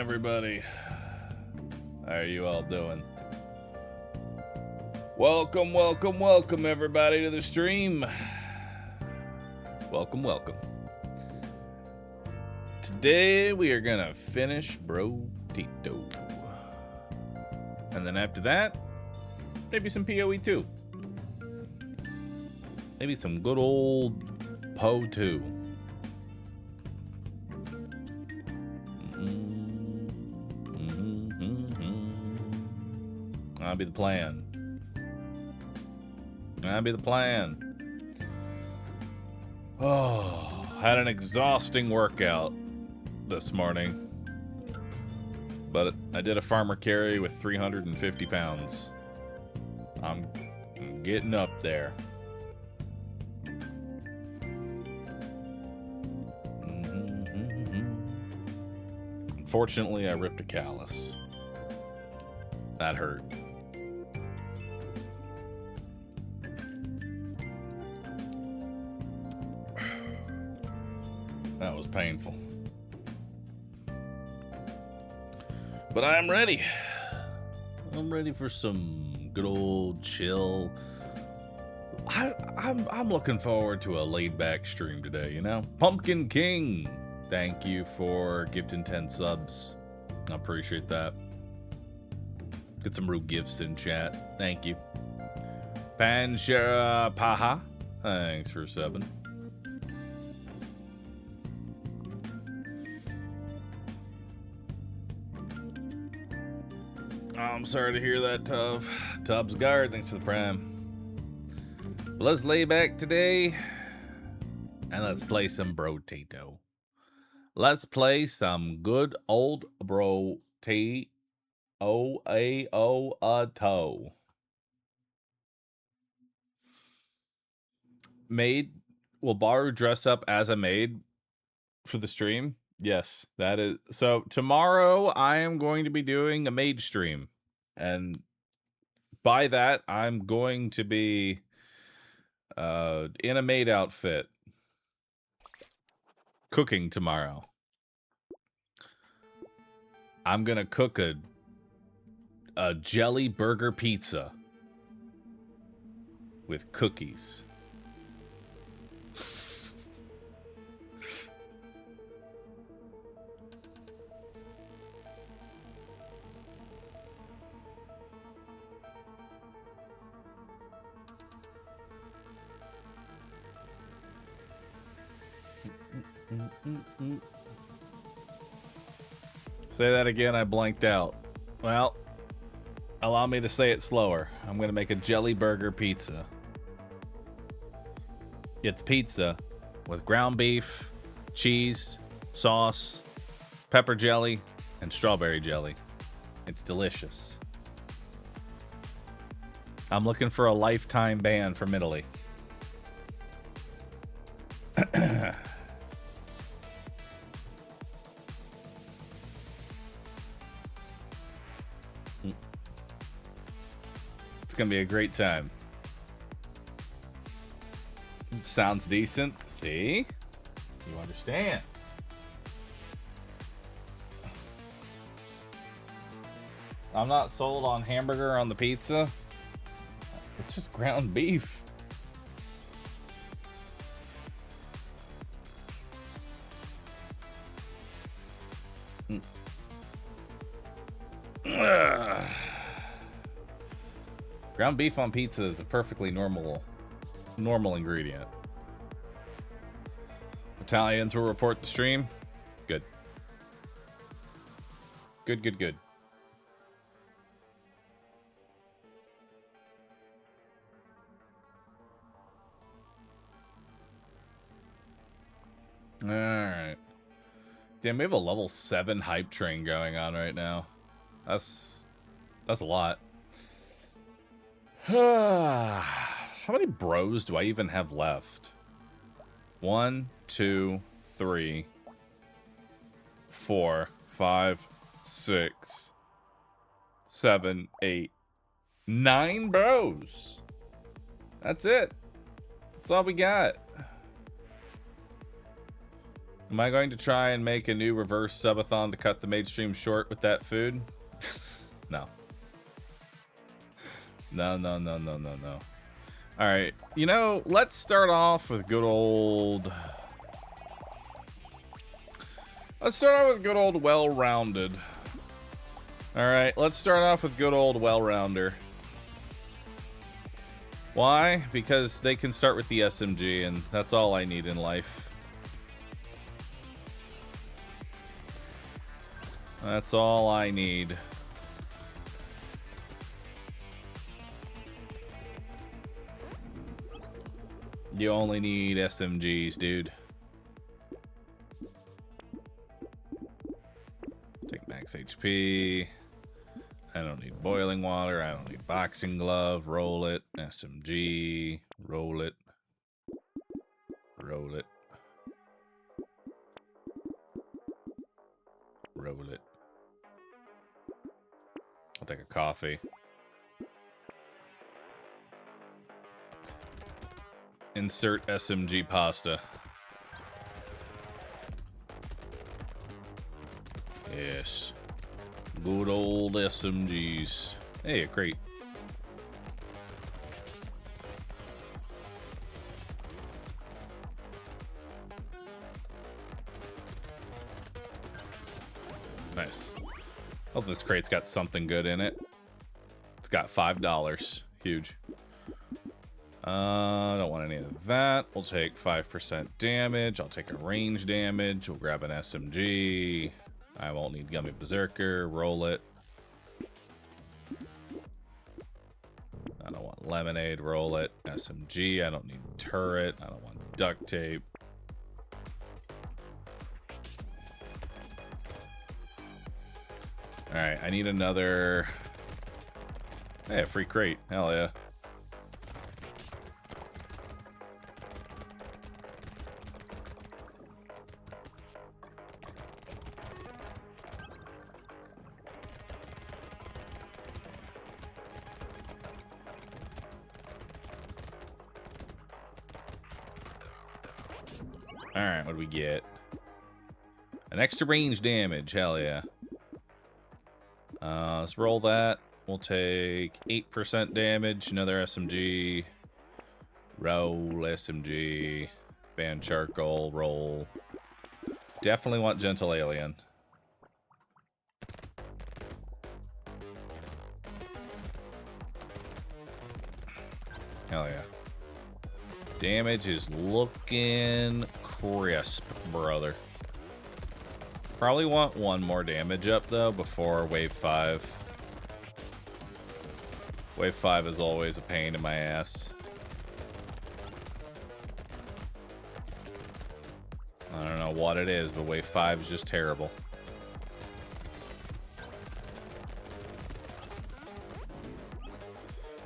everybody. How are you all doing? Welcome, everybody to the stream. Welcome. Today we are gonna finish Brotato. And then after that, maybe some PoE 2. Maybe some good old PoE 2. That'll be the plan. Oh, had an exhausting workout this morning. But I did a farmer carry with 350 pounds. I'm getting up there. Unfortunately, I ripped a callus. That hurt. That was painful. But I'm ready. I'm ready for some good old chill. I'm looking forward to a laid-back stream today, you know? Pumpkin King, thank you for gifting 10 subs. I appreciate that. Get some rude gifts in chat. Thank you. Panshara Paha, thanks for subbing. I'm sorry to hear that, Tub. Tub's Guard, thanks for the prime. But let's lay back today and let's play some Brotato. Let's play some good old Brotato. Maid, will Bahroo dress up as a maid for the stream? Yes, that is. So tomorrow I am going to be doing a maid stream. And by that, I'm going to be in a maid outfit. Cooking tomorrow. I'm going to cook a jelly burger pizza with cookies. Say that again, I blanked out. Well, allow me to say it slower. I'm going to make a jelly burger pizza. It's pizza with ground beef, cheese, sauce, pepper jelly, and strawberry jelly. It's delicious. I'm looking for a lifetime ban from Italy. It's gonna be a great time. Sounds decent. See? You understand. I'm not sold on hamburger on the pizza. It's just ground beef. Ground beef on pizza is a perfectly normal ingredient. Italians will report the stream. Good. Good. Alright. Damn, we have a level 7 hype train going on right now. That's a lot. How many bros do I even have left? 1, 2, 3, 4, 5, 6, 7, 8, 9 bros. That's it. That's all we got. Am I going to try and make a new reverse subathon to cut the maid stream short with that food? No. No. All right. You know, let's start off with good old... Let's start off with good old well-rounded. All right, let's start off with good old well-rounder. Why? Because they can start with the SMG, and that's all I need in life. That's all I need. You only need SMGs, dude. Take max HP. I don't need boiling water. I don't need boxing glove. Roll it. SMG. Roll it. Roll it. Roll it. I'll take a coffee. Insert SMG pasta. Yes. Good old SMGs. Hey, great. Nice. Hope this crate's got something good in it. It's got $5. Huge. I don't want any of that. We'll take 5% damage. I'll take a range damage. We'll grab an SMG. I won't need Gummy Berserker. Roll it. I don't want Lemonade. Roll it. SMG. I don't need Turret. I don't want Duct Tape. Alright, I need another... Hey, a free crate. Hell yeah. Alright, what do we get? An extra range damage, hell yeah. Let's roll that. We'll take 8% damage, another SMG. Roll, SMG. Ban charcoal, roll. Definitely want Gentle Alien. Hell yeah. Damage is looking crisp, brother. Probably want one more damage up, though, before Wave 5. Wave 5 is always a pain in my ass. I don't know what it is, but Wave 5 is just terrible.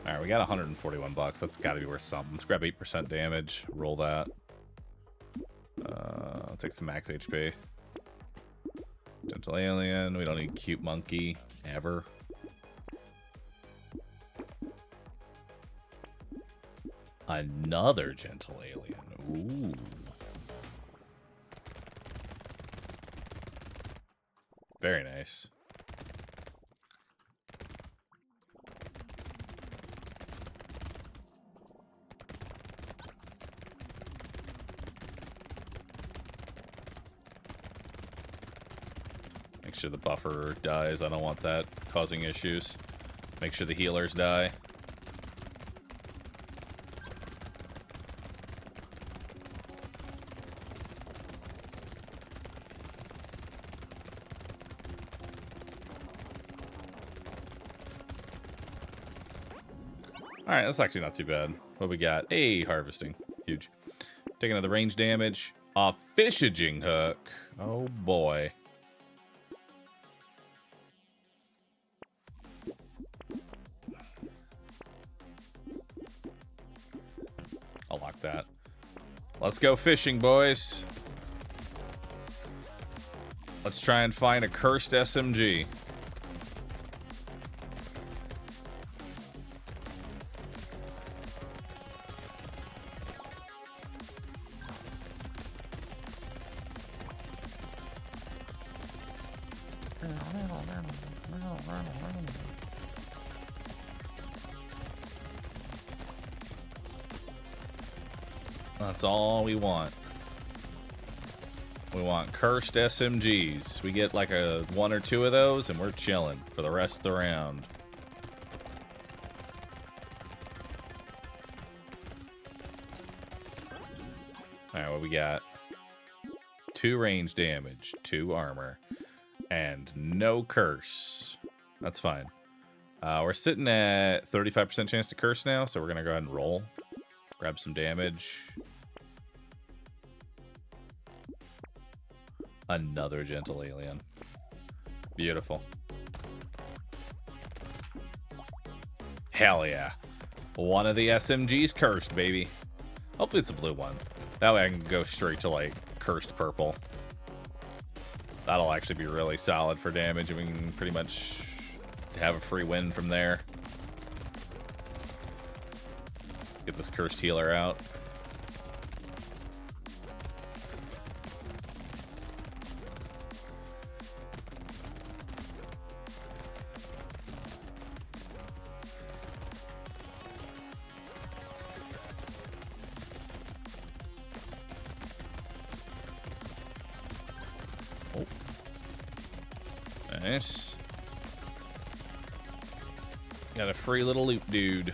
Alright, we got 141 bucks. That's gotta be worth something. Let's grab 8% damage. Roll that. I'll take some max HP. Gentle Alien. We don't need Cute Monkey. Ever. Another Gentle Alien. Ooh. Very nice. Make sure the buffer dies. I don't want that causing issues. Make sure the healers die. Alright, that's actually not too bad. What we got? Hey, harvesting. Huge. Take another range damage. A fishing hook. Oh boy. I'll lock that. Let's go fishing, boys. Let's try and find a cursed SMG. That's all we want. We want cursed SMGs. We get like a 1 or 2 of those and we're chilling for the rest of the round. Alright, what we got? 2 range damage, 2 armor, and no curse. That's fine. We're sitting at 35% chance to curse now, so we're going to go ahead and roll. Grab some damage. Another gentle alien. Beautiful. Hell yeah. One of the SMGs cursed, baby. Hopefully it's a blue one. That way I can go straight to, like, cursed purple. That'll actually be really solid for damage, and we can pretty much have a free win from there. Get this cursed healer out. Oh. Nice. Got a free little loot dude.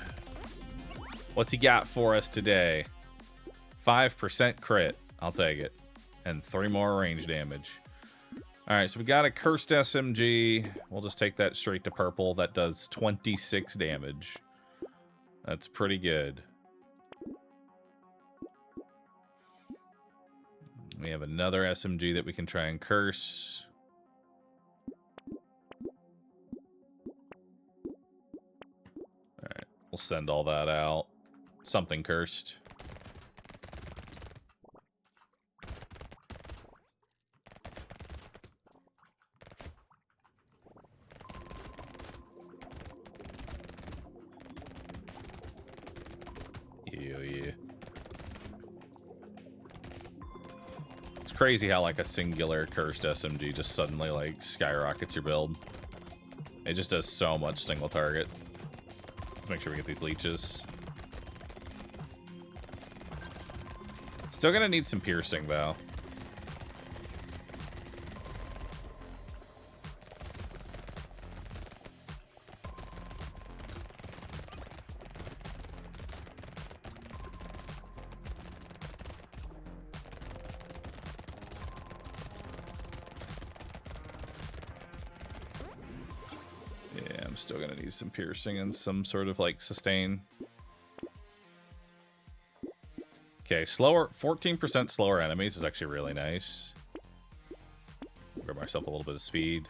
What's he got for us today? 5% crit. I'll take it. And 3 more range damage. Alright, so we got a cursed SMG. We'll just take that straight to purple. That does 26 damage. That's pretty good. We have another SMG that we can try and curse. Alright, we'll send all that out. Something cursed. Yeah. It's crazy how like a singular cursed SMG just suddenly like skyrockets your build. It just does so much single target. Let's make sure we get these leeches. Still gonna need some piercing though. Yeah, I'm still gonna need some piercing and some sort of like sustain. Okay, slower, 14% slower enemies is actually really nice. Grab myself a little bit of speed.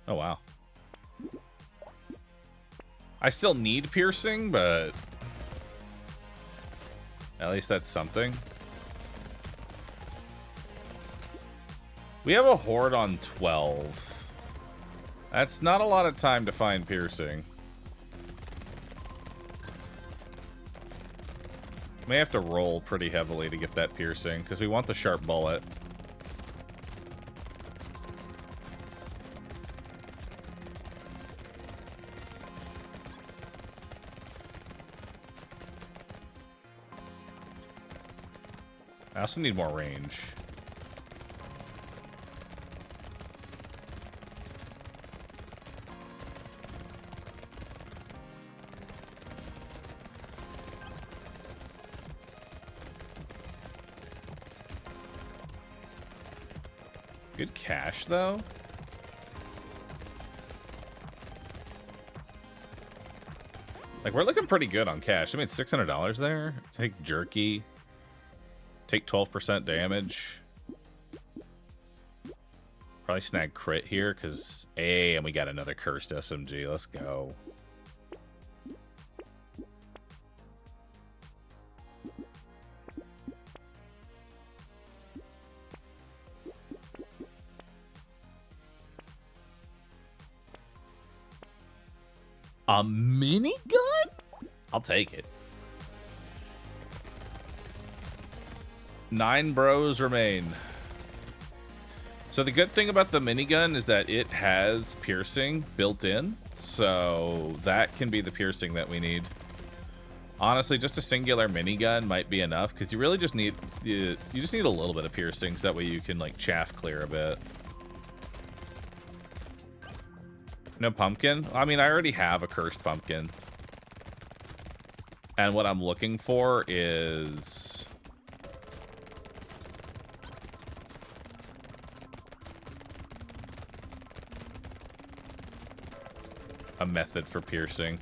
Oh, wow. I still need piercing, but at least that's something. We have a horde on 12. That's not a lot of time to find piercing. May have to roll pretty heavily to get that piercing, because we want the sharp bullet. I also need more range. Good cash, though. Like, we're looking pretty good on cash. I made $600 there. Take jerky. Take 12% damage. Probably snag crit here, because... Hey, and we got another cursed SMG. Let's go. A minigun? I'll take it. 9 bros remain. So the good thing about the minigun is that it has piercing built in. So that can be the piercing that we need. Honestly, just a singular minigun might be enough because you really just need you just need a little bit of piercing so that way you can like chaff clear a bit. No pumpkin? I mean, I already have a cursed pumpkin. And what I'm looking for is a method for piercing.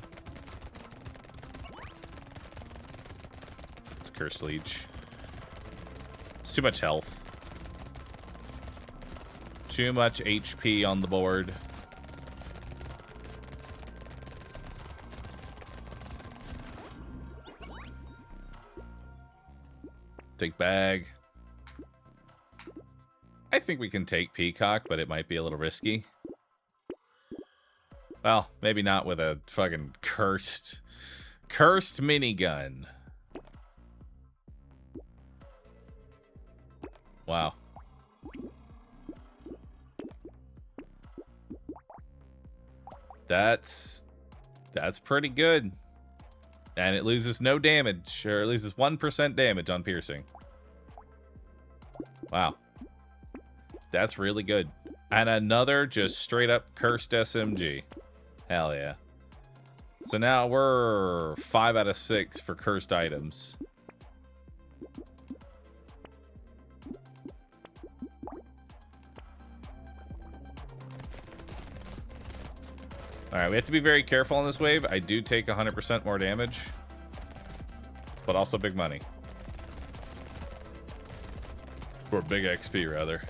It's Cursed Leech. It's too much health. Too much HP on the board. Take bag. I think we can take Peacock, but it might be a little risky. Well, maybe not with a fucking cursed minigun. Wow. That's pretty good. And it loses no damage, or it loses 1% damage on piercing. Wow. That's really good. And another just straight up cursed SMG. Hell yeah. So now we're 5 out of 6 for cursed items. Alright, we have to be very careful on this wave. I do take 100% more damage. But also big money. Or big XP, rather.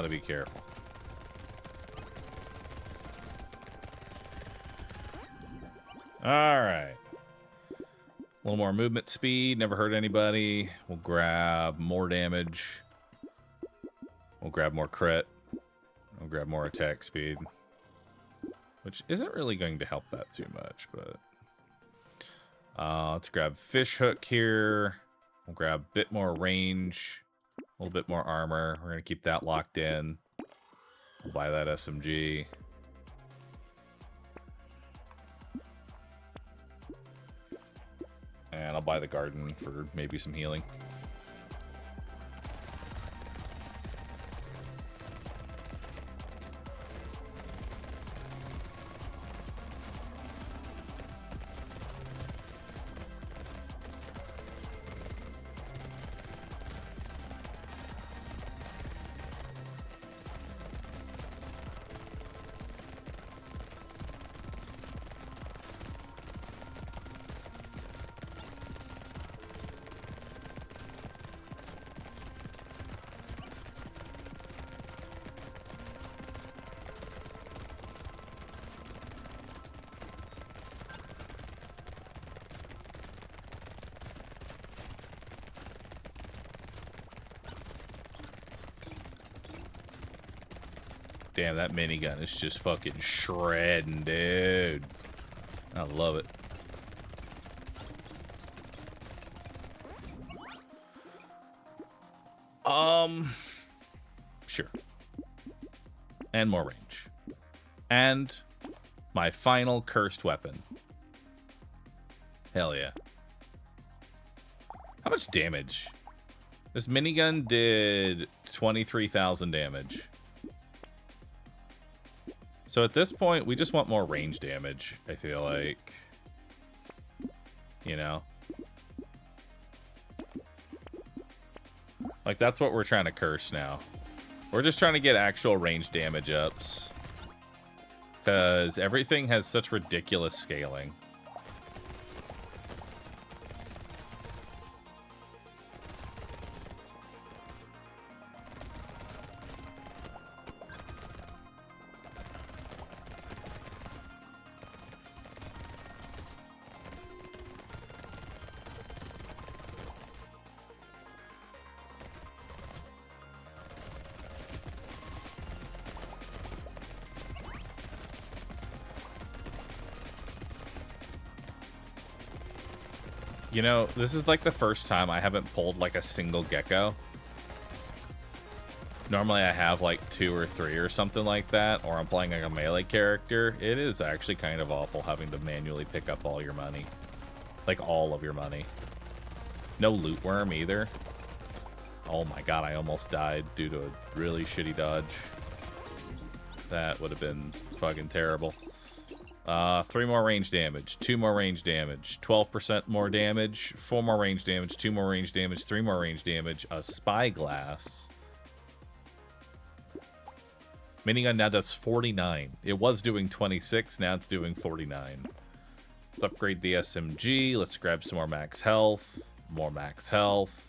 To be careful. Alright. A little more movement speed. Never hurt anybody. We'll grab more damage. We'll grab more crit. We'll grab more attack speed. Which isn't really going to help that too much, but... let's grab fish hook here. We'll grab a bit more range. A little bit more armor. We're going to keep that locked in. We'll buy that SMG. And I'll buy the garden for maybe some healing. Damn, that minigun is just fucking shredding, dude. I love it. Sure. And more range. And my final cursed weapon. Hell yeah. How much damage? This minigun did 23,000 damage. So at this point, we just want more range damage, I feel like. You know? Like, that's what we're trying to curse now. We're just trying to get actual range damage ups. Because everything has such ridiculous scaling. You know, this is like the first time I haven't pulled like a single gecko. Normally I have like 2 or 3 or something like that, or I'm playing like a melee character. It is actually kind of awful having to manually pick up all your money. Like all of your money. No loot worm either. Oh my god, I almost died due to a really shitty dodge. That would have been fucking terrible. 3 more range damage, 2 more range damage, 12% more damage, 4 more range damage, 2 more range damage, 3 more range damage, a spyglass. Minigun now does 49. It was doing 26, now it's doing 49. Let's upgrade the SMG, let's grab some more max health, more max health.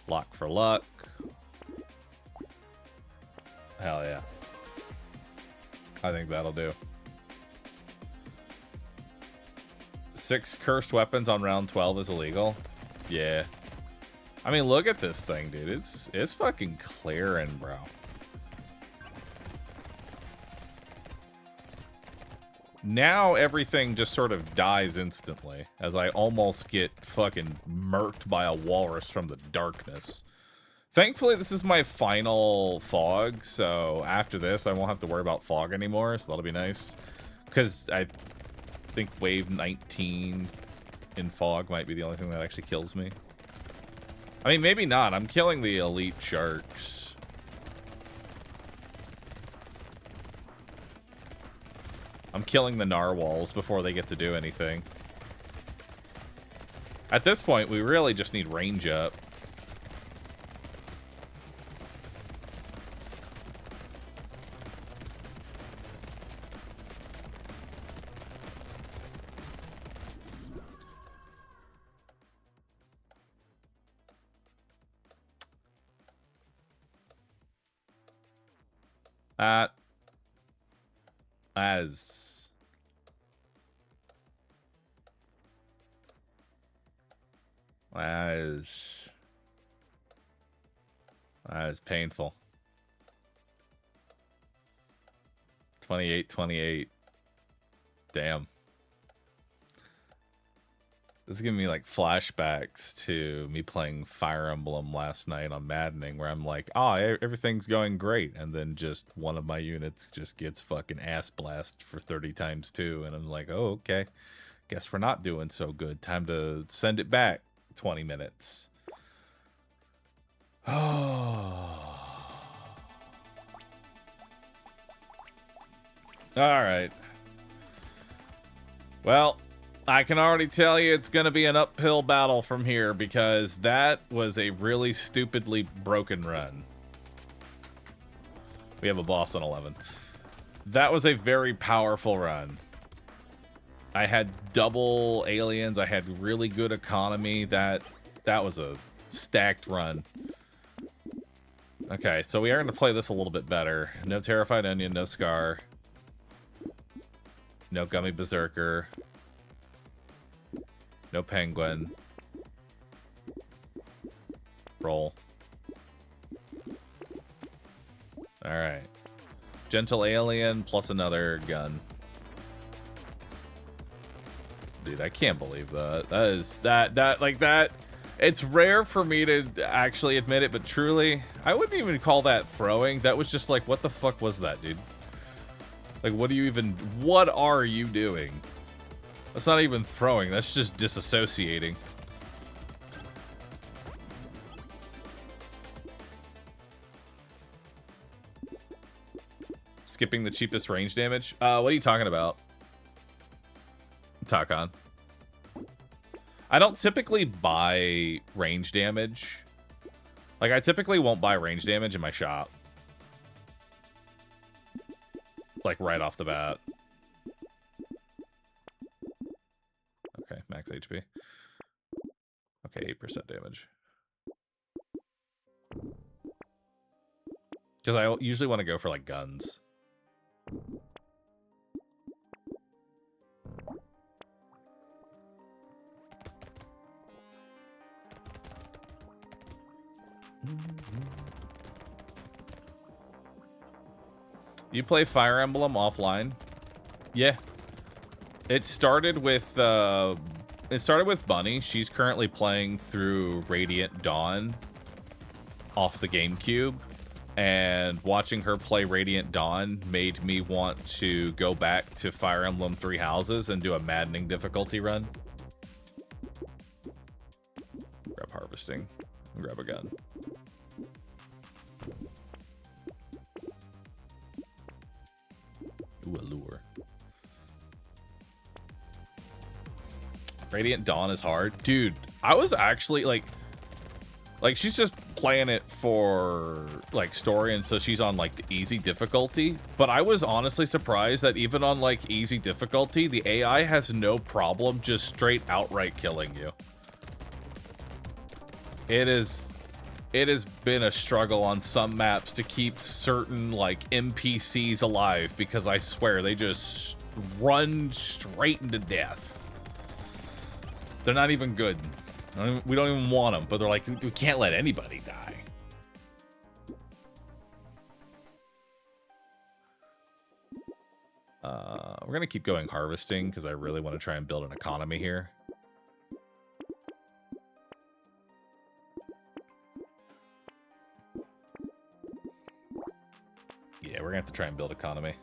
Lock for luck. Hell yeah. I think that'll do. 6 cursed weapons on round 12 is illegal. Yeah. I mean, look at this thing, dude. It's fucking clearing, bro. Now everything just sort of dies instantly as I almost get fucking murked by a walrus from the darkness. Thankfully, this is my final fog, so after this, I won't have to worry about fog anymore, so that'll be nice. Because I think wave 19 in fog might be the only thing that actually kills me. I mean, maybe not. I'm killing the elite sharks. I'm killing the narwhals before they get to do anything. At this point, we really just need range up. That is painful. 28. Damn. This is giving me like flashbacks to me playing Fire Emblem last night on Maddening, where I'm like, oh, everything's going great, and then just one of my units just gets fucking ass blast for 30 times 2, and I'm like, oh, okay. Guess we're not doing so good. Time to send it back 20 minutes. Oh. Alright. Well, I can already tell you it's going to be an uphill battle from here, because that was a really stupidly broken run. We have a boss on 11. That was a very powerful run. I had double aliens. I had really good economy. That was a stacked run. Okay, so we are going to play this a little bit better. No Terrified Onion, no Scar. No Gummy Berserker. No Penguin. Roll. Alright. Gentle Alien plus another gun. Dude, I can't believe that. That. It's rare for me to actually admit it, but truly, I wouldn't even call that throwing. That was just like, what the fuck was that, dude? Like, what are you doing? That's not even throwing, that's just disassociating. Skipping the cheapest range damage? What are you talking about? Takon. I don't typically buy range damage. Like, I typically won't buy range damage in my shop. Like, right off the bat. Okay, max HP. Okay, 8% damage. Because I usually want to go for, like, guns. You play Fire Emblem offline? Yeah. It started with Bunny. She's currently playing through Radiant Dawn off the GameCube. And watching her play Radiant Dawn made me want to go back to Fire Emblem Three Houses and do a maddening difficulty run. Grab harvesting. Grab a gun. Ooh, a lure. Radiant Dawn is hard. Dude, I was actually like she's just playing it for like story, and so she's on like the easy difficulty. But I was honestly surprised that even on like easy difficulty, the AI has no problem just straight outright killing you. It has been a struggle on some maps to keep certain like NPCs alive, because I swear they just run straight into death. They're not even good. We don't even want them, but they're like, we can't let anybody die. We're gonna keep going harvesting because I really want to try and build an economy here. Yeah, we're gonna have to try and build economy.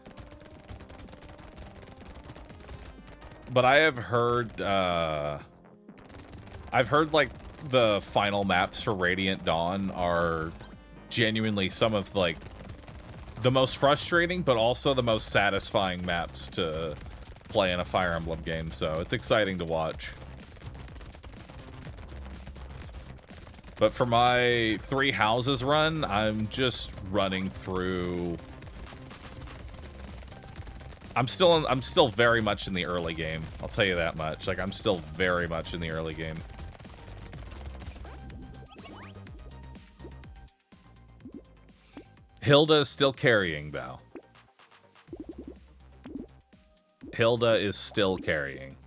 But I have heard, like the final maps for Radiant Dawn are genuinely some of like the most frustrating, but also the most satisfying maps to play in a Fire Emblem game. So it's exciting to watch. But for my Three Houses run, I'm just running through. I'm still very much in the early game. I'll tell you that much. Like, I'm still very much in the early game. Hilda is still carrying, though. Hilda is still carrying.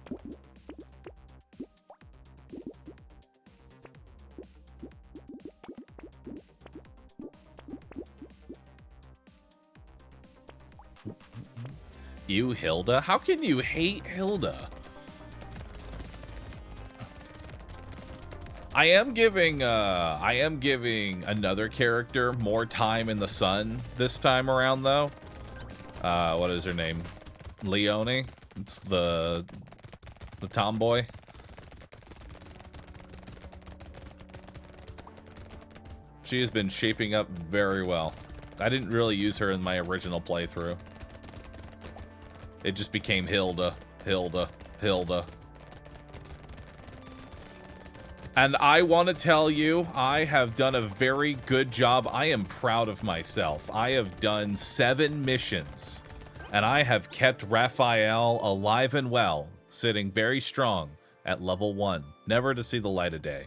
You, Hilda? How can you hate Hilda? I am giving another character more time in the sun this time around, though. What is her name? Leone. It's the tomboy. She has been shaping up very well. I didn't really use her in my original playthrough. It just became Hilda, Hilda, Hilda. And I want to tell you, I have done a very good job. I am proud of myself. I have done 7 missions, and I have kept Raphael alive and well, sitting very strong at level 1, never to see the light of day.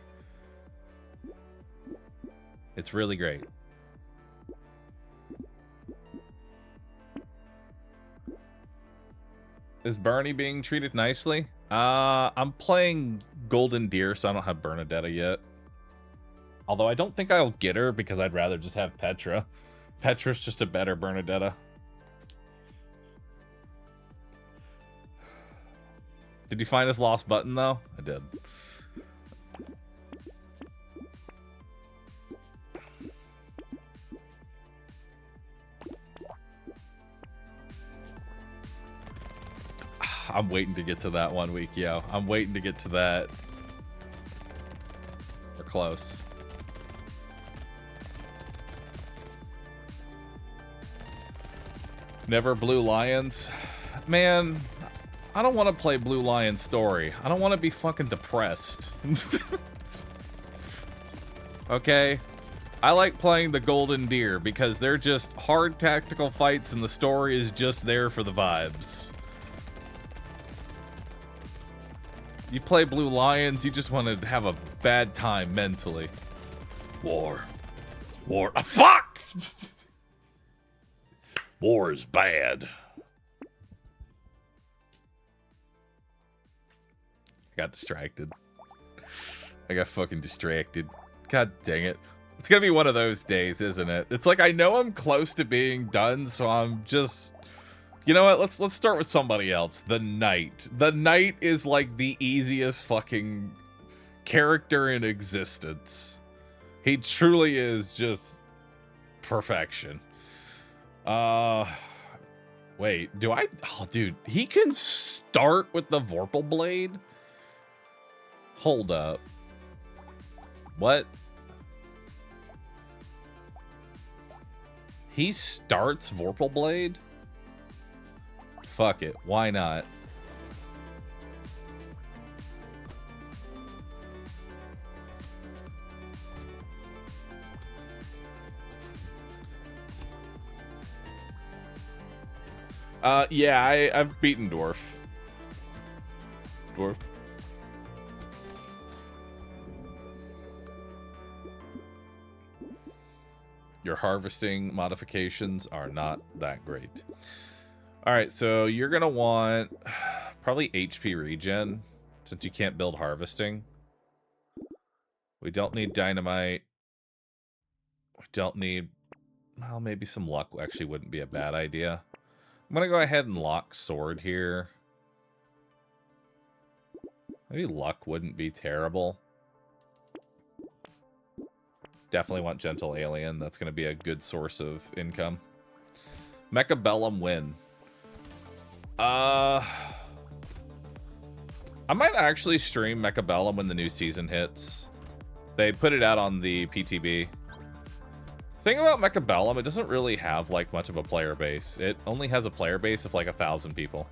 It's really great. Is Bernie being treated nicely? I'm playing Golden Deer, so I don't have Bernadetta yet. Although I don't think I'll get her because I'd rather just have Petra. Petra's just a better Bernadetta. Did you find his lost button, though? I did. I'm waiting to get to that 1 week, yo. I'm waiting to get to that. We're close. Never Blue Lions? Man, I don't want to play Blue Lion story. I don't want to be fucking depressed. Okay? I like playing the Golden Deer because they're just hard tactical fights and the story is just there for the vibes. You play Blue Lions, you just want to have a bad time mentally. War. War. Ah, fuck! War is bad. I got distracted. I got fucking distracted. God dang it. It's gonna be one of those days, isn't it? It's like I know I'm close to being done, so I'm just... You know what? Let's start with somebody else. The Knight. The Knight is like the easiest fucking character in existence. He truly is just perfection. Wait, do I... Oh, dude. He can start with the Vorpal Blade? Hold up. What? He starts Vorpal Blade? Fuck it. Why not? Yeah, I've beaten Dwarf. Dwarf. Your harvesting modifications are not that great. Alright, so you're going to want probably HP regen, since you can't build harvesting. We don't need dynamite. We don't need... Well, maybe some luck actually wouldn't be a bad idea. I'm going to go ahead and lock sword here. Maybe luck wouldn't be terrible. Definitely want Gentle Alien. That's going to be a good source of income. Mechabellum win. I might actually stream Mechabellum when the new season hits. They put it out on the PTB. Thing about Mechabellum, it doesn't really have like much of a player base. It only has a player base of like 1,000 people,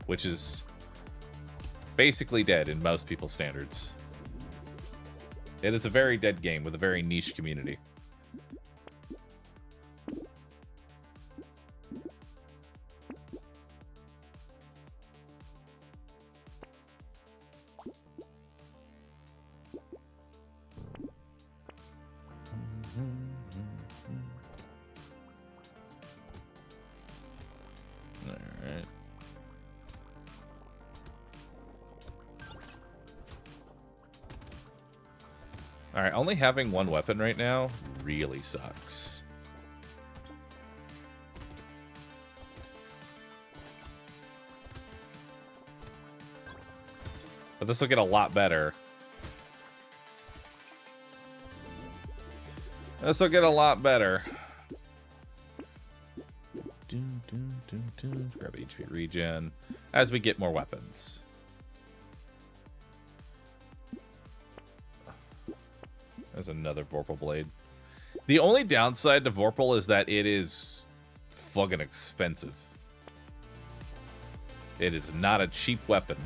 which is basically dead in most people's standards. It is a very dead game with a very niche community. Alright. Alright, only having one weapon right now really sucks. But this will get a lot better. This will get a lot better. Grab HP regen as we get more weapons. There's another Vorpal Blade. The only downside to Vorpal is that it is fucking expensive. It is not a cheap weapon.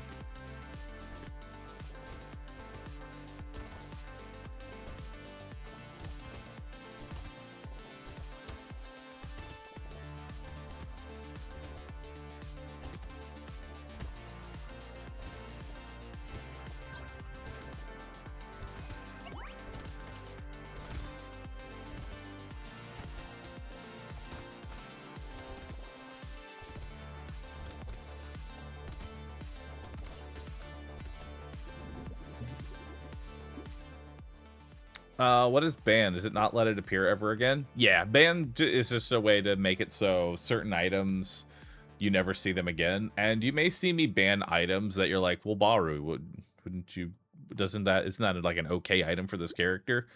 What is ban? Does it not let it appear ever again? Yeah, ban is just a way to make it so certain items, you never see them again. And you may see me ban items that you're like, well, Bahroo, wouldn't you, isn't that like an okay item for this character?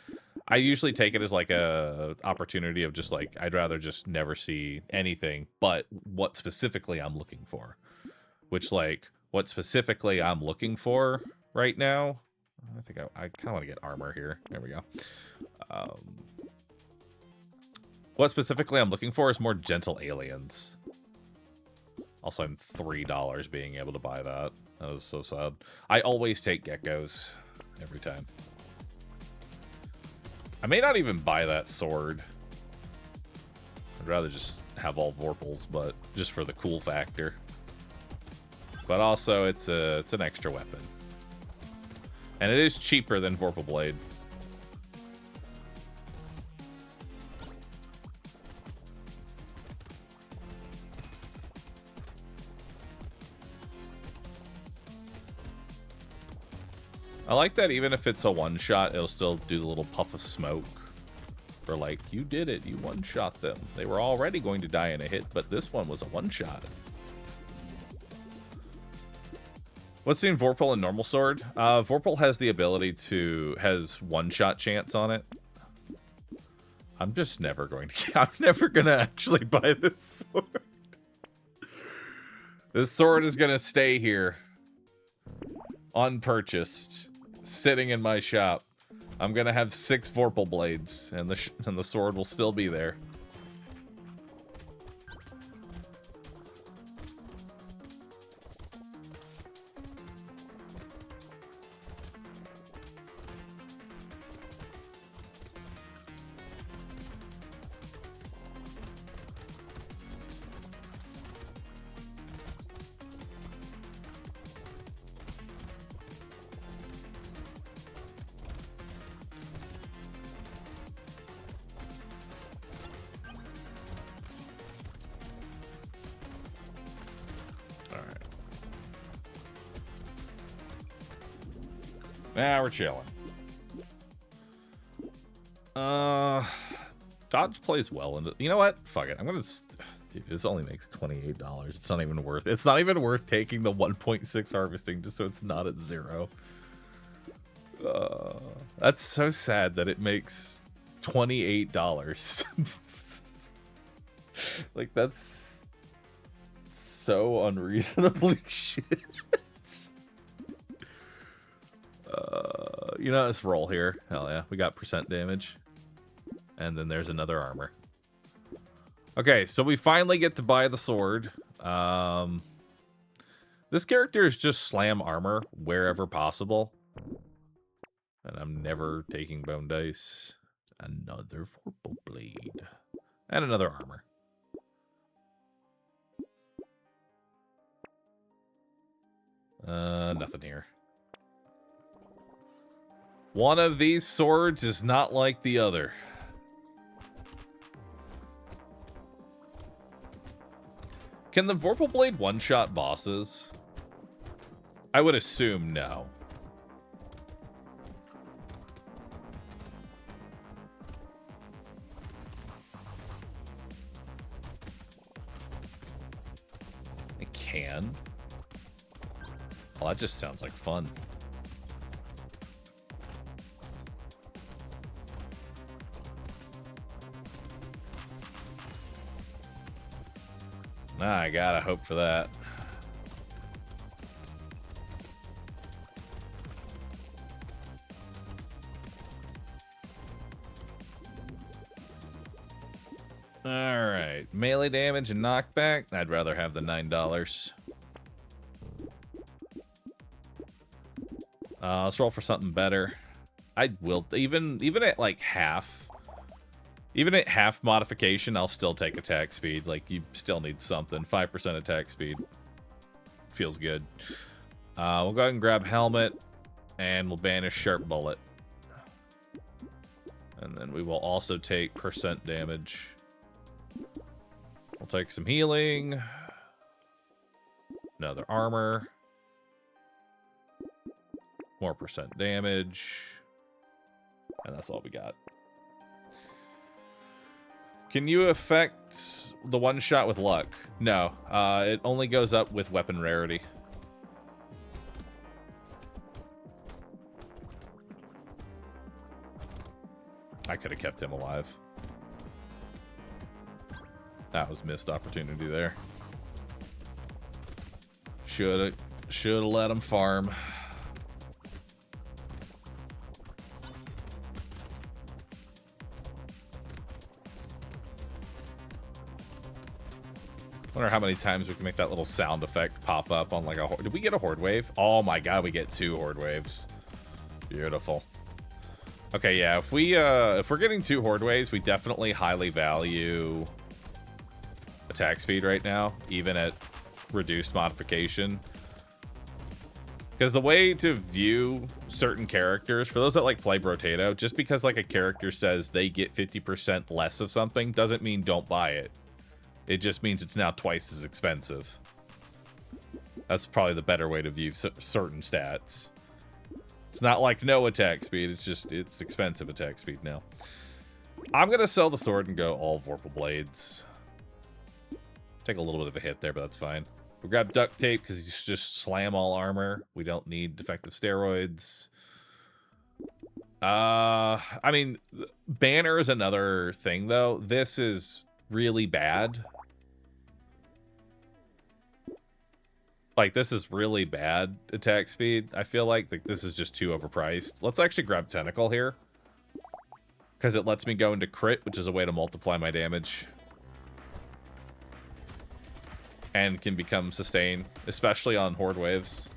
I usually take it as like a opportunity of just like, I'd rather just never see anything but what specifically I'm looking for. Which like, what specifically I'm looking for right now, I think I kind of want to get armor here. There we go. What specifically I'm looking for is more Gentle Aliens. Also, I'm $3 being able to buy that. That was so sad. I always take geckos every time. I may not even buy that sword. I'd rather just have all Vorpals, but just for the cool factor. But also, it's an extra weapon. And it is cheaper than Vorpal Blade. I like that even if it's a one-shot, it'll still do the little puff of smoke. Or like, you did it, you one-shot them. They were already going to die in a hit, but this one was a one-shot. What's the Vorpal and normal sword? Vorpal has the ability to, has one-shot chance on it. I'm just never going to, I'm never going to actually buy this sword. This sword is going to stay here. Unpurchased. Sitting in my shop. I'm gonna have 6 Vorpal blades, and the sword will still be there. Nah, we're chilling. Dodge plays well into. You know what? Fuck it. I'm gonna. Dude, this only makes $28. It's not even worth. It's not even worth taking the 1.6 harvesting just so it's not at 0. That's so sad that it makes $28. Like that's so unreasonably shit. You know, let's roll here. Hell yeah, we got percent damage. And then there's another armor. Okay, so we finally get to buy the sword. This character is just slam armor wherever possible. And I'm never taking bone dice. Another Vorpal blade. And another armor. Nothing here. One of these swords is not like the other. Can the Vorpal Blade one-shot bosses? I would assume no. It can. Well, that just sounds like fun. I gotta hope for that. Alright. Melee damage and knockback. I'd rather have the $9. Let's roll for something better. I will even at like half. Even at half modification, I'll still take attack speed. Like, you still need something. 5% attack speed. Feels good. We'll go ahead and grab helmet. And we'll banish sharp bullet. And then we will also take percent damage. We'll take some healing. Another armor. More percent damage. And that's all we got. Can you affect the one shot with luck? No, it only goes up with weapon rarity. I could have kept him alive. That was missed opportunity there. Shoulda let him farm. I wonder how many times we can make that little sound effect pop up on like a... Did we get a horde wave? Oh my god, we get 2 horde waves. Beautiful. Okay, yeah, if we're getting 2 horde waves, we definitely highly value attack speed right now, even at reduced modification. Because the way to view certain characters, for those that like play Brotato, just because like a character says they get 50% less of something doesn't mean don't buy it. It just means it's now twice as expensive. That's probably the better way to view certain stats. It's not like no attack speed, it's just, it's expensive attack speed now. I'm going to sell the sword and go all Vorpal Blades. Take a little bit of a hit there, but that's fine. We grab duct tape because you just slam all armor. We don't need defective steroids. I mean, banner is another thing, though. This is really bad. Like, this is really bad attack speed. I feel like this is just too overpriced. Let's actually grab Tentacle here. Because it lets me go into crit, which is a way to multiply my damage. And can become sustain, especially on horde waves.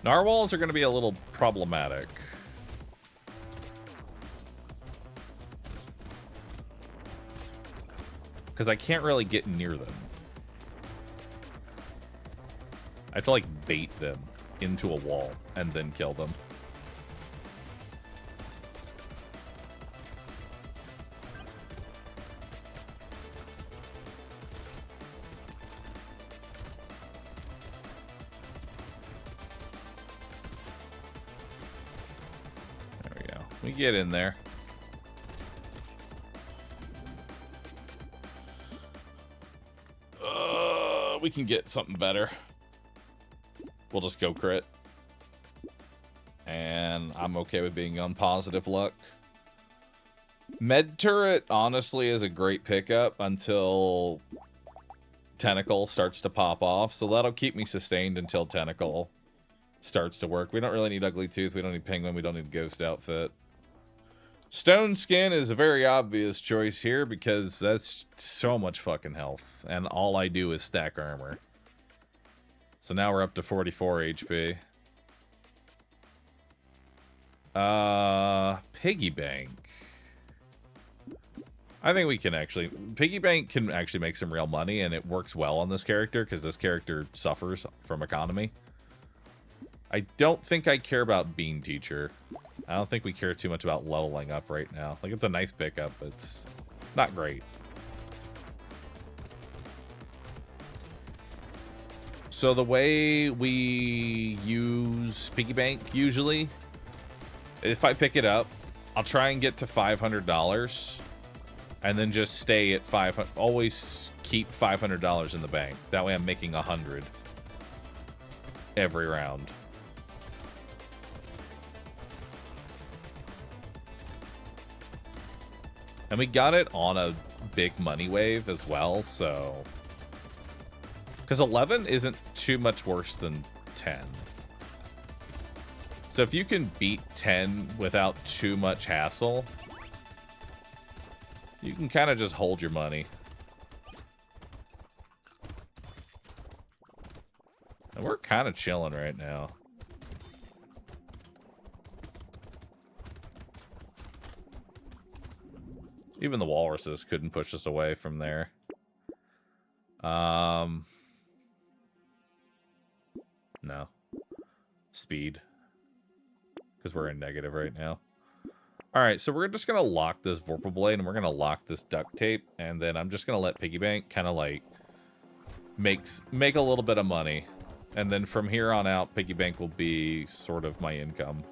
Narwhals are going to be a little problematic. Because I can't really get near them. I have to, like, bait them into a wall and then kill them. There we go. We get in there. We can get something better. We'll just go crit. And I'm okay with being on positive luck. Med Turret, honestly, is a great pickup until Tentacle starts to pop off. So that'll keep me sustained until Tentacle starts to work. We don't really need Ugly Tooth. We don't need Penguin. We don't need Ghost Outfit. Stone Skin is a very obvious choice here because that's so much fucking health. And all I do is stack armor. So now we're up to 44 HP. Piggy Bank. I think we can actually... Piggy Bank can actually make some real money, and it works well on this character, because this character suffers from economy. I don't think I care about Bean Teacher. I don't think we care too much about leveling up right now. Like, it's a nice pickup, but it's not great. So the way we use Piggy Bank, usually, if I pick it up, I'll try and get to $500, and then just stay at 500. Always keep $500 in the bank. That way I'm making 100 every round. And we got it on a big money wave as well, so... Because 11 isn't too much worse than 10. So if you can beat 10 without too much hassle, you can kind of just hold your money. And we're kind of chilling right now. Even the walruses couldn't push us away from there. No. Speed. Because we're in negative right now. Alright, so we're just going to lock this Vorpal Blade, and we're going to lock this duct tape, and then I'm just going to let Piggy Bank kind of like make a little bit of money. And then from here on out, Piggy Bank will be sort of my income.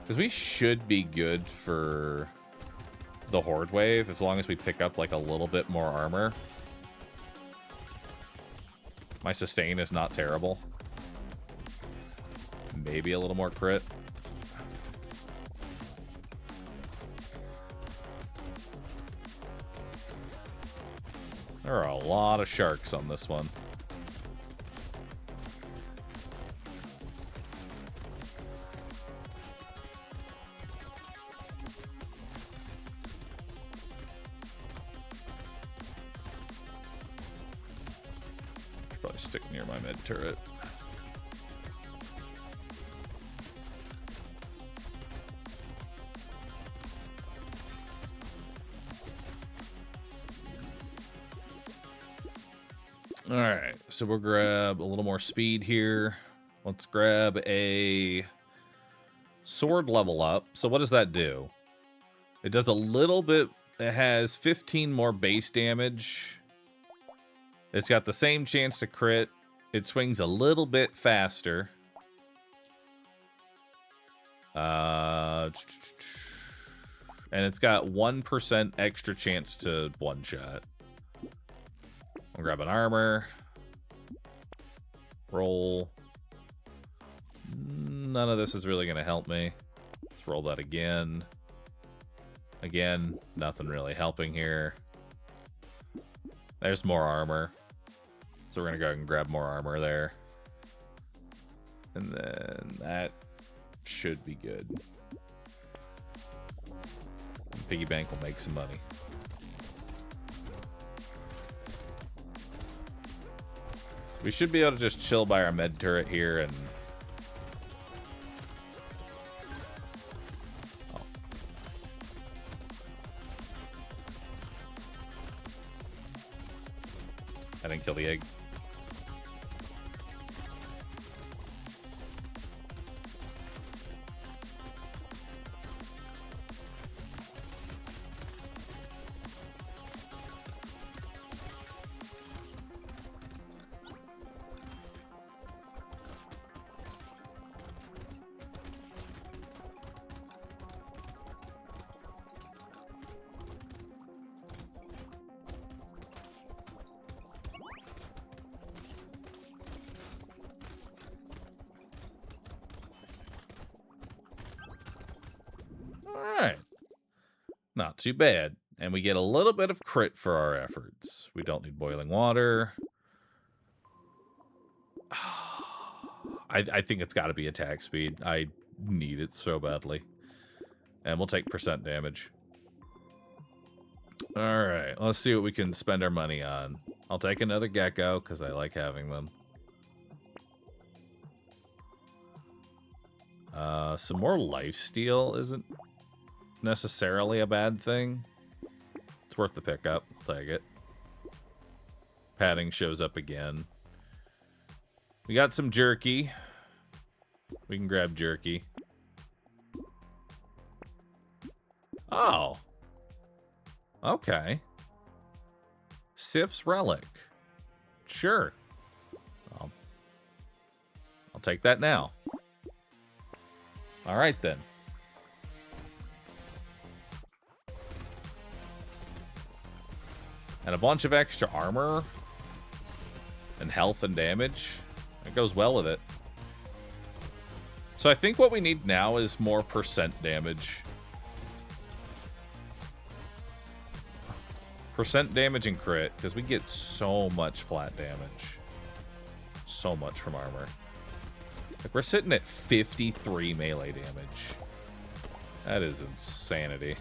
Because we should be good for the Horde Wave, as long as we pick up like a little bit more armor. My sustain is not terrible. Maybe a little more crit. There are a lot of sharks on this one. probably stick near my med turret. All right, so we'll grab a little more speed here. Let's grab a sword level up. So what does that do? It does a little bit. It has 15 more base damage. It's got the same chance to crit. It swings a little bit faster. And it's got 1% extra chance to one-shot. I'll grab an armor. Roll. None of this is really going to help me. Let's roll that again. Again, nothing really helping here. There's more armor. So we're going to go ahead and grab more armor there. And then that should be good. Piggy bank will make some money. We should be able to just chill by our med turret here and... Oh. I didn't kill the egg. Alright. Not too bad. And we get a little bit of crit for our efforts. We don't need boiling water. I think it's got to be attack speed. I need it so badly. And we'll take percent damage. Alright, let's see what we can spend our money on. I'll take another gecko, because I like having them. Some more lifesteal isn't necessarily a bad thing. It's worth the pickup. I'll take it. Padding shows up again. We got some jerky. We can grab jerky. Oh. Okay. Sif's relic. Sure. I'll take that now. All right, then. And a bunch of extra armor and health and damage. It goes well with it. So I think what we need now is more percent damage. Percent damage and crit, because we get so much flat damage. So much from armor. Like, we're sitting at 53 melee damage. That is insanity.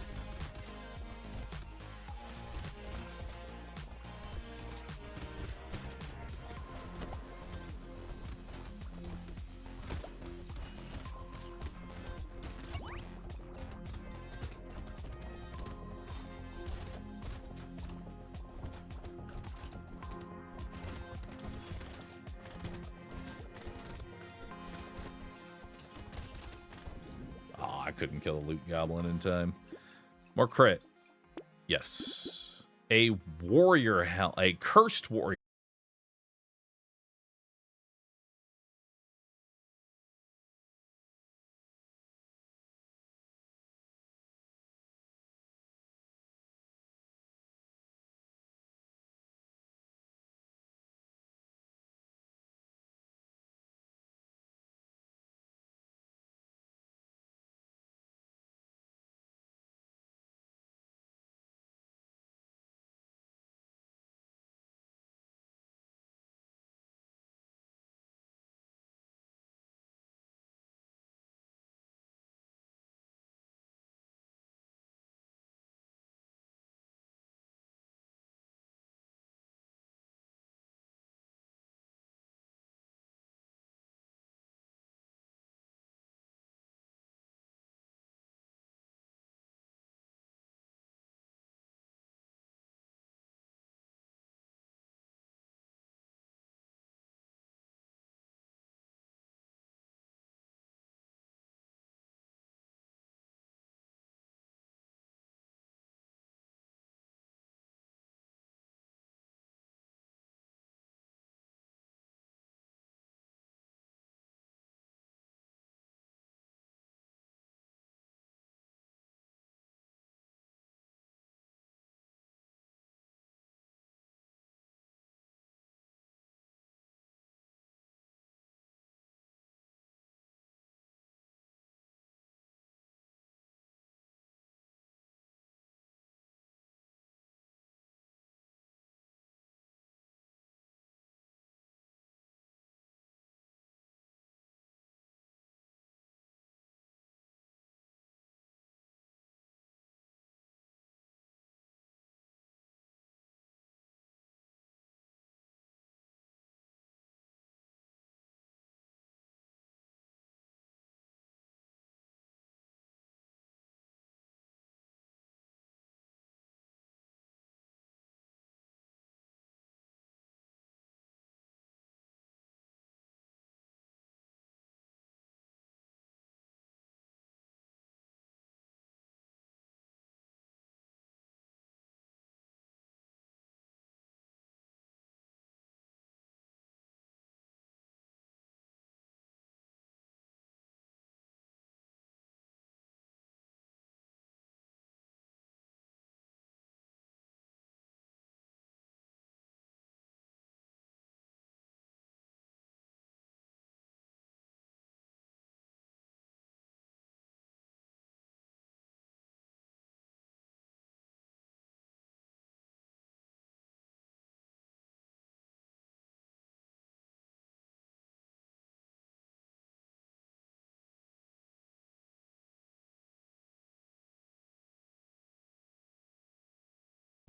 Couldn't kill a loot goblin in time. More crit. Yes. A warrior hell. A cursed warrior.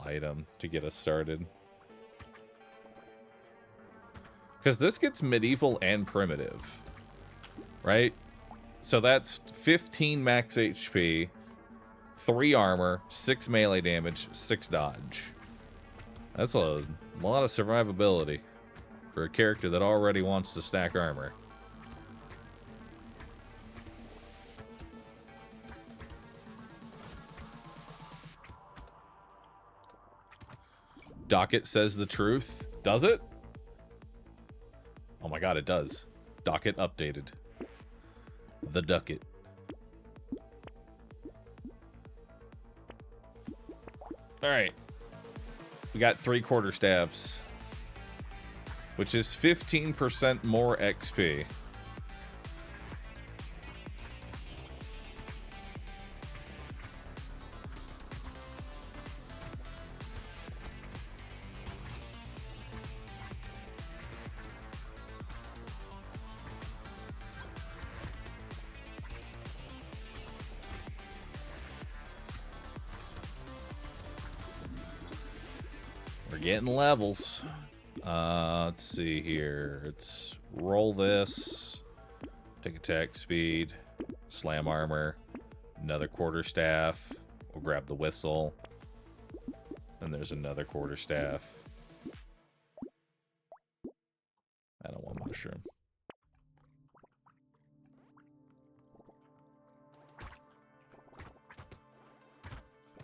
item to get us started. Because this gets medieval and primitive, right? So that's 15 max HP, 3 armor, 6 melee damage, 6 dodge. That's a lot of survivability for a character that already wants to stack armor. Docket says the truth. Does it? Oh my god, it does. Docket updated. The Ducket. Alright. We got 3 quarterstaffs, which is 15% more XP. Getting levels. Let's see here. Let's roll this. Take attack speed. Slam armor. Another quarterstaff. We'll grab the whistle. And there's another quarterstaff. I don't want mushroom.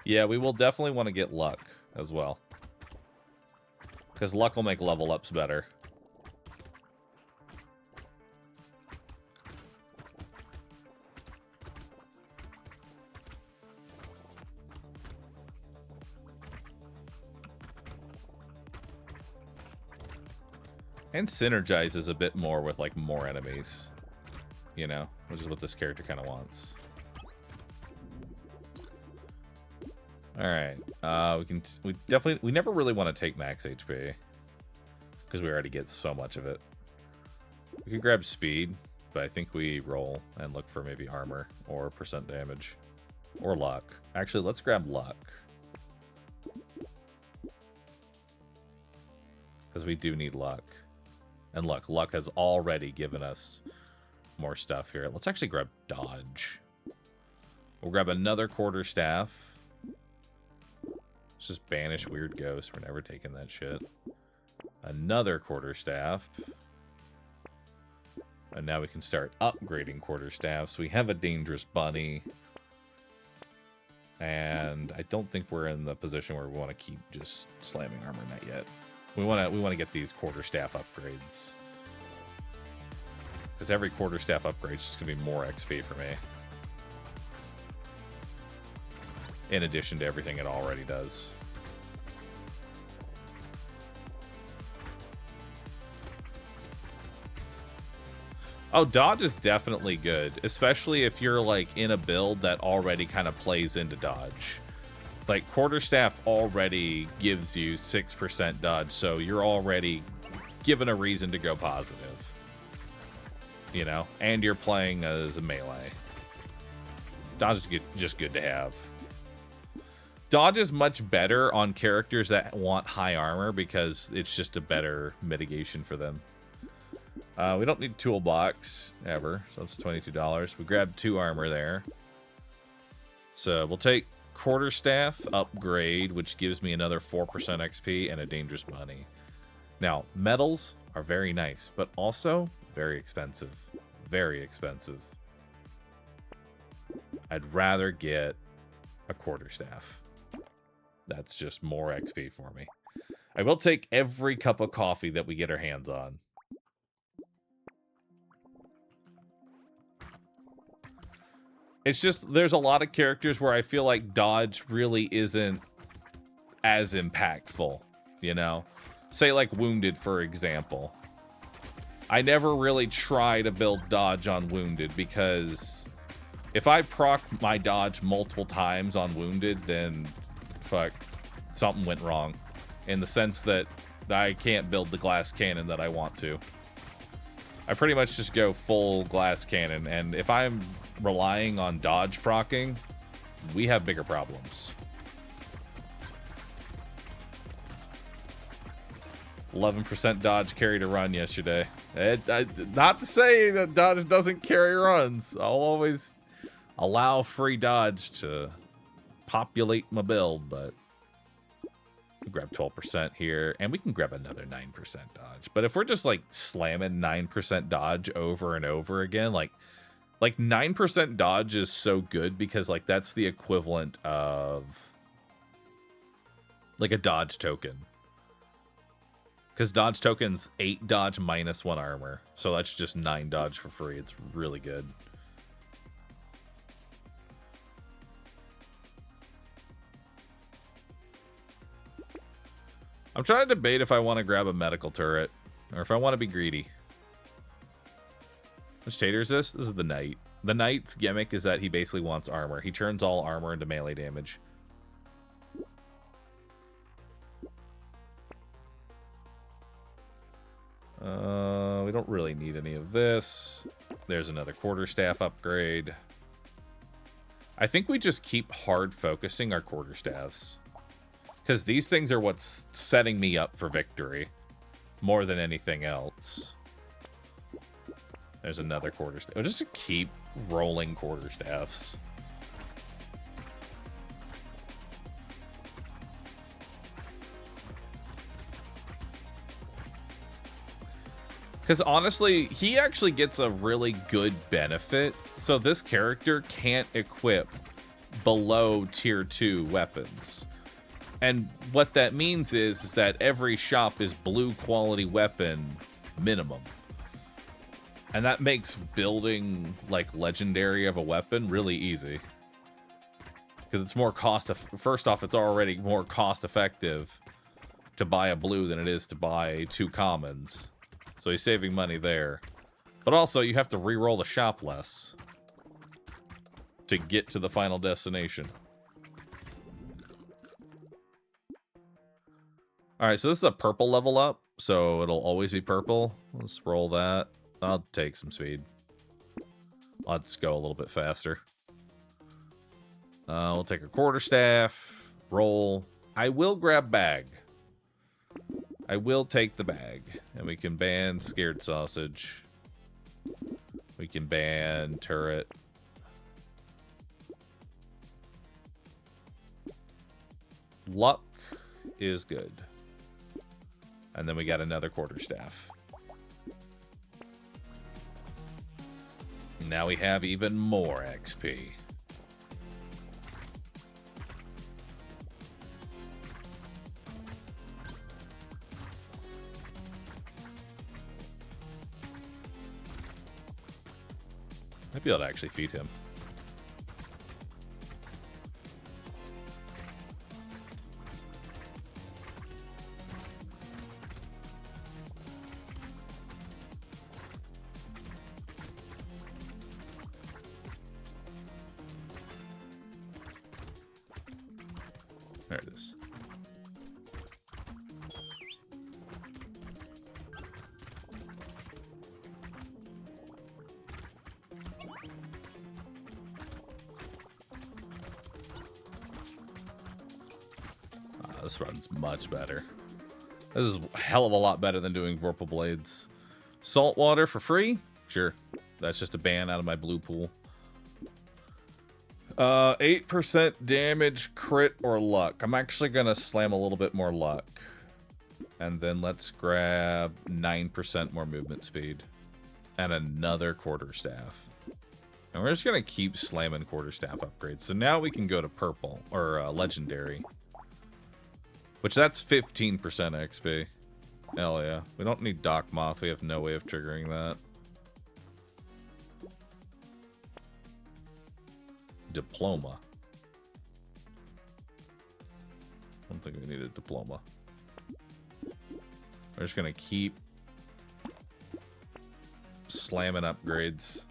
Yeah, we will definitely want to get luck as well. Because luck will make level ups better. And synergizes a bit more with, like, more enemies. You know, which is what this character kind of wants. Alright, we never really want to take max HP, because we already get so much of it. We could grab speed, but I think we roll and look for maybe armor, or percent damage, or luck. Actually, let's grab luck. Because we do need luck. And look, luck has already given us more stuff here. Let's actually grab dodge. We'll grab another quarterstaff. Just banish weird ghosts. We're never taking that shit. Another quarterstaff. And now we can start upgrading quarterstaffs. We have a dangerous bunny. And I don't think we're in the position where we want to keep just slamming armor, not yet. We want to get these quarterstaff upgrades. Because every quarterstaff upgrade is just going to be more XP for me. In addition to everything it already does. Oh, dodge is definitely good. Especially if you're, like, in a build that already kind of plays into dodge. Like, quarterstaff already gives you 6% dodge, so you're already given a reason to go positive. You know? And you're playing as a melee. Dodge is just good to have. Dodge is much better on characters that want high armor because it's just a better mitigation for them. We don't need toolbox ever, so that's $22. We grabbed 2 armor there. So we'll take quarterstaff upgrade, which gives me another 4% XP and a dangerous bunny. Now, metals are very nice, but also very expensive. Very expensive. I'd rather get a quarterstaff. That's just more XP for me. I will take every cup of coffee that we get our hands on. It's just, there's a lot of characters where I feel like dodge really isn't as impactful, you know? Say like Wounded, for example. I never really try to build dodge on Wounded because if I proc my dodge multiple times on Wounded, then fuck, something went wrong. In the sense that I can't build the glass cannon that I want to. I pretty much just go full glass cannon, and if I'm relying on dodge proccing, we have bigger problems. 11% dodge carried a run yesterday. Not to say that dodge doesn't carry runs. I'll always allow free dodge to populate my build, but grab 12% here, and we can grab another 9% dodge. But if we're just like slamming 9% dodge over and over again, like 9% dodge is so good because like that's the equivalent of like a dodge token. Because dodge token's 8 dodge minus 1 armor. So that's just 9 dodge for free. It's really good. I'm trying to debate if I want to grab a medical turret. Or if I want to be greedy. Which tater is this? This is the knight. The knight's gimmick is that he basically wants armor. He turns all armor into melee damage. We don't really need any of this. There's another quarterstaff upgrade. I think we just keep hard focusing our quarterstaffs. Because these things are what's setting me up for victory. More than anything else. There's another quarterstaff. Just to keep rolling quarterstaffs. Because honestly, he actually gets a really good benefit. So this character can't equip below tier 2 weapons. And what that means is that every shop is blue quality weapon minimum. And that makes building like legendary of a weapon really easy. Because it's more first off, it's already more cost effective to buy a blue than it is to buy 2 commons. So he's saving money there. But also, you have to re-roll the shop less to get to the final destination. Alright, so this is a purple level up, so it'll always be purple. Let's roll that. I'll take some speed. Let's go a little bit faster. We'll take a quarterstaff. Roll. I will grab bag. I will take the bag. And we can ban scared sausage. We can ban turret. Luck is good. And then we got another quarterstaff. Now we have even more XP. Might be able to actually feed him. There it is. This run's much better. This is a hell of a lot better than doing Vorpal Blades. Salt water for free? Sure. That's just a ban out of my blue pool. 8% damage, crit, or luck. I'm actually going to slam a little bit more luck. And then let's grab 9% more movement speed. And another quarterstaff. And we're just going to keep slamming quarterstaff upgrades. So now we can go to purple, or legendary. Which that's 15% XP. Hell yeah. We don't need Doc Moth. We have no way of triggering that. Diploma. I don't think we need a diploma. We're just going to keep slamming upgrades.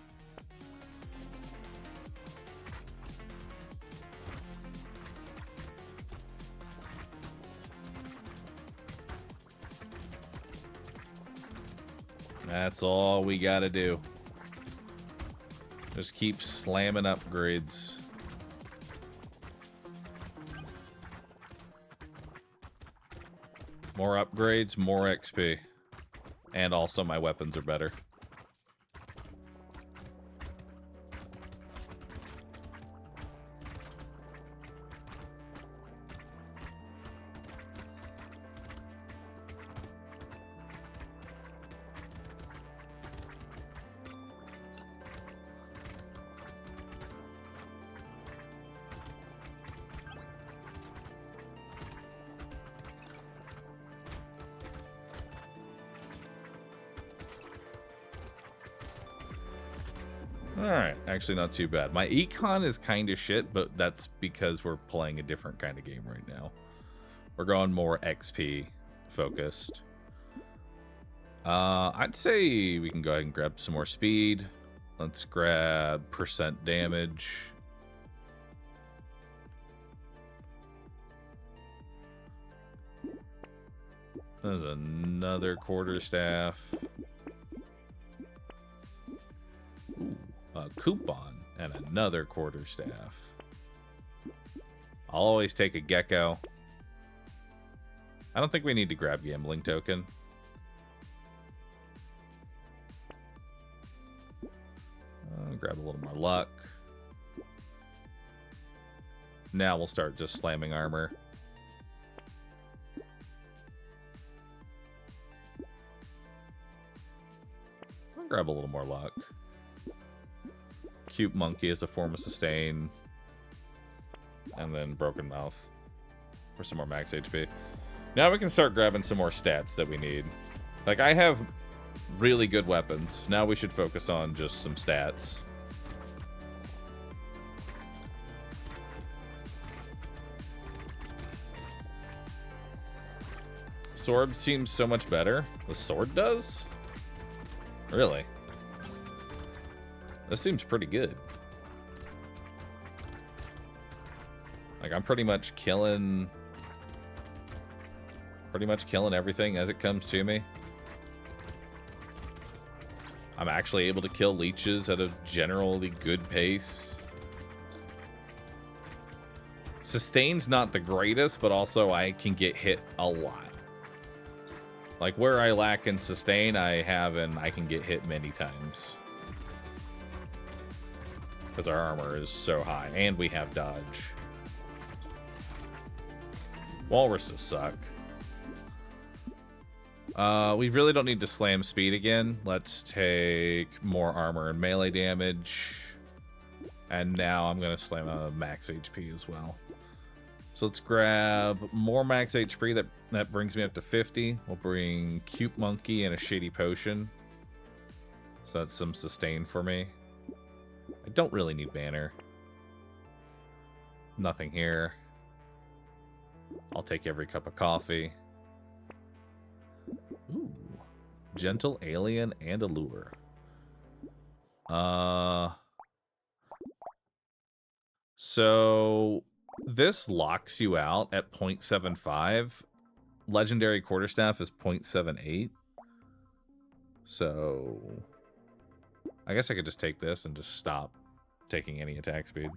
That's all we gotta do. Just keep slamming upgrades. More upgrades, more XP. And also my weapons are better. Alright, actually not too bad. My econ is kind of shit, but that's because we're playing a different kind of game right now. We're going more XP focused. I'd say we can go ahead and grab some more speed. Let's grab percent damage. There's another quarterstaff. Ooh, a coupon and another quarterstaff. I'll always take a gecko. I don't think we need to grab gambling token. Grab a little more luck. Now we'll start just slamming armor. I'll grab a little more luck. Cute monkey is a form of sustain. And then broken mouth for some more max HP. Now we can start grabbing some more stats that we need. Like, I have really good weapons. Now we should focus on just some stats. Sword seems so much better. The sword does? Really? This seems pretty good. Like, I'm pretty much killing everything as it comes to me. I'm actually able to kill leeches at a generally good pace. Sustain's not the greatest, but also I can get hit a lot. Like, where I lack in sustain, I can get hit many times. Because our armor is so high, and we have dodge. Walruses suck. We really don't need to slam speed again. Let's take more armor and melee damage. And now I'm going to slam a max HP as well. So let's grab more max HP. That brings me up to 50. We'll bring Cute Monkey and a Shady Potion. So that's some sustain for me. I don't really need Banner. Nothing here. I'll take every cup of coffee. Ooh. Gentle Alien and Allure. So this locks you out at 0.75. Legendary Quarterstaff is 0.78. So I guess I could just take this and just stop taking any attack speed.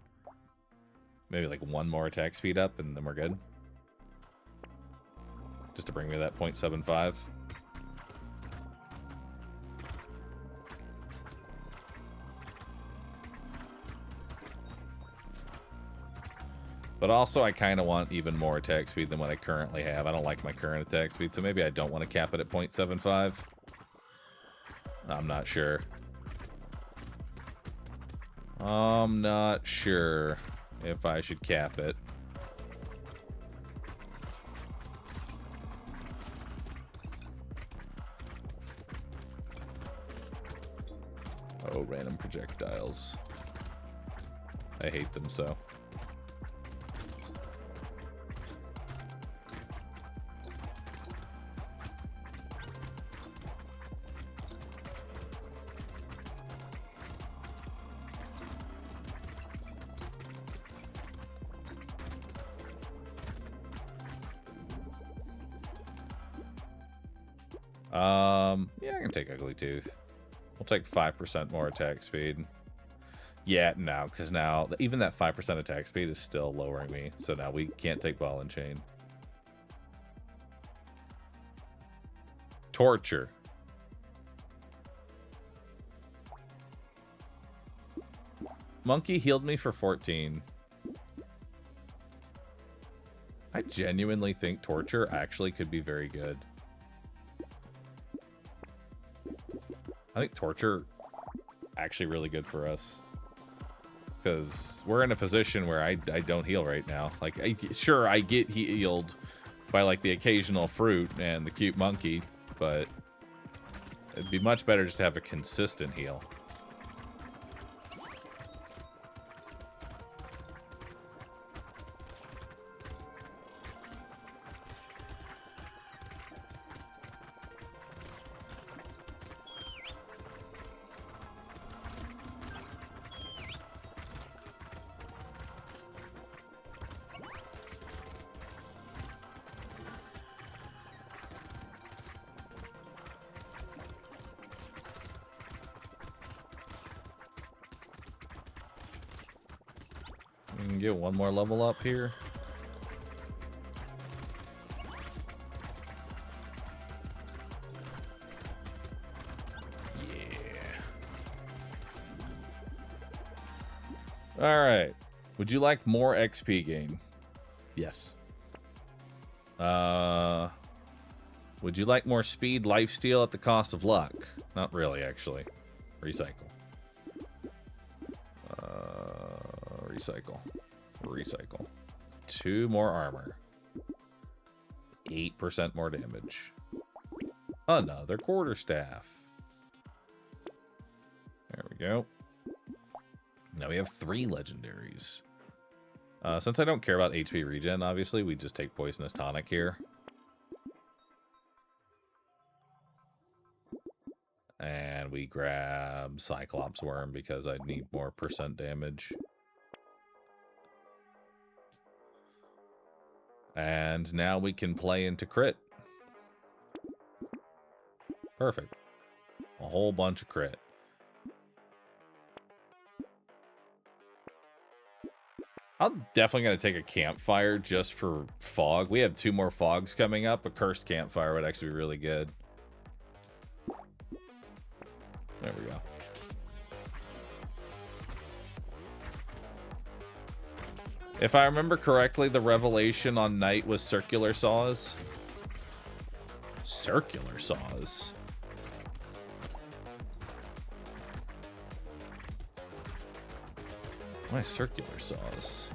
Maybe like one more attack speed up and then we're good. Just to bring me to that 0.75. But also, I kind of want even more attack speed than what I currently have. I don't like my current attack speed, so maybe I don't want to cap it at 0.75. I'm not sure. I'm not sure if I should cap it. Oh, random projectiles. I hate them so. Yeah, I can take Ugly Tooth. We'll take 5% more attack speed. Yeah, no, because now even that 5% attack speed is still lowering me. So now we can't take Ball and Chain. Torture. Monkey healed me for 14. I genuinely think Torture actually could be very good. I think Torture actually really good for us. Because we're in a position where I don't heal right now. Like, sure, I get healed by, like, the occasional fruit and the cute monkey, but it'd be much better just to have a consistent heal. We can get one more level up here. Yeah. Alright. Would you like more XP gain? Yes. Would you like more speed, lifesteal at the cost of luck? Not really, actually. Recycle. Recycle. Recycle. 2 more armor. 8% more damage. Another quarterstaff. There we go. Now we have 3 legendaries. Since I don't care about HP regen, obviously, we just take Poisonous Tonic here. And we grab Cyclops Worm because I need more % damage. And now we can play into crit. Perfect. A whole bunch of crit. I'm definitely going to take a campfire just for fog. We have 2 more fogs coming up. A cursed campfire would actually be really good. There we go. If I remember correctly, the revelation on Night was circular saws. Circular saws? Why circular saws?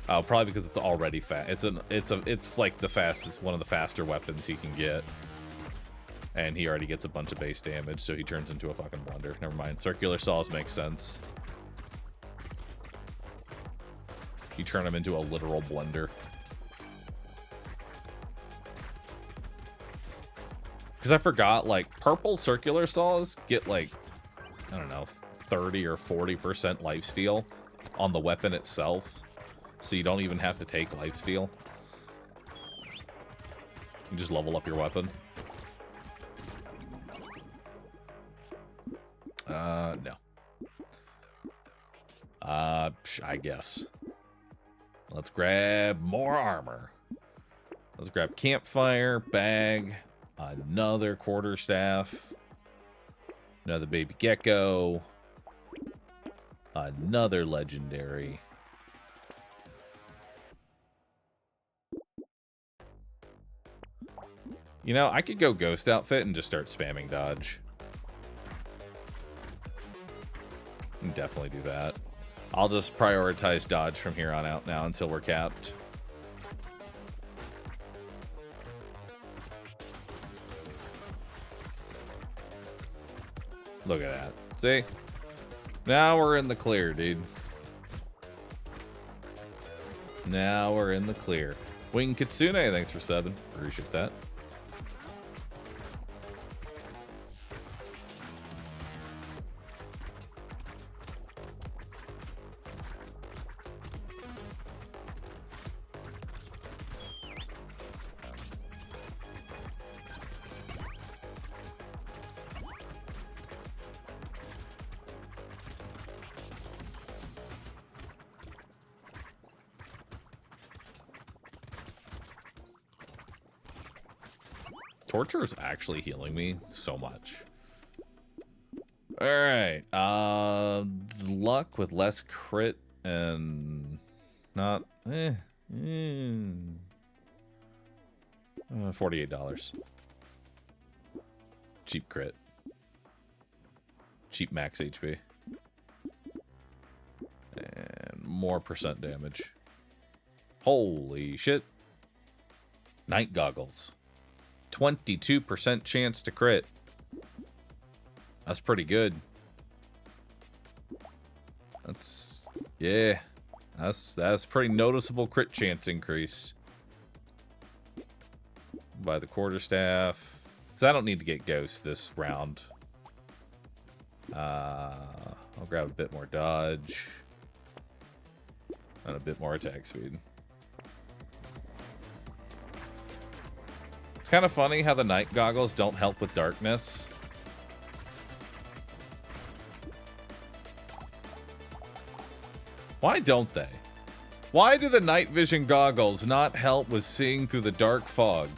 Oh, probably because it's already fast. It's like the fastest, one of the faster weapons he can get. And he already gets a bunch of base damage, so he turns into a fucking blender. Never mind. Circular saws make sense. You turn him into a literal blender. Because I forgot, like, purple circular saws get, like, I don't know, 30 or 40% lifesteal on the weapon itself. So you don't even have to take lifesteal. You just level up your weapon. No. I guess. Let's grab more armor. Let's grab campfire, bag, another quarterstaff, another baby gecko, another legendary. You know, I could go ghost outfit and just start spamming dodge. Can definitely do that. I'll just prioritize dodge from here on out now until we're capped. Look at that. See? Now we're in the clear, dude. Now we're in the clear. Wing Kitsune, thanks for 7. Appreciate that. Torture is actually healing me so much. Alright. Luck with less crit and not... $48. Cheap crit. Cheap max HP. And more percent damage. Holy shit. Night goggles. 22% chance to crit. That's pretty good. That's... yeah. That's pretty noticeable crit chance increase. By the quarterstaff. Because I don't need to get ghost this round. I'll grab a bit more dodge. And a bit more attack speed. It's kind of funny how the night goggles don't help with darkness. Why don't they? Why do the night vision goggles not help with seeing through the dark fog?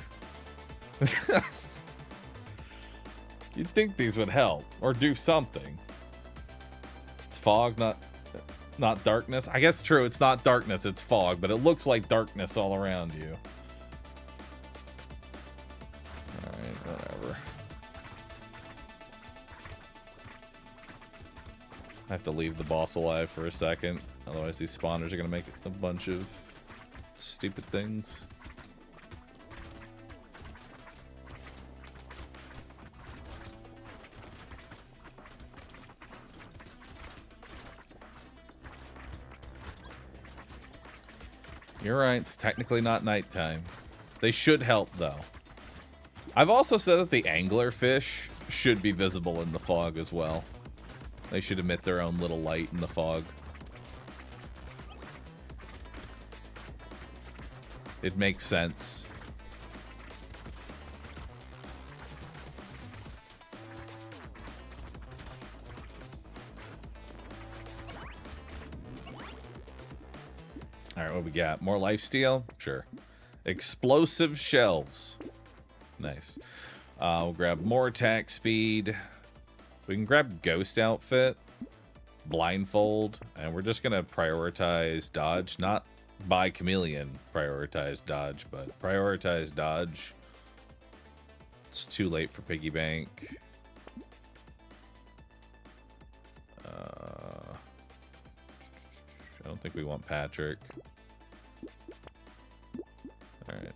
You'd think these would help or do something. It's fog, not darkness. I guess true, it's not darkness, it's fog, but it looks like darkness all around you. Alright, whatever. I have to leave the boss alive for a second. Otherwise these spawners are going to make a bunch of stupid things. You're right, it's technically not nighttime. They should help, though. I've also said that the anglerfish should be visible in the fog as well. They should emit their own little light in the fog. It makes sense. Alright, what we got? More lifesteal? Sure. Explosive shells. Nice. We'll grab more attack speed. We can grab Ghost Outfit, Blindfold, and we're just going to prioritize dodge. Not by Chameleon prioritize dodge, but prioritize dodge. It's too late for Piggy Bank. I don't think we want Patrick. Alright.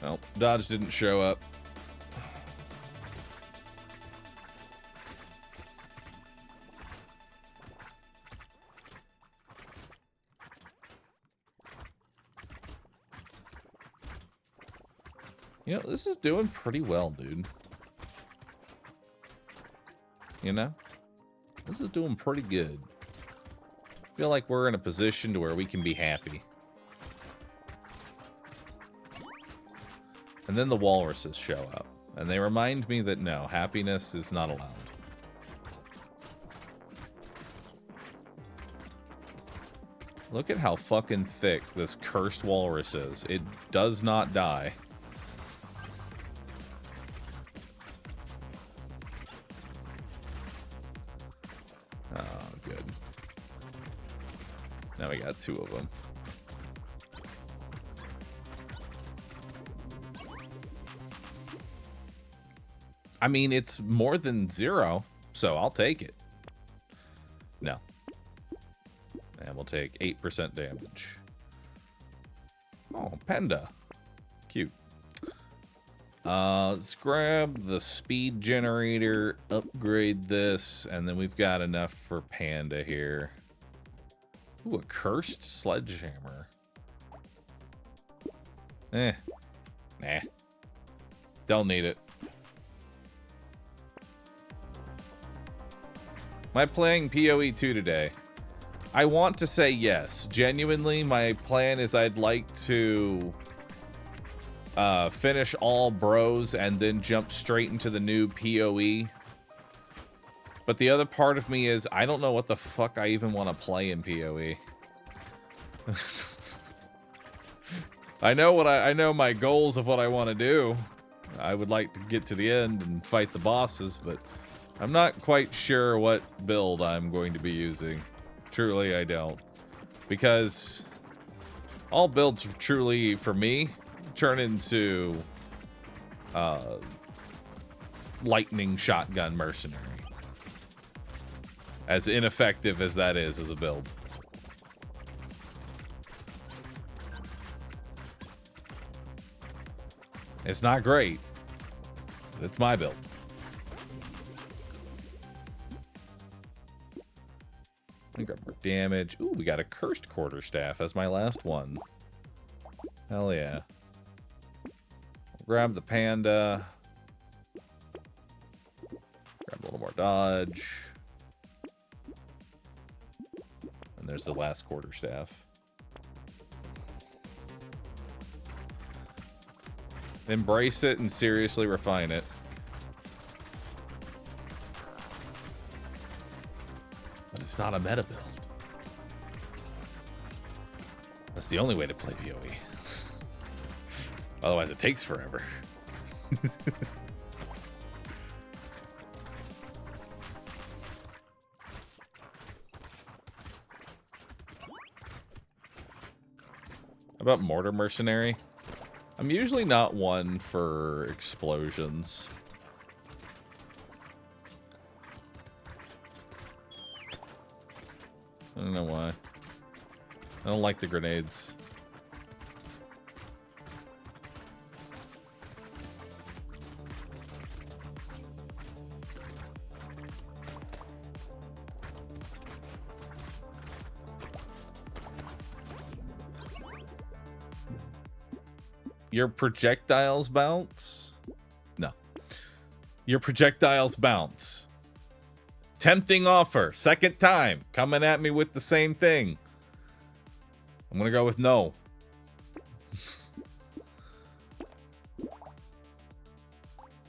Well, dodge didn't show up. You know, this is doing pretty well, dude. You know? This is doing pretty good. I feel like we're in a position to where we can be happy. And then the walruses show up. And they remind me that no, happiness is not allowed. Look at how fucking thick this cursed walrus is. It does not die. Oh, good. Now we got two of them. I mean, it's more than 0, so I'll take it. No. And we'll take 8% damage. Oh, panda. Cute. Let's grab the speed generator, upgrade this, and then we've got enough for panda here. Ooh, a cursed sledgehammer. Nah. Don't need it. Am I playing PoE 2 today? I want to say yes. Genuinely, my plan is I'd like to finish all bros and then jump straight into the new PoE. But the other part of me is I don't know what the fuck I even want to play in PoE. I know my goals of what I want to do. I would like to get to the end and fight the bosses, but I'm not quite sure what build I'm going to be using. Truly, I don't. Because all builds truly, for me, turn into lightning shotgun mercenary. As ineffective as that is as a build. It's not great. It's my build. I grab more damage. Ooh, we got a cursed quarterstaff as my last one. Hell yeah. Grab the panda. Grab a little more dodge. And there's the last quarterstaff. Embrace it and seriously refine it. But it's not a meta build. That's the only way to play PoE. Otherwise, it takes forever. How about Mortar Mercenary? I'm usually not one for explosions. I don't know why. I don't like the grenades. Your projectiles bounce? No. Your projectiles bounce. Tempting offer. Second time. Coming at me with the same thing. I'm going to go with no.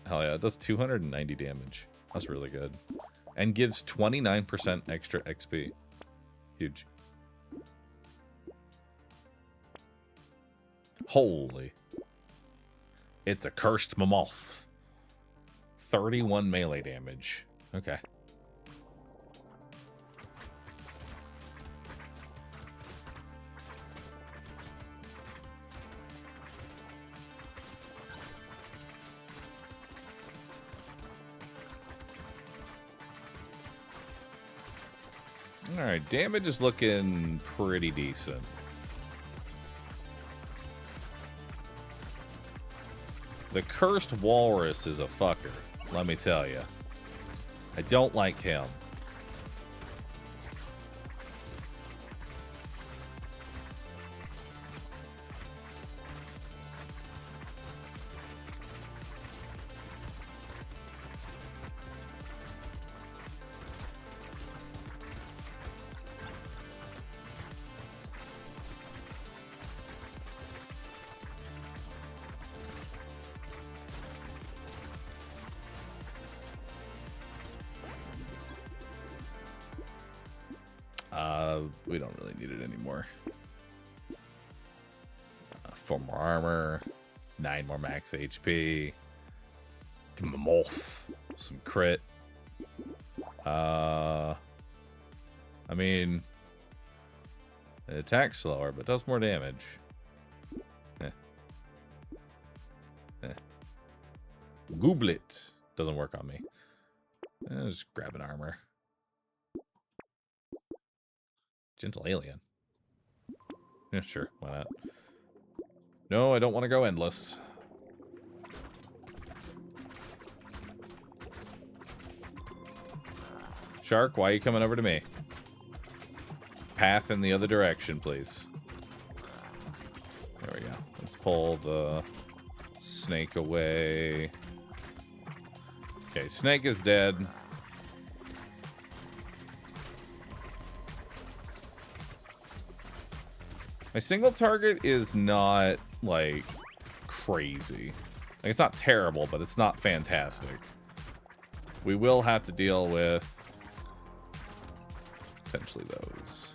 Hell yeah. It does 290 damage. That's really good. And gives 29% extra XP. Huge. Holy. It's a cursed mammoth. 31 melee damage. Okay. Alright, damage is looking pretty decent. The cursed walrus is a fucker, let me tell you. I don't like him. We don't really need it anymore. 4 more armor, 9 more max HP, Mammoth, some crit. I mean, it attacks slower, but does more damage. Gooblet doesn't work on me. Just grab an armor. Gentle alien. Yeah, sure. Why not? No, I don't want to go endless. Shark, why are you coming over to me? Path in the other direction, please. There we go. Let's pull the snake away. Okay, snake is dead. My single target is not, like, crazy. Like, it's not terrible, but it's not fantastic. We will have to deal with potentially those.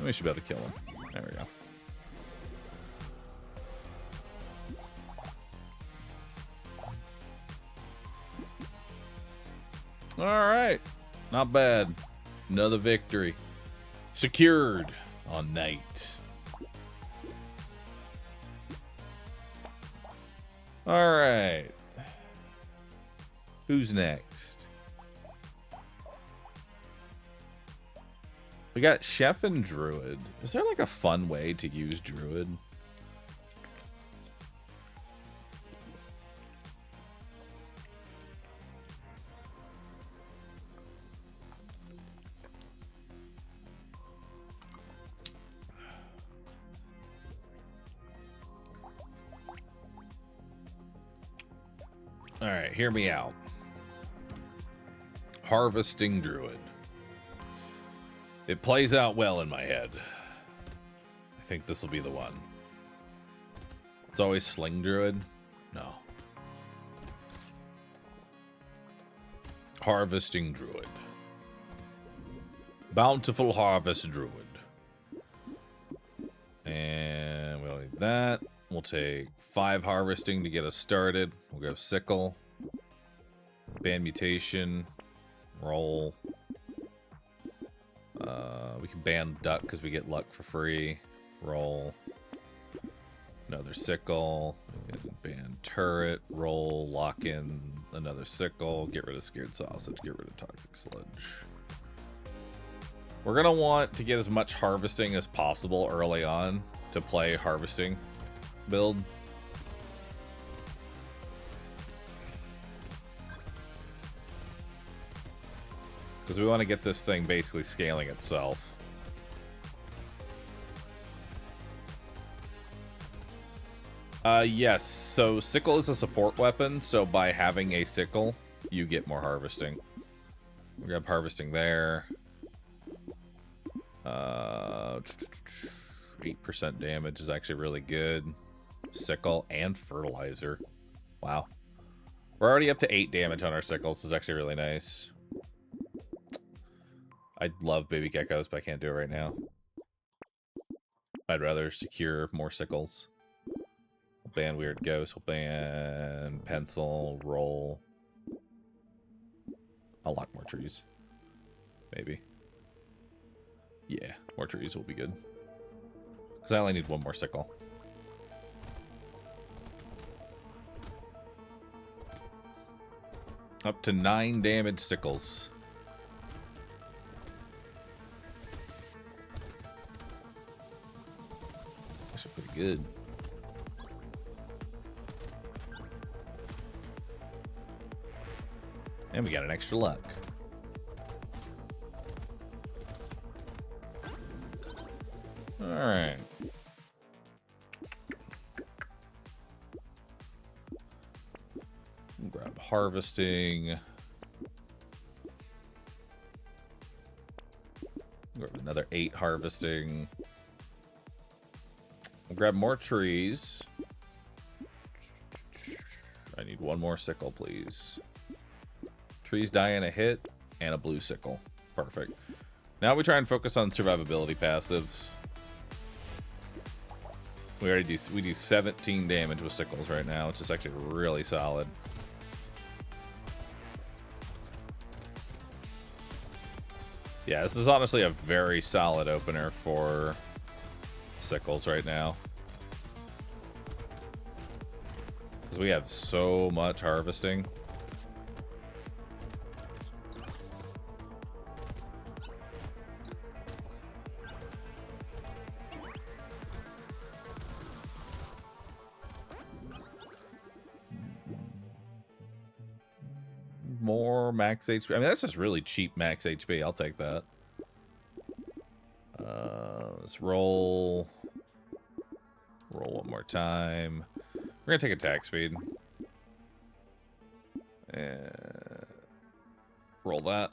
We should be able to kill him. There we go. Alright. Not bad. Another victory. Secured on night. Alright. Who's next? We got Chef and Druid. Is there like a fun way to use Druid? Alright, hear me out. Harvesting Druid. It plays out well in my head. I think this will be the one. It's always Sling Druid? No. Harvesting Druid. Bountiful Harvest Druid. And we don't need that. We'll take 5 harvesting to get us started. We'll go Sickle. Ban Mutation. Roll. We can ban Duck because we get luck for free. Roll. Another Sickle. We can ban Turret. Roll. Lock in another Sickle. Get rid of Scared Sausage. Get rid of Toxic Sludge. We're going to want to get as much harvesting as possible early on to play harvesting build. Because we want to get this thing basically scaling itself. Yes, so Sickle is a support weapon, so by having a Sickle, you get more harvesting. We grab harvesting there. 8% damage is actually really good. Sickle and Fertilizer. Wow. We're already up to 8 damage on our Sickles. This is actually really nice. I love baby geckos, but I can't do it right now. I'd rather secure more Sickles. We'll ban Weird Ghost. We'll ban Pencil. Roll. I'll lock more trees. Maybe. Yeah, more trees will be good. Because I only need 1 more Sickle. Up to 9 damage Sickles. Actually pretty good. And we got an extra luck. Alright. Grab harvesting. Grab another 8 harvesting. We'll grab more trees. I need 1 more Sickle, please. Trees die in a hit and a blue Sickle. Perfect. Now we try and focus on survivability passives. We do 17 damage with Sickles right now, which is actually really solid. Yeah, this is honestly a very solid opener for Sickles right now. Because we have so much harvesting. More max HP. I mean, that's just really cheap max HP. I'll take that. Let's roll. Roll 1 more time. We're going to take attack speed. And roll that.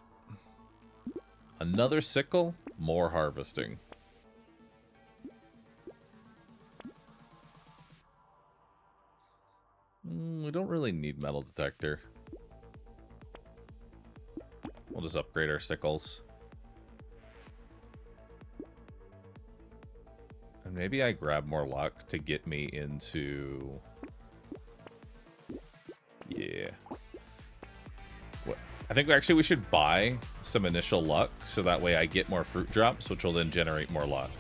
Another Sickle. More harvesting. We don't really need metal detector. We'll just upgrade our Sickles. And maybe I grab more luck to get me into... Yeah. What? I think actually we should buy some initial luck, so that way I get more fruit drops, which will then generate more luck.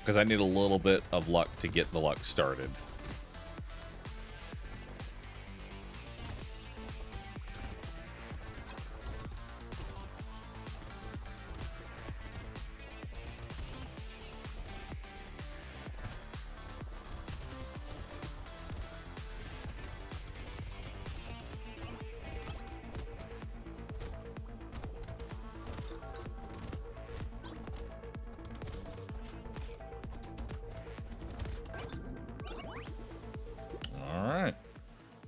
Because I need a little bit of luck to get the luck started.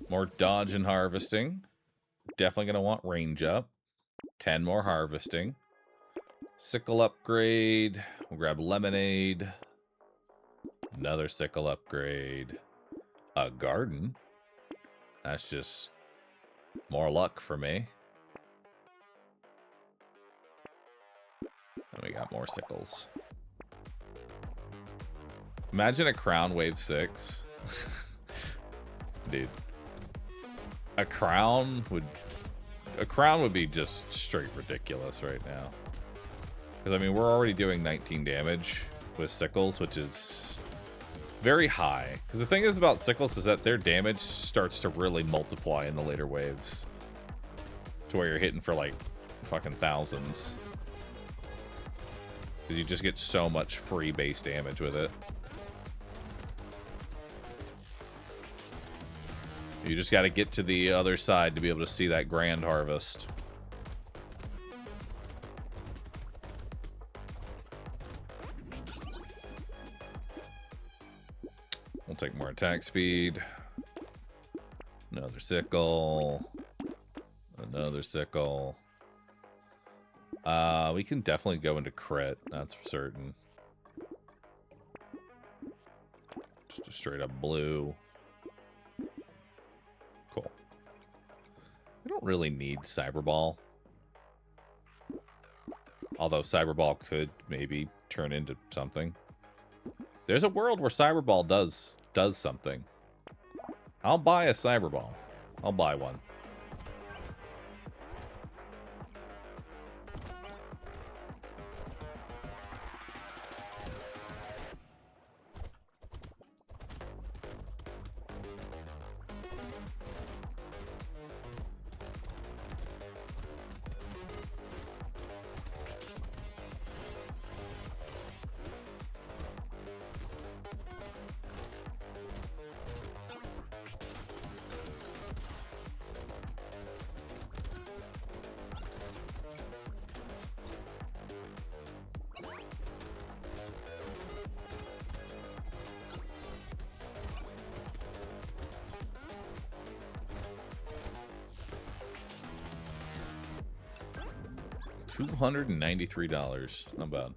More dodge and harvesting. Definitely going to want range up. 10 more harvesting. Sickle upgrade. We'll grab lemonade. Another sickle upgrade. A garden. That's just more luck for me. And we got more sickles. Imagine a crown wave 6. Dude. A crown would be just straight ridiculous right now. Because, I mean, we're already doing 19 damage with sickles, which is very high. Because the thing is about sickles is that their damage starts to really multiply in the later waves. To where you're hitting for, like, fucking thousands. Because you just get so much free base damage with it. You just got to get to the other side to be able to see that grand harvest. We'll take more attack speed. Another sickle. Another sickle. We can definitely go into crit, that's for certain. Just a straight up blue. Cool. We don't really need Cyberball. Although Cyberball could maybe turn into something. There's a world where Cyberball does something. I'll buy a Cyberball. I'll buy one. $293. Not bad.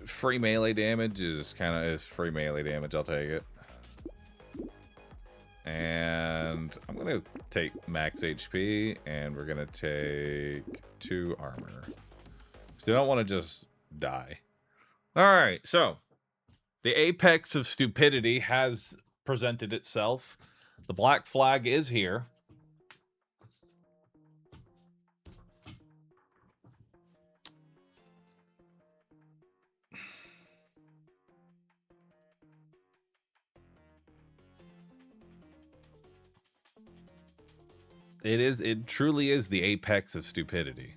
Free melee damage is free melee damage. I'll take it. And I'm gonna take max HP, and we're gonna take 2 armor. So you don't want to just die. All right, so the apex of stupidity has presented itself. The black flag is here. It truly is the apex of stupidity.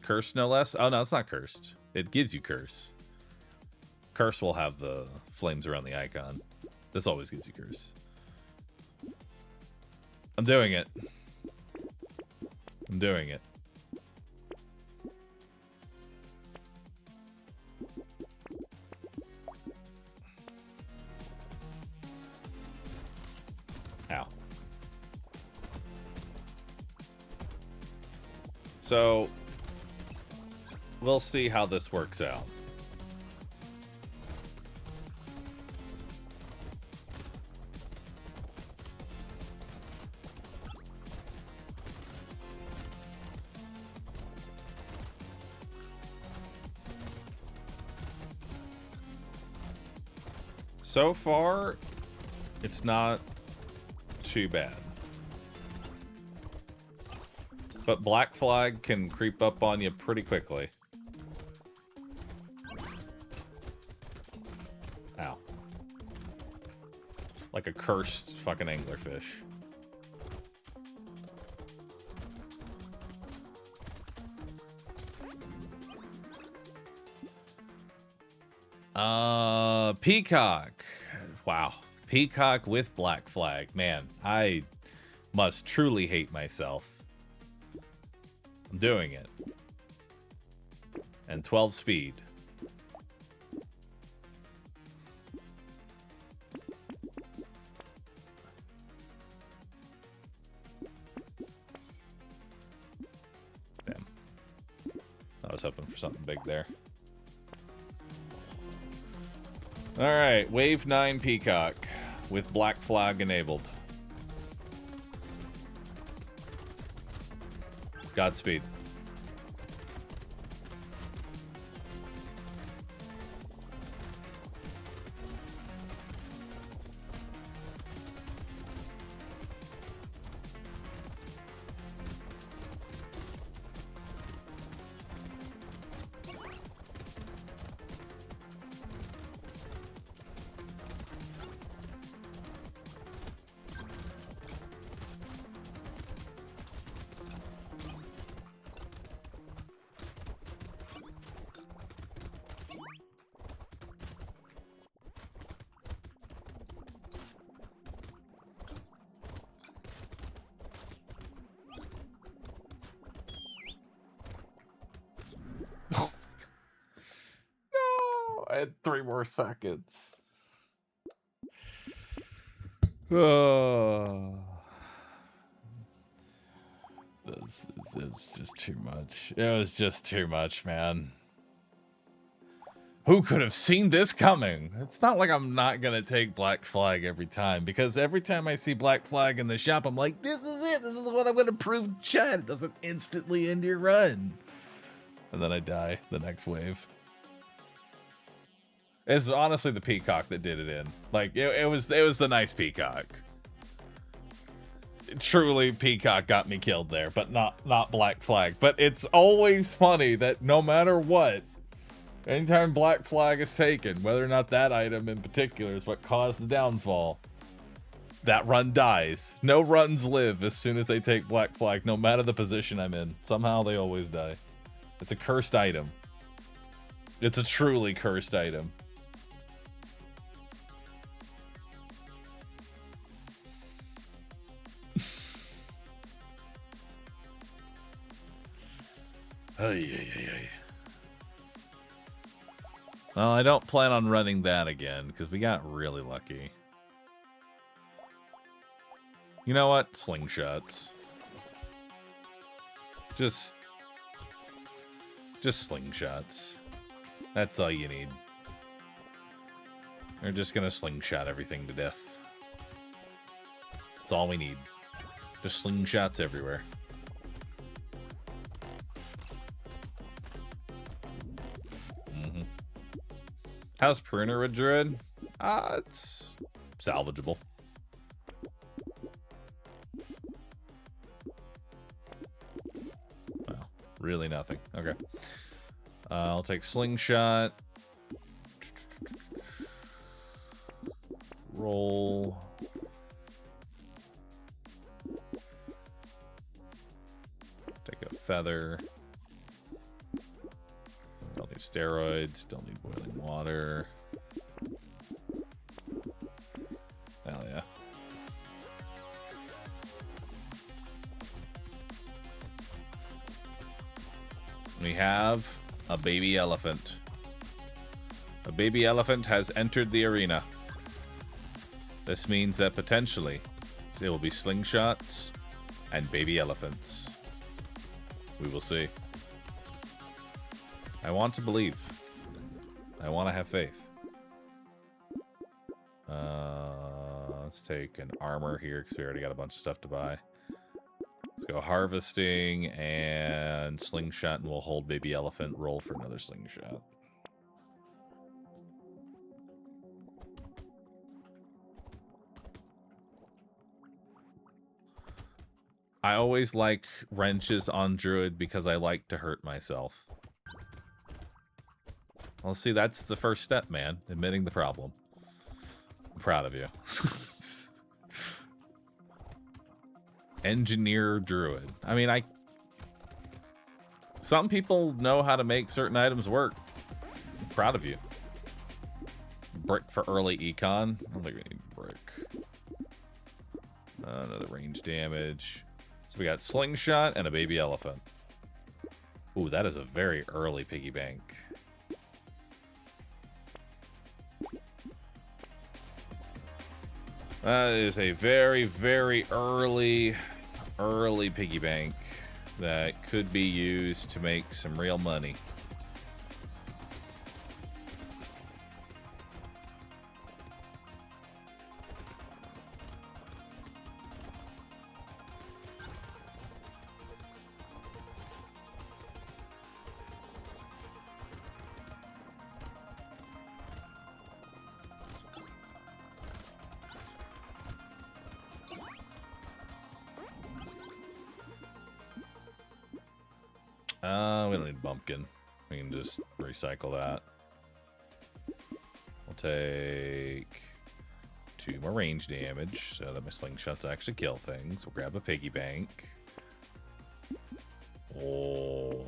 Cursed, no less? Oh, no, it's not cursed. It gives you curse. Curse will have the flames around the icon. This always gives you curse. I'm doing it. I'm doing it. Ow. So, we'll see how this works out. So far, it's not too bad. But Black Flag can creep up on you pretty quickly. Ow. Like a cursed fucking anglerfish. Peacock. Wow. Peacock with Black Flag. Man, I must truly hate myself. I'm doing it. And 12 speed. Damn. I was hoping for something big there. Alright, Wave 9 Peacock with Black Flag enabled. Godspeed. I had 3 more seconds. Oh. This is just too much. It was just too much, man. Who could have seen this coming? It's not like I'm not going to take Black Flag every time, because every time I see Black Flag in the shop, I'm like, this is it. This is what I'm going to prove to Chad. It doesn't instantly end your run. And then I die the next wave. It's honestly the Peacock that did it in. Like, it was the nice Peacock. Truly, Peacock got me killed there, but not Black Flag. But it's always funny that no matter what, anytime Black Flag is taken, whether or not that item in particular is what caused the downfall, that run dies. No runs live as soon as they take Black Flag, no matter the position I'm in. Somehow they always die. It's a cursed item. It's a truly cursed item. Well, I don't plan on running that again, because we got really lucky. You know what? Slingshots. Just slingshots. That's all you need. We're just gonna slingshot everything to death. That's all we need. Just slingshots everywhere. How's Pruner with Druid? It's salvageable. Well, really nothing. Okay. I'll take Slingshot. Roll. Take a Feather. Don't need steroids, don't need boiling water. Hell yeah. We have a baby elephant. A baby elephant has entered the arena. This means that potentially there will be slingshots and baby elephants. We will see. I want to believe. I want to have faith. Let's take an armor here because we already got a bunch of stuff to buy. Let's go harvesting and slingshot, and we'll hold baby elephant. Roll for another slingshot. I always like wrenches on Druid because I like to hurt myself. Well, see, that's the first step, man. Admitting the problem. I'm proud of you. Engineer Druid. I mean, some people know how to make certain items work. I'm proud of you. Brick for early econ. I don't think we need brick. Another range damage. So we got slingshot and a baby elephant. Ooh, that is a very early piggy bank. That is a very, very early piggy bank that could be used to make some real money. We don't need bumpkin. We can just recycle that. We'll take 2 more range damage so that my slingshots actually kill things. We'll grab a piggy bank. Oh.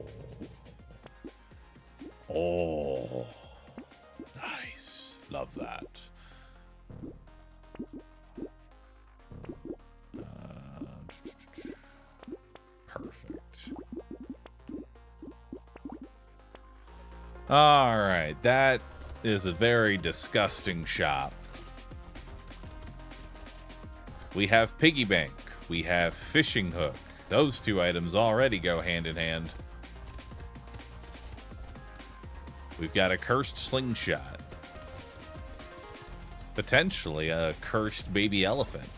Oh. Nice. Love that. Perfect. All right, that is a very disgusting shop. We have piggy bank. We have fishing hook. Those 2 items already go hand in hand. We've got a cursed slingshot. Potentially a cursed baby elephant.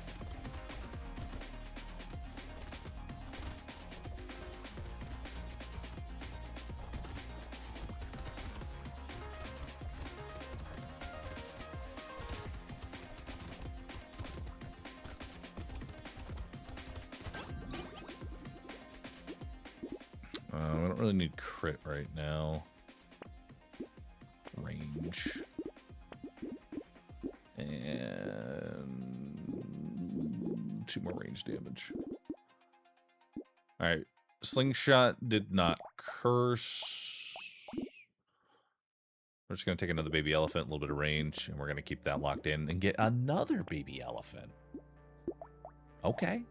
We don't really need crit right now. Range. And 2 more range damage. Alright. Slingshot did not curse. We're just going to take another baby elephant, a little bit of range, and we're going to keep that locked in and get another baby elephant. Okay.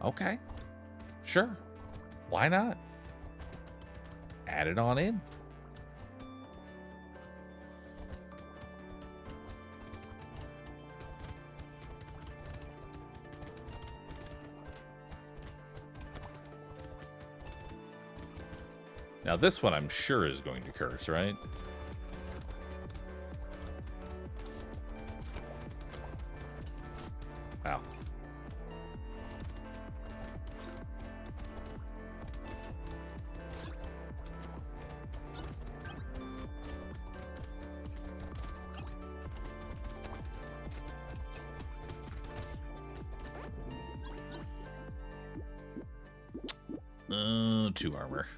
Okay. Sure. Why not? Add it on in. Now this one I'm sure is going to curse, right? Ow. Two armor.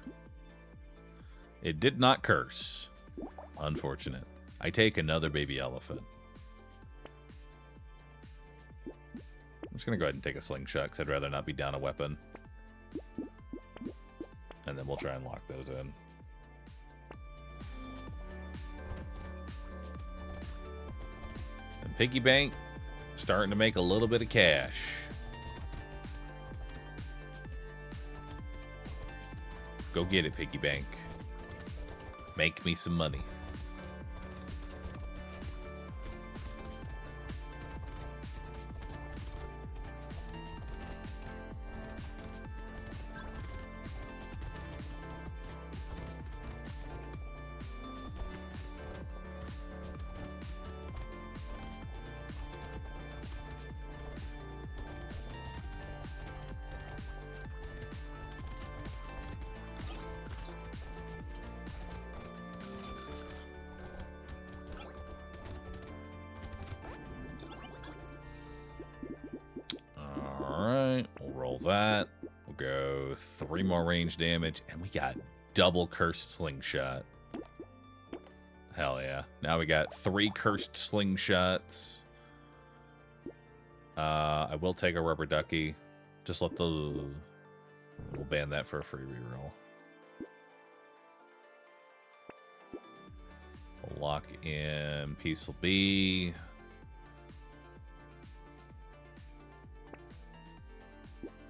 It did not curse. Unfortunate. I take another baby elephant. I'm just going to go ahead and take a slingshot because I'd rather not be down a weapon. And then we'll try and lock those in. And piggy bank, starting to make a little bit of cash. Go get it, piggy bank. Make me some money. that. We'll go 3 more range damage, and we got double cursed slingshot. Hell yeah. Now we got 3 cursed slingshots. I will take a rubber ducky. Just let the... We'll ban that for a free reroll. We'll lock in Peaceful Bee.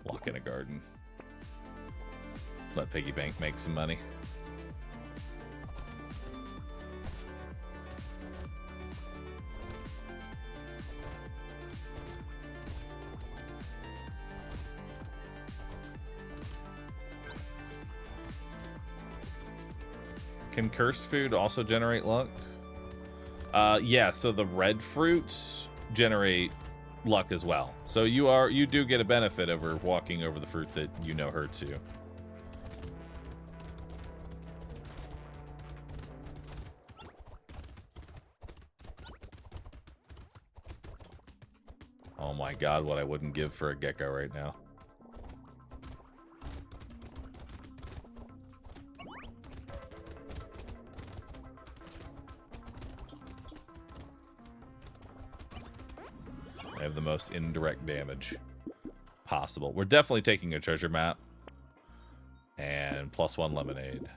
Lock in a garden. Let Piggy Bank make some money. Can cursed food also generate luck? Yeah, so the red fruits generate luck as well. So you do get a benefit over walking over the fruit that you know hurts you. Oh my god, what I wouldn't give for a gecko right now. I have the most indirect damage possible. We're definitely taking a treasure map. And +1 lemonade.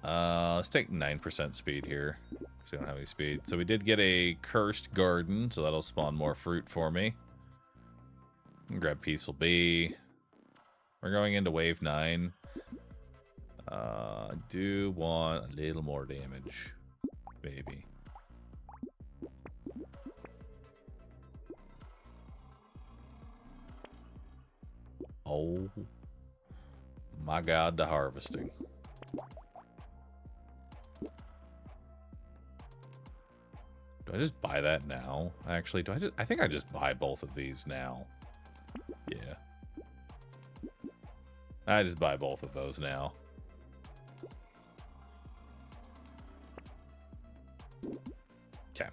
Let's take 9% speed here. Because we don't have any speed. So we did get a cursed garden, so that'll spawn more fruit for me. Grab Peaceful Bee. We're going into wave 9. I do want a little more damage. Maybe. Oh my god, the harvesting. Do I just buy that now? Actually, I think I just buy both of these now. Yeah. I just buy both of those now. Okay.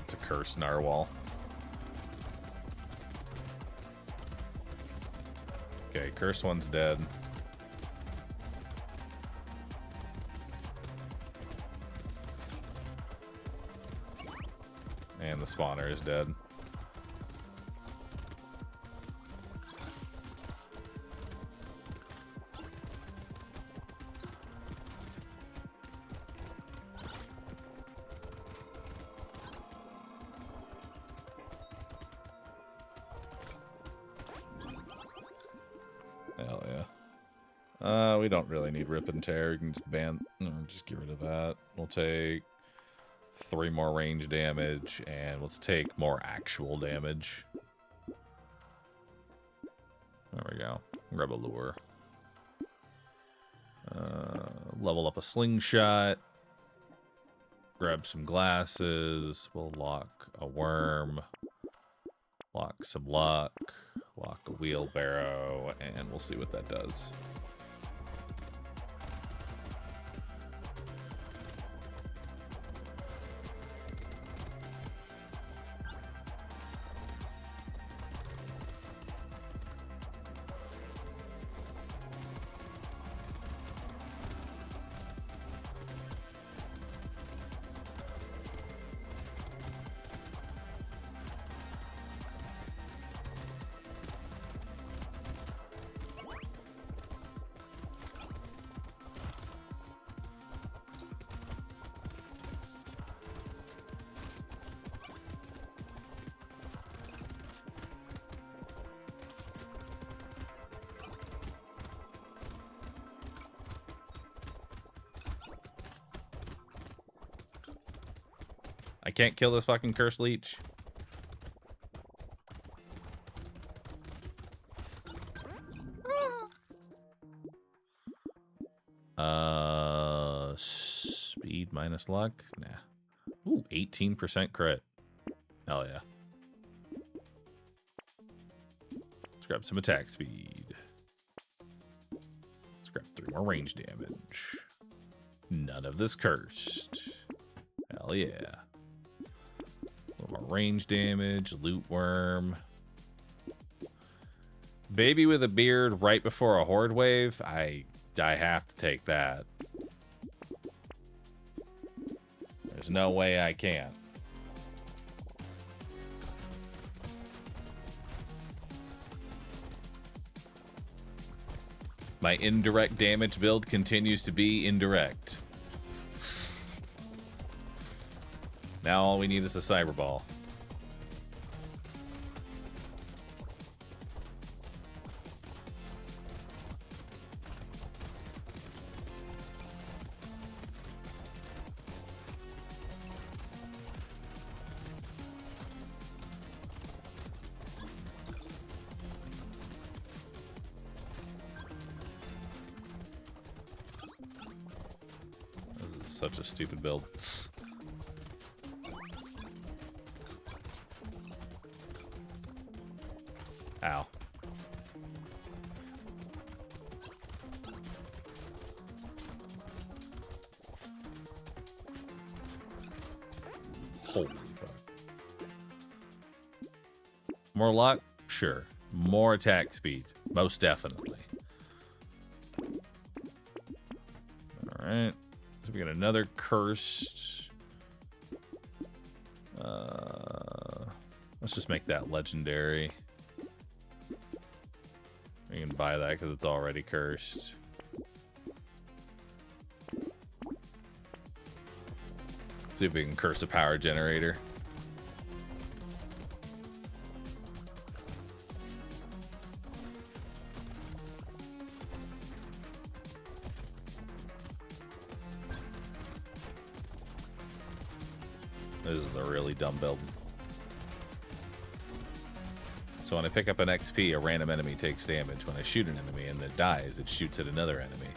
It's a cursed narwhal. Okay, cursed one's dead. And the spawner is dead. Hell yeah. We don't really need Rip and Tear. You can just ban... No, just get rid of that. We'll take 3 more range damage, and let's take more actual damage. There we go. Grab a lure. Level up a slingshot. Grab some glasses. We'll lock a worm. Lock some luck. Lock a wheelbarrow, and we'll see what that does. I can't kill this fucking cursed leech. minus luck? Nah. Ooh, 18% crit. Hell yeah. Let's grab some attack speed. Let's grab 3 more range damage. None of this cursed. Hell yeah. A little more range damage, loot worm. Baby with a beard right before a horde wave. I have to take that. There's no way I can't. My indirect damage build continues to be indirect. Now all we need is a cyber ball. Such a stupid build. Ow. Holy fuck. More luck? Sure. More attack speed? Most definitely. Alright. So we got another cursed. Let's just make that legendary. We can buy that because it's already cursed. See if we can curse a power generator. This is a really dumb build. So when I pick up an XP, a random enemy takes damage. When I shoot an enemy and it dies, it shoots at another enemy.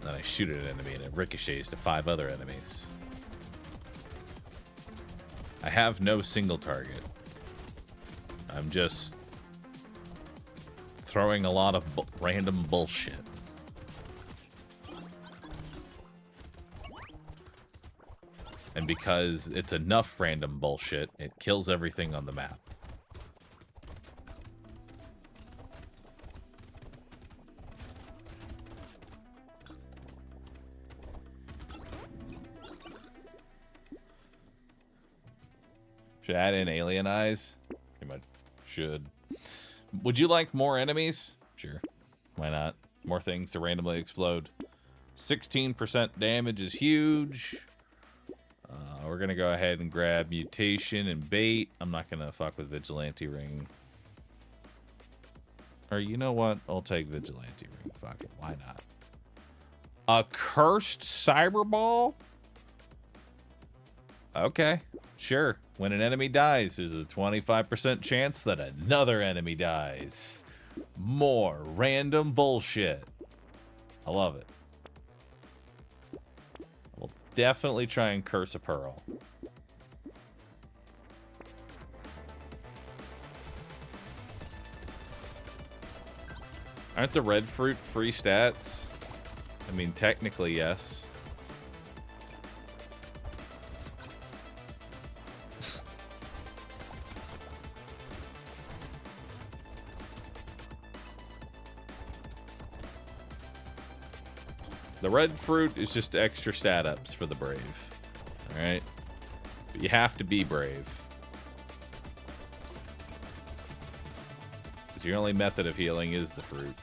Then I shoot at an enemy and it ricochets to 5 other enemies. I have no single target. I'm just throwing a lot of random bullshit. And because it's enough random bullshit, it kills everything on the map. Should add in alien eyes? Pretty much should. Would you like more enemies? Sure. Why not? More things to randomly explode. 16% damage is huge. We're going to go ahead and grab mutation and bait. I'm not going to fuck with vigilante ring. Or you know what? I'll take vigilante ring. Fuck it. Why not? A cursed cyber ball? Okay. Sure. When an enemy dies, there's a 25% chance that another enemy dies. More random bullshit. I love it. We'll definitely try and curse a pearl. Aren't the red fruit free stats? I mean, technically, yes. The red fruit is just extra stat ups for the brave. Alright? But you have to be brave. Because your only method of healing is the fruit.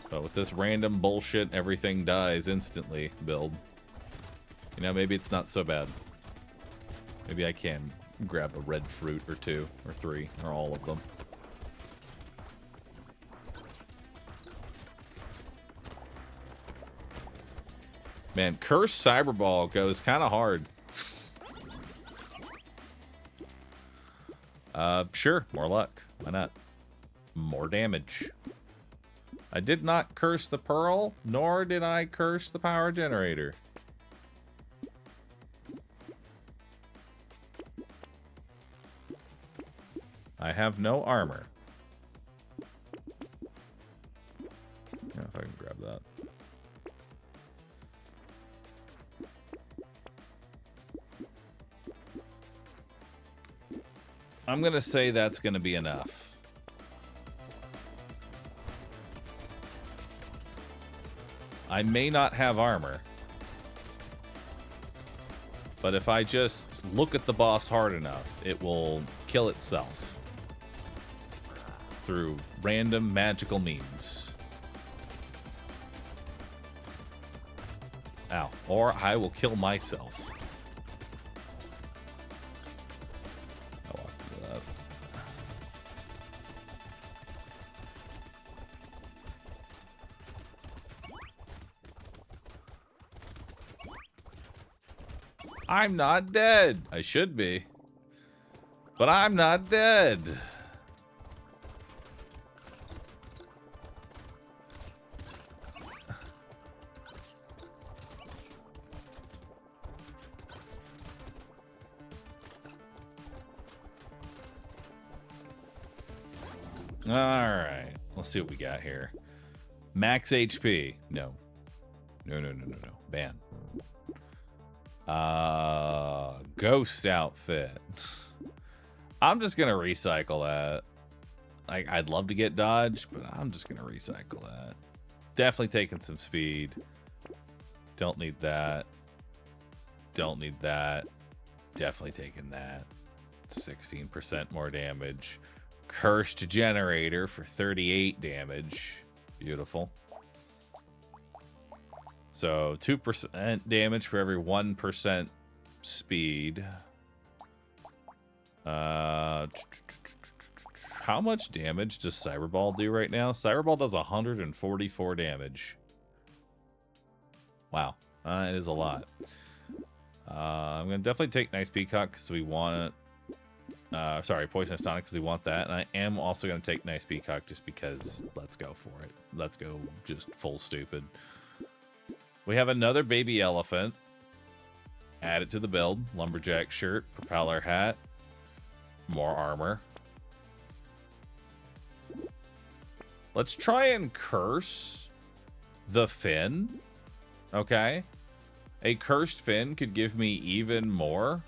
But with this random bullshit, everything dies instantly build. You know, maybe it's not so bad. Maybe I can grab a red fruit or 2 or 3 or all of them. Man, Curse Cyberball goes kind of hard. Sure, more luck. Why not? More damage. I did not curse the pearl, nor did I curse the power generator. I have no armor. Yeah, if I can grab that. I'm gonna say that's gonna be enough. I may not have armor, but if I just look at the boss hard enough, it will kill itself through random magical means. Ow. Or I will kill myself. I'll walk through that. I'm not dead. I should be. But I'm not dead. Alright. Let's see what we got here. Max HP. No. No. Ban. Ghost outfit. I'm just gonna recycle that. I'd love to get dodge, but I'm just gonna recycle that. Definitely taking some speed. Don't need that. Don't need that. Definitely taking that. 16% more damage. Cursed generator for 38 damage. Beautiful. So 2% damage for every 1% speed. How much damage does Cyberball do right now? Cyberball does 144 damage. Wow. It is a lot. I'm going to definitely take Nice Peacock because we want... sorry, Poisonous Tonic because we want that. And I am also going to take Nice Peacock just because let's go for it. Let's go just full stupid. We have another baby elephant. Add it to the build. Lumberjack shirt, propeller hat, more armor. Let's try and curse the fin. Okay. A cursed fin could give me even more.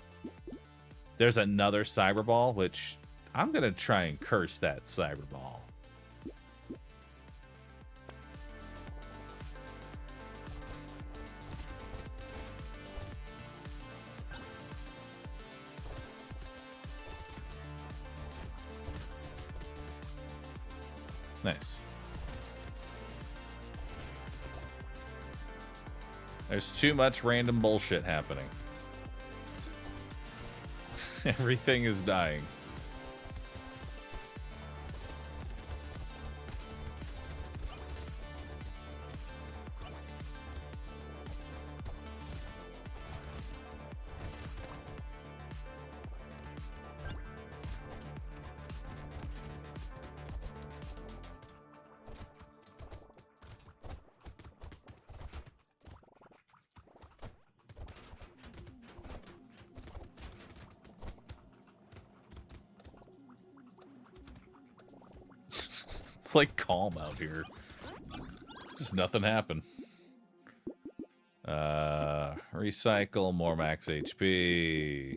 There's another Cyberball, which I'm going to try and curse that Cyberball. Nice. There's too much random bullshit happening. Everything is dying. It's like calm out here. Just nothing happened. Recycle, more max HP.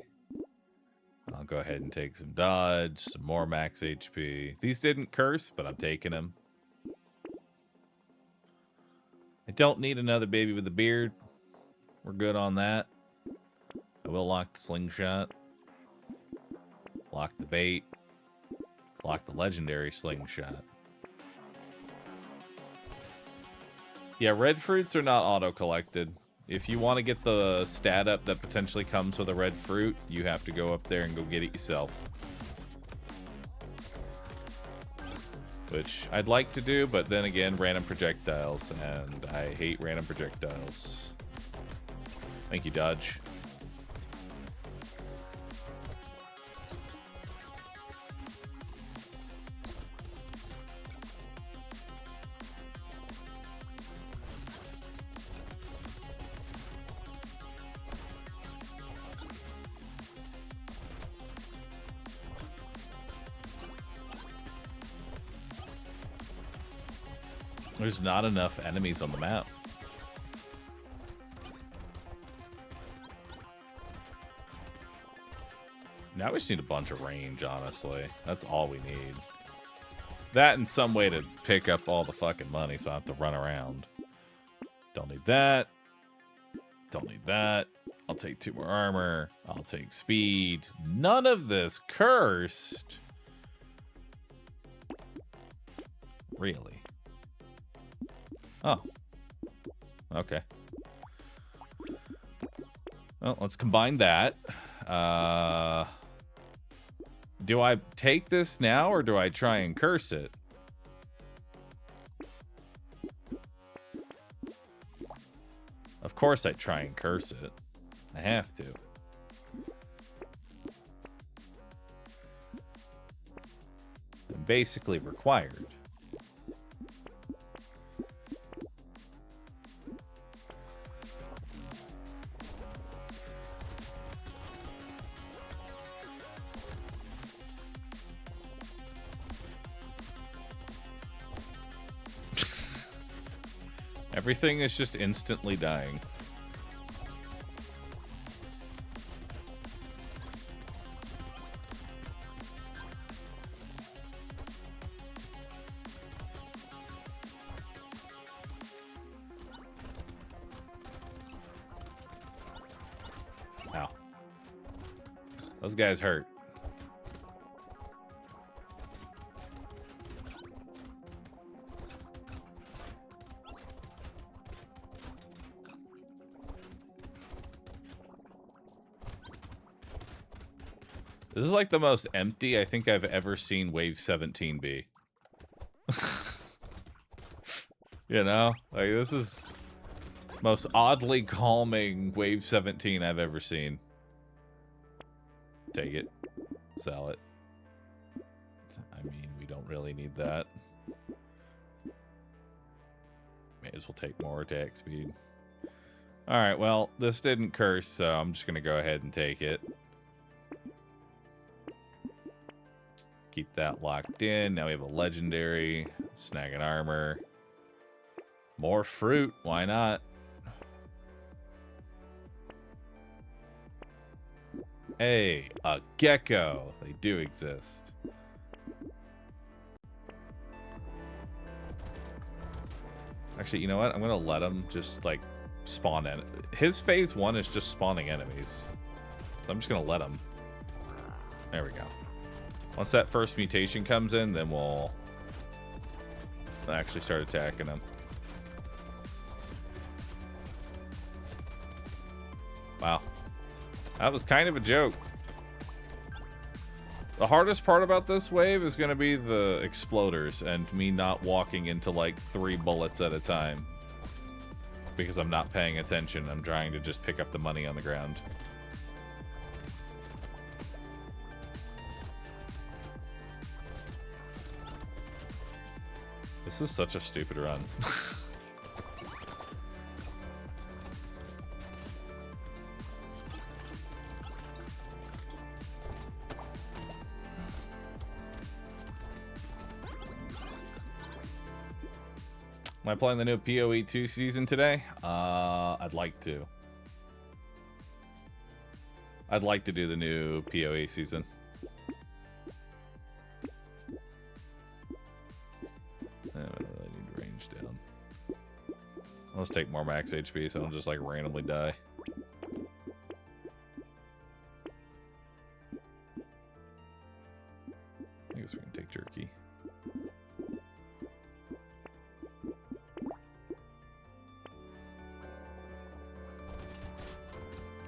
I'll go ahead and take some dodge, some more max HP. These didn't curse, but I'm taking them. I don't need another baby with a beard. We're good on that. I will lock the slingshot. Lock the bait. Lock the legendary slingshot. Yeah, red fruits are not auto-collected. If you want to get the stat up that potentially comes with a red fruit, you have to go up there and go get it yourself. Which I'd like to do, but then again, random projectiles, and I hate random projectiles. Thank you, Dodge. There's not enough enemies on the map. Now we just need a bunch of range, honestly. That's all we need. That and some way to pick up all the fucking money so I have to run around. Don't need that. Don't need that. I'll take 2 more armor. I'll take speed. None of this cursed. Really? Oh. Okay. Well, let's combine that. Do I take this now or do I try and curse it? Of course I try and curse it. I have to. I'm basically required. Everything is just instantly dying. Ow. Those guys hurt. This is like the most empty I think I've ever seen Wave 17 be. You know? Like, this is most oddly calming Wave 17 I've ever seen. Take it. Sell it. I mean, we don't really need that. May as well take more attack speed. Alright, well, this didn't curse, so I'm just going to go ahead and take it. Keep that locked in. Now we have a legendary. Snag an armor. More fruit. Why not? Hey, a gecko. They do exist. Actually, you know what? I'm going to let him just, like, spawn in. His phase 1 is just spawning enemies. So I'm just going to let him. There we go. Once that first mutation comes in, then we'll actually start attacking them. Wow. That was kind of a joke. The hardest part about this wave is going to be the exploders and me not walking into like 3 bullets at a time. Because I'm not paying attention. I'm trying to just pick up the money on the ground. This is such a stupid run. Am I playing the new PoE 2 season today? I'd like to. I'd like to do the new PoE season. I don't really need range down. Let's take more max HP so I don't just like randomly die. I guess we can take jerky.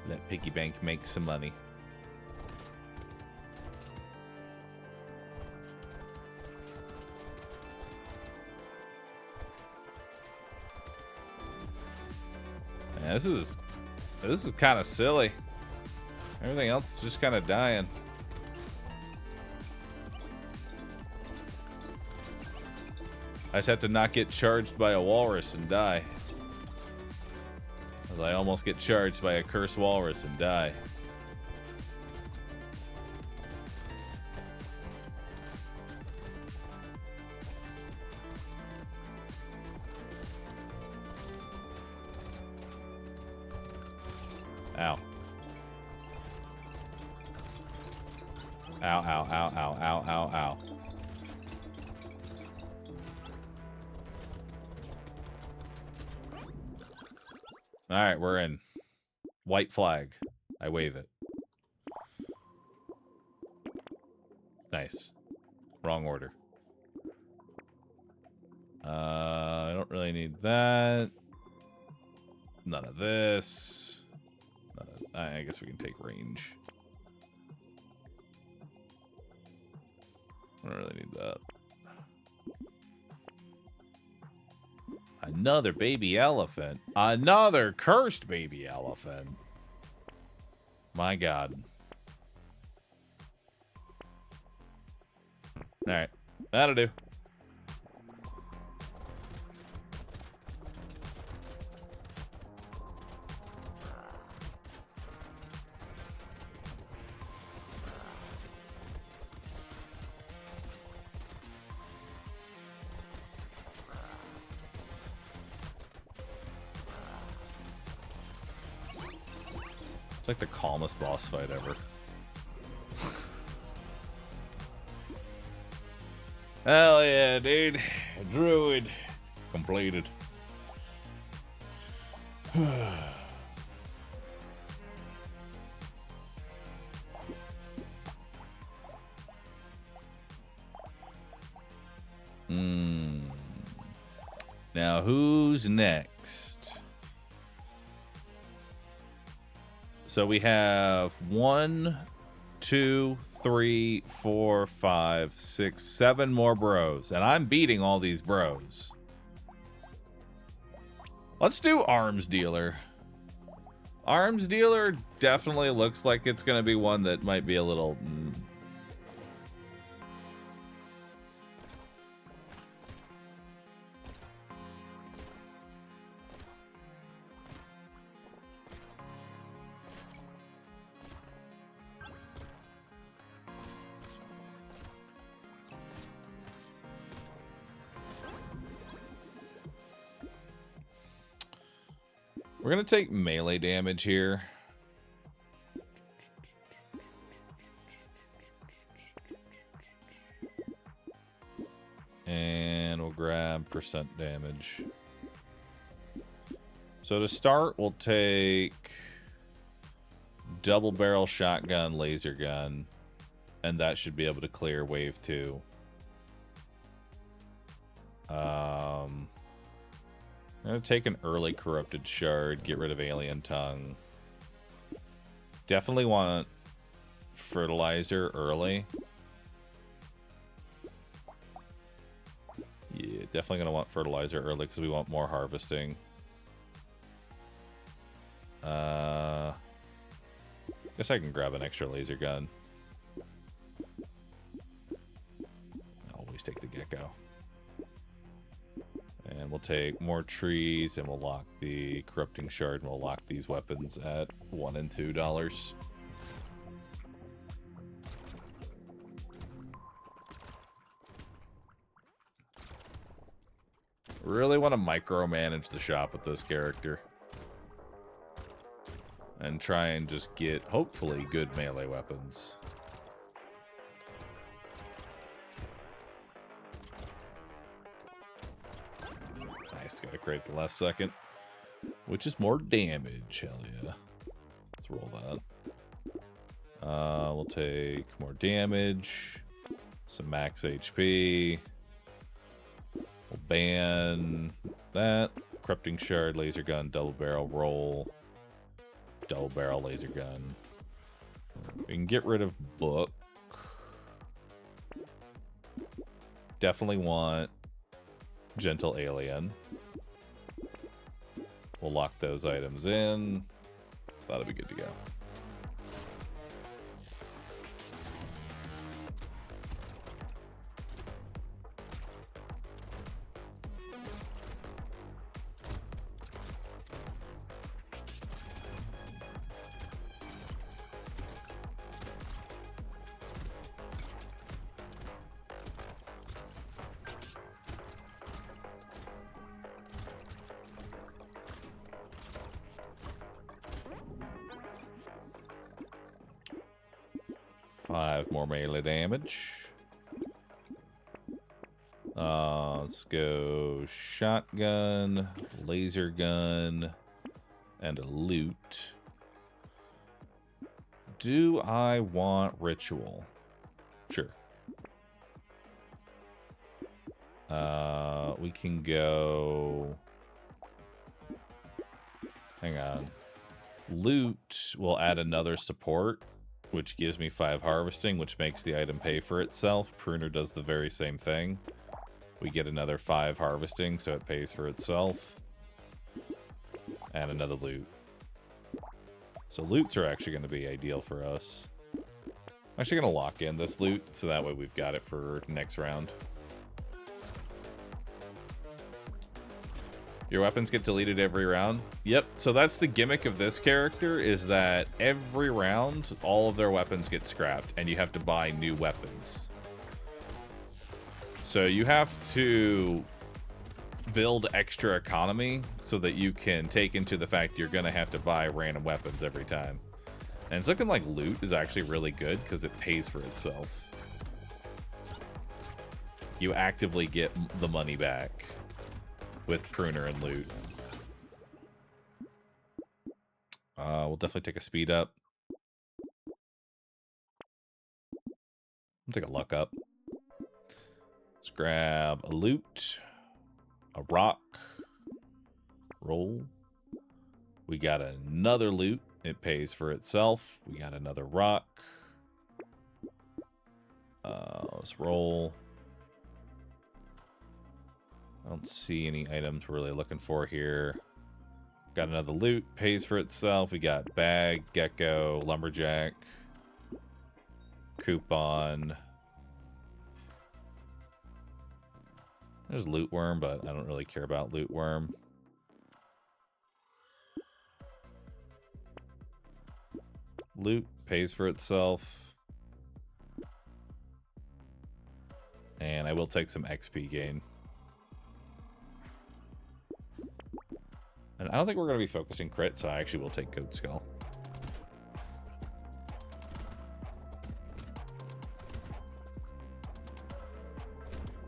Let piggy bank make some money. Yeah, this is kind of silly. Everything else is just kind of dying. I just have to not get charged by a walrus and die. As I almost get charged by a cursed walrus and die. Ow. Ow, ow, ow, ow, ow, ow, ow. Alright, we're in. White flag. I wave it. Nice. Wrong order. I don't really need that. None of this. None of, I guess we can take range. I don't really need that. Another baby elephant. Another cursed baby elephant. My God. Alright. That'll do. It's like the calmest boss fight ever. Hell yeah, dude. A druid. Completed. Now, who's next? So we have 1, 2, 3, 4, 5, 6, 7 more bros. And I'm beating all these bros. Let's do arms dealer. Arms dealer definitely looks like it's going to be one that might be a little... We're going to take melee damage here. And we'll grab percent damage. So to start, we'll take double barrel shotgun, laser gun. And that should be able to clear wave 2. I'm going to take an early corrupted shard, get rid of alien tongue. Definitely want fertilizer early. Yeah, definitely going to want fertilizer early because we want more harvesting. Guess I can grab an extra laser gun. I'll always take the gecko. And we'll take more trees, and we'll lock the corrupting shard, and we'll lock these weapons at $1 and $2. Really want to micromanage the shop with this character. And try and just get, hopefully, good melee weapons. Nice, gotta create the last second. Which is more damage, hell yeah. Let's roll that. We'll take more damage. Some max HP. We'll ban that. Corrupting shard, laser gun, double barrel roll. Double barrel laser gun. We can get rid of book. Definitely want gentle alien. We'll lock those items in. That'll be good to go. 5 more melee damage. Let's go shotgun, laser gun, and a loot. Do I want ritual? Sure. We can go... Hang on. Loot will add another support, which gives me 5 harvesting, which makes the item pay for itself. Pruner does the very same thing. We get another 5 harvesting, so it pays for itself. And another loot. So loots are actually going to be ideal for us. I'm actually going to lock in this loot, so that way we've got it for next round. Your weapons get deleted every round? Yep, so that's the gimmick of this character, is that every round, all of their weapons get scrapped, and you have to buy new weapons. So you have to build extra economy so that you can take into the fact you're going to have to buy random weapons every time. And it's looking like loot is actually really good because it pays for itself. You actively get the money back with Pruner and loot. We'll definitely take a speed up. I'll take a luck up. Let's grab a loot, a rock, roll. We got another loot. It pays for itself. We got another rock. Let's roll. I don't see any items we're really looking for here. Got another loot. Pays for itself. We got bag, gecko, lumberjack, coupon. There's loot worm, but I don't really care about loot worm. Loot pays for itself. And I will take some XP gain. And I don't think we're going to be focusing crit, so I actually will take Goat Skull.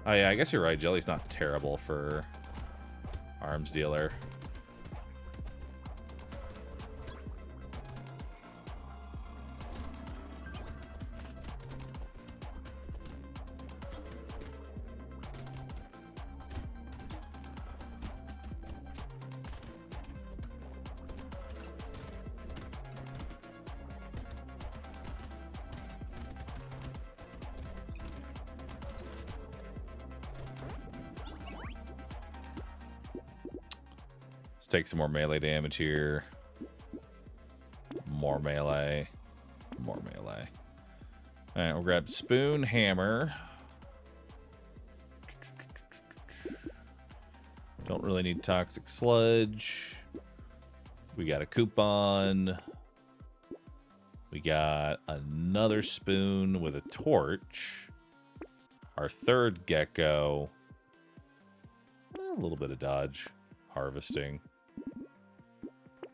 Oh yeah, I guess you're right. Jelly's not terrible for arms dealer. Let's take some more melee damage here. More melee. More melee. Alright, we'll grab spoon, hammer. Don't really need toxic sludge. We got a coupon. We got another spoon with a torch. Our third gecko. A little bit of dodge. Harvesting.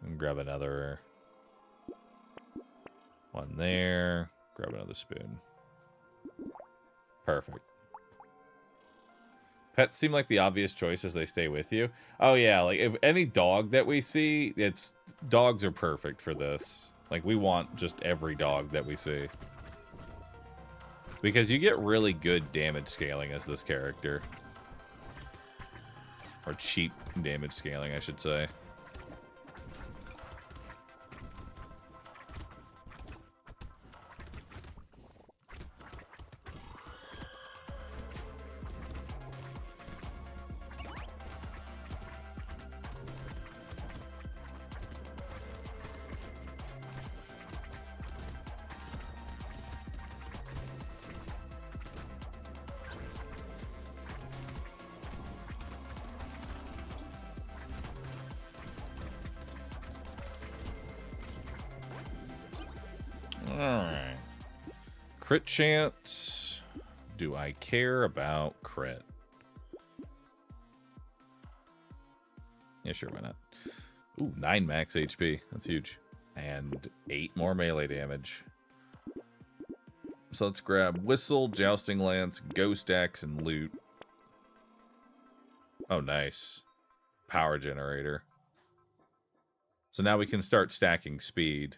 And grab another one there. Grab another spoon. Perfect. Pets seem like the obvious choice as they stay with you. Oh yeah, like if any dog that we see, dogs are perfect for this. Like we want just every dog that we see. Because you get really good damage scaling as this character. Or cheap damage scaling, I should say. Alright. Crit chance. Do I care about crit? Yeah, sure, why not? Ooh, 9 max HP. That's huge. And 8 more melee damage. So let's grab Whistle, Jousting Lance, Ghost Axe, and Loot. Oh, nice. Power Generator. So now we can start stacking speed.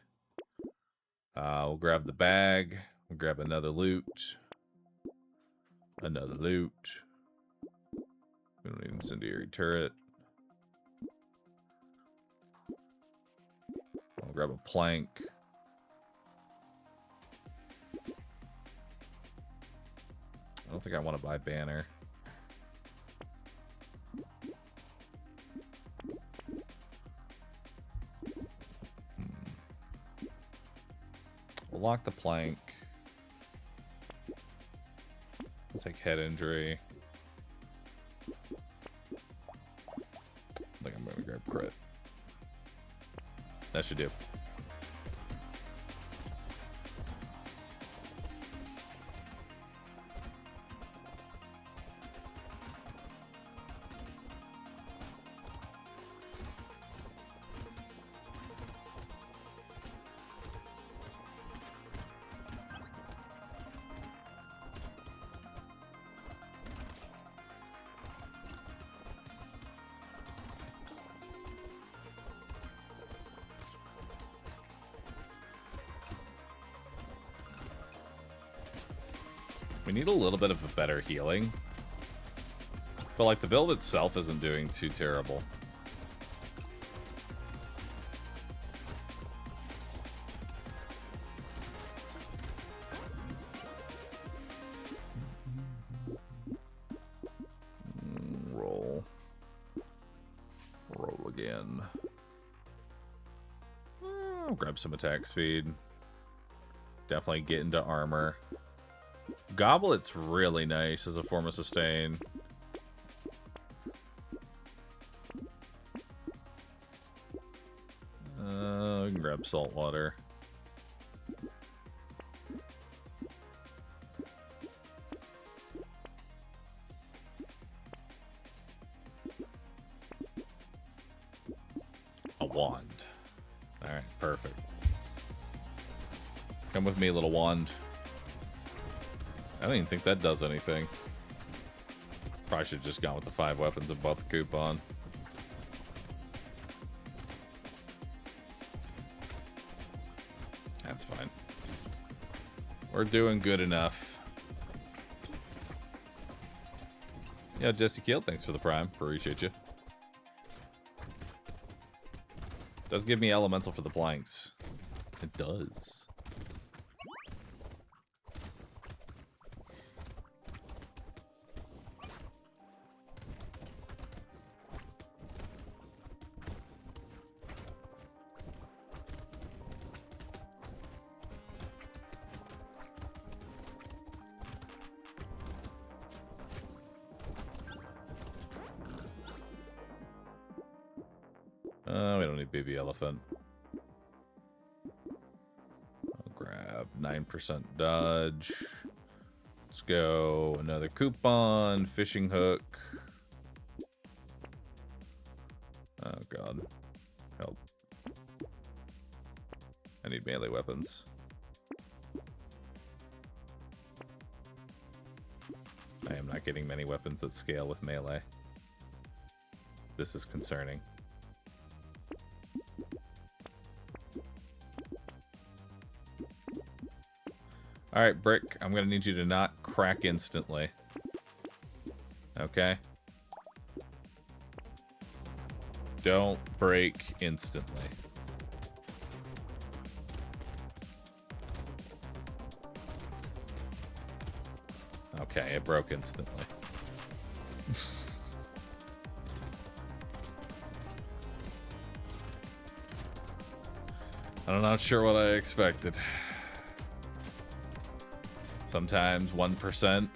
We'll grab the bag. We'll grab another loot. Another loot. We don't need an incendiary turret. I'll grab a plank. I don't think I want to buy banner. We'll lock the plank. I'll take head injury. I think I'm going to grab crit. That should do. We need a little bit of a better healing. But like the build itself isn't doing too terrible. Roll. Roll again. I'll grab some attack speed. Definitely get into armor. Goblet's really nice as a form of sustain. We can grab salt water. A wand. Alright, perfect. Come with me, little wand. I don't even think that does anything. Probably should have just gone with the 5 weapons and bought the coupon. That's fine. We're doing good enough. Yeah, Jesse Keel, thanks for the prime. Appreciate you. Does give me elemental for the planks. It does. We don't need baby elephant. I'll grab 9% dodge. Let's go. Another coupon. Fishing hook. Oh, God. Help. I need melee weapons. I am not getting many weapons that scale with melee. This is concerning. Alright, Brick, I'm gonna need you to not crack instantly. Okay? Don't break instantly. Okay, it broke instantly. I'm not sure what I expected. Sometimes 1%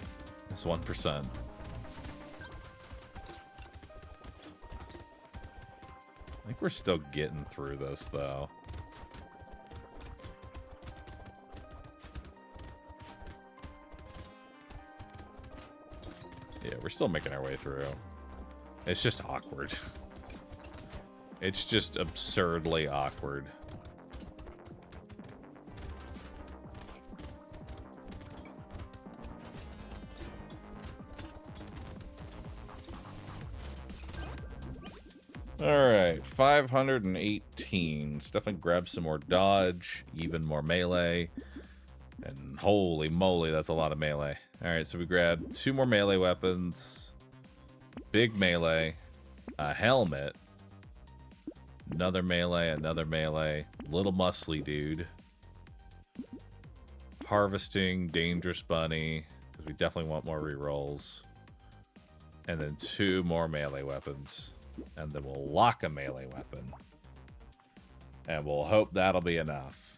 is 1%. I think we're still getting through this, though. Yeah, we're still making our way through. It's just awkward. It's just absurdly awkward. Alright, 518. Let's definitely grab some more dodge, even more melee. And holy moly, that's a lot of melee. Alright, so we grabbed 2 more melee weapons. Big melee. A helmet. Another melee, little muscly dude. Harvesting, dangerous bunny, because we definitely want more rerolls. And then 2 more melee weapons. And then we'll lock a melee weapon. And we'll hope that'll be enough.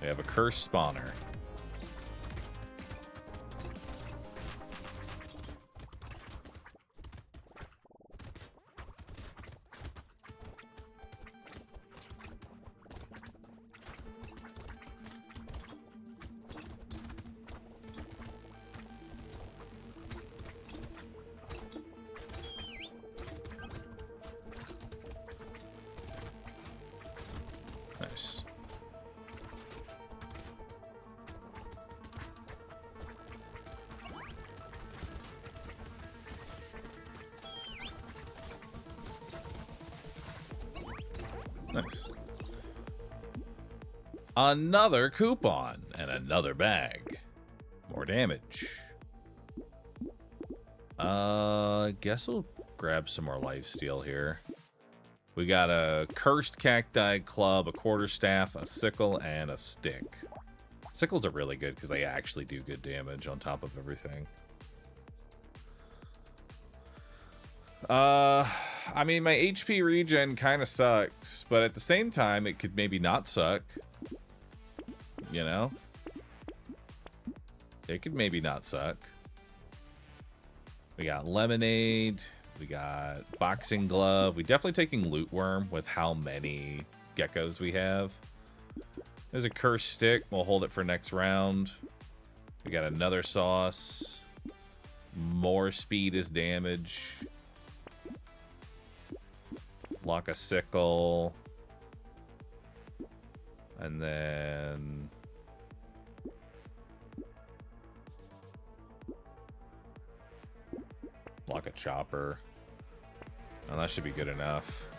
We have a cursed spawner. Nice. Nice. Another coupon and another bag. More damage. Guess we'll grab some more lifesteal here. We got a cursed cacti club, a quarterstaff, a sickle, and a stick. Sickles are really good because they actually do good damage on top of everything. I mean, my HP regen kind of sucks, but at the same time, it could maybe not suck. You know? It could maybe not suck. We got lemonade. We got boxing glove. We definitely taking loot worm with how many geckos we have. There's a cursed stick. We'll hold it for next round. We got another sauce. More speed is damage. Lock a sickle. And then... lock a chopper. Oh, that should be good enough.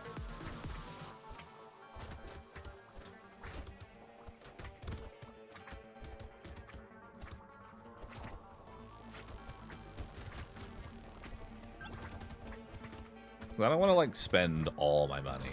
I don't want to, like, spend all my money.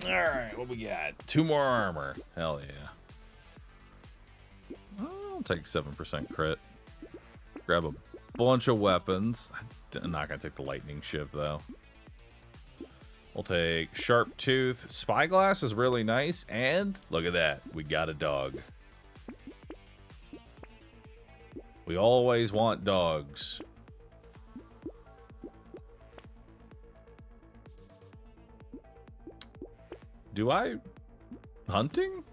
Alright, what we got? 2 more armor. Hell yeah. I'll take 7% crit. Grab a bunch of weapons. I'm not going to take the lightning shiv, though. We'll take sharp tooth. Spyglass is really nice. And look at that. We got a dog. We always want dogs. Do I... hunting?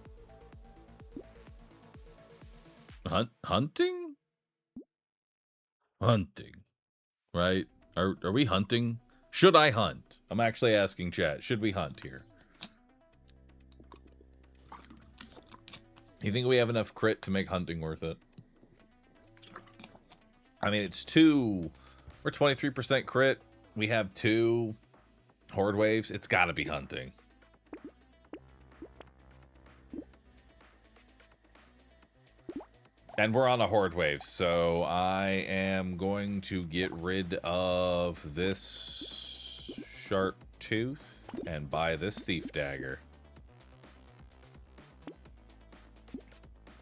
Hunting? Hunting. Right? Are we hunting? Should I hunt? I'm actually asking chat. Should we hunt here? You think we have enough crit to make hunting worth it? I mean, it's 2... we're 23% crit. We have 2 horde waves. It's gotta be hunting. And we're on a horde wave, so I am going to get rid of this sharp tooth and buy this thief dagger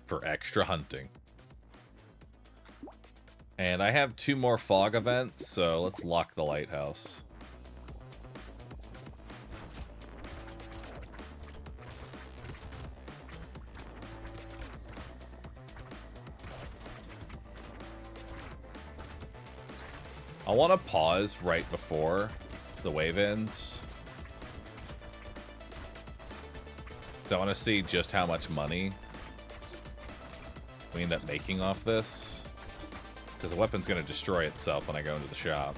for extra hunting. And I have 2 more fog events, so let's lock the lighthouse. I want to pause right before the wave ends. So I want to see just how much money we end up making off this. Because the weapon's going to destroy itself when I go into the shop.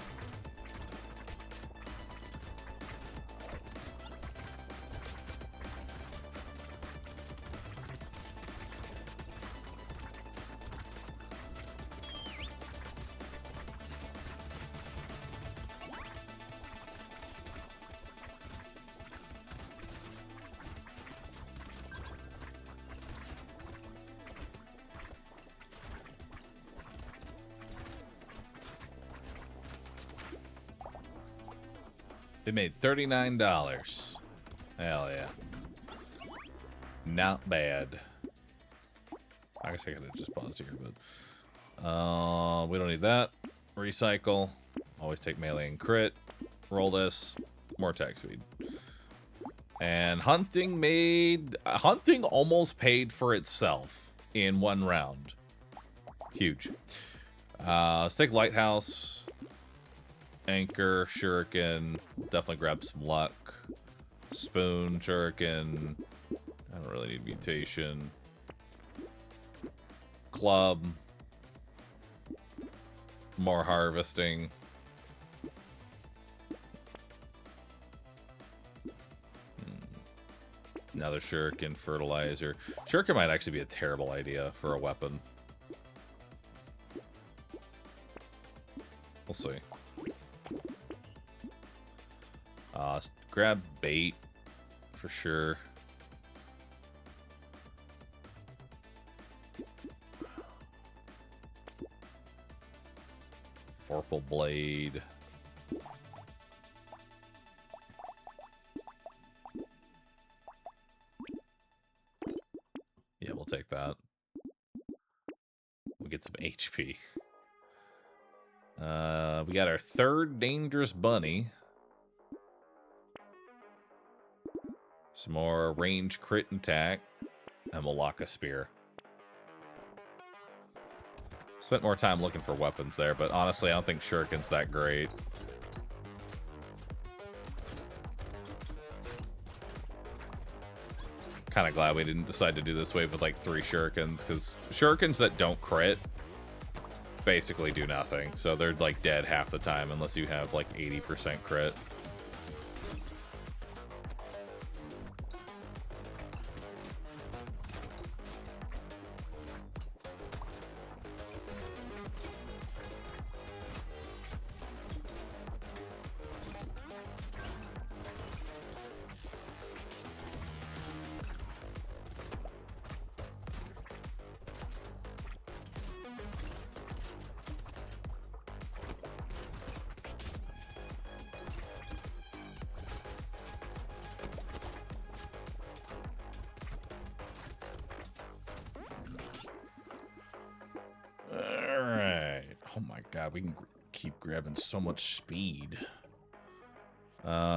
They made $39. Hell yeah. Not bad. I guess I could have just paused here, but... we don't need that. Recycle. Always take melee and crit. Roll this. More attack speed. And hunting made... hunting almost paid for itself in 1 round. Huge. Let's take Lighthouse. Anchor, Shuriken, definitely grab some luck. Spoon, Shuriken. I don't really need mutation. Club. More harvesting. Another Shuriken, fertilizer. Shuriken might actually be a terrible idea for a weapon. We'll see. Grab bait for sure. Vorpal blade. Yeah, we'll take that. We'll get some HP. We got our 3rd dangerous bunny. Some more range crit attack. And we'll lock a spear. Spent more time looking for weapons there, but honestly, I don't think Shuriken's that great. Kind of glad we didn't decide to do this wave with like 3 Shurikens, because Shurikens that don't crit basically do nothing. So they're like dead half the time unless you have like 80% crit. God, we can keep grabbing so much speed.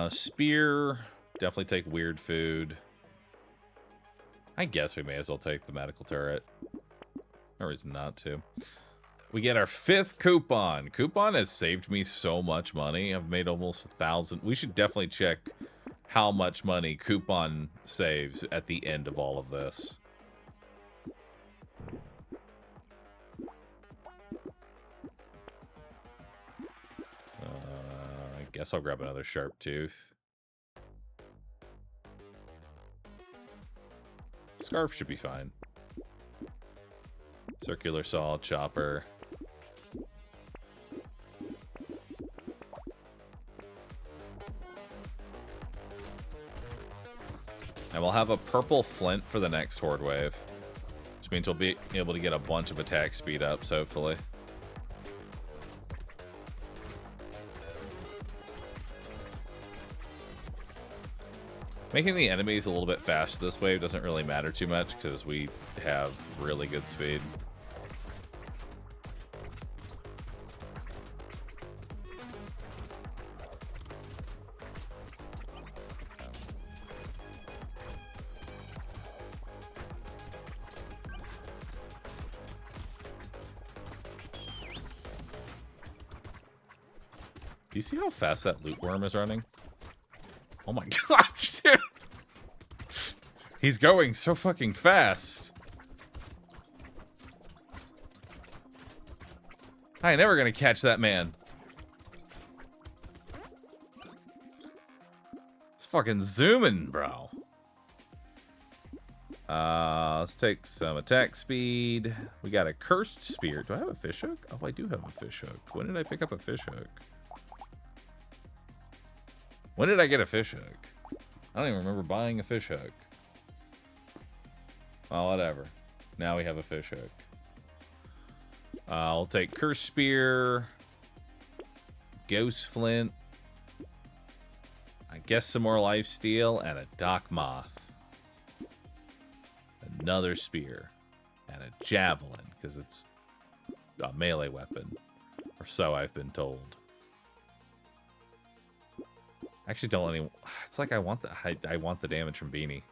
Spear. Definitely take weird food. I guess we may as well take the medical turret. No reason not to. We get our 5th coupon. Coupon has saved me so much money. I've made almost 1,000. We should definitely check how much money coupon saves at the end of all of this. I guess I'll grab another sharp tooth. Scarf should be fine. Circular saw, chopper. And we'll have a purple flint for the next horde wave. Which means we'll be able to get a bunch of attack speed ups, hopefully. Making the enemies a little bit fast this wave doesn't really matter too much because we have really good speed. Do you see how fast that loot worm is running? Oh my god, dude! He's going so fucking fast. I ain't never gonna catch that man. It's fucking zooming, bro. Let's take some attack speed. We got a cursed spear. Do I have a fish hook? Oh, I do have a fish hook. When did I pick up a fish hook? When did I get a fish hook? I don't even remember buying a fish hook. Well, whatever. Now we have a fish hook. I'll take Curse Spear. Ghost Flint. I guess some more Lifesteal. And a Dock Moth. Another Spear. And a Javelin. Because it's a melee weapon. Or so I've been told. Actually, don't let any. It's like I want the damage from Beanie.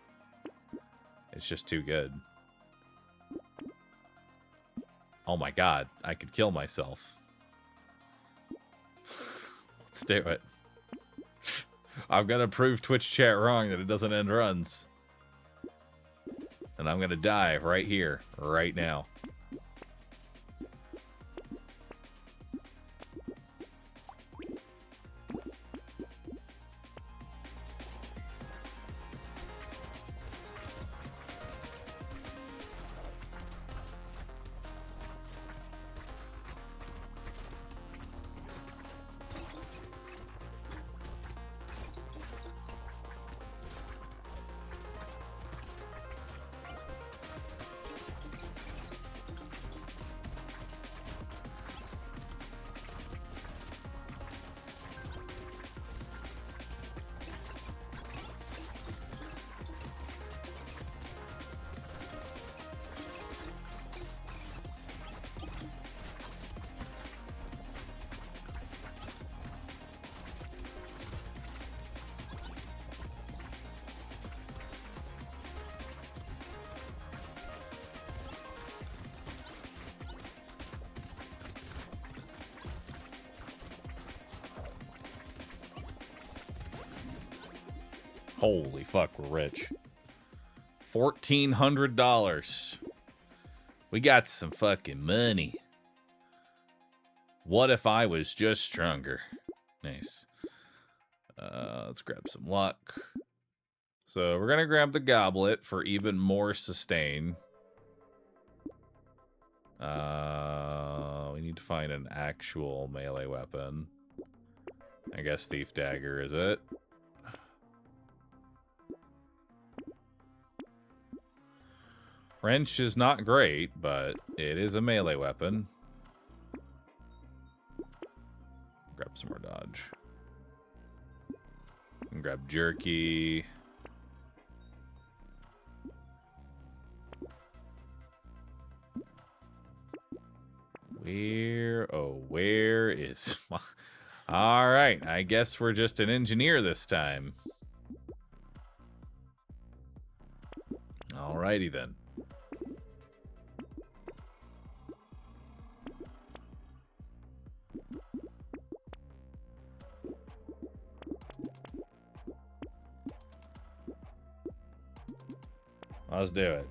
It's just too good. Oh my god, I could kill myself. Let's do it. I'm gonna prove Twitch chat wrong that it doesn't end runs. And I'm gonna die right here, right now. Holy fuck, we're rich. $1,400. We got some fucking money. What if I was just stronger? Nice. Let's grab some luck. So we're gonna grab the goblet for even more sustain. We need to find an actual melee weapon. I guess Thief Dagger is it. Wrench is not great, but it is a melee weapon. Grab some more dodge. And grab jerky. Where is my... All right, I guess we're just an engineer this time. Alrighty then. Let's do it.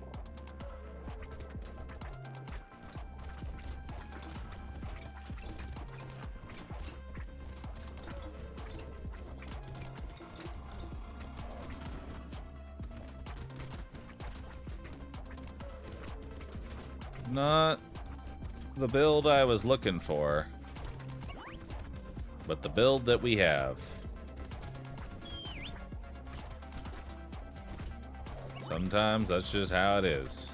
Not the build I was looking for, but the build that we have. Sometimes that's just how it is.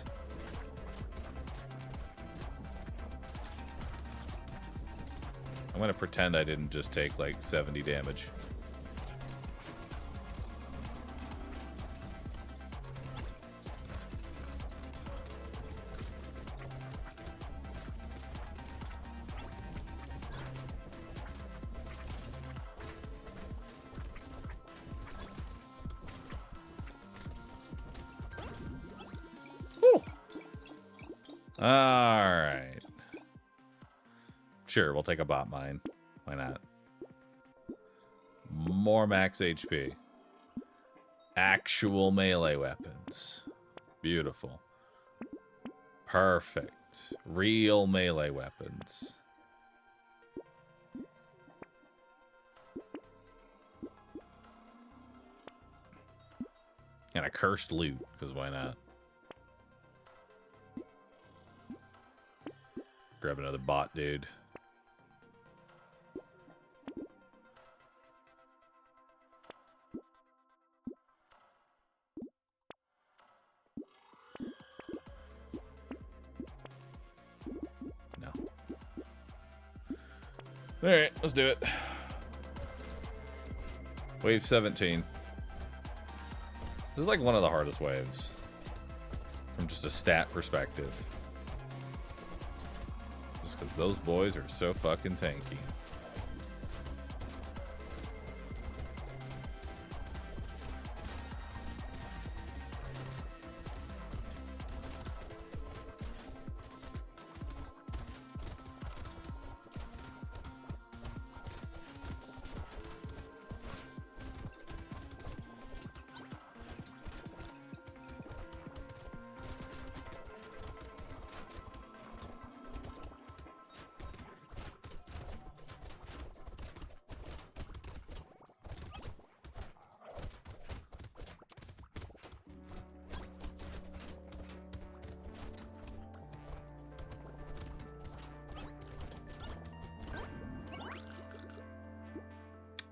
I'm gonna pretend I didn't just take like 70 damage. Alright. Sure, we'll take a bot mine. Why not? More max HP. Actual melee weapons. Beautiful. Perfect. Real melee weapons. And a cursed loot, because why not? Grab another bot, dude. No. Alright, let's do it. Wave 17. This is like one of the hardest waves. From just a stat perspective. Because those boys are so fucking tanky.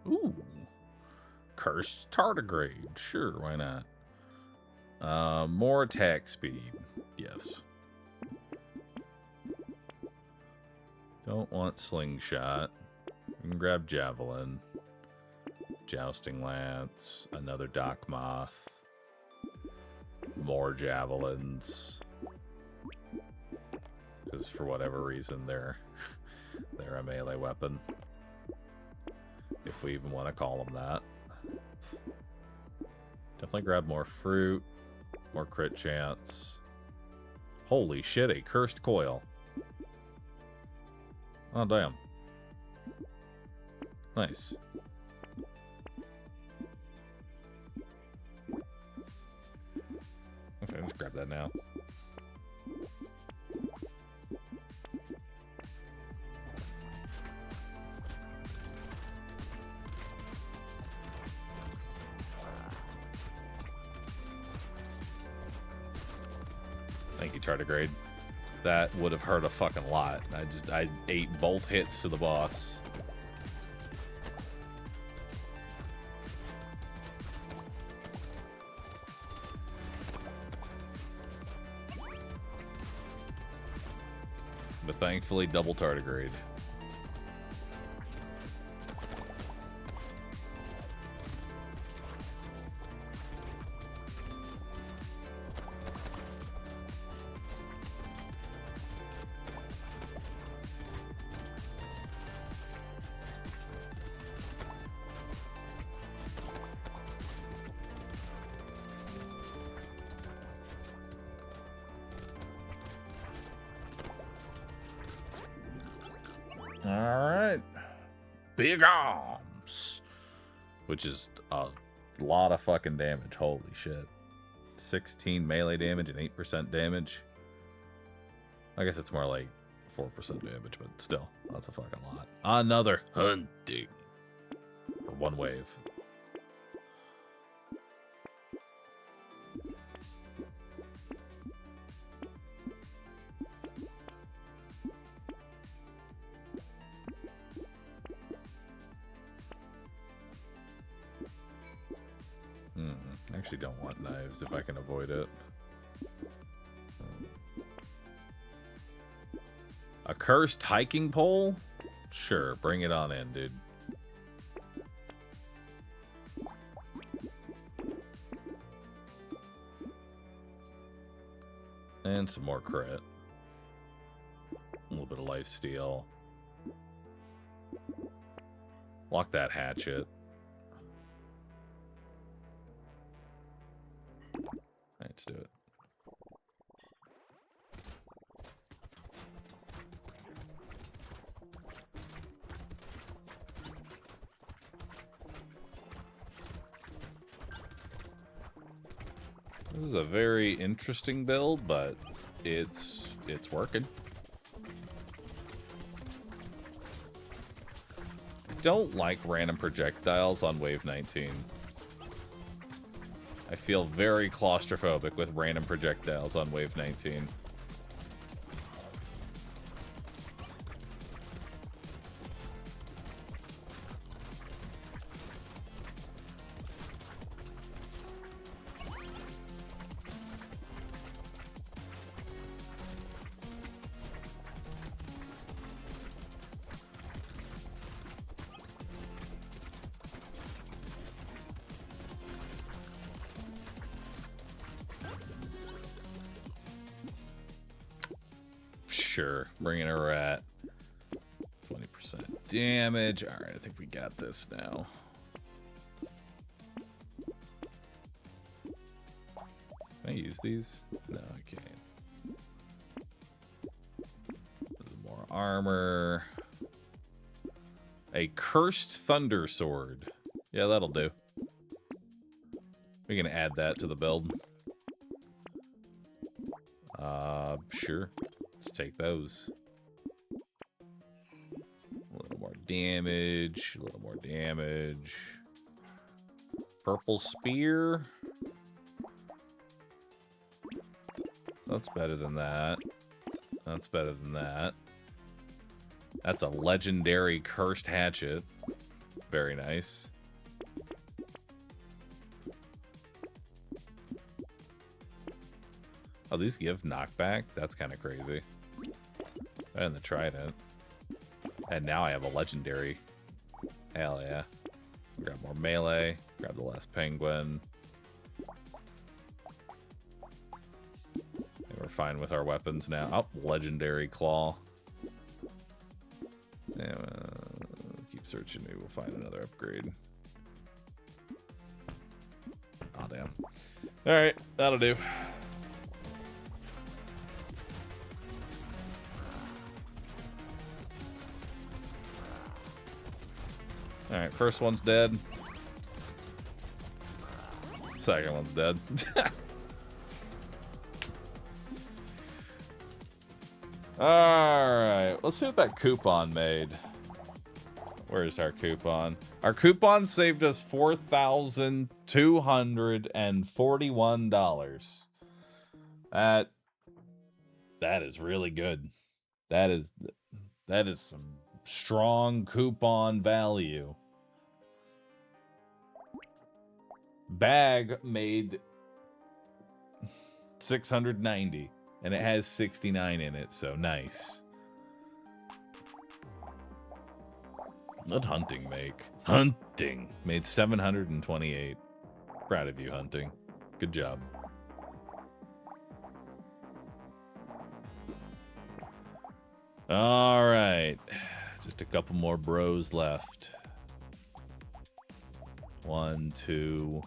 Ooh. Cursed tardigrade. Sure, why not? More attack speed. Yes. Don't want slingshot. You can grab javelin. Jousting lance. Another dock moth. More javelins. Because for whatever reason they're a melee weapon. If we even want to call them that. Definitely grab more fruit. More crit chance. Holy shit, a cursed coil. Oh, damn. Nice. Okay, let's grab that now. Thank you, tardigrade. That would have hurt a fucking lot. I ate both hits to the boss. But thankfully, double tardigrade. Alright. Big arms. Which is a lot of fucking damage. Holy shit. 16 melee damage and 8% damage. I guess it's more like 4% damage, but still, that's a fucking lot. Another hunting. For one wave. I actually don't want knives if I can avoid it. A cursed hiking pole? Sure, bring it on in, dude. And some more crit. A little bit of life steal. Lock that hatchet. Let's do it. This is a very interesting build, but it's working. Don't like random projectiles on wave 19. I feel very claustrophobic with random projectiles on wave 19. Sure, bringing a rat. 20% damage. All right, I think we got this now. Can I use these? No, I can't. More armor. A cursed thunder sword. Yeah, that'll do. We can add that to the build. Sure. Let's take those. A little more damage. A little more damage. Purple spear. That's better than that. That's better than that. That's a legendary cursed hatchet. Very nice. Oh, these give knockback? That's kind of crazy. And the trident. And now I have a legendary. Hell yeah. Grab more melee. Grab the last penguin. And we're fine with our weapons now. Oh, legendary claw. Yeah, keep searching. Maybe we'll find another upgrade. Oh, damn. Alright, that'll do. Alright, first one's dead. Second one's dead. Alright, let's see what that coupon made. Where's our coupon? Our coupon saved us $4,241. That is really good. That is some strong coupon value. Bag made 690 and it has 69 in it, so nice. What'd hunting make? Hunting made 728. Proud of you, hunting. Good job. All right. Just a couple more bros left. 1, 2,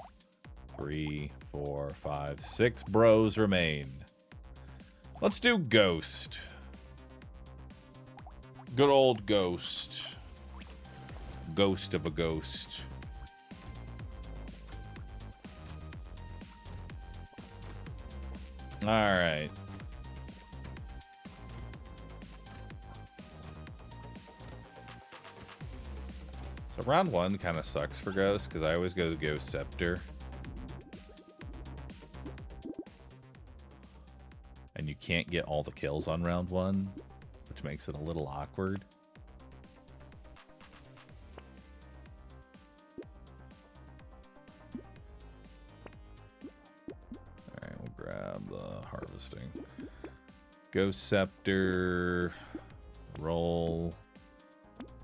3, 4, 5, 6 bros remain. Let's do Ghost. Good old Ghost. Ghost of a ghost. All right. So round 1 kind of sucks for Ghost because I always go to Ghost Scepter. And you can't get all the kills on round 1, which makes it a little awkward. Alright, we'll grab the harvesting. Ghost Scepter. Roll.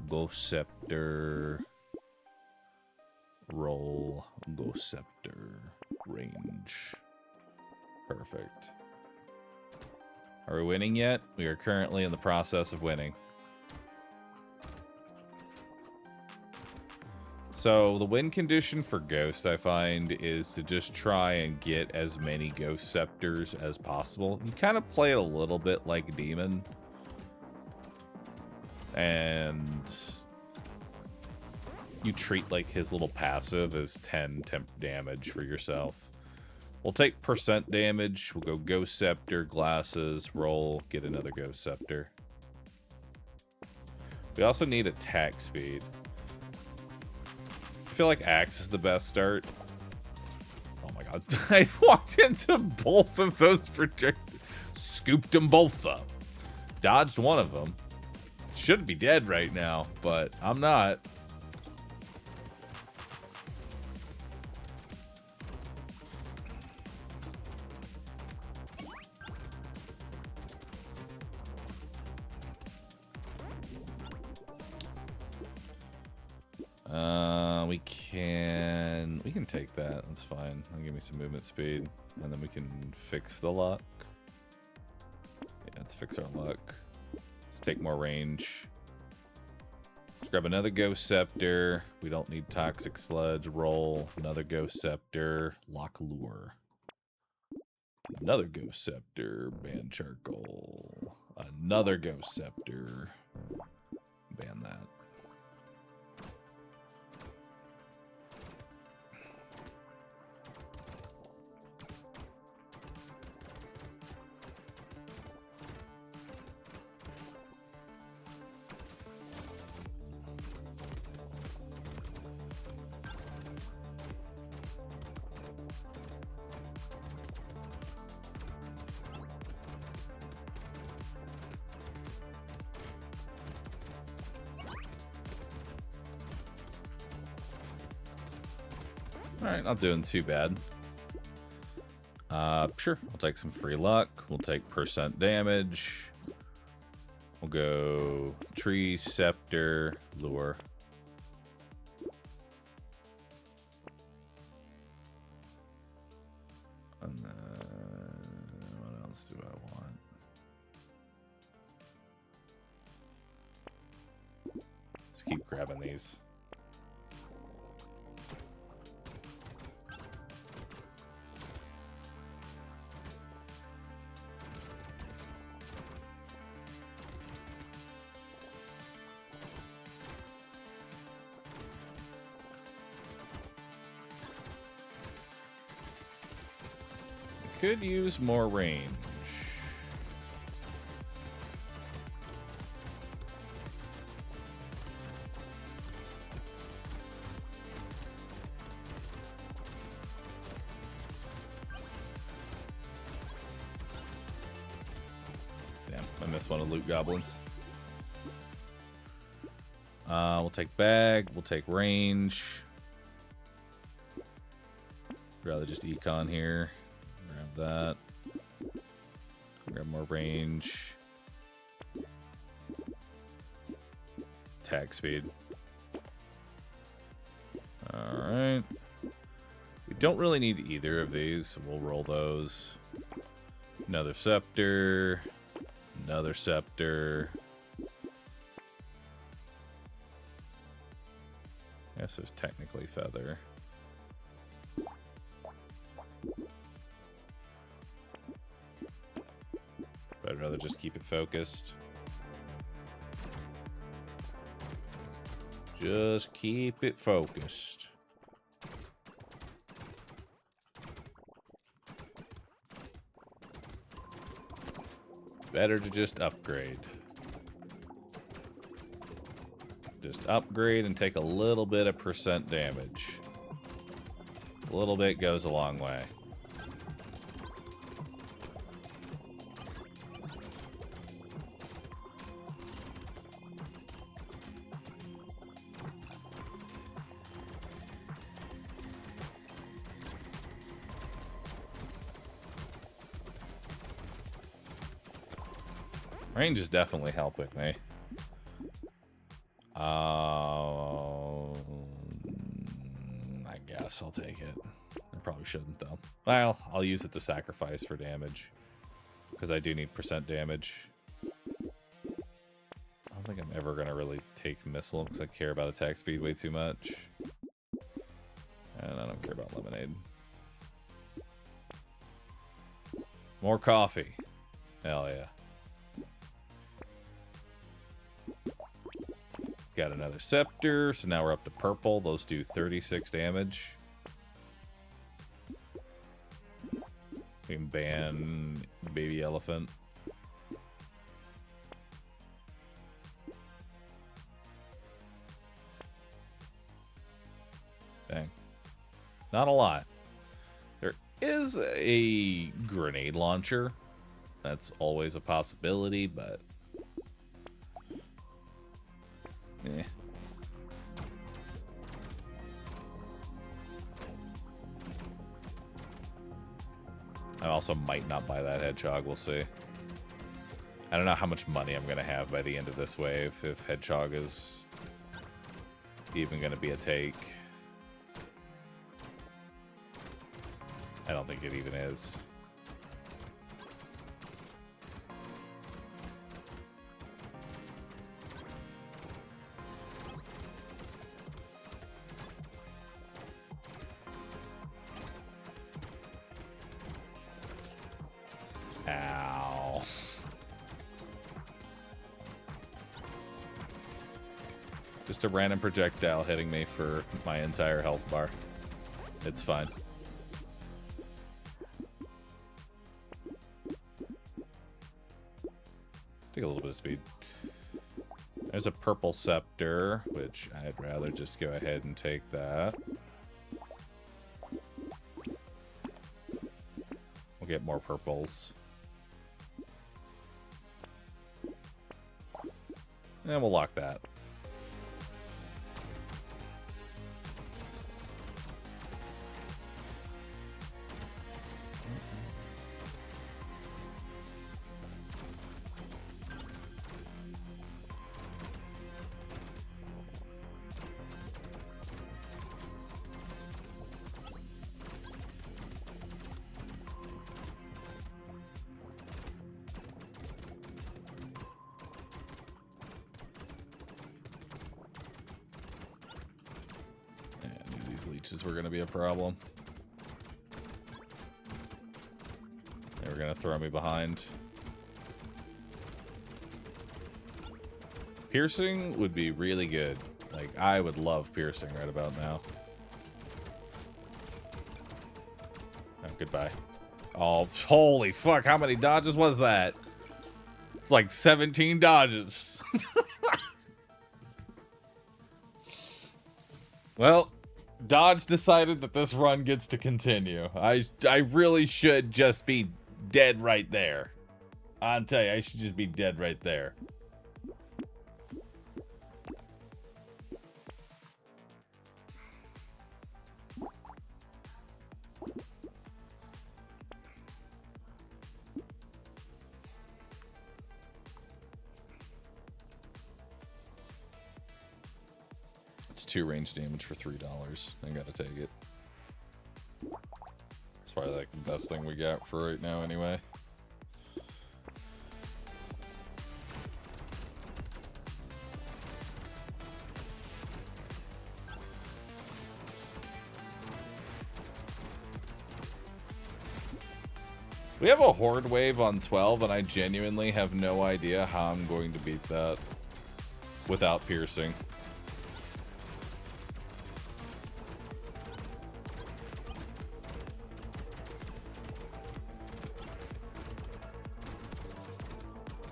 Ghost Scepter. Roll. Ghost Scepter. Range. Perfect. Are we winning yet? We are currently in the process of winning. So the win condition for Ghost, I find, is to just try and get as many Ghost Scepters as possible. You kind of play it a little bit like Demon. And you treat like his little passive as 10 temp damage for yourself. We'll take percent damage. We'll go Ghost Scepter, glasses, roll, get another Ghost Scepter. We also need attack speed. I feel like Axe is the best start. Oh my god. I walked into both of those projectiles. Scooped them both up. Dodged one of them. Should be dead right now, but I'm not. We can take that. That's fine. That'll give me some movement speed, and then we can fix the luck. Yeah, let's fix our luck. Let's take more range. Let's grab another Ghost Scepter. We don't need Toxic Sludge. Roll. Another Ghost Scepter. Lock Lure. Another Ghost Scepter. Ban Charcoal. Another Ghost Scepter. Ban that. Alright, not doing too bad. Sure, we'll take some free luck. We'll take percent damage. We'll go Tree, Scepter, Lure. And then, what else do I want? Let's keep grabbing these. Could use more range. Damn, I missed one of Loot Goblins. We'll take bag, we'll take range. Rather just econ here. Grab that. Grab more range. Attack speed. Alright. We don't really need either of these, so we'll roll those. Another Scepter. Another Scepter. I guess there's technically Feather. But I'd rather just keep it focused. Just keep it focused. Better to just upgrade. Just upgrade and take a little bit of percent damage. A little bit goes a long way. Range is definitely helping me. guess I'll take it. I probably shouldn't, though. Well, I'll use it to sacrifice for damage. Because I do need percent damage. I don't think I'm ever going to really take Missile, because I care about attack speed way too much. And I don't care about Lemonade. More coffee. Hell yeah. Got another Scepter, so now we're up to purple. Those do 36 damage. We can ban Baby Elephant. Dang. Not a lot. There is a grenade launcher. That's always a possibility, but... eh. I also might not buy that Hedgehog, we'll see. I don't know how much money I'm going to have by the end of this wave, if Hedgehog is even going to be a take. I don't think it even is. Ow. Just a random projectile hitting me for my entire health bar. It's fine. Take a little bit of speed. There's a purple Scepter, which I'd rather just go ahead and take that. We'll get more purples. And we'll lock that. Leeches were going to be a problem. They were going to throw me behind. Piercing would be really good. Like, I would love piercing right about now. Oh, goodbye. Oh, holy fuck, how many dodges was that? It's like 17 dodges. Well, Dodge decided that this run gets to continue. I really should just be dead right there. I'll tell you, I should just be dead right there. It's 2 range damage for $3. I gotta take it. It's probably like the best thing we got for right now anyway. We have a Horde wave on 12, and I genuinely have no idea how I'm going to beat that without piercing.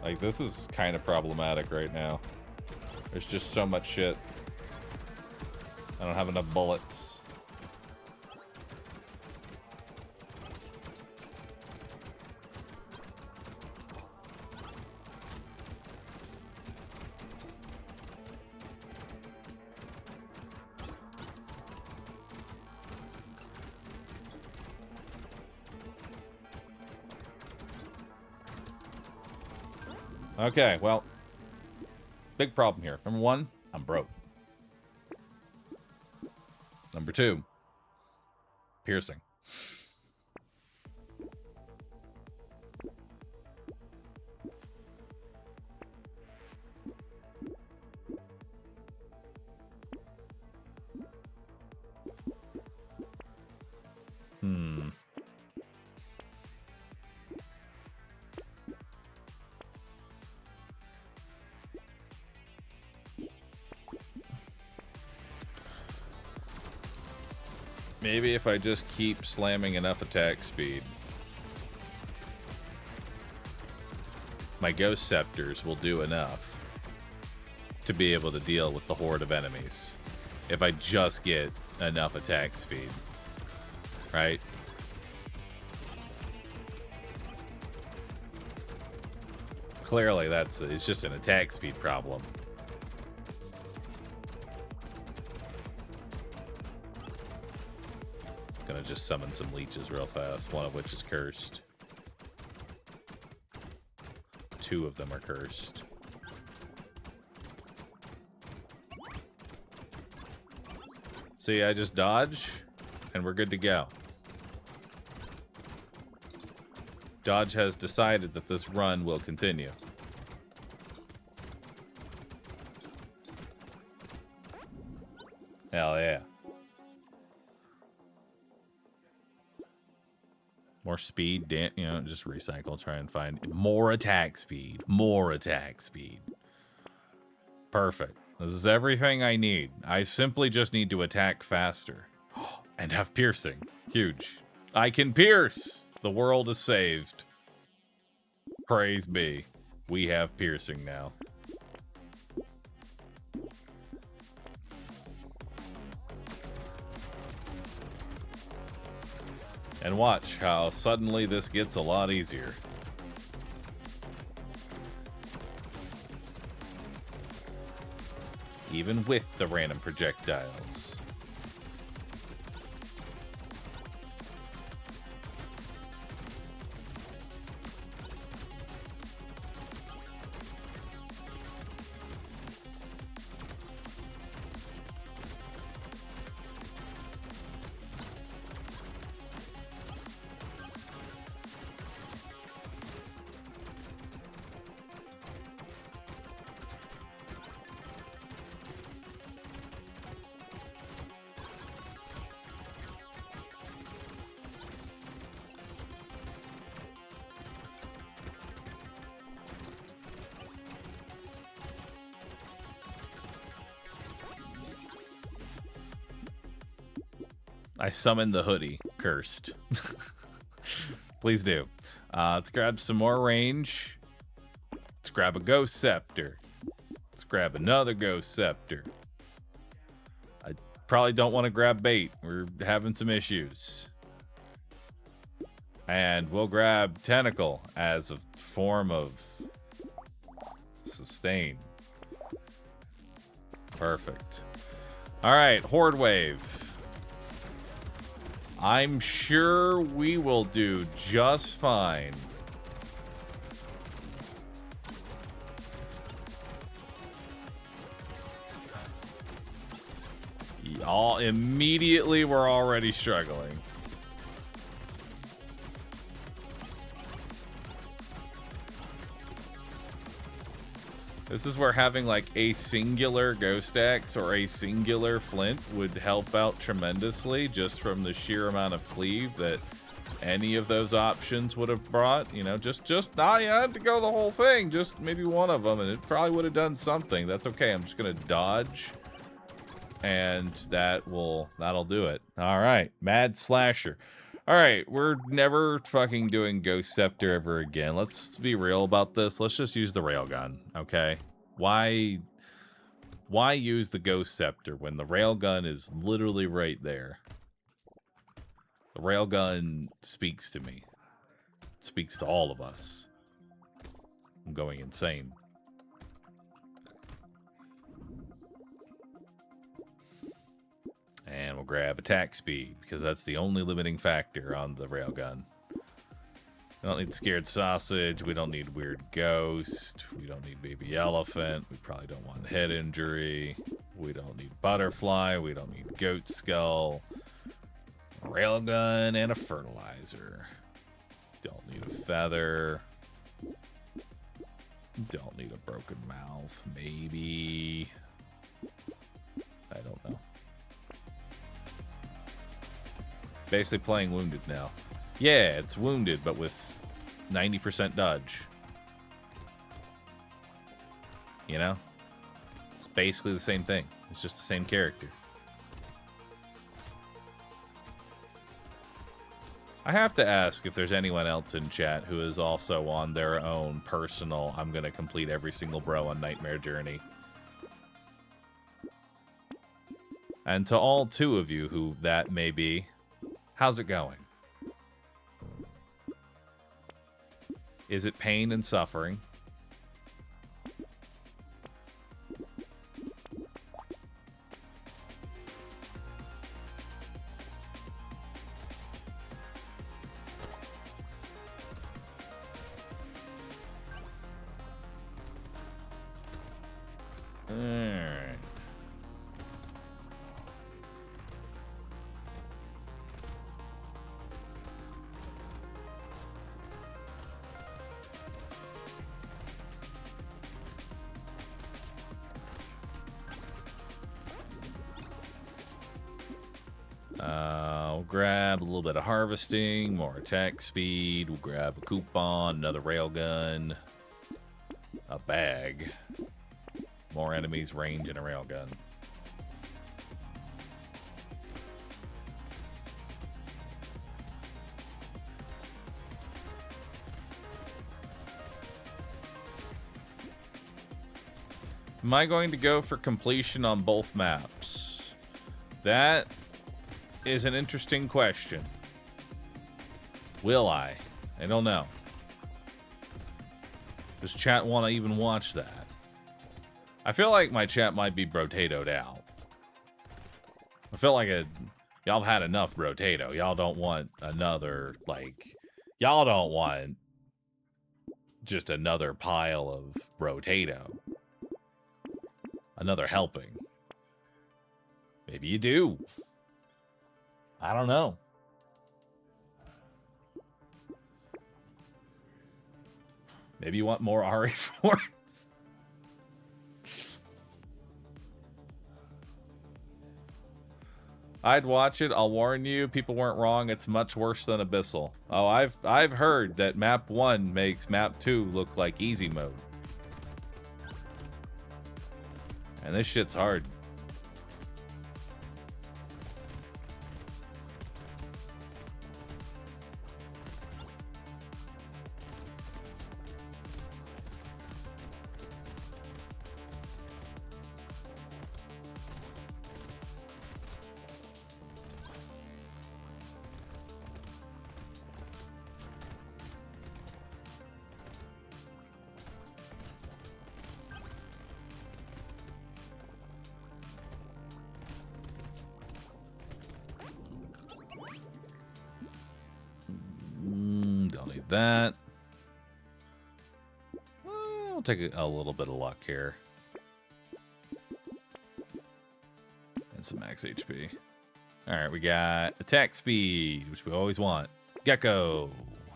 Like, this is kind of problematic right now. There's just so much shit. I don't have enough bullets. Okay, well, big problem here. Number 1, I'm broke. Number 2, Piercing. Maybe if I just keep slamming enough attack speed, my Ghost Scepters will do enough to be able to deal with the horde of enemies. If I just get enough attack speed, right? Clearly, it's just an attack speed problem. Gonna just summon some leeches real fast, one of which is cursed. 2 of them are cursed. See, I just dodge, and we're good to go. Dodge has decided that this run will continue. Hell yeah. More speed, just recycle, try and find more attack speed. More attack speed. Perfect. This is everything I need. I simply just need to attack faster. And have piercing. Huge. I can pierce! The world is saved. Praise be. We have piercing now. And watch how suddenly this gets a lot easier. Even with the random projectiles. I summoned the hoodie. Cursed. Please do. Let's grab some more range. Let's grab a Ghost Scepter. Let's grab another Ghost Scepter. I probably don't want to grab bait. We're having some issues. And we'll grab Tentacle as a form of sustain. Perfect. All right, Horde Wave. I'm sure we will do just fine. Immediately we're already struggling. This is where having like a singular Ghost Axe or a singular Flint would help out tremendously, just from the sheer amount of cleave that any of those options would have brought. You know, just not you had to go the whole thing, just maybe one of them, and it probably would have done something. That's okay. I'm just gonna dodge, and that'll do it. All right, Mad Slasher. All right, we're never fucking doing Ghost Scepter ever again. Let's be real about this. Let's just use the Railgun, okay? Why use the Ghost Scepter when the Railgun is literally right there? The Railgun speaks to me. It speaks to all of us. I'm going insane. And we'll grab attack speed, because that's the only limiting factor on the Railgun. We don't need Scared Sausage. We don't need Weird Ghost. We don't need Baby Elephant. We probably don't want Head Injury. We don't need Butterfly. We don't need Goat Skull. Railgun and a fertilizer. Don't need a feather. Don't need a broken mouth. Maybe. I don't know. Basically playing wounded now. Yeah, it's wounded, but with 90% dodge. You know? It's basically the same thing. It's just the same character. I have to ask if there's anyone else in chat who is also on their own personal, I'm going to complete every single bro on Nightmare Journey. And to all 2 of you who that may be, how's it going? Is it pain and suffering? Alright. We'll grab a little bit of harvesting, more attack speed. We'll grab a coupon, another railgun, a bag, more enemies, range, and a railgun. Am I going to go for completion on both maps? That is an interesting question. Will I? I don't know. Does chat want to even watch that? I feel like my chat might be Brotatoed out. I feel like y'all had enough Brotato. Y'all don't want another, like... Y'all don't want just another pile of Brotato. Another helping. Maybe you do. I don't know. Maybe you want more RE4. I'd watch it. I'll warn you. People weren't wrong. It's much worse than Abyssal. Oh, I've heard that map 1 makes map 2 look like easy mode. And this shit's hard. Don't need that. We'll take a little bit of luck here. And some max HP. Alright, we got attack speed, which we always want. Gecko.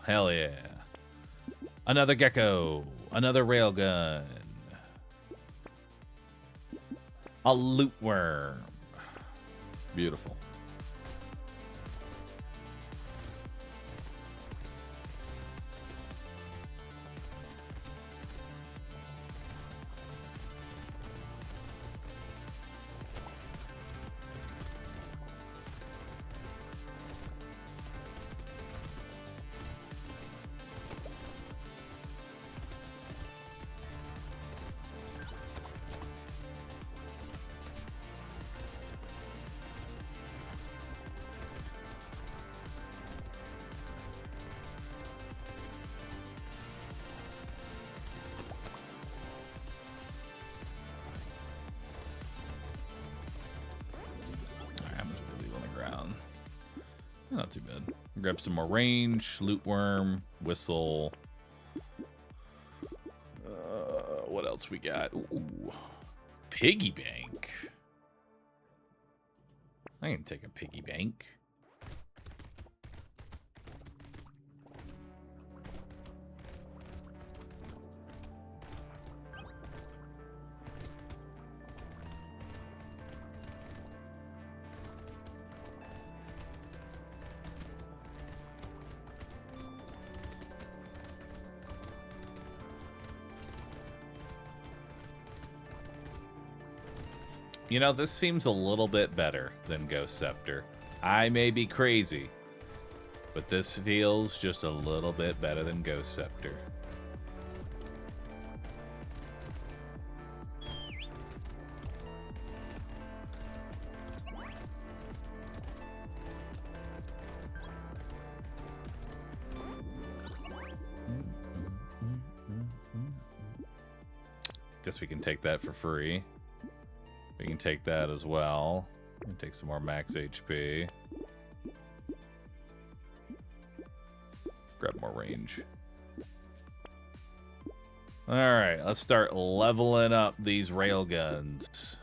Hell yeah. Another gecko. Another railgun. A loot worm. Beautiful. Not too bad. Grab some more range, loot worm, whistle. What else we got? Ooh, piggy bank. I can take a piggy bank. You know, this seems a little bit better than Ghost Scepter. I may be crazy, but this feels just a little bit better than Ghost Scepter. Guess we can take that for free. We can take that as well. And take some more max HP. Grab more range. Alright, let's start leveling up these railguns.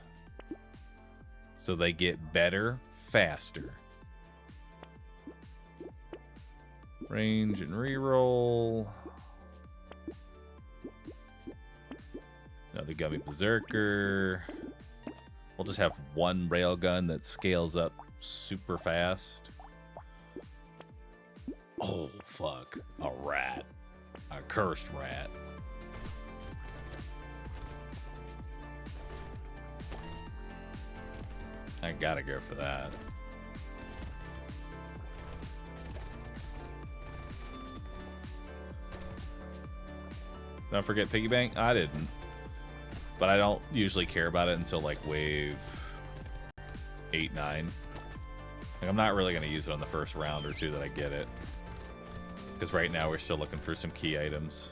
So they get better, faster. Range and reroll. Another Gummy Berserker. We'll just have one railgun that scales up super fast. Oh, fuck. A rat. A cursed rat. I gotta go for that. Don't forget Piggy Bank? I didn't. But I don't usually care about it until like wave 8, 9. Like, I'm not really going to use it on the first round or two that I get it. Because right now we're still looking for some key items.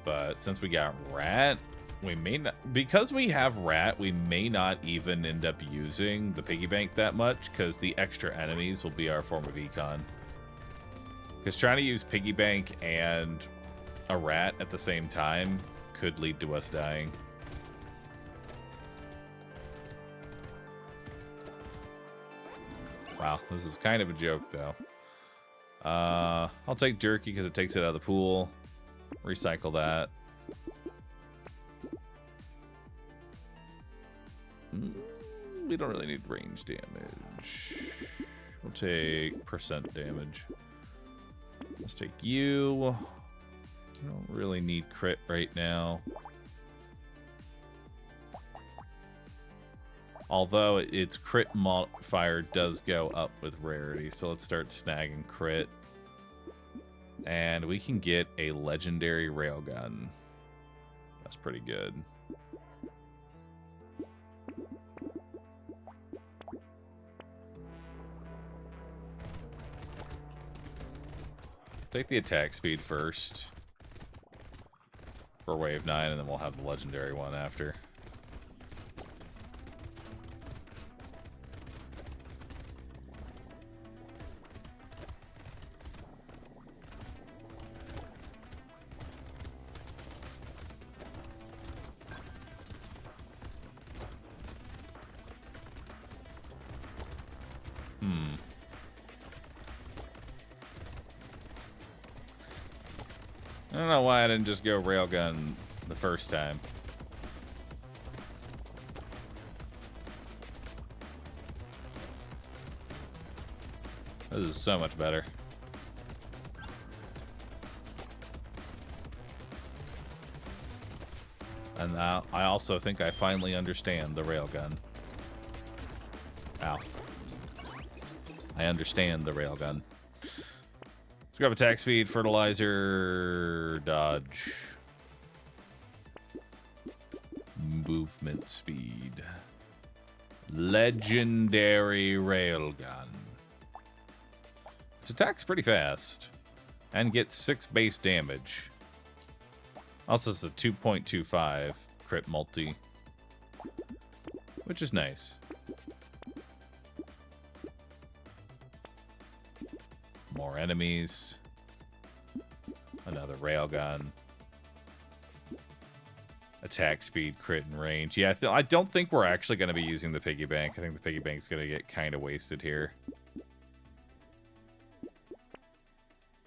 But since we got Rat, we may not... Because we have Rat, we may not even end up using the Piggy Bank that much. Because the extra enemies will be our form of econ. Because trying to use Piggy Bank and a Rat at the same time could lead to us dying. Wow, this is kind of a joke, though. I'll take Jerky because it takes it out of the pool. Recycle that. We don't really need range damage. We'll take percent damage. Let's take you. I don't really need crit right now. Although its crit modifier does go up with rarity, so let's start snagging crit. And we can get a legendary railgun. That's pretty good. Take the attack speed first for wave 9, and then we'll have the legendary one after. I don't know why I didn't just go railgun the first time. This is so much better. And now I also think I finally understand the railgun. Ow. I understand the railgun. Let's grab attack speed, fertilizer, dodge. Movement speed. Legendary railgun. Its attack's pretty fast. And gets 6 base damage. Also, it's a 2.25 crit multi. Which is nice. More enemies. Another railgun. Attack speed, crit, and range. Yeah, I don't think we're actually going to be using the piggy bank. I think the piggy bank's going to get kind of wasted here.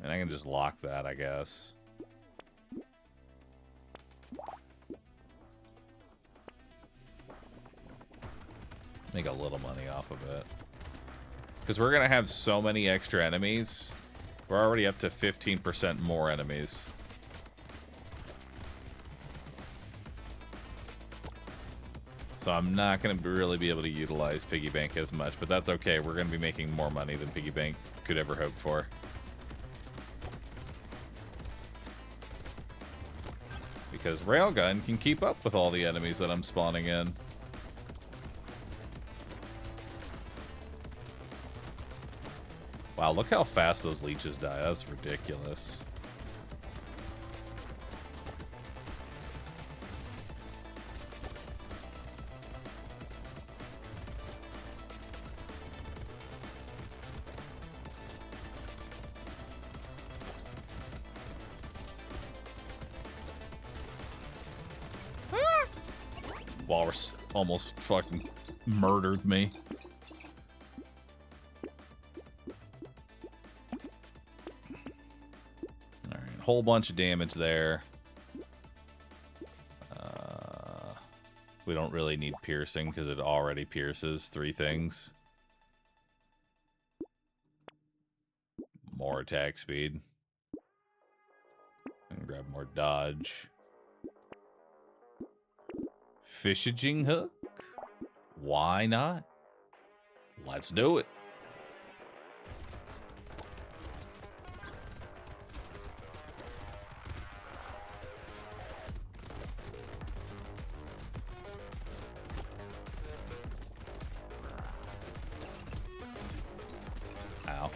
And I can just lock that, I guess. Make a little money off of it. Because we're going to have so many extra enemies. We're already up to 15% more enemies. So I'm not going to really be able to utilize Piggy Bank as much, but that's okay. We're going to be making more money than Piggy Bank could ever hope for. Because Railgun can keep up with all the enemies that I'm spawning in. Wow, look how fast those leeches die. That's ridiculous. Walrus almost fucking murdered me. Alright, whole bunch of damage there. We don't really need piercing because it already pierces 3 things. More attack speed. And grab more dodge. Fishing hook? Why not? Let's do it. Ow.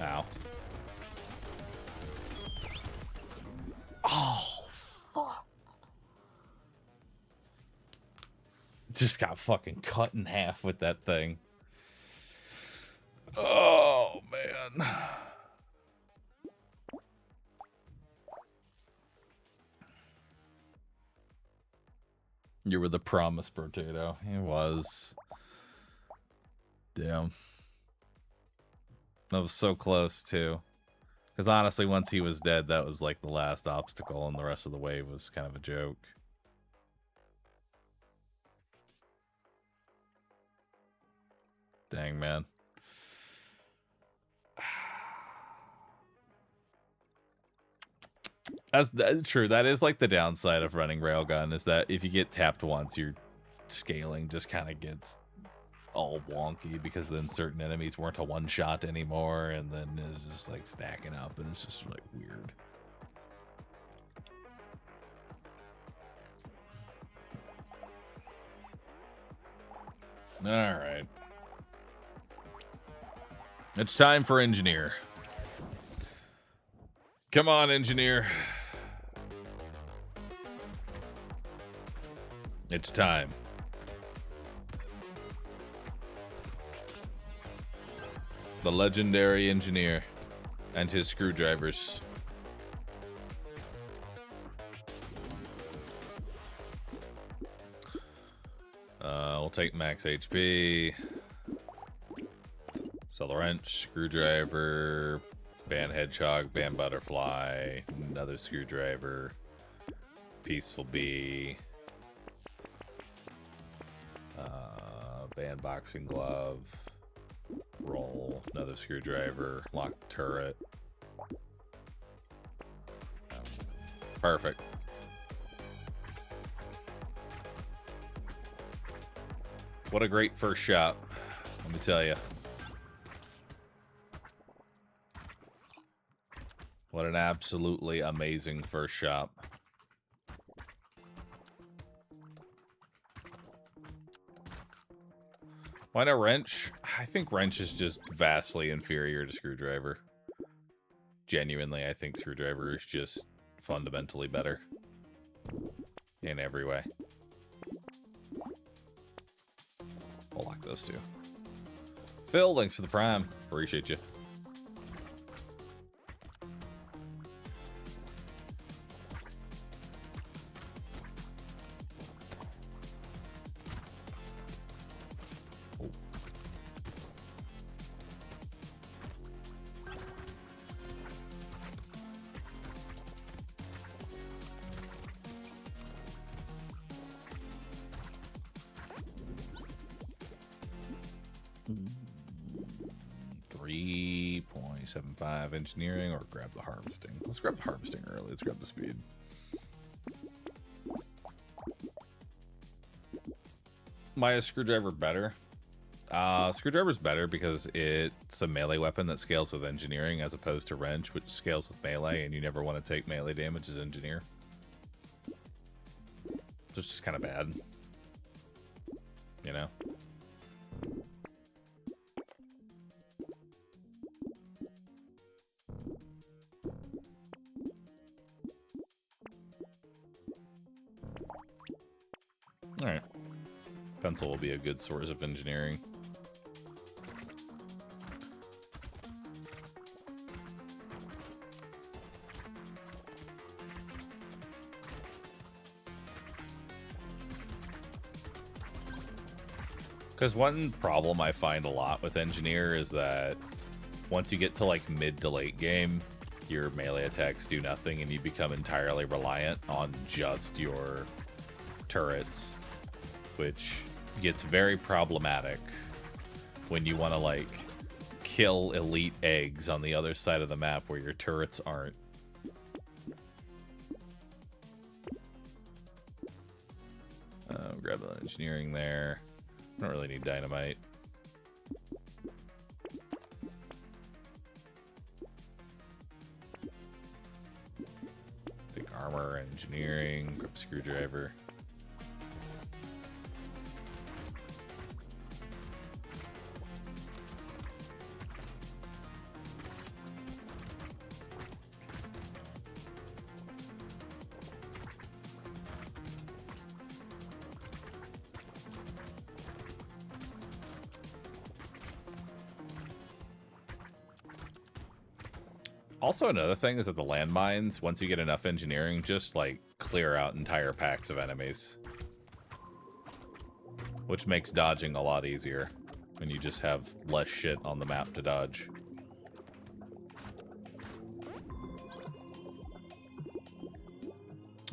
Ow. Oh, fuck. Just got fucking cut in half with that thing. Oh, man. You were the promised Brotato. He was. Damn. That was so close, too. Because honestly, once he was dead, that was like the last obstacle, and the rest of the wave was kind of a joke. Dang, man. That's true. That is like the downside of running Railgun, is that if you get tapped once, your scaling just kind of gets all wonky, because then certain enemies weren't a one-shot anymore, and then it's just like stacking up, and it's just like weird. All right. It's time for Engineer. Come on, Engineer. It's time. The legendary Engineer and his screwdrivers. We'll take max HP. Sell the wrench, screwdriver, band hedgehog, band butterfly, another screwdriver, peaceful bee, band boxing glove, roll, another screwdriver, lock the turret. Perfect. What a great first shot, let me tell you. What an absolutely amazing first shot. Why not wrench? I think wrench is just vastly inferior to screwdriver. Genuinely, I think screwdriver is just fundamentally better in every way. We'll lock those two. Phil, thanks for the prime. Appreciate you. 275 engineering or grab the harvesting. Let's grab the harvesting early. Let's grab the speed. Why is screwdriver better? Screwdriver's better because it's a melee weapon that scales with engineering as opposed to wrench, which scales with melee, and you never want to take melee damage as engineer. So it's just kind of bad. You know? Alright. Pencil will be a good source of engineering. Because one problem I find a lot with engineer is that once you get to like mid to late game, your melee attacks do nothing and you become entirely reliant on just your turrets, which gets very problematic when you want to like kill elite eggs on the other side of the map where your turrets aren't. Grab the engineering there. I don't really need dynamite. Take armor, engineering, grab screwdriver. Also, another thing is that the landmines, once you get enough engineering, just like clear out entire packs of enemies. Which makes dodging a lot easier when you just have less shit on the map to dodge.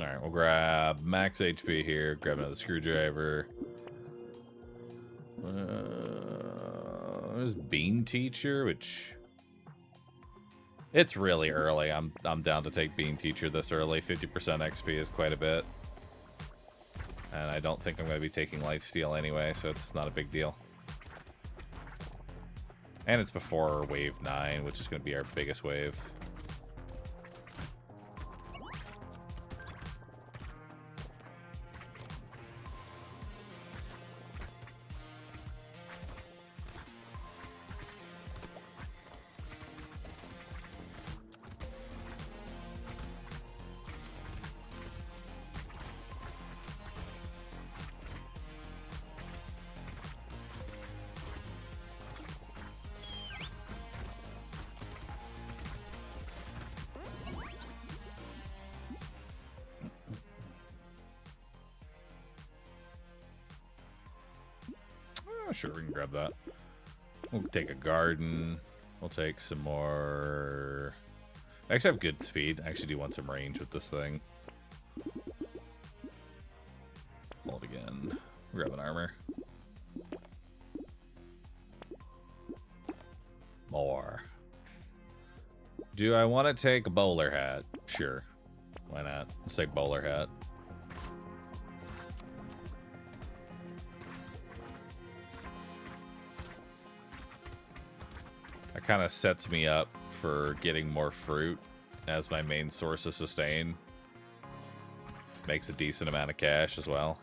Alright, we'll grab max HP here, grab another screwdriver. There's Bean Teacher, which... It's really early. I'm down to take Bean Teacher this early. 50% XP is quite a bit. And I don't think I'm going to be taking Lifesteal anyway, so it's not a big deal. And it's before Wave 9, which is going to be our biggest wave. Sure, we can grab that. We'll take a garden. We'll take some more... I actually have good speed. I actually do want some range with this thing. Hold again. Grab an armor. More. Do I want to take a bowler hat? Sure. Why not? Let's take bowler hat. That kind of sets me up for getting more fruit as my main source of sustain. Makes a decent amount of cash as well.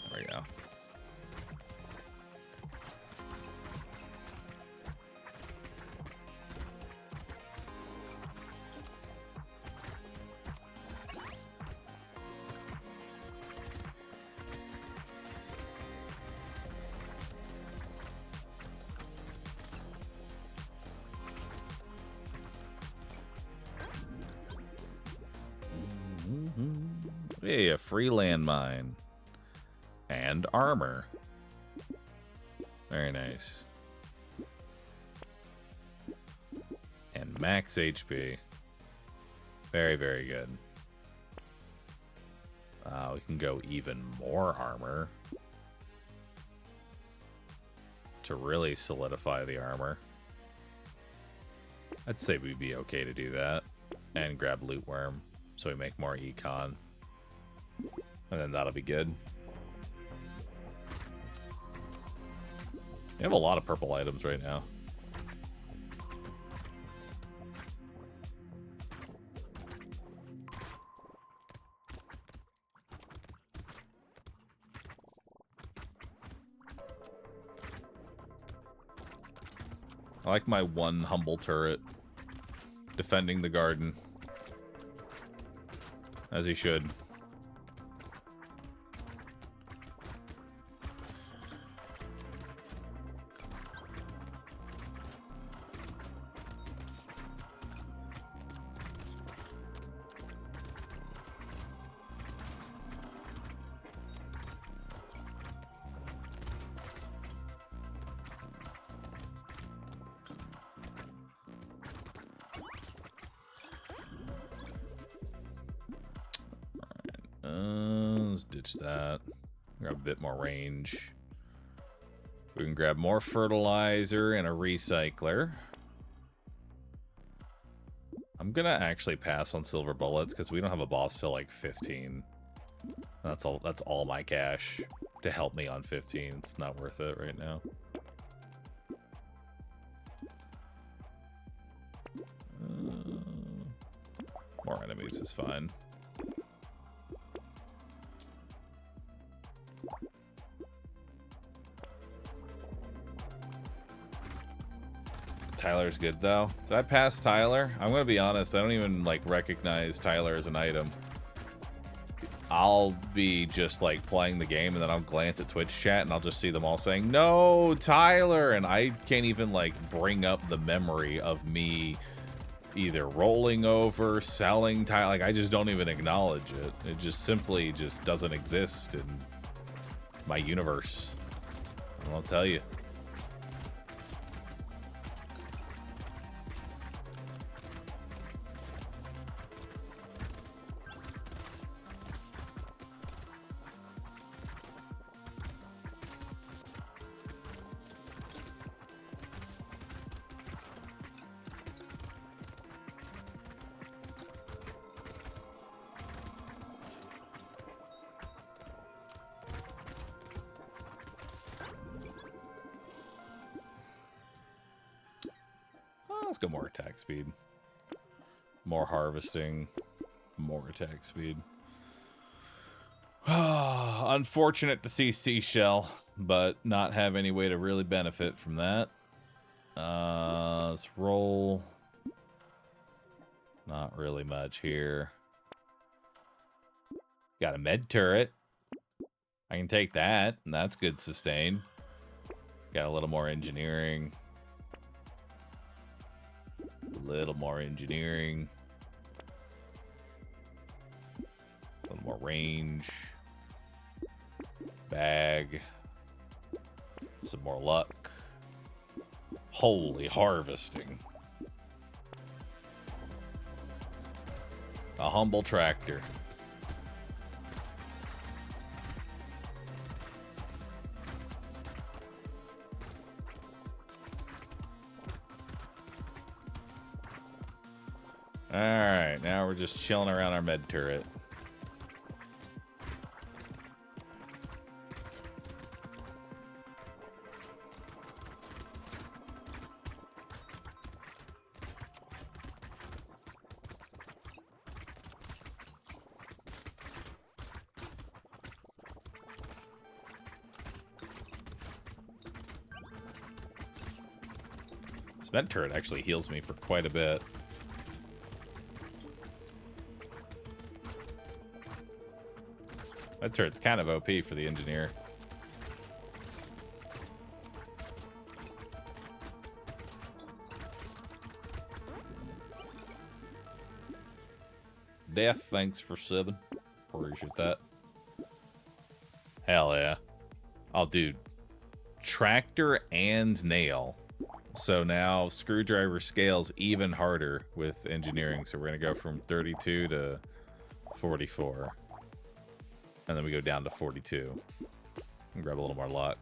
There we go. Hey, a free landmine. And armor. Very nice. And max HP. Very, very good. We can go even more armor to really solidify the armor. I'd say we'd be okay to do that. And grab Loot Worm so we make more econ. And then that'll be good. We have a lot of purple items right now. I like my one humble turret defending the garden. As he should. Let's ditch that. Grab a bit more range. We can grab more fertilizer and a recycler. I'm gonna actually pass on silver bullets because we don't have a boss till like 15. That's all my cash to help me on 15. It's not worth it right now. More enemies is fine. Tyler's good though. Did I pass Tyler? I'm gonna be honest, I don't even like recognize Tyler as an item. I'll be just like playing the game and then I'll glance at Twitch chat and I'll just see them all saying, "No, Tyler," and I can't even like bring up the memory of me either rolling over, selling Tyler. Like I just don't even acknowledge it. It just simply just doesn't exist in my universe. I'll tell you. Let's go more attack speed. More harvesting. More attack speed. Unfortunate to see Seashell, but not have any way to really benefit from that. Let's roll. Not really much here. Got a med turret. I can take that, and that's good sustain. Got a little more engineering. A little more engineering. A little more range. Bag. Some more luck. Holy harvesting. A humble tractor. Alright, now we're just chilling around our med turret. This med turret actually heals me for quite a bit. That turret's kind of OP for the engineer. Death, thanks for subbing. Appreciate that. Hell yeah. Oh, dude. Tractor and nail. So now screwdriver scales even harder with engineering. So we're going to go from 32 to 44. And then we go down to 42. And grab a little more luck.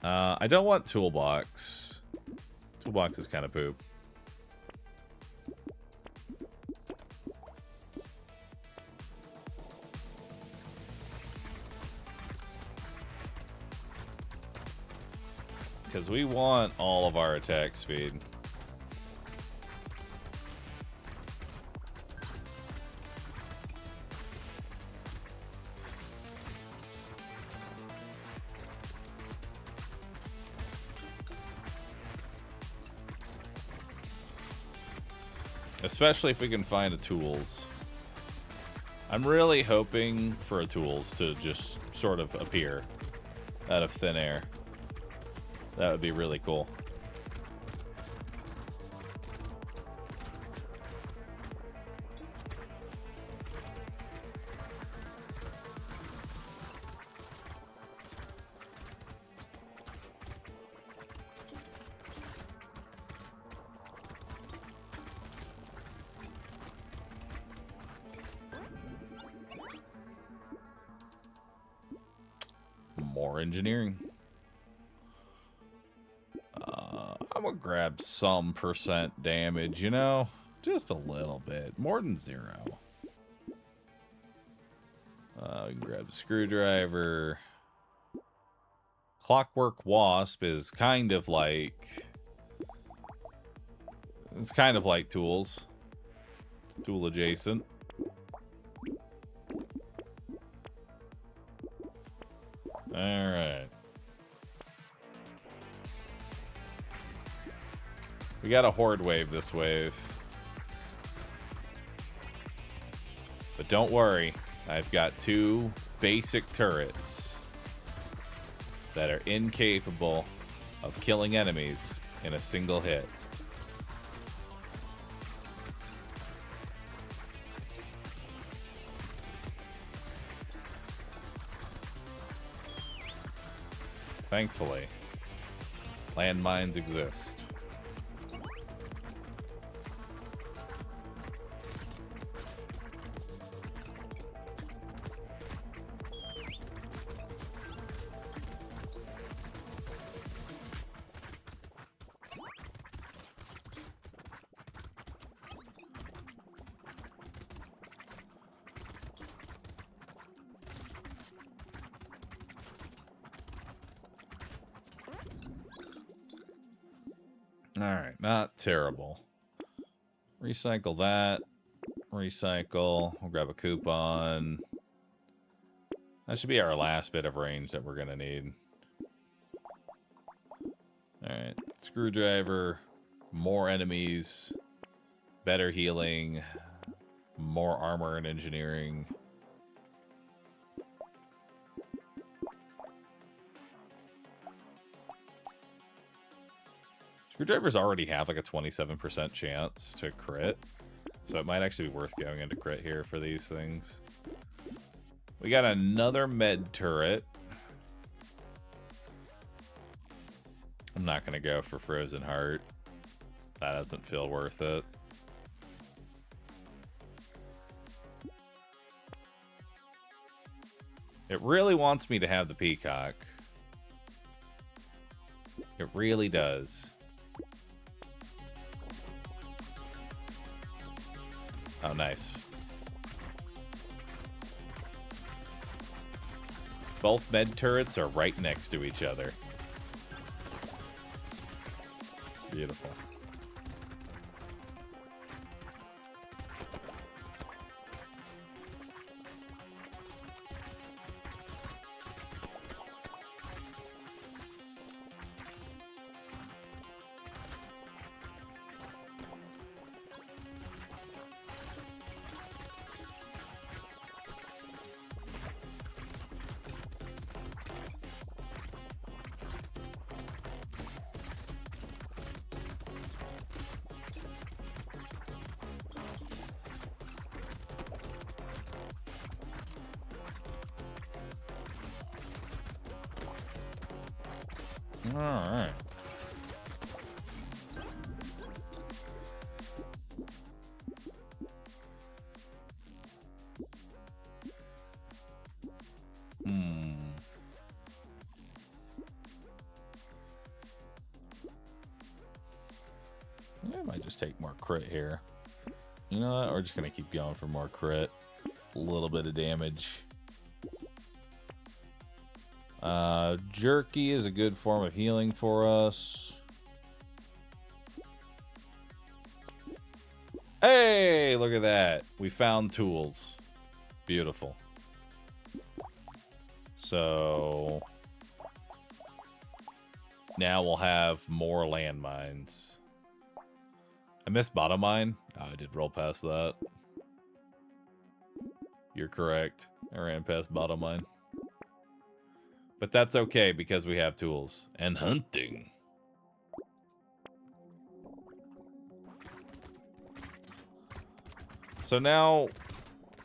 I don't want toolbox. Toolbox is kind of poop. Because we want all of our attack speed. Especially if we can find a tools. I'm really hoping for a tools to just sort of appear out of thin air. That would be really cool. More engineering. I'm gonna grab some percent damage, you know? Just a little bit. More than 0. We can grab a screwdriver. Clockwork Wasp is kind of like... It's kind of like tools. It's tool adjacent. Alright. We got a horde wave this wave. But don't worry. I've got 2 basic turrets that are incapable of killing enemies in a single hit. Thankfully, landmines exist. Alright, not terrible. Recycle that. Recycle. We'll grab a coupon. That should be our last bit of range that we're going to need. Alright, screwdriver. More enemies. Better healing. More armor and engineering. Screwdrivers already have like a 27% chance to crit. So it might actually be worth going into crit here for these things. We got another med turret. I'm not going to go for Frozen Heart. That doesn't feel worth it. It really wants me to have the Peacock. It really does. Oh, nice. Both med turrets are right next to each other. Beautiful. All right. crit here. You know what? We're just going to keep going for more crit. A little bit of damage. Jerky is a good form of healing for us. Hey, look at that. We found tools. Beautiful. So now we'll have more landmines. I missed bottom mine. Oh, I did roll past that. You're correct. I ran past bottom mine. But that's okay because we have tools. And hunting. So now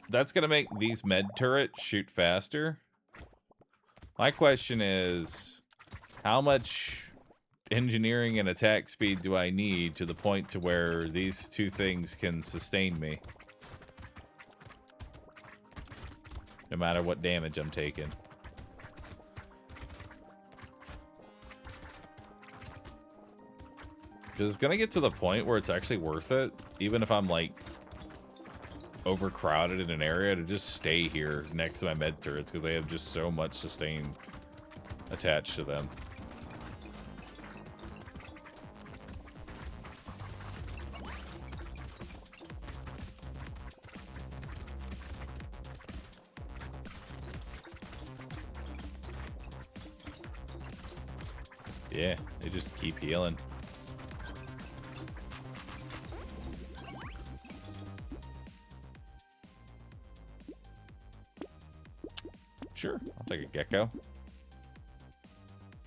that's going to make these med turrets shoot faster. My question is, how much engineering and attack speed do I need to the point to where these two things can sustain me? No matter what damage I'm taking. Because it's going to get to the point where it's actually worth it, even if I'm, like, overcrowded in an area, to just stay here next to my med turrets, because they have just so much sustain attached to them. Yeah, they just keep healing. Sure, I'll take a gecko.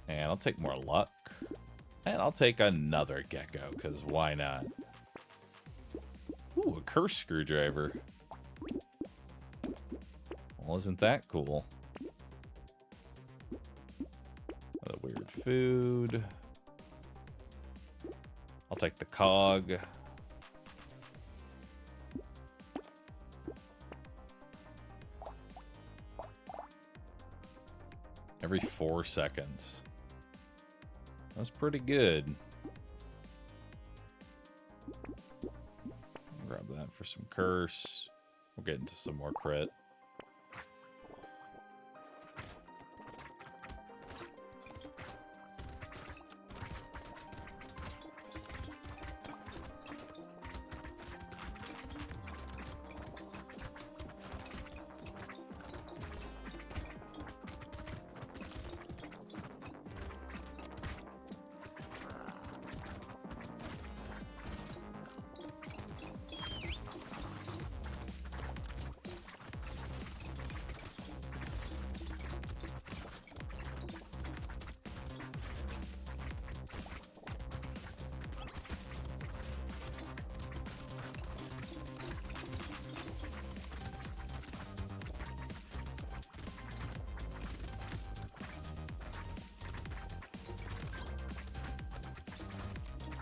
And I'll take more luck. And I'll take another gecko, because why not? Ooh, a curse screwdriver. Well, isn't that cool? What a weird food. I'll take the cog. Every 4 seconds. That's pretty good. Grab that for some curse. We'll get into some more crit.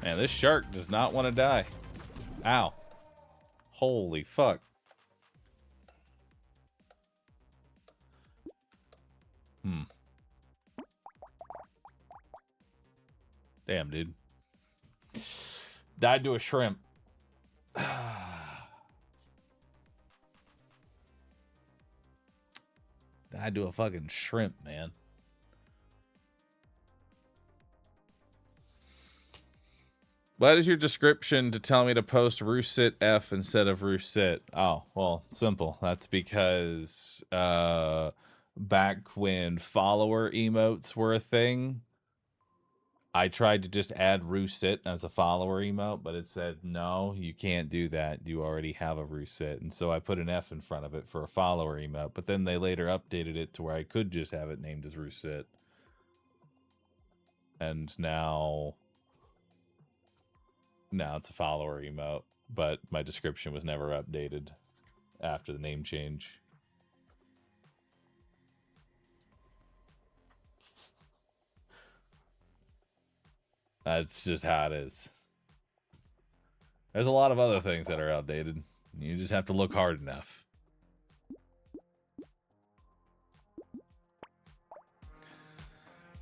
Man, this shark does not want to die. Ow. Holy fuck. Damn, dude. Died to a shrimp. Died to a fucking shrimp, man. What is your description to tell me to post Roosit F instead of Roosit? Oh, well, simple. That's because back when follower emotes were a thing, I tried to just add Roosit as a follower emote, but it said, no, you can't do that. You already have a Roosit. And so I put an F in front of it for a follower emote, but then they later updated it to where I could just have it named as Roosit. And now it's a follower emote, but my description was never updated after the name change. That's just how it is. There's a lot of other things that are outdated. You just have to look hard enough.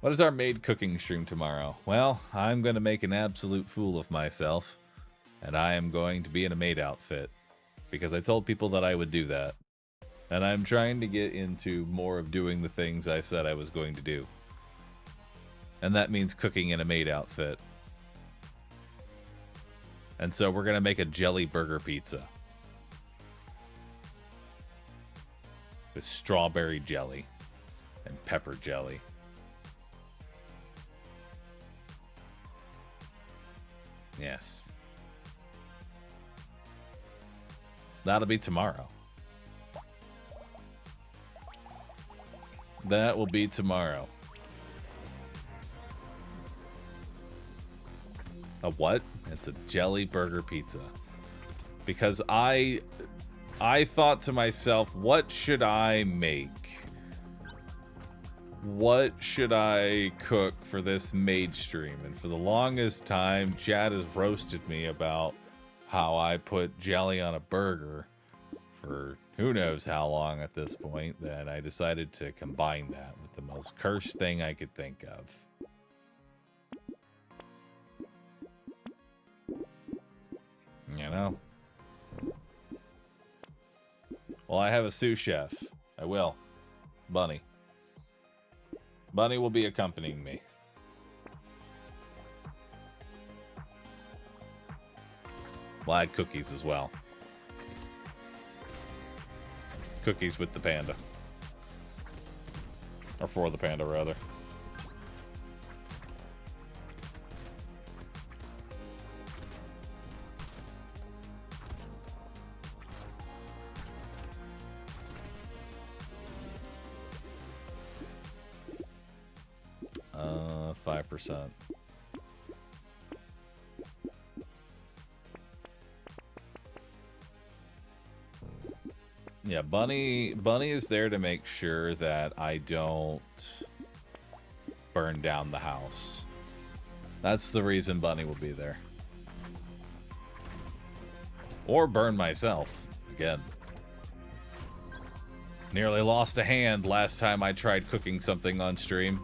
What is our maid cooking stream tomorrow? Well, I'm going to make an absolute fool of myself. And I am going to be in a maid outfit. Because I told people that I would do that. And I'm trying to get into more of doing the things I said I was going to do. And that means cooking in a maid outfit. And so we're going to make a jelly burger pizza. With strawberry jelly and pepper jelly. Yes. That'll be tomorrow. That will be tomorrow. A what? It's a jelly burger pizza. Because I thought to myself, what should I make? What should I cook for this maid stream? And for the longest time, Chad has roasted me about how I put jelly on a burger for who knows how long at this point, that I decided to combine that with the most cursed thing I could think of. You know? Well, I have a sous chef. I will. Bunny. Bunny will be accompanying me. Well, I had cookies as well. Cookies with the panda. Or for the panda, rather. Uh, 5%. Yeah, Bunny is there to make sure that I don't burn down the house. That's the reason Bunny will be there. Or burn myself again. Nearly lost a hand last time I tried cooking something on stream.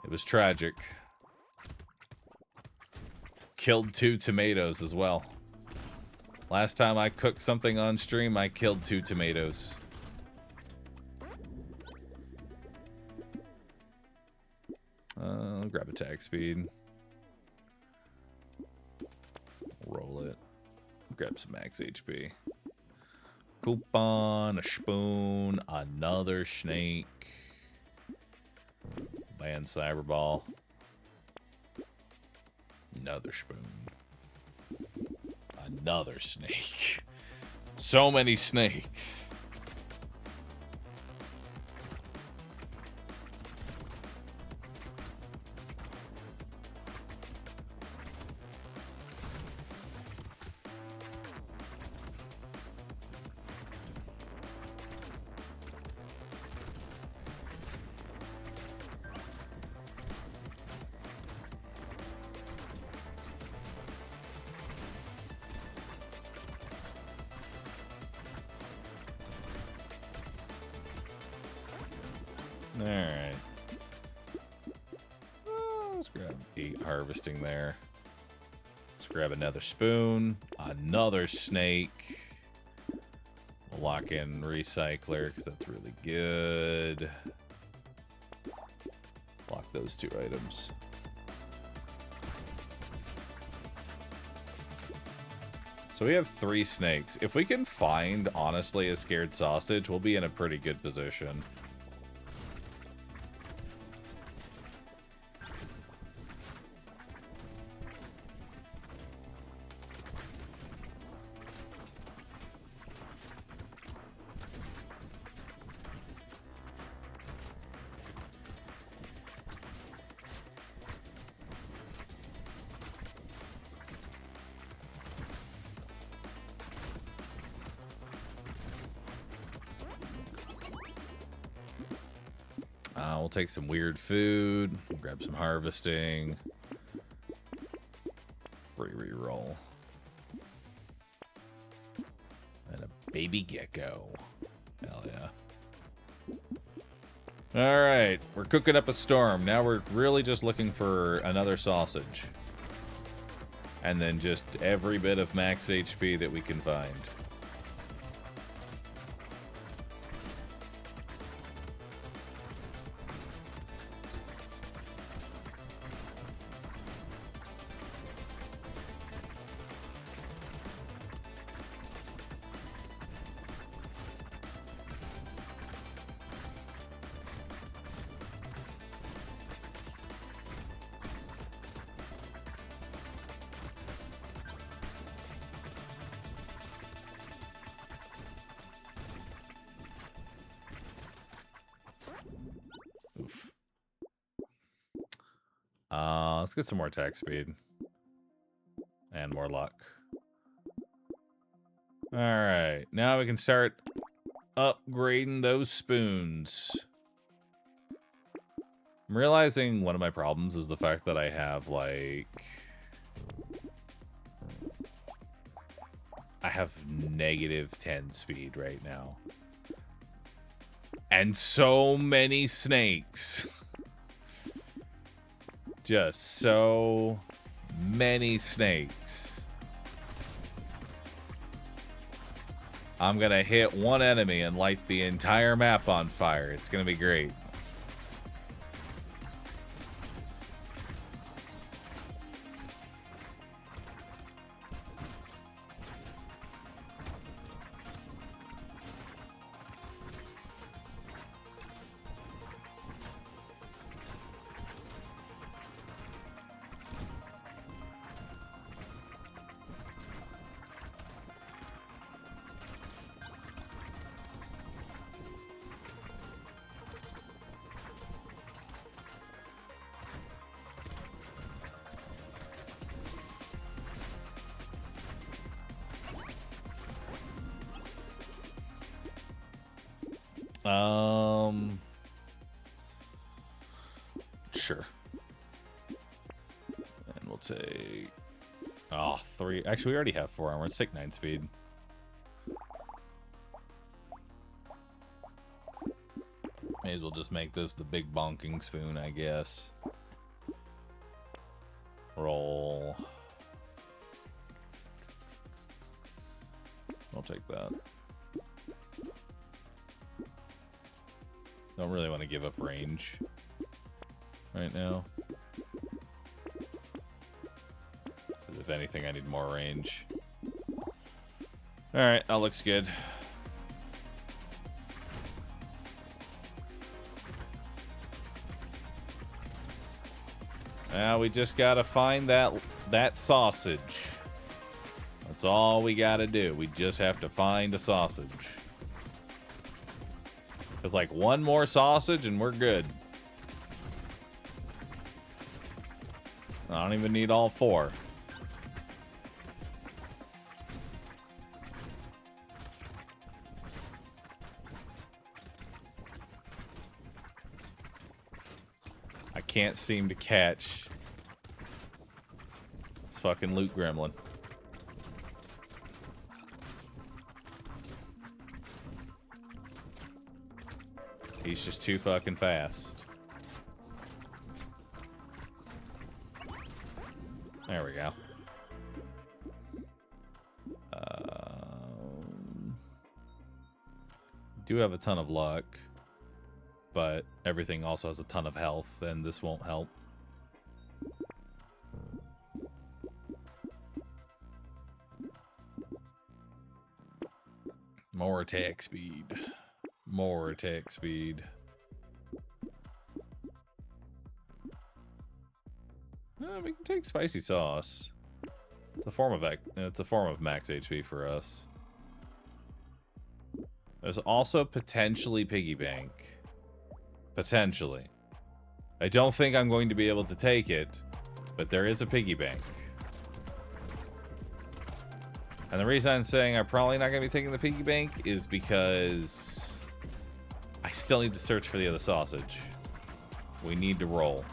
It was tragic. Killed 2 tomatoes as well. Last time I cooked something on stream, I killed 2 tomatoes. Grab attack speed. Roll it. Grab some max HP. Coupon, a spoon, another snake. Land cyberball. Another spoon. Another snake. So many snakes. Alright. Let's grab 8 harvesting there. Let's grab another spoon. Another snake. We'll lock in recycler because that's really good. Lock those 2 items. So we have 3 snakes. If we can find, honestly, a scared sausage, we'll be in a pretty good position. We'll take some weird food. We'll grab some harvesting. Free reroll. And a baby gecko. Hell yeah. All right, we're cooking up a storm. Now we're really just looking for another sausage. And then just every bit of max HP that we can find. Oof. Let's get some more attack speed. And more luck. Alright, now we can start upgrading those spoons. I'm realizing one of my problems is the fact that I have, like... I have negative 10 speed right now. And so many snakes. Just so many snakes. I'm gonna hit one enemy and light the entire map on fire. It's gonna be great. Sure. And we'll take... Oh, 3. Actually, we already have 4 armor. Let's take 9 speed. May as well just make this the big bonking spoon, I guess. Roll. I'll take that. Don't really want to give up range right now. If anything, I need more range. Alright, that looks good. Now we just gotta find that sausage. That's all we gotta do. We just have to find a sausage. There's like one more sausage and we're good. I don't even need all 4. I can't seem to catch this fucking loot gremlin. He's just too fucking fast. There we go. Do have a ton of luck, but everything also has a ton of health, and this won't help. More attack speed. More attack speed. We can take spicy sauce. It's a form of max HP for us. There's also potentially piggy bank. Potentially. I don't think I'm going to be able to take it, but there is a piggy bank. And the reason I'm saying I'm probably not going to be taking the piggy bank is because I still need to search for the other sausage. We need to roll.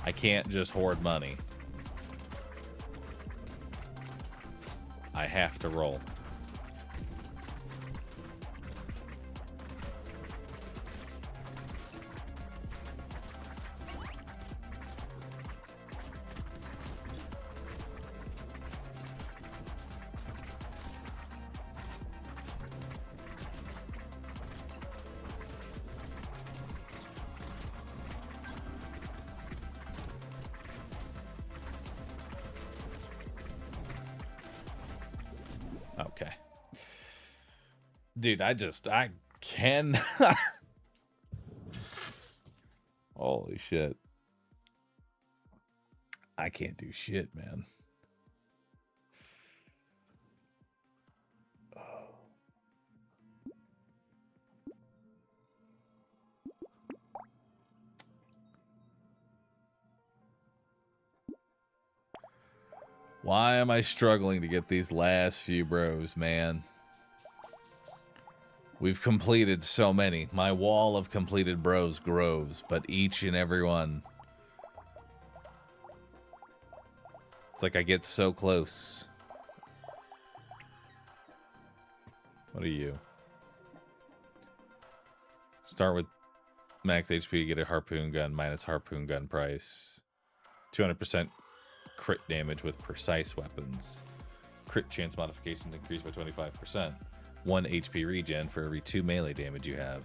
I can't just hoard money. I have to roll. Okay. Dude, I can. Holy shit. I can't do shit, man. Why am I struggling to get these last few bros, man? We've completed so many. My wall of completed bros grows, but each and every one. It's like I get so close. What are you? Start with max HP, get a harpoon gun minus harpoon gun price. 200% crit damage with precise weapons. Crit chance modifications increased by 25%. 1 HP regen for every 2 melee damage you have.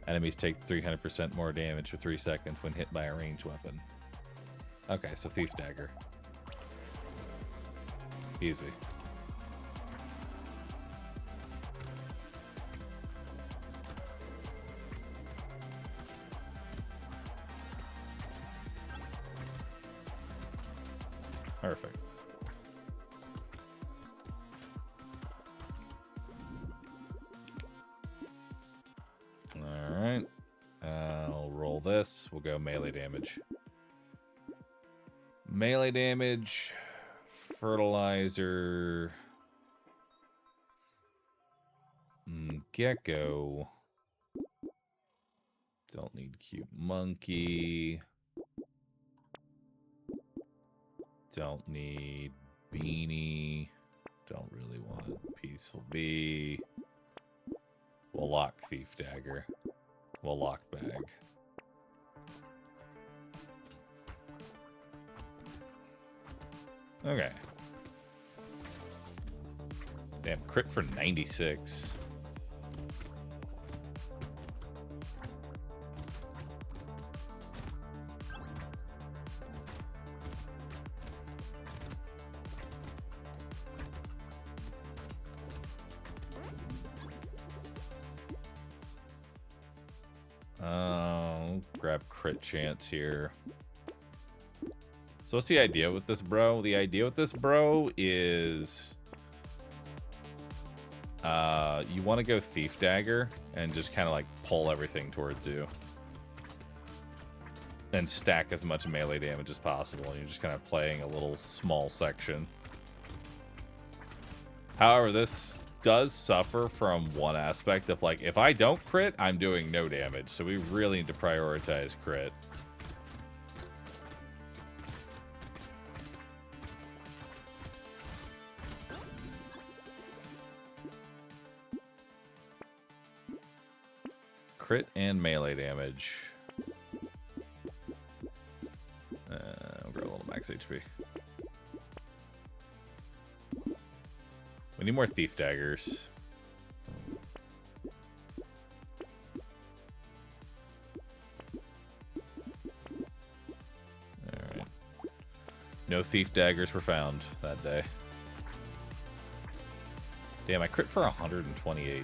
Enemies take 300% more damage for 3 seconds when hit by a ranged weapon. Okay, so Thief Dagger. Easy. Perfect. Alright. I'll roll this. We'll go melee damage. Melee damage. Fertilizer. Gecko. Don't need cute monkey. Don't need beanie. Don't really want peaceful bee. We'll lock Thief Dagger. We'll lock bag. Okay. Damn, crit for 96. Grab crit chance here. So what's the idea with this bro? The idea with this bro is you want to go Thief Dagger and just kind of like pull everything towards you and stack as much melee damage as possible. And you're just kind of playing a little small section. However, this does suffer from one aspect of like, if I don't crit, I'm doing no damage. So we really need to prioritize crit. Crit and melee damage. We'll go a little max HP. We need more Thief Daggers. Alright. No Thief Daggers were found that day. Damn, I crit for 128.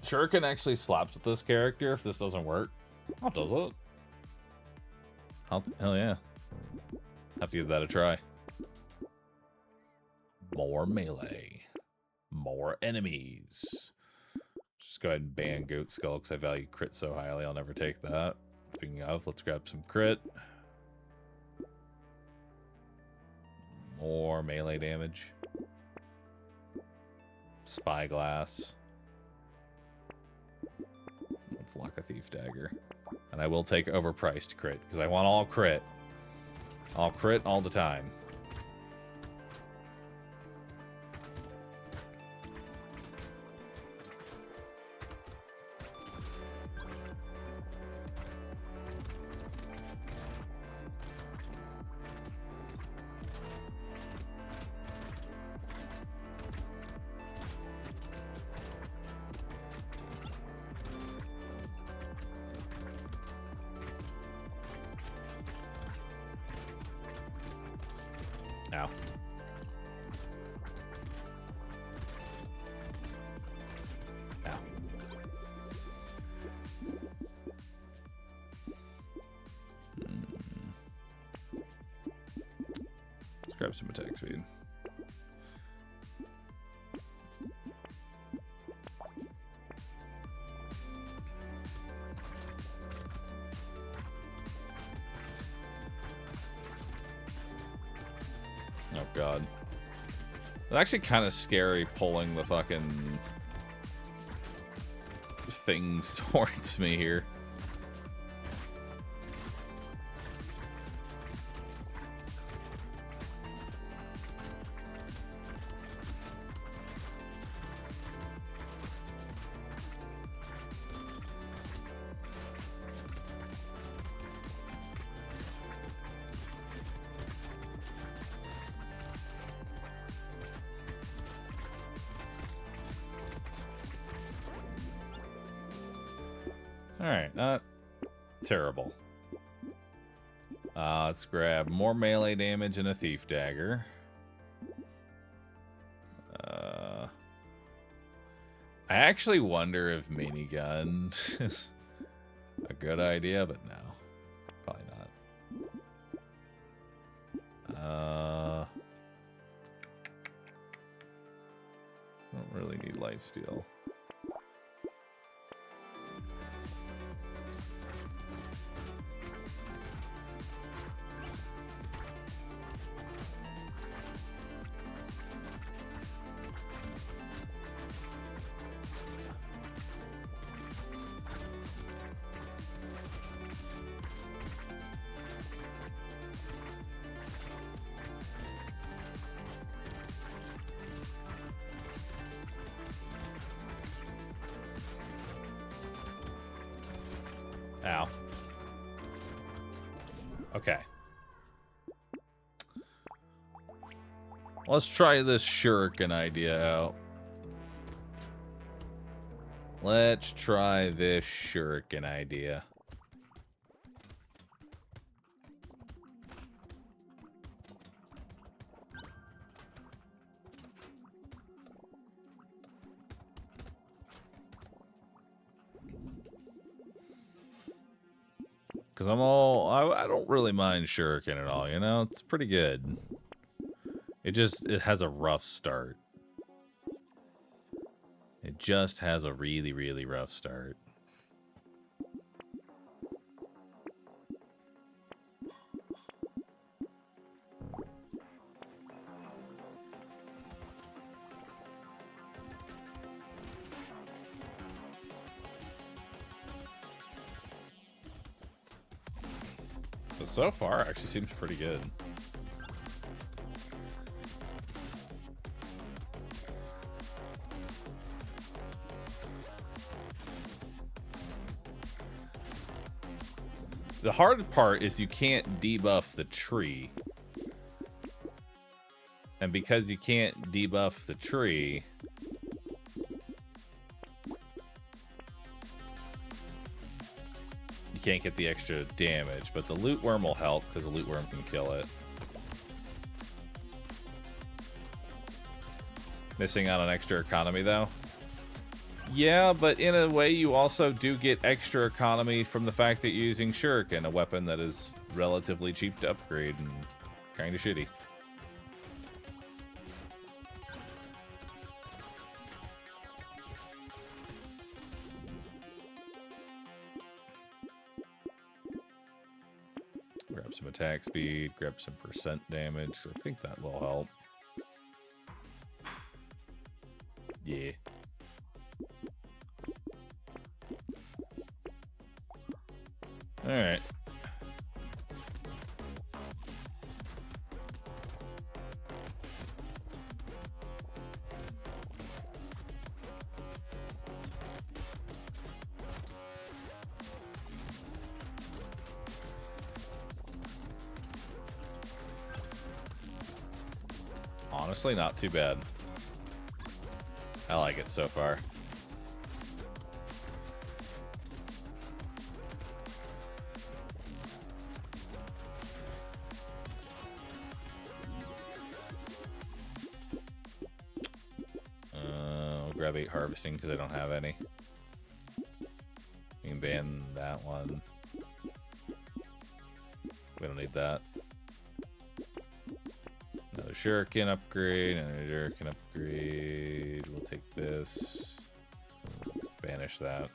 Shuriken actually slaps with this character if this doesn't work. Oh, does it? Hell yeah. Have to give that a try. More melee. More enemies. Just go ahead and ban Goat Skull because I value crit so highly. I'll never take that. Speaking of, let's grab some crit. More melee damage. Spyglass. Let's lock a Thief Dagger. And I will take overpriced crit, because I want all crit. All crit all the time. Ow. Ow. Let's grab some attack speed. Oh god. It's actually kind of scary pulling the fucking things towards me here. Alright, not terrible. Let's grab more melee damage and a thief dagger. I actually wonder if minigun is a good idea, but no. Probably not. Don't really need lifesteal. Ow. Okay. Let's try this shuriken idea out. Let's try this shuriken idea. Because I don't really mind shuriken at all, you know? It's pretty good. It has a rough start. It just has a really, really rough start. But so far, it actually seems pretty good. The hard part is you can't debuff the tree. And because you can't debuff the tree, you can't get the extra damage. But the loot worm will help because the loot worm can kill it. Missing out on extra economy though. Yeah, but in a way you also do get extra economy from the fact that you're using shuriken, a weapon that is relatively cheap to upgrade and kind of shitty. Grab some attack speed, grab some percent damage, 'cause I think that will help. Yeah. Alright. Honestly, not too bad. I like it so far. grab 8 harvesting because I don't have any. You can ban that one. We don't need that. Another shuriken upgrade, another shuriken upgrade. We'll take this. Banish that.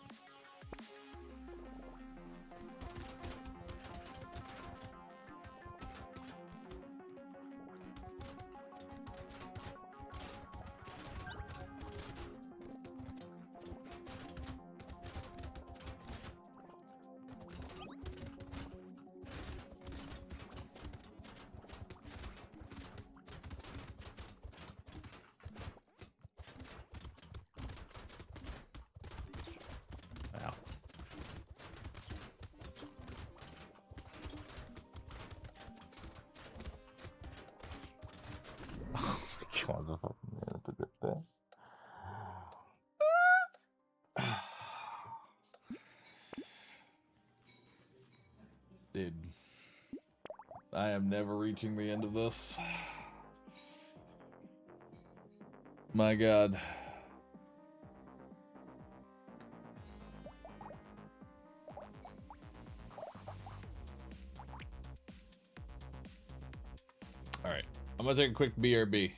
Dude, I am never reaching the end of this. My God. All right, I'm gonna take a quick BRB.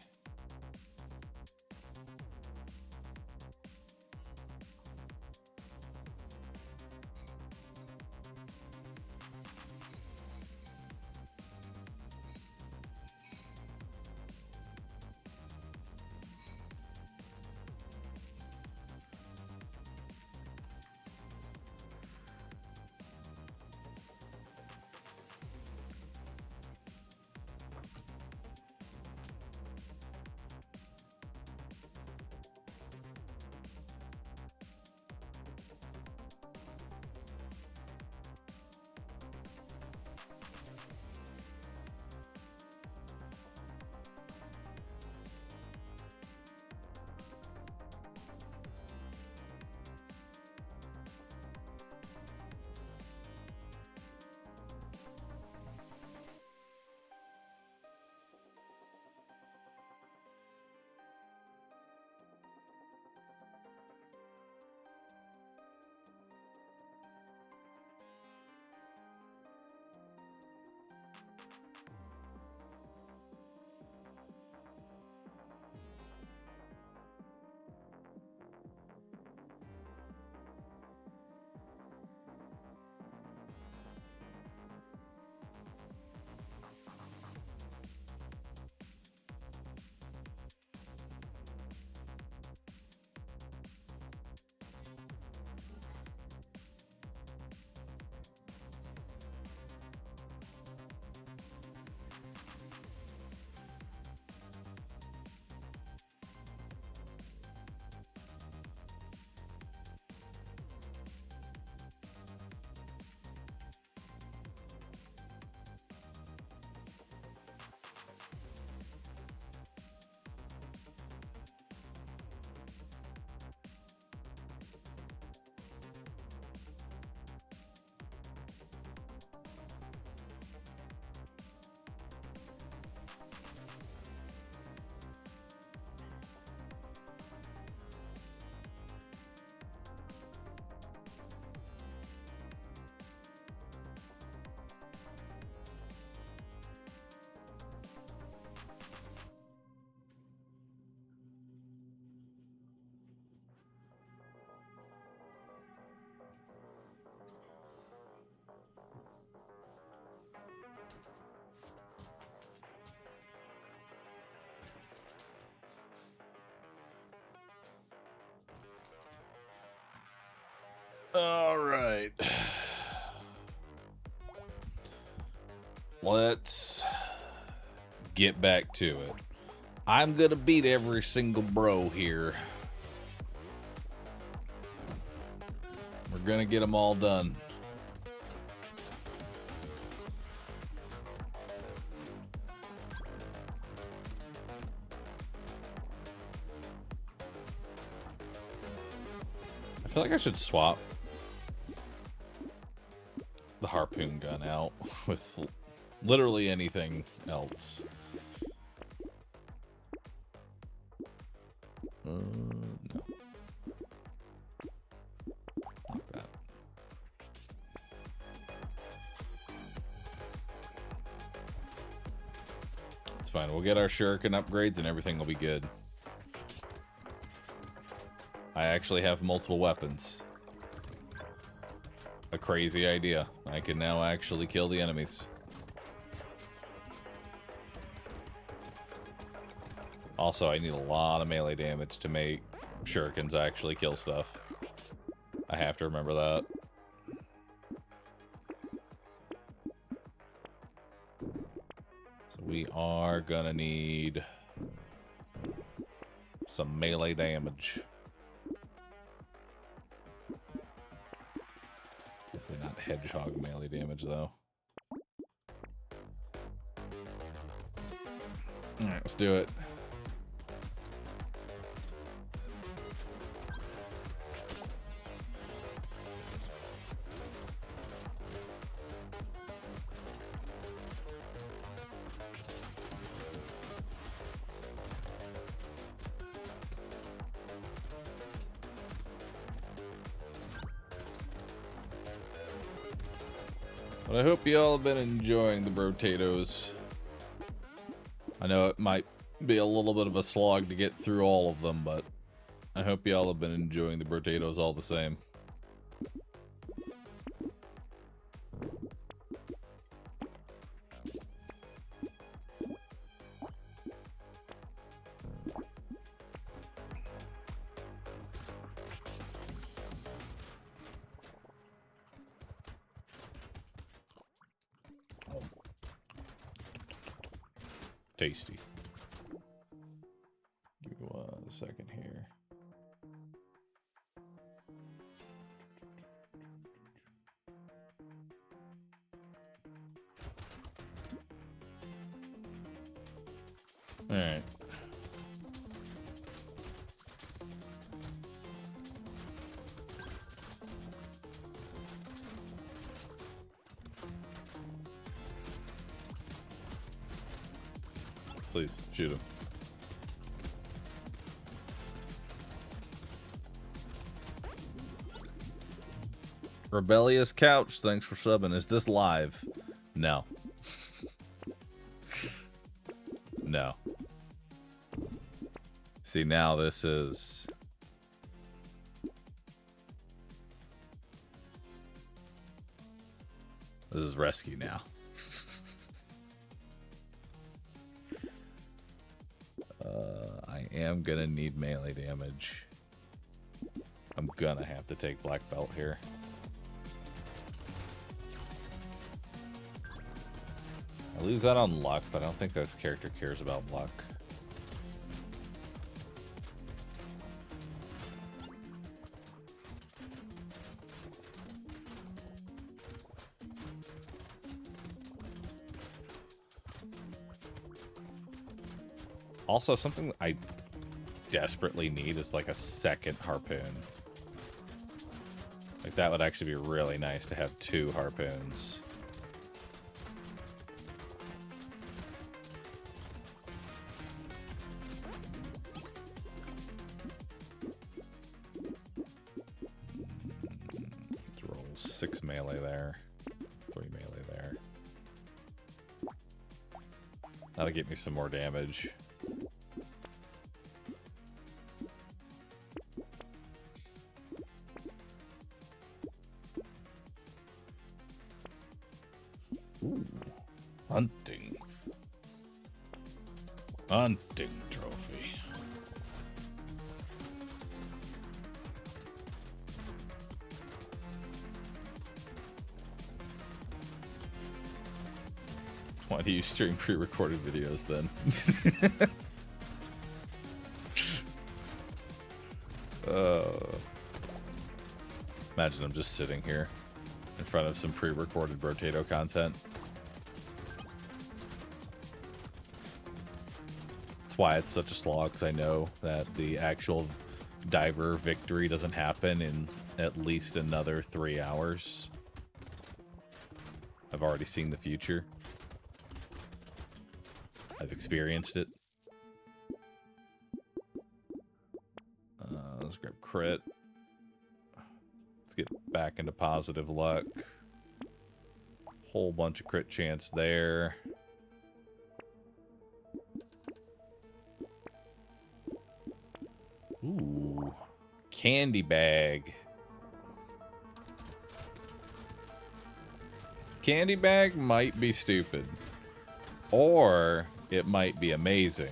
All right. Let's get back to it. I'm gonna beat every single bro here. We're gonna get them all done. I feel like I should swap the harpoon gun out with literally anything else. No. It's fine. We'll get our shuriken upgrades and everything will be good. I actually have multiple weapons. A crazy idea. I can now actually kill the enemies. Also, I need a lot of melee damage to make shurikens actually kill stuff. I have to remember that. So we are gonna need some melee damage. Definitely not hedgehog melee damage, though. Alright, let's do it. But I hope you all have been enjoying the Brotatoes. I know it might be a little bit of a slog to get through all of them, but I hope you all have been enjoying the Brotatoes all the same. Tasty. Give me 1 second here. All right. Please, shoot him. Rebellious Couch, thanks for subbing. Is this live? No. No. See, now this is... This is rescue now. I am gonna need melee damage. I'm gonna have to take black belt here. I lose out on luck, but I don't think this character cares about luck. Also, something I desperately need is like a second harpoon. Like that would actually be really nice to have 2 harpoons. Let's roll 6 melee there. 3 melee there. That'll get me some more damage. Ooh, hunting. Hunting trophy. Why do you stream pre-recorded videos then? Imagine I'm just sitting here in front of some pre-recorded Brotato content. That's why it's such a slog, because I know that the actual diver victory doesn't happen in at least another 3 hours. I've already seen the future. I've experienced it. Let's grab crit. Let's get back into positive luck. Whole bunch of crit chance there. candy bag. Candy bag might be stupid. Or it might be amazing.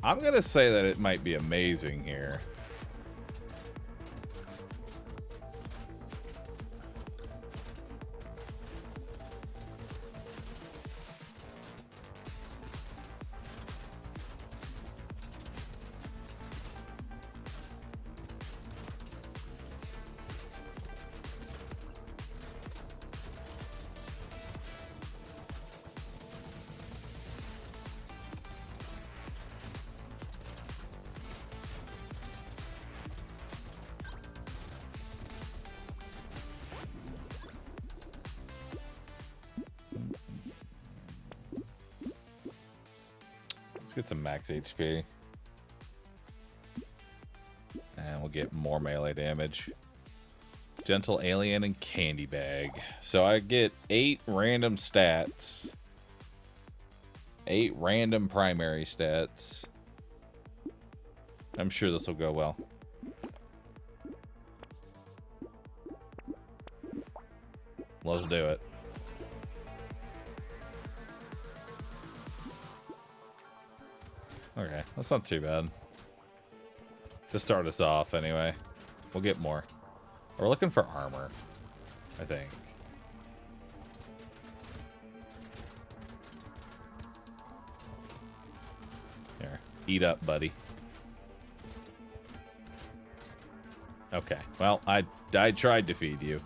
I'm going to say that it might be amazing here. Let's get some max HP. And we'll get more melee damage. Gentle Alien and Candy Bag. So I get 8 random stats. 8 random primary stats. I'm sure this will go well. Let's do it. Okay, that's not too bad. To start us off, anyway. We'll get more. We're looking for armor, I think. Here, eat up, buddy. Okay, well, I tried to feed you.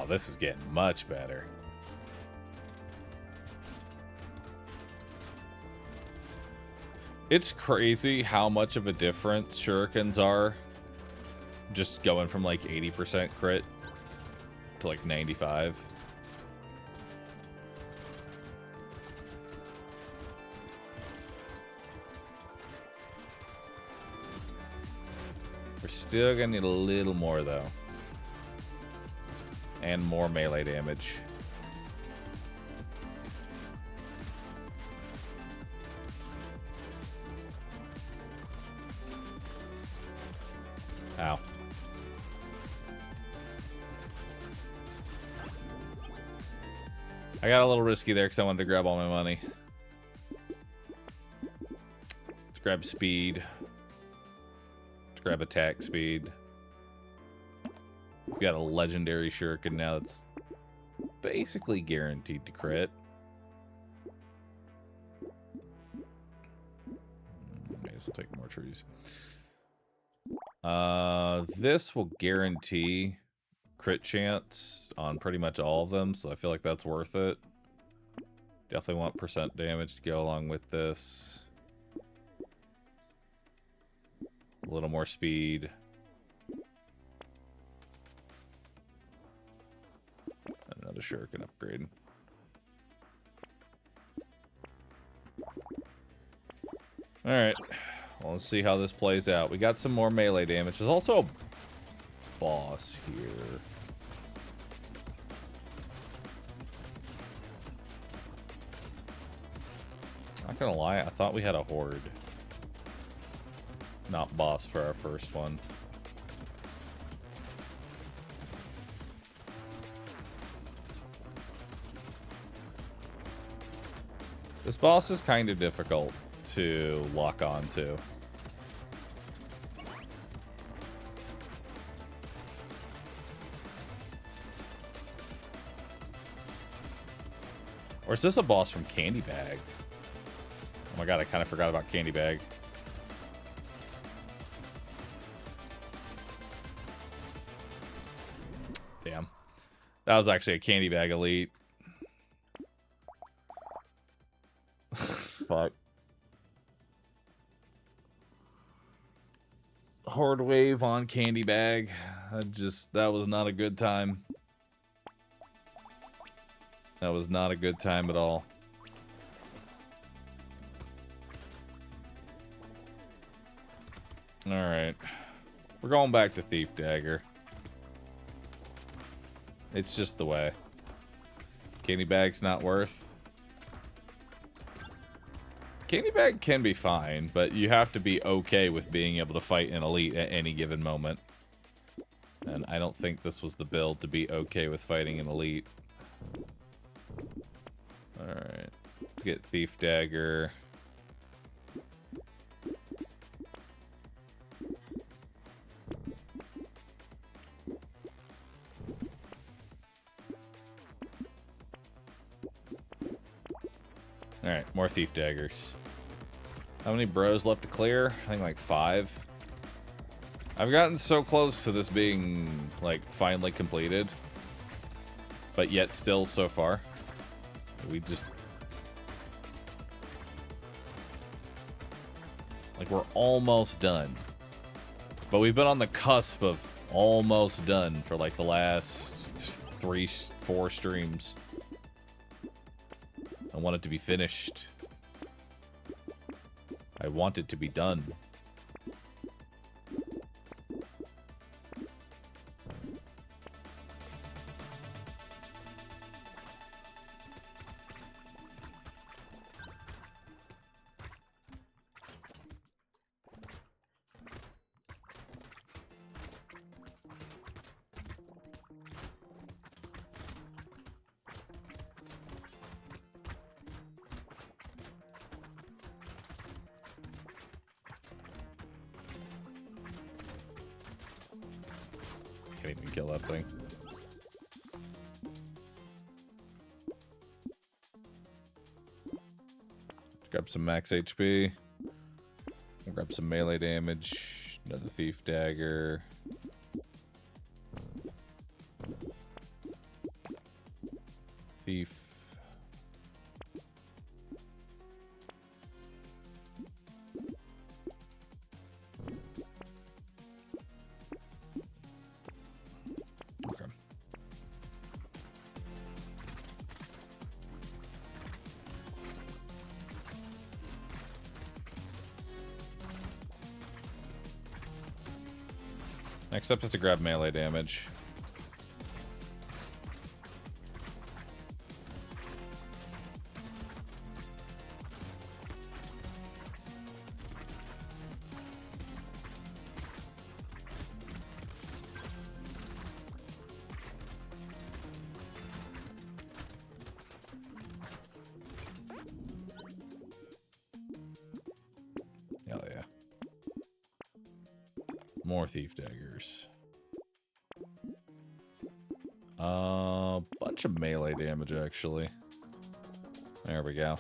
Oh, this is getting much better. It's crazy how much of a difference shurikens are. Just going from like 80% crit to like 95. We're still gonna need a little more though. And more melee damage. Ow. I got a little risky there because I wanted to grab all my money. Let's grab speed. Let's grab attack speed. We've got a legendary shuriken now that's basically guaranteed to crit. I guess I'll take more trees. This will guarantee crit chance on pretty much all of them, so I feel like that's worth it. Definitely want percent damage to go along with this. A little more speed. Another shuriken upgrade. Alright. Well, let's see how this plays out. We got some more melee damage. There's also a boss here. Not gonna lie, I thought we had a horde. Not boss for our first one. This boss is kind of difficult to lock onto. Or is this a boss from Candy Bag? Oh my god, I kind of forgot about Candy Bag. Damn. That was actually a Candy Bag elite. Fuck. Horde wave on Candy Bag. That was not a good time. That was not a good time at all. Alright. We're going back to Thief Dagger. It's just the way. Candy Bag's not worth. Candy Bag can be fine, but you have to be okay with being able to fight an elite at any given moment. And I don't think this was the build to be okay with fighting an elite. Alright. Let's get Thief Dagger. Alright, more Thief Daggers. How many bros left to clear? I think like 5. I've gotten so close to this being, like, finally completed. But yet still so far. We just... like, we're almost done. But we've been on the cusp of almost done for, like, the last 3-4 streams. I want it to be finished. I want it to be done. Can't even kill that thing. Grab some max HP. We'll grab some melee damage. Another Thief Dagger. Thief. Okay. Next up is to grab melee damage. Hell yeah. More thief daggers. Bunch of melee damage, actually. There we go.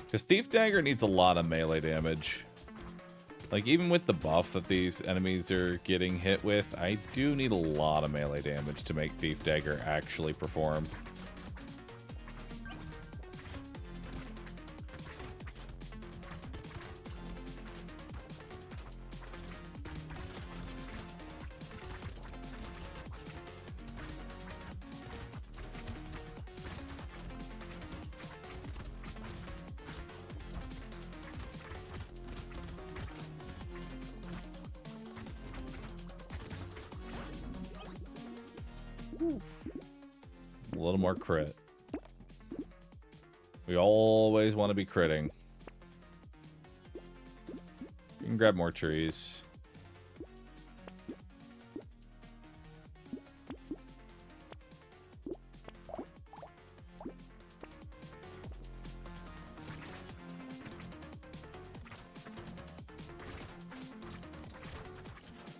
Because thief dagger needs a lot of melee damage. Like, even with the buff that these enemies are getting hit with, I do need a lot of melee damage to make thief dagger actually perform. A little more crit. We always want to be critting. You can grab more trees.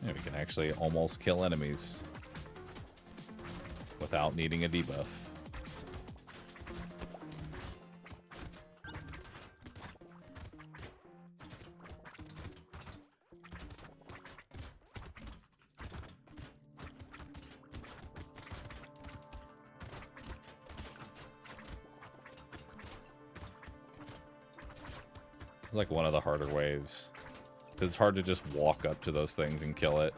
Yeah, we can actually almost kill enemies without needing a debuff. It's like one of the harder waves. Because it's hard to just walk up to those things and kill it.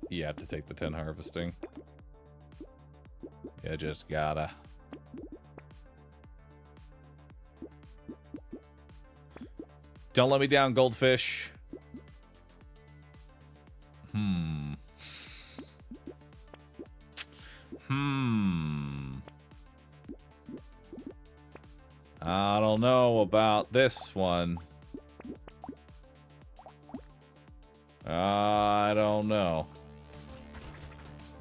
You have to take the 10 harvesting. You just gotta. Don't let me down, goldfish. I don't know about this one. I don't know.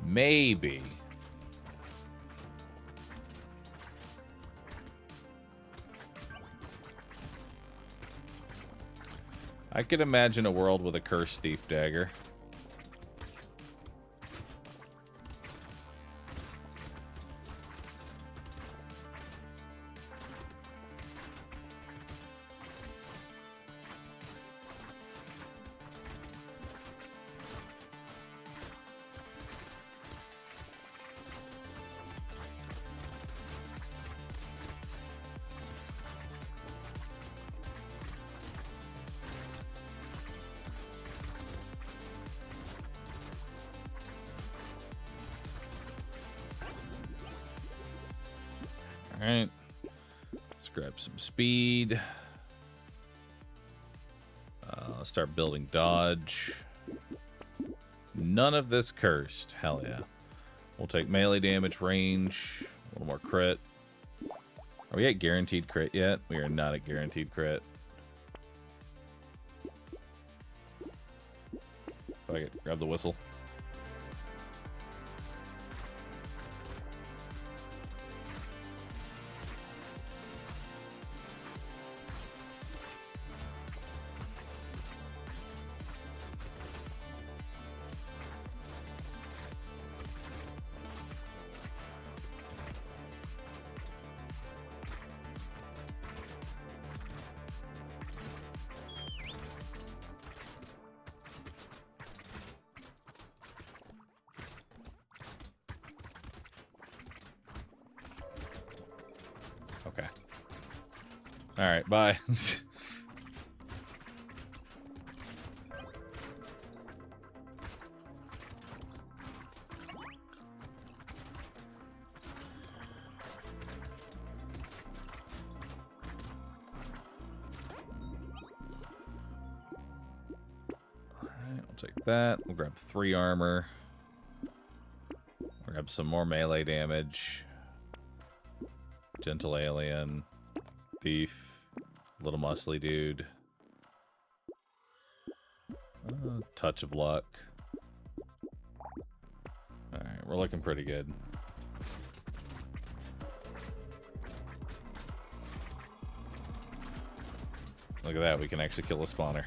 Maybe. I could imagine a world with a cursed thief dagger. Alright. Let's grab some speed. Start building dodge. None of this cursed. Hell yeah. We'll take melee damage, range, a little more crit. Are we at guaranteed crit yet? We are not at guaranteed crit. Fuck it. Grab the whistle. Alright, bye. Take that. We'll grab 3 armor. We'll grab some more melee damage. Gentle alien. Thief. Little muscly dude. Touch of luck. Alright, we're looking pretty good. Look at that, we can actually kill a spawner.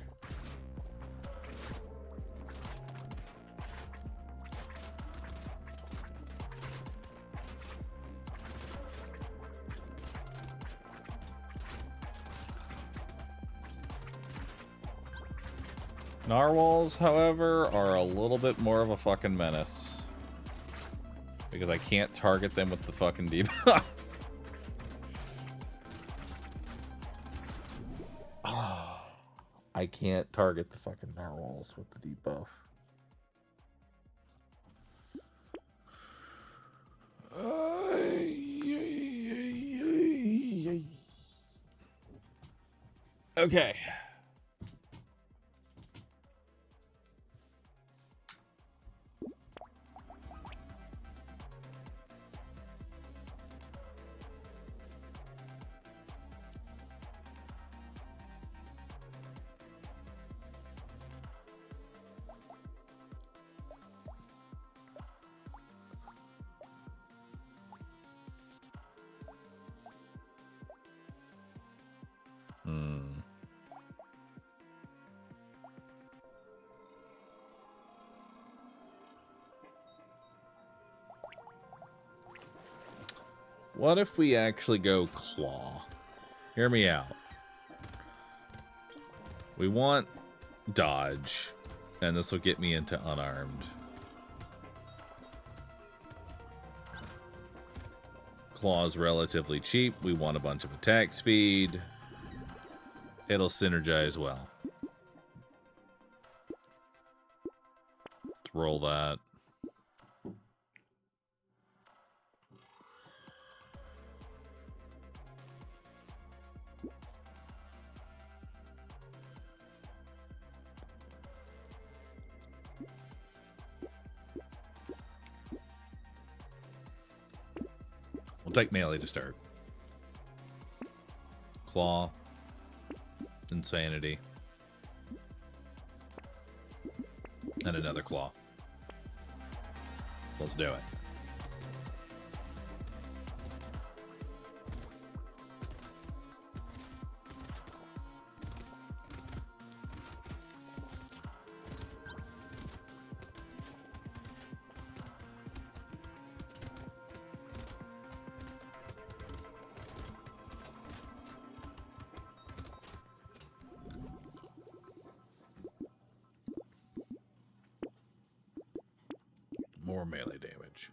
Narwhals, however, are a little bit more of a fucking menace. Because I can't target them with the fucking debuff. Oh, I can't target the fucking narwhals with the debuff. Okay. What if we actually go claw? Hear me out. We want dodge, and this will get me into unarmed. Claw is relatively cheap. We want a bunch of attack speed. It'll synergize well. Let's roll that. We'll take melee to start. Claw. Insanity. And another claw. Let's do it. More melee damage.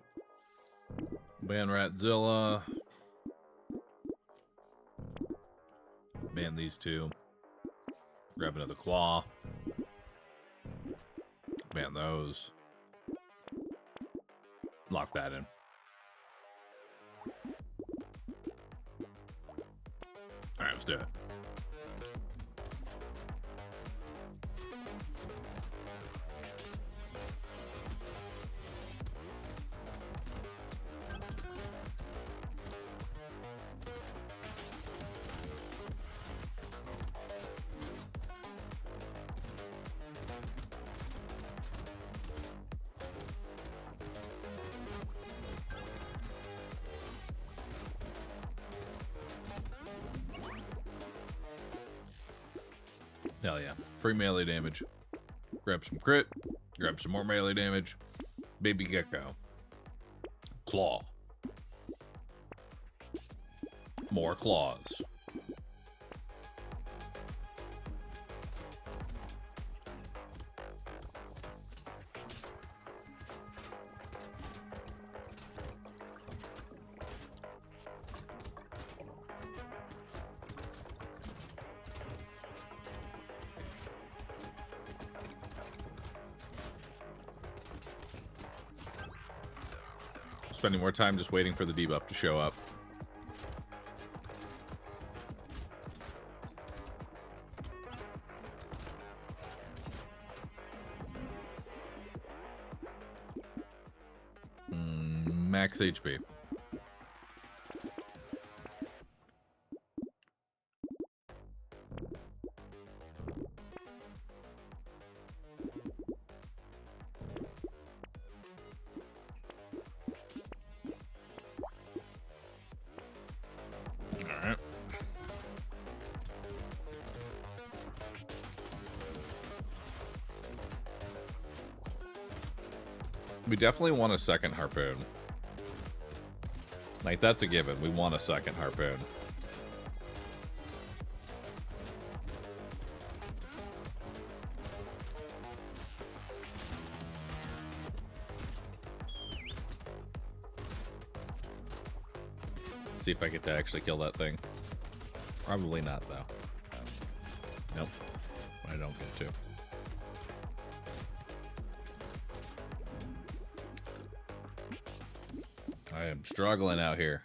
Ban Ratzilla. Ban these two. Grab another claw. Ban those. Lock that in. Alright, let's do it. Hell yeah. Free melee damage. Grab some crit. Grab some more melee damage. Baby gecko. Claw. More claws. spending more time just waiting for the debuff to show up. Max HP. Alright. We definitely want a second harpoon. Like, that's a given. We want a second harpoon. See if I get to actually kill that thing. Probably not, though. Nope. I don't get to. I am struggling out here.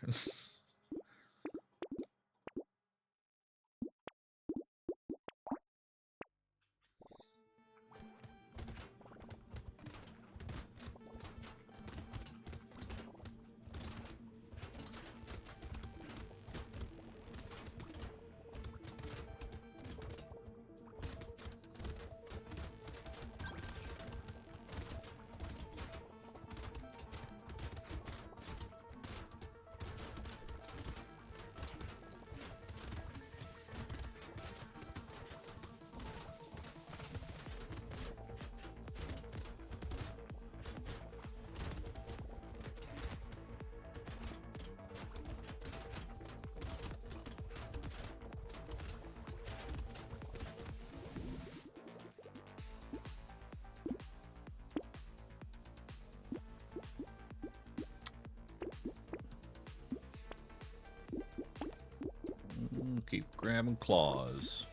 Keep grabbing claws.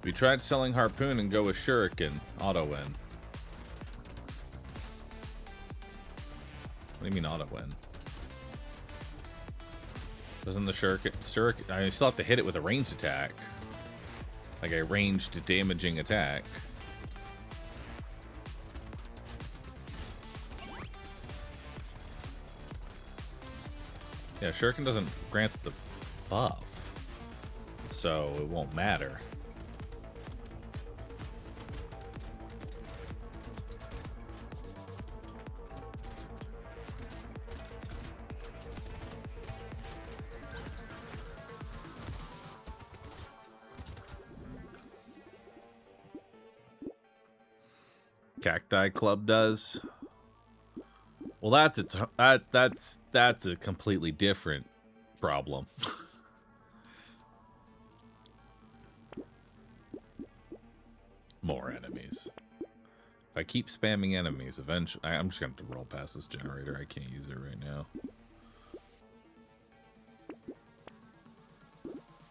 We tried selling harpoon and go with shuriken. Auto win. What do you mean auto win? Doesn't the shuriken I still have to hit it with a ranged attack. Like a ranged damaging attack. Yeah, shuriken doesn't grant the buff, so it won't matter. Cacti Club does. Well, that's a completely different problem. More enemies. If I keep spamming enemies, eventually I'm just gonna have to roll past this generator. I can't use it right now.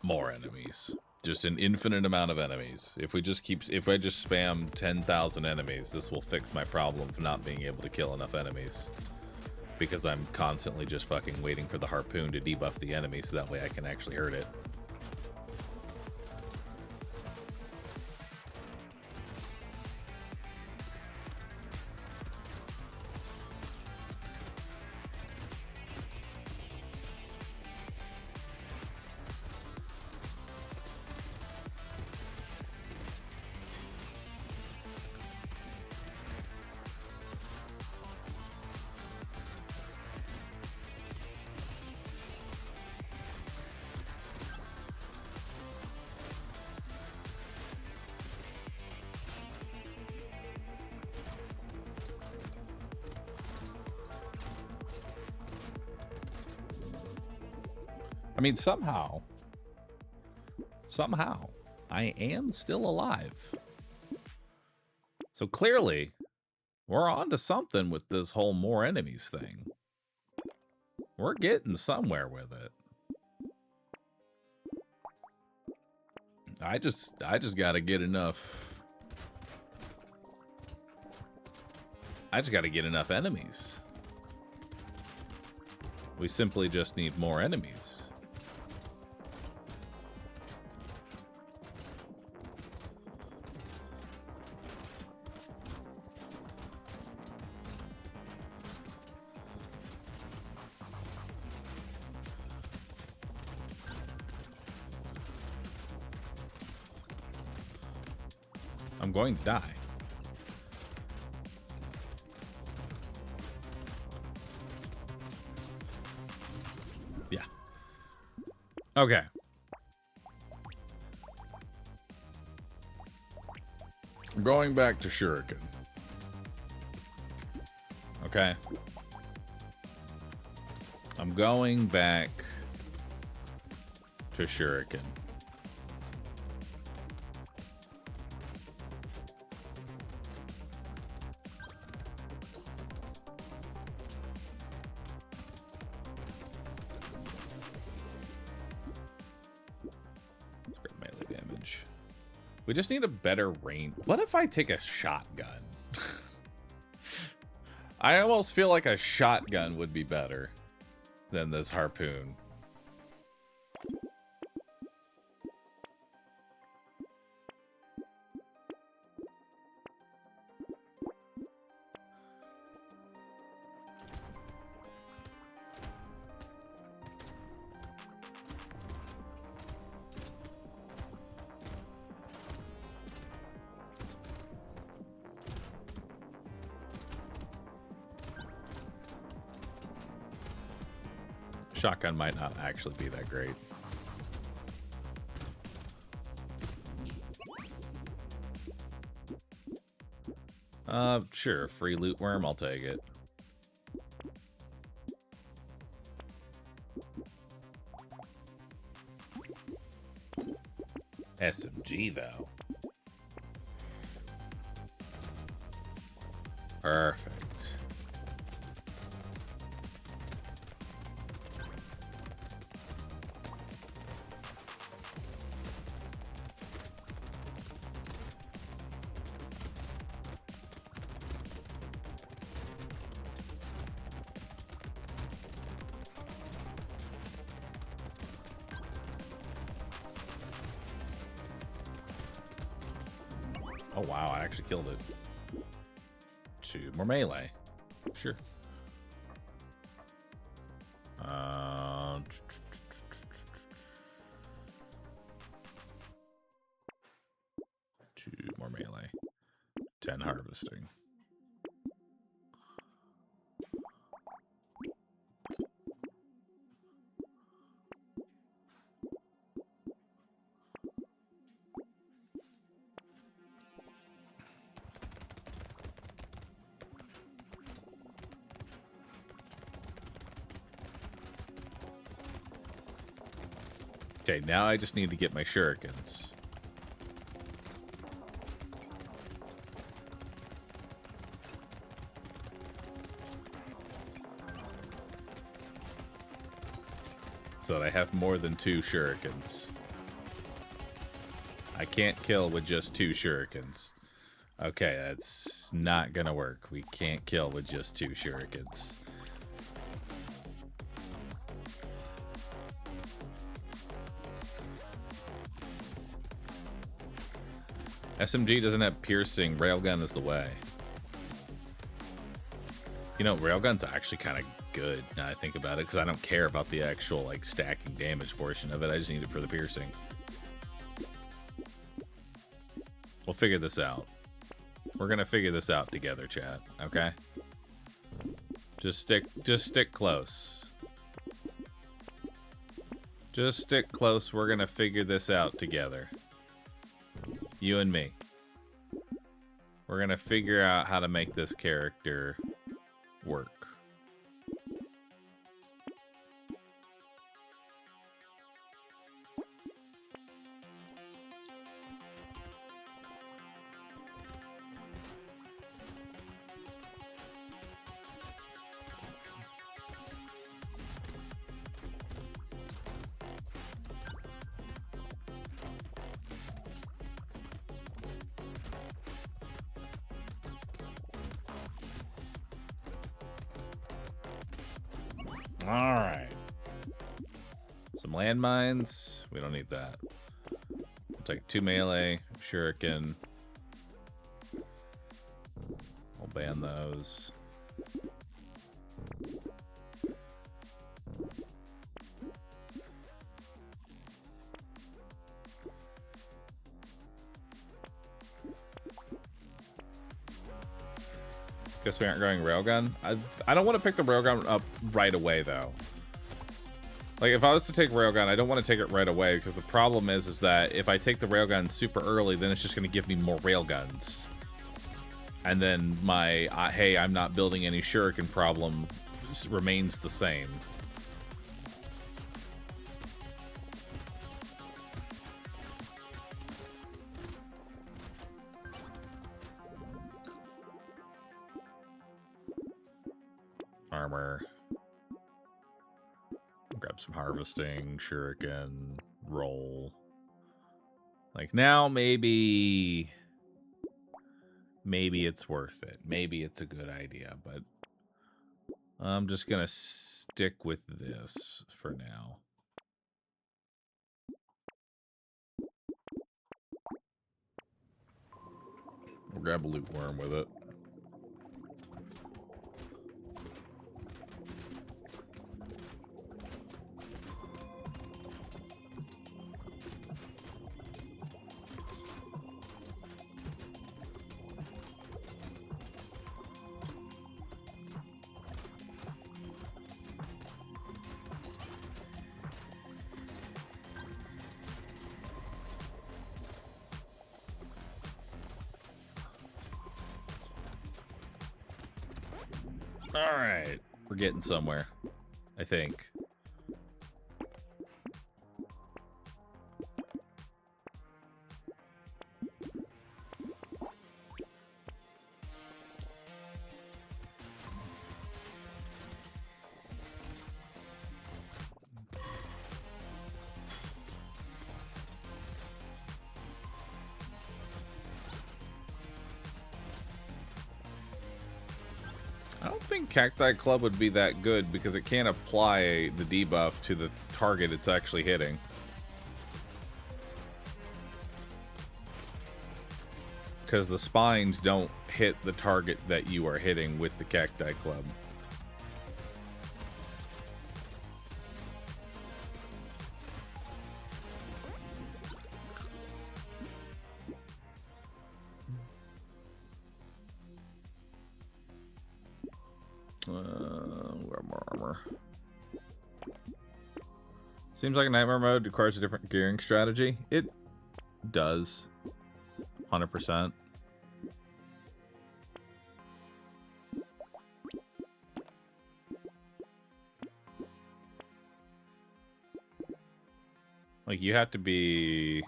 More enemies. Just an infinite amount of enemies. If I just spam 10,000 enemies, this will fix my problem of not being able to kill enough enemies. Because I'm constantly just fucking waiting for the harpoon to debuff the enemy so that way I can actually hurt it. I mean, somehow, I am still alive. So clearly, we're on to something with this whole more enemies thing. We're getting somewhere with it. I just gotta get enough I just got to get enough enemies. We simply just need more enemies. I'm going to die. Yeah. Okay. I'm going back to Shuriken. Okay. I'm going back to Shuriken. We just need a better range. What if I take a shotgun? I almost feel like a shotgun would be better than this harpoon. Shotgun might not actually be that great. Sure, free loot worm, I'll take it. SMG though. Perfect. Oh wow, I actually killed it. 2 more melee. Sure. Two more melee. 10 harvesting. Okay, now I just need to get my shurikens. So that I have more than 2 shurikens. I can't kill with just 2 shurikens. Okay, that's not gonna work. We can't kill with just 2 shurikens. SMG doesn't have piercing. Railgun is the way. You know, Railgun's actually kind of good now I think about it, because I don't care about the actual, like, stacking damage portion of it. I just need it for the piercing. We'll figure this out. We're gonna figure this out together, chat. Okay? Just stick close. Just stick close. We're gonna figure this out together. You and me. We're gonna figure out how to make this character work. Alright. Some landmines. We don't need that. We'll take 2 melee, shuriken. We'll ban those. Guess we aren't going railgun. I don't want to pick the railgun up right away, though. Like, if I was to take railgun, I don't want to take it right away, because the problem is that if I take the railgun super early, then it's just going to give me more railguns. And then my, hey, I'm not building any shuriken problem remains the same. Armor. Grab some harvesting, shuriken, roll. Like, now maybe it's worth it. Maybe it's a good idea, but I'm just gonna stick with this for now. We'll grab a loot worm with it. All right, we're getting somewhere, I think. I don't think Cacti Club would be that good because it can't apply the debuff to the target it's actually hitting. Because the spines don't hit the target that you are hitting with the Cacti Club. Grab more armor. Seems like nightmare mode requires a different gearing strategy. It does. 100%. Like, you have to be...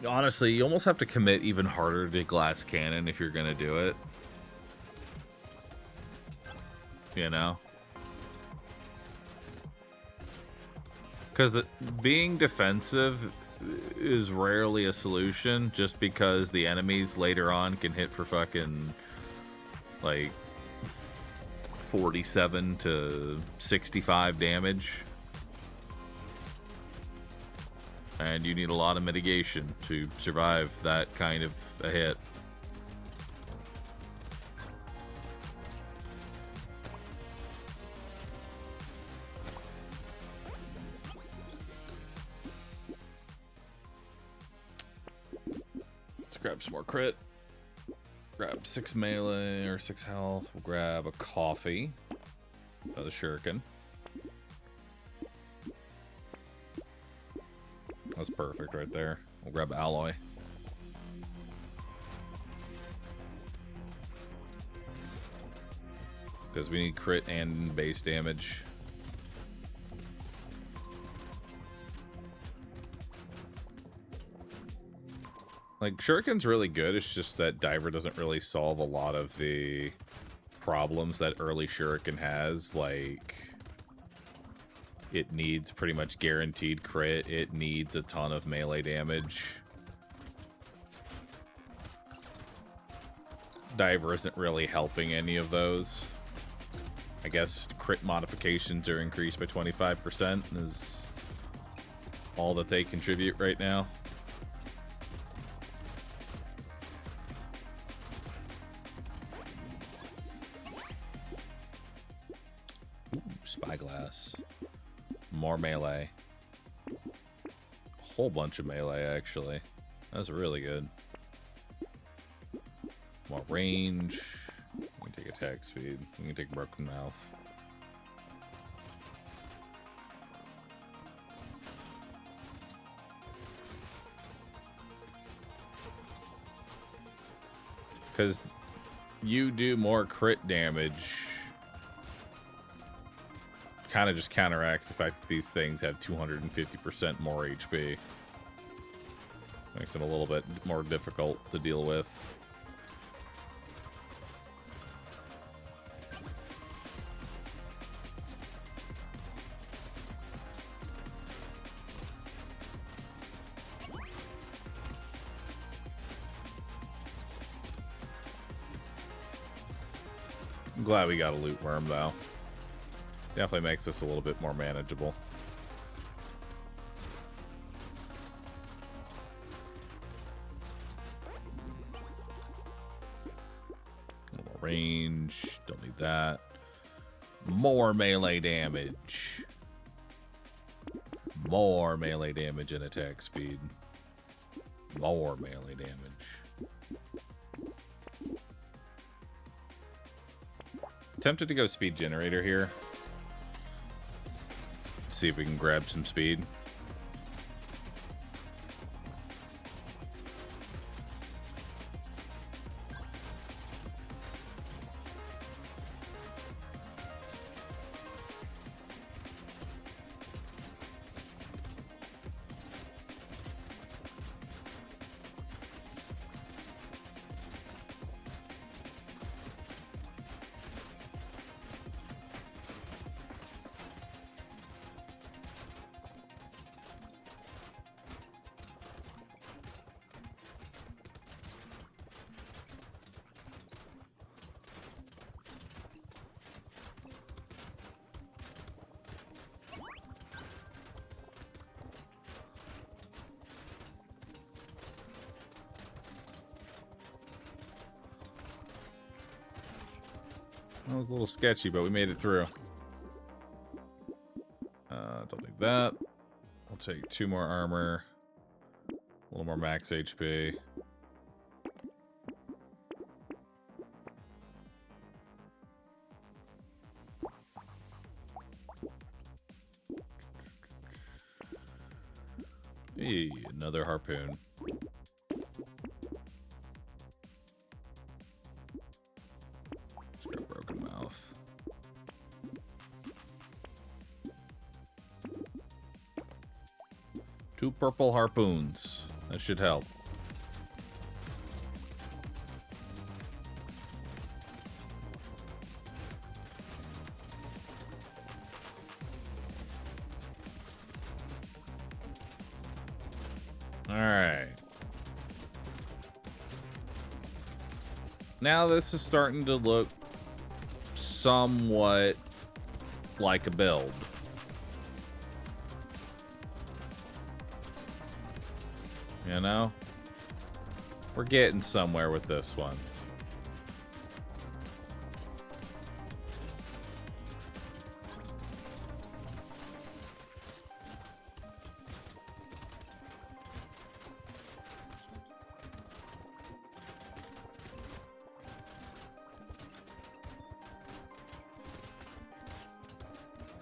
Honestly, you almost have to commit even harder to glass cannon if you're gonna do it. You know? Because being defensive is rarely a solution, just because the enemies later on can hit for fucking, like, 47 to 65 damage. And you need a lot of mitigation to survive that kind of a hit. Let's grab some more crit. Grab 6 melee or 6 health. We'll grab a coffee. Another shuriken. That's perfect right there. We'll grab alloy. Because we need crit and base damage. Like, shuriken's really good. It's just that diver doesn't really solve a lot of the problems that early shuriken has. Like, it needs pretty much guaranteed crit. It needs a ton of melee damage. Diver isn't really helping any of those. I guess crit modifications are increased by 25% is all that they contribute right now. Ooh, Spyglass. More melee. A whole bunch of melee, actually. That's really good. More range. We can take attack speed. We can take broken mouth. Because you do more crit damage. Kind of just counteracts the fact that these things have 250% more HP. Makes it a little bit more difficult to deal with. I'm glad we got a loot worm, though. Definitely makes this a little bit more manageable. A little range. Don't need that. More melee damage. More melee damage and attack speed. More melee damage. Tempted to go speed generator here. See if we can grab some speed. That was a little sketchy, but we made it through. Don't need that. I'll take 2 more armor. A little more max HP. Hey, another harpoon. Broken mouth. Two purple harpoons. That should help. Alright. Now this is starting to look somewhat like a build. You know? We're getting somewhere with this one.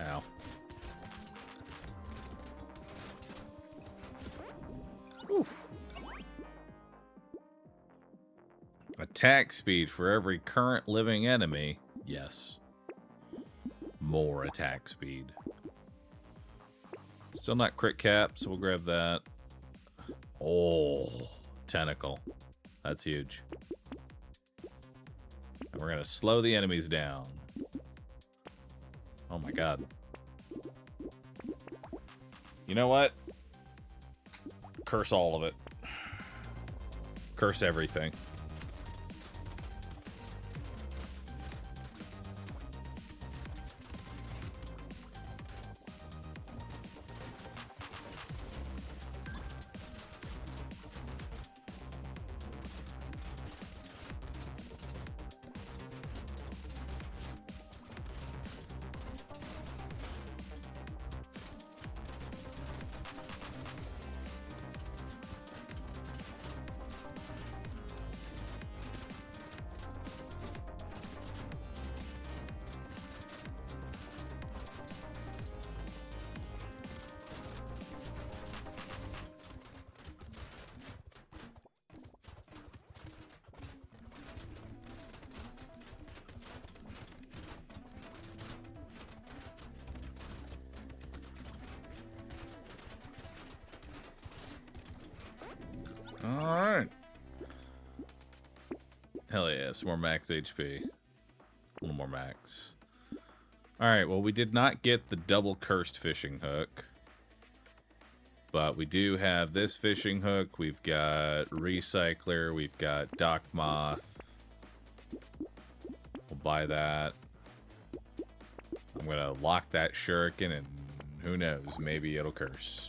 Ow. Whew. Attack speed for every current living enemy. Yes. More attack speed. Still not crit cap, so we'll grab that. Oh, tentacle. That's huge. And we're going to slow the enemies down. Oh my god. You know what? Curse all of it. Curse everything. some more max HP. A little more max. Alright, well, we did not get the double cursed fishing hook. But we do have this fishing hook. We've got Recycler. We've got Dock Moth. We'll buy that. I'm going to lock that shuriken, and who knows, maybe it'll curse.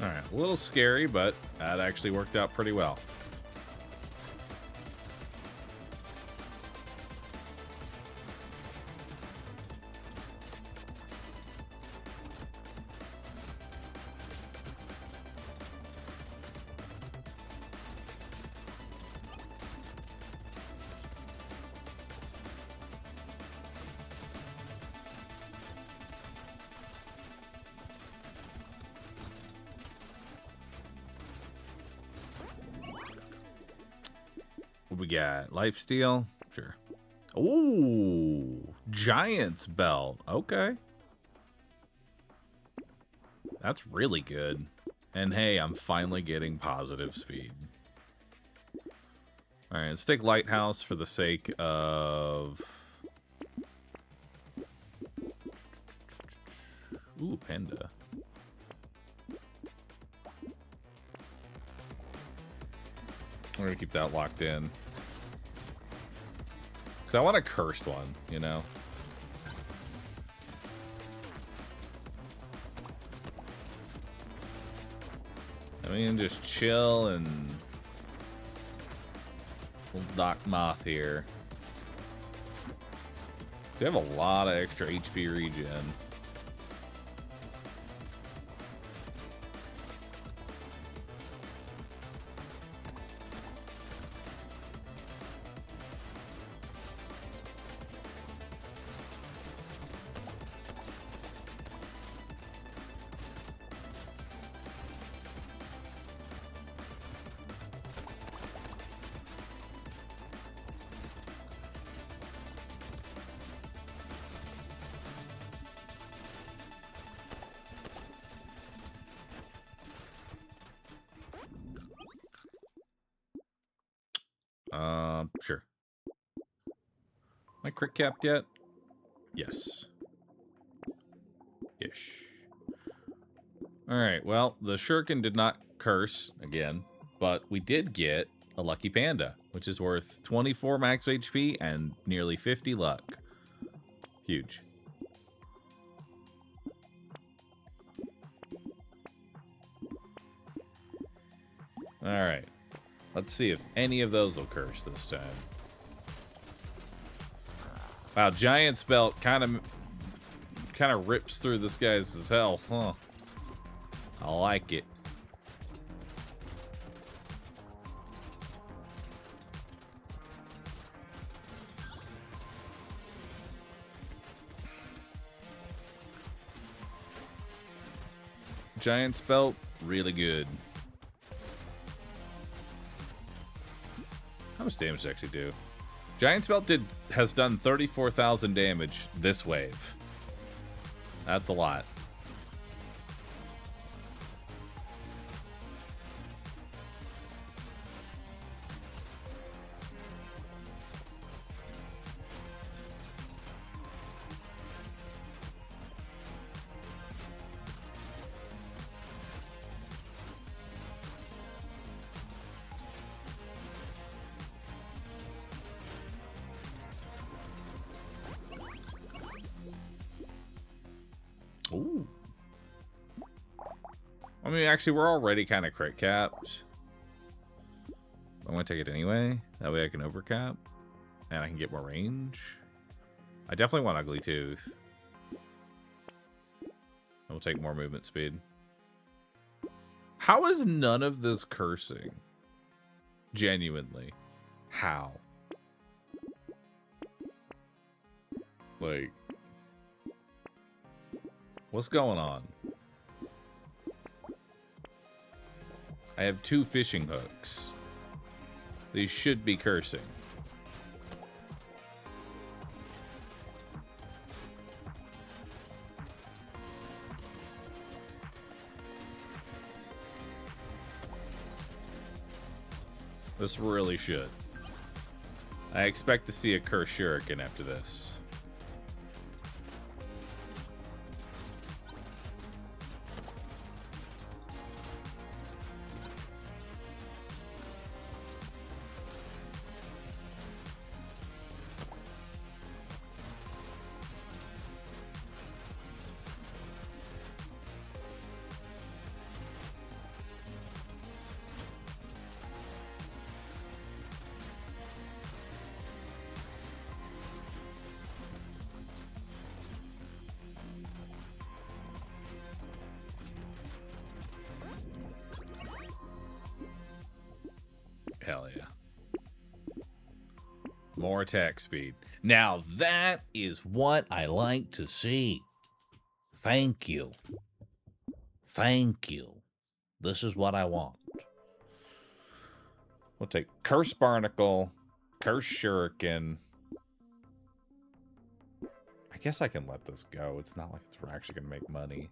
Alright, a little scary, but that actually worked out pretty well. What we got? Lifesteal? Sure. Ooh, Giant's Belt. Okay. That's really good. And hey, I'm finally getting positive speed. Alright, let's take Lighthouse for the sake of... Ooh, Panda. We're gonna keep that locked in. Because I want a cursed one, you know? I mean, just chill and... We'll Dock Moth here. So you have a lot of extra HP regen. Sure. Am I crit capped yet? Yes. Ish. Alright, well, the shuriken did not curse again, but we did get a lucky panda, which is worth 24 max HP and nearly 50 luck. Huge. Alright. Let's see if any of those will curse this time. Wow, Giant's Belt kind of rips through this guy's health, huh? I like it. Giant's Belt, really good. How much damage does it actually do? Giant's Belt has done 34,000 damage this wave. That's a lot. Ooh. I mean, actually, we're already kind of crit capped. I'm going to take it anyway. That way I can overcap. And I can get more range. I definitely want Ugly Tooth. We'll take more movement speed. How is none of this cursing? Genuinely. How? Like... What's going on? I have 2 fishing hooks. These should be cursing. This really should. I expect to see a curse shuriken after this. Hell yeah. More attack speed. Now that is what I like to see. Thank you. Thank you. This is what I want. We'll take Curse Barnacle, Curse Shuriken. I guess I can let this go. It's not like we're actually going to make money.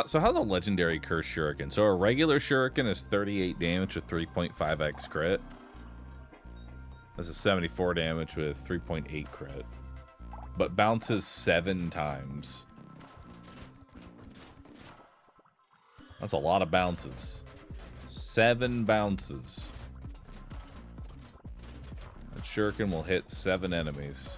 So how's a legendary curse shuriken? So a regular shuriken is 38 damage with 3.5x crit. This is 74 damage with 3.8 crit. But bounces 7 times. That's a lot of bounces. 7 bounces. That shuriken will hit 7 enemies.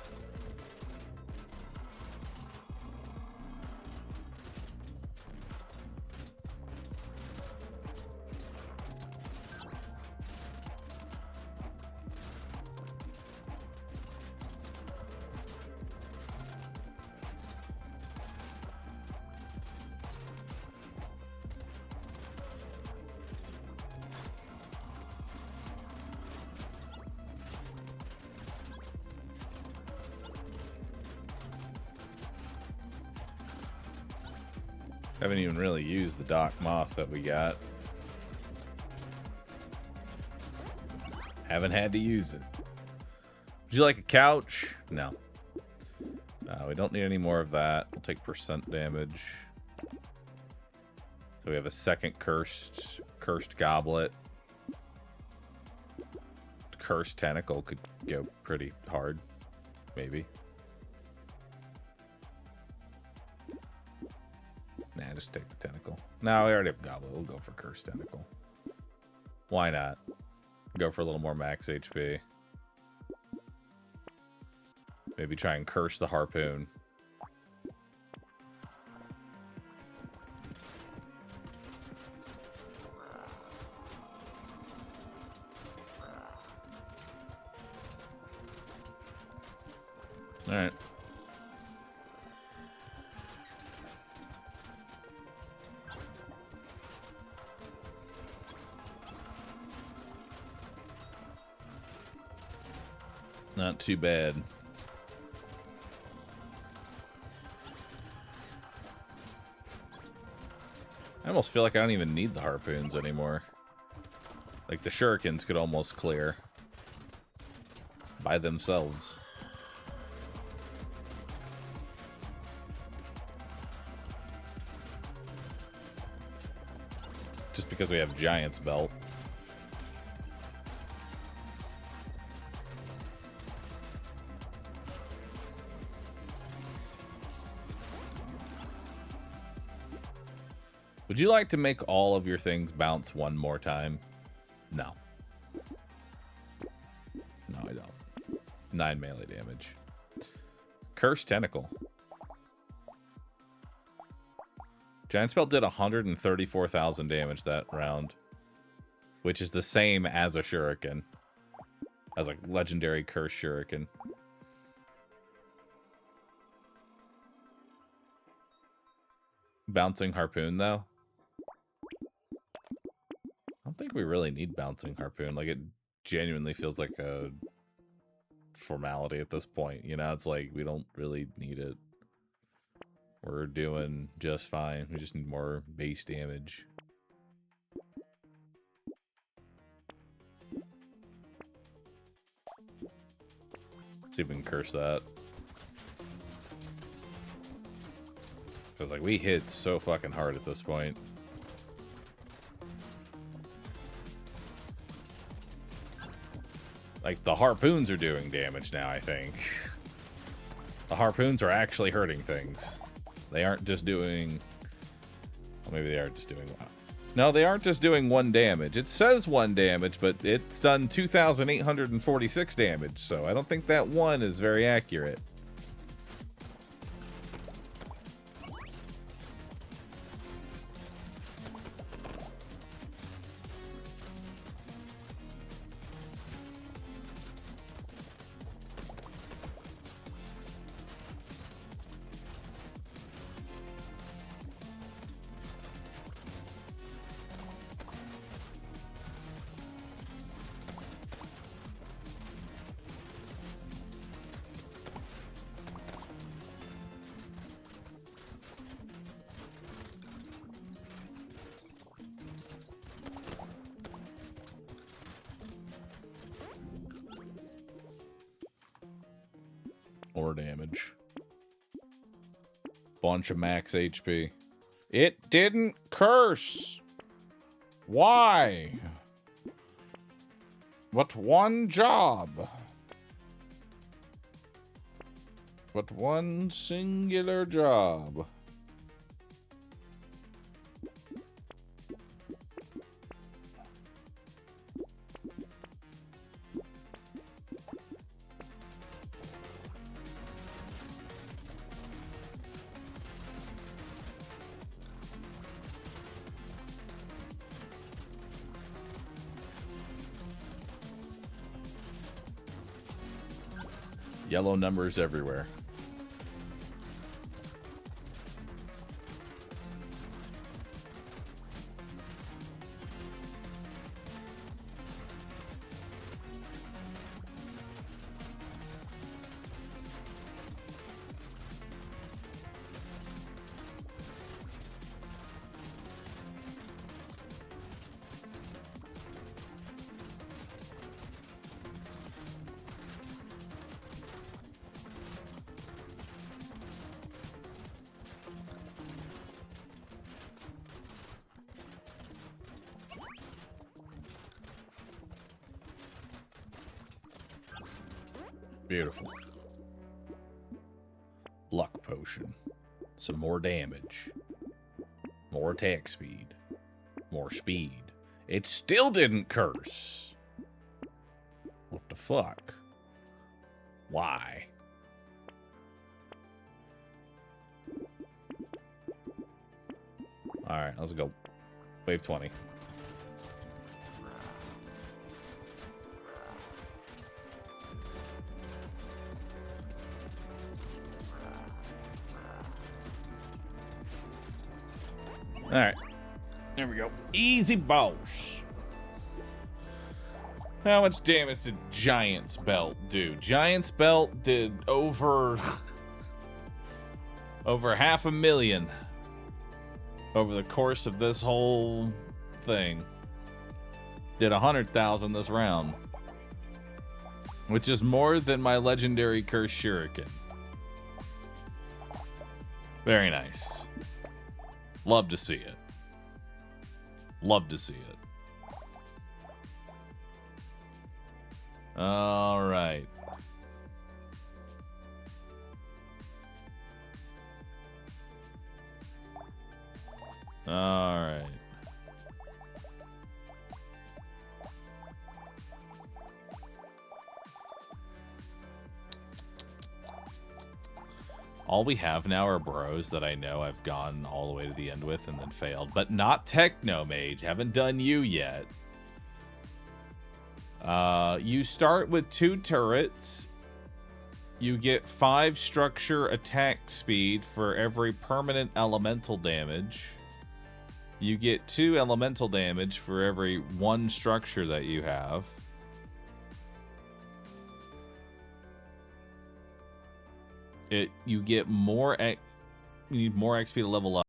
Haven't even really used the Dock Moth that we got. Haven't had to use it. Would you like a couch? No. We don't need any more of that. We'll take percent damage. So we have a second cursed goblet. Cursed tentacle could go pretty hard. Maybe. Nah, just take the tentacle. No, we already have goblet. We'll go for cursed tentacle. Why not? Go for a little more max HP. Maybe try and curse the harpoon. Alright. Not too bad. I almost feel like I don't even need the harpoons anymore. Like the shurikens could almost clear by themselves. Just because we have Giant's Belt. Would you like to make all of your things bounce one more time? No. No, I don't. 9 melee damage. Cursed Tentacle. Giant Spell did 134,000 damage that round. Which is the same as a Shuriken. As a legendary Cursed Shuriken. Bouncing Harpoon, though. I don't think we really need Bouncing Harpoon. Like, it genuinely feels like a formality at this point. You know, it's like we don't really need it. We're doing just fine. We just need more base damage. See if we can curse that. Because, like, we hit so fucking hard at this point. Like, the harpoons are doing damage now, I think. The harpoons are actually hurting things. They aren't just doing... Well, maybe they are just doing... No, they aren't just doing 1 damage. It says 1 damage, but it's done 2,846 damage, so I don't think that 1 is very accurate. Or damage. Bunch of max HP. It didn't curse. Why? But 1 job. But 1 singular job. Yellow numbers everywhere. Beautiful. Luck potion. Some more damage. More attack speed. More speed. It still didn't curse. What the fuck? Why? Alright, let's go. Wave 20. Alright. There we go. Easy boss. How much damage did Giant's Belt do? Giant's Belt did over... over 500,000. Over the course of this whole thing. Did 100,000 this round. Which is more than my legendary Curse Shuriken. Very nice. Love to see it. Love to see it. All right. All right. All we have now are bros that I know I've gone all the way to the end with and then failed. But not Technomage. Haven't done you yet. You start with 2 turrets. You get 5 structure attack speed for every permanent elemental damage. You get 2 elemental damage for every 1 structure that you have. You get more. You need more XP to level up.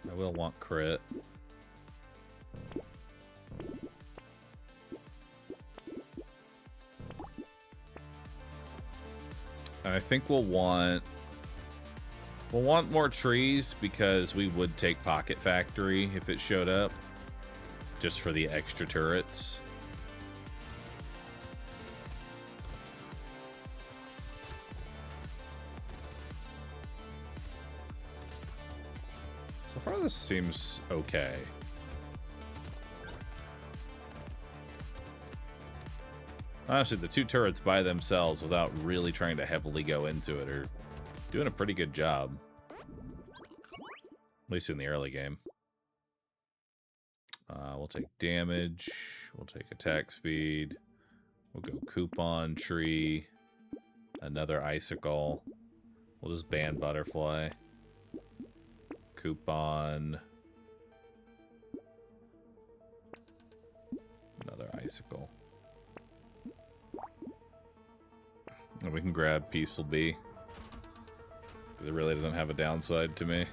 I will want crit. I think we'll want more trees because we would take Pocket Factory if it showed up, just for the extra turrets. So far, this seems okay. Honestly, the 2 turrets by themselves, without really trying to heavily go into it, are doing a pretty good job. At least in the early game. We'll take damage. We'll take attack speed. We'll go coupon tree. Another icicle. We'll just ban butterfly. Coupon. Another icicle. And we can grab Peaceful Bee. It really doesn't have a downside to me.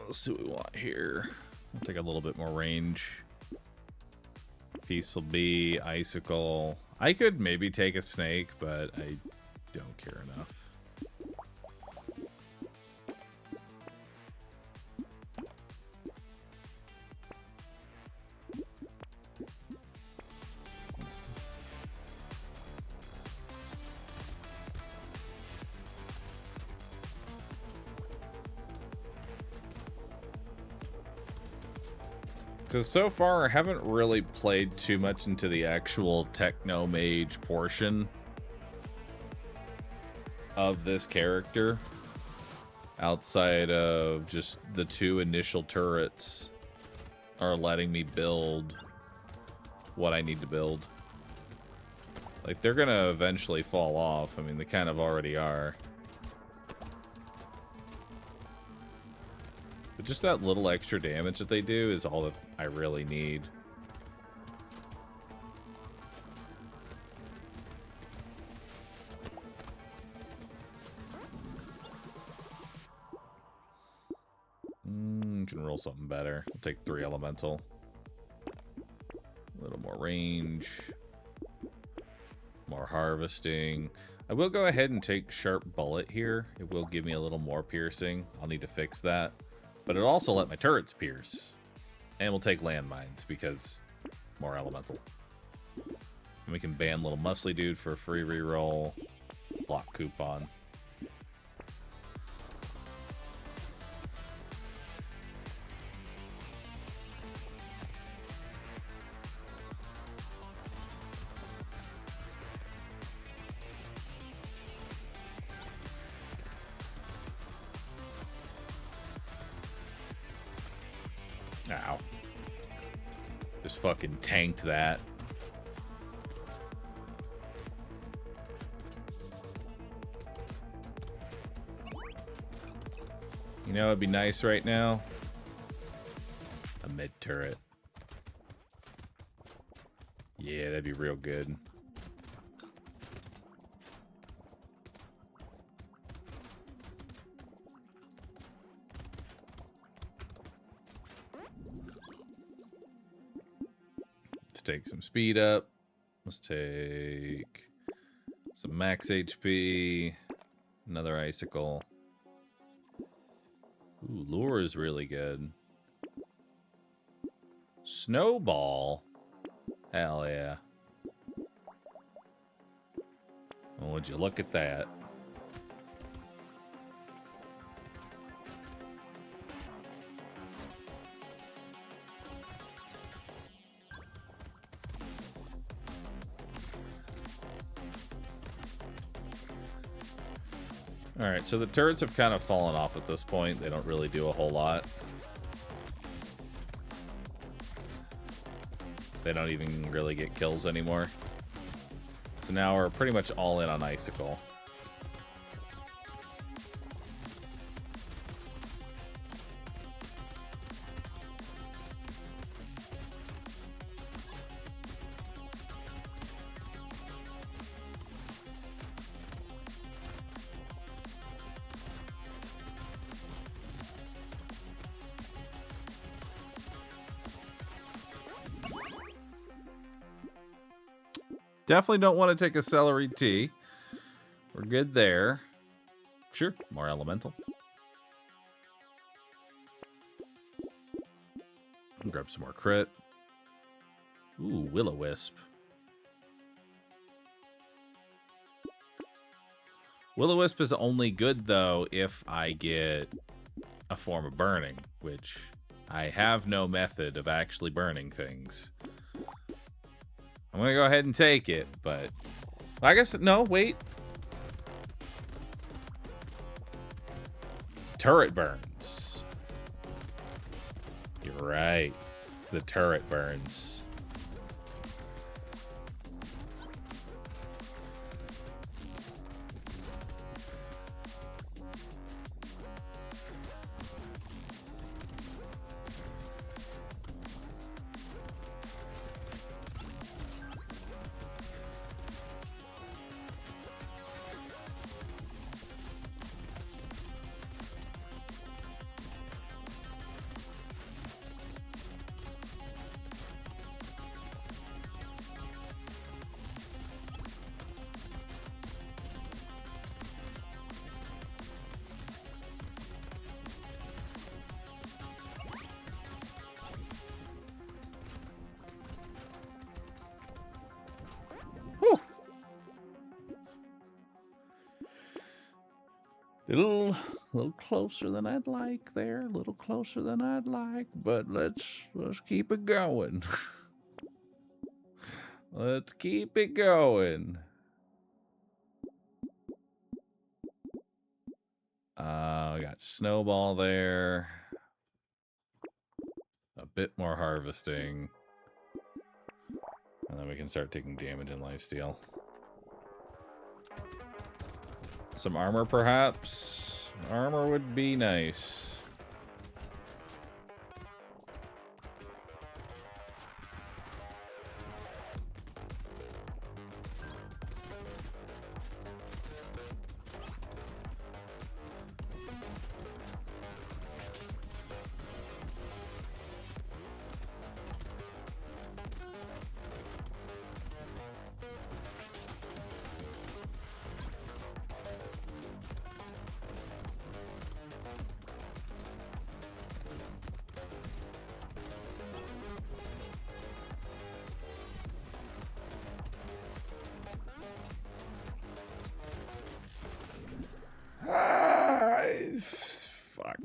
let's see what we want here. We'll take a little bit more range. Peaceful Bee, Icicle. I could maybe take a snake, but I don't care enough. Because so far, I haven't really played too much into the actual Techno Mage portion of this character. Outside of just the 2 initial turrets are letting me build what I need to build. Like, they're going to eventually fall off. I mean, they kind of already are. But just that little extra damage that they do is all that I really need. Can roll something better. We'll take 3 elemental. A little more range. More harvesting. I will go ahead and take sharp bullet here. It will give me a little more piercing. I'll need to fix that. But it'll also let my turrets pierce. And we'll take landmines because more elemental. And we can ban little muscly dude for a free reroll. Block coupon. Ow. Just fucking tanked that. You know, it'd be nice right now. A mid turret. Yeah, that'd be real good. Let's take some speed up. Let's take some max HP. Another icicle. Ooh, lure is really good. Snowball. Hell yeah. Well, would you look at that? Alright, so the turrets have kind of fallen off at this point. They don't really do a whole lot. They don't even really get kills anymore. So now we're pretty much all in on Icicle. Definitely don't want to take a celery tea. We're good there. Sure, more elemental. Grab some more crit. Ooh, Will-O-Wisp. Will-O-Wisp is only good, though, if I get a form of burning, which I have no method of actually burning things. I'm going to go ahead and take it, but I guess, no, wait. Turret burns. You're right. The turret burns. Little closer than I'd like there. A little closer than I'd like, but let's keep it going. Let's keep it going. We got snowball there. A bit more harvesting. And then we can start taking damage in lifesteal. Some armor, perhaps? Armor would be nice. Fuck.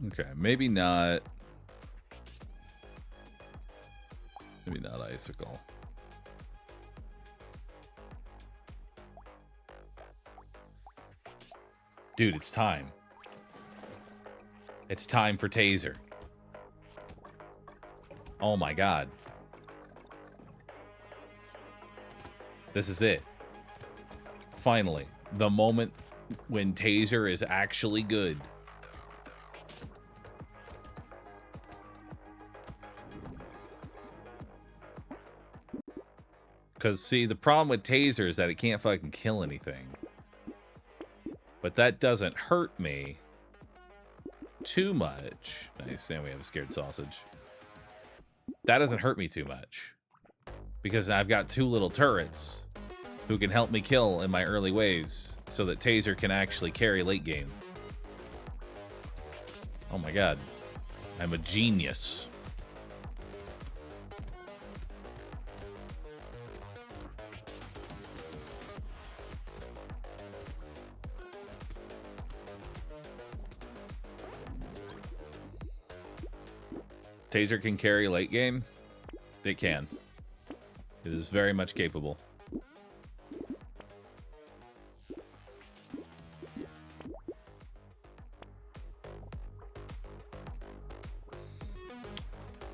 Okay, maybe not. Maybe not icicle. Dude, it's time. It's time for taser. Oh my god. This is it. Finally, the moment when taser is actually good. Because, see, the problem with taser is that it can't fucking kill anything. But that doesn't hurt me too much. Nice, and we have a scared sausage. That doesn't hurt me too much. Because I've got two little turrets who can help me kill in my early waves so that taser can actually carry late game. Oh my god. I'm a genius. Taser can carry late game? It can. It is very much capable.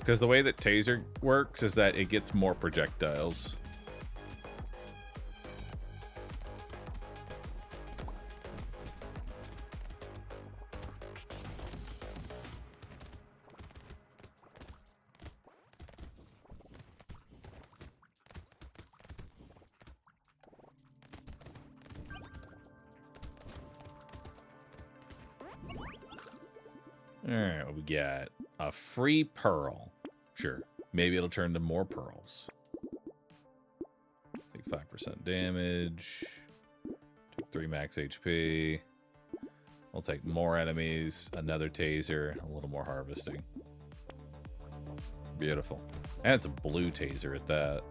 Because the way that taser works is that it gets more projectiles. Alright, what we got? A free pearl. Sure. Maybe it'll turn to more pearls. Take 5% damage. Take 3 max HP. We'll take more enemies. Another taser. A little more harvesting. Beautiful. And it's a blue taser at that.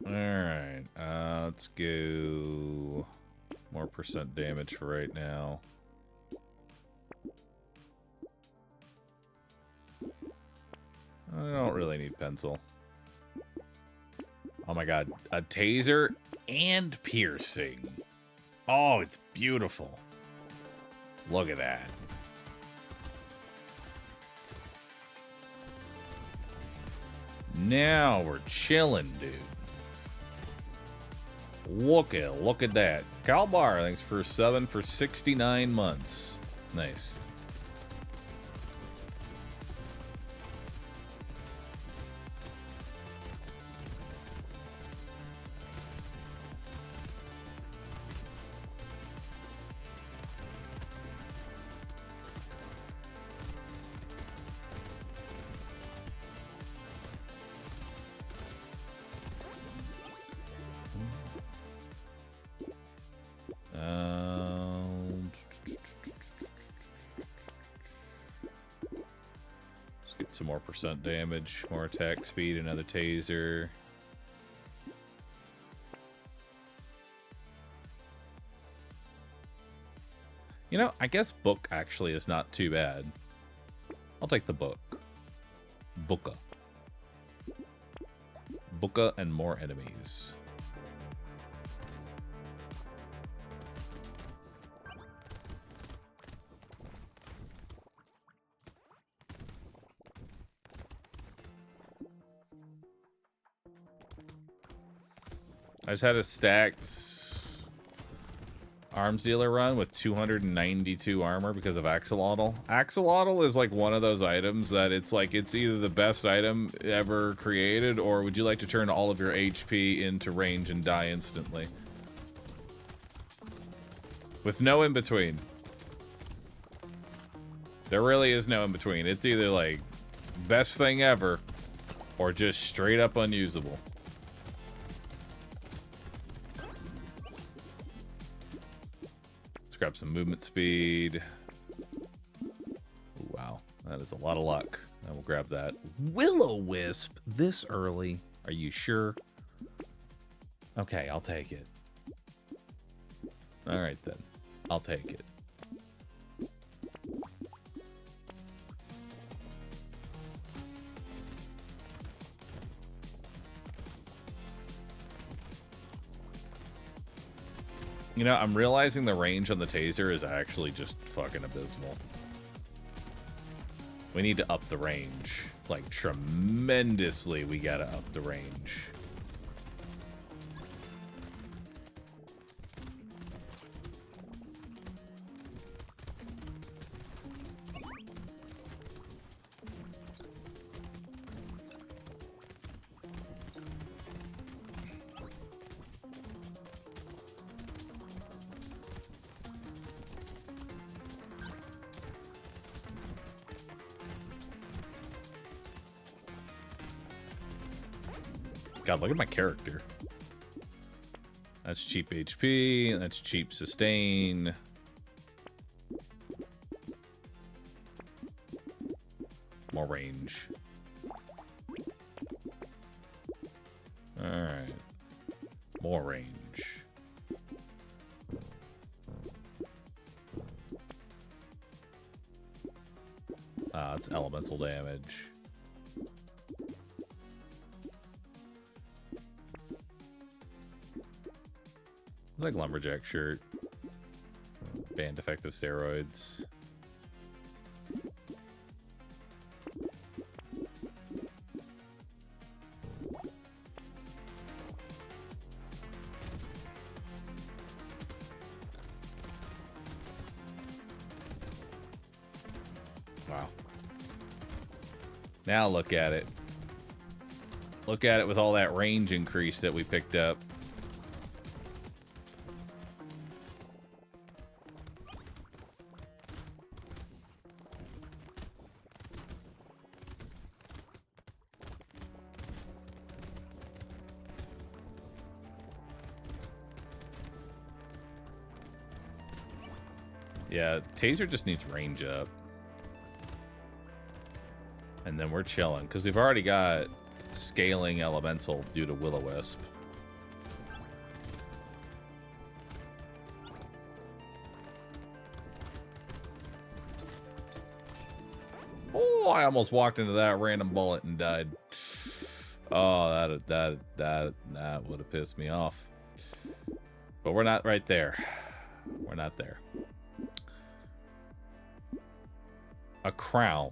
Alright, let's go more % damage for right now. I don't really need pencil. Oh my god, a taser and piercing. Oh, it's beautiful. Look at that. Now we're chilling, dude. Look at that. Calbar, thanks for 7 for 69 months. Nice. some more percent damage, more attack speed, another taser. You know, I guess book actually is not too bad. I'll take the book. Booka. Booka and more enemies. I just had a stacked arms dealer run with 292 armor because of Axolotl. Axolotl is like one of those items that it's like it's either the best item ever created, or would you like to turn all of your HP into range and die instantly? With no in between. There really is no in between. It's either like best thing ever or just straight up unusable. Grab some movement speed. Ooh, wow, that is a lot of luck. I will grab that. Will-O-Wisp this early. Are you sure? Okay, I'll take it. All right then, I'll take it. You know, I'm realizing the range on the taser is actually just fucking abysmal. We need to up the range. Like, tremendously, we gotta up the range. God, look at my character. That's cheap HP. That's cheap sustain. More range. Alright. More range. It's elemental damage. Like lumberjack shirt. Banned effective steroids. Wow. Now look at it. Look at it with all that range increase that we picked up. Yeah, taser just needs range up. And then we're chilling, because we've already got scaling elemental due to Will-O-Wisp. Oh, I almost walked into that random bullet and died. Oh, that would have pissed me off. But we're not right there. We're not there. A crown.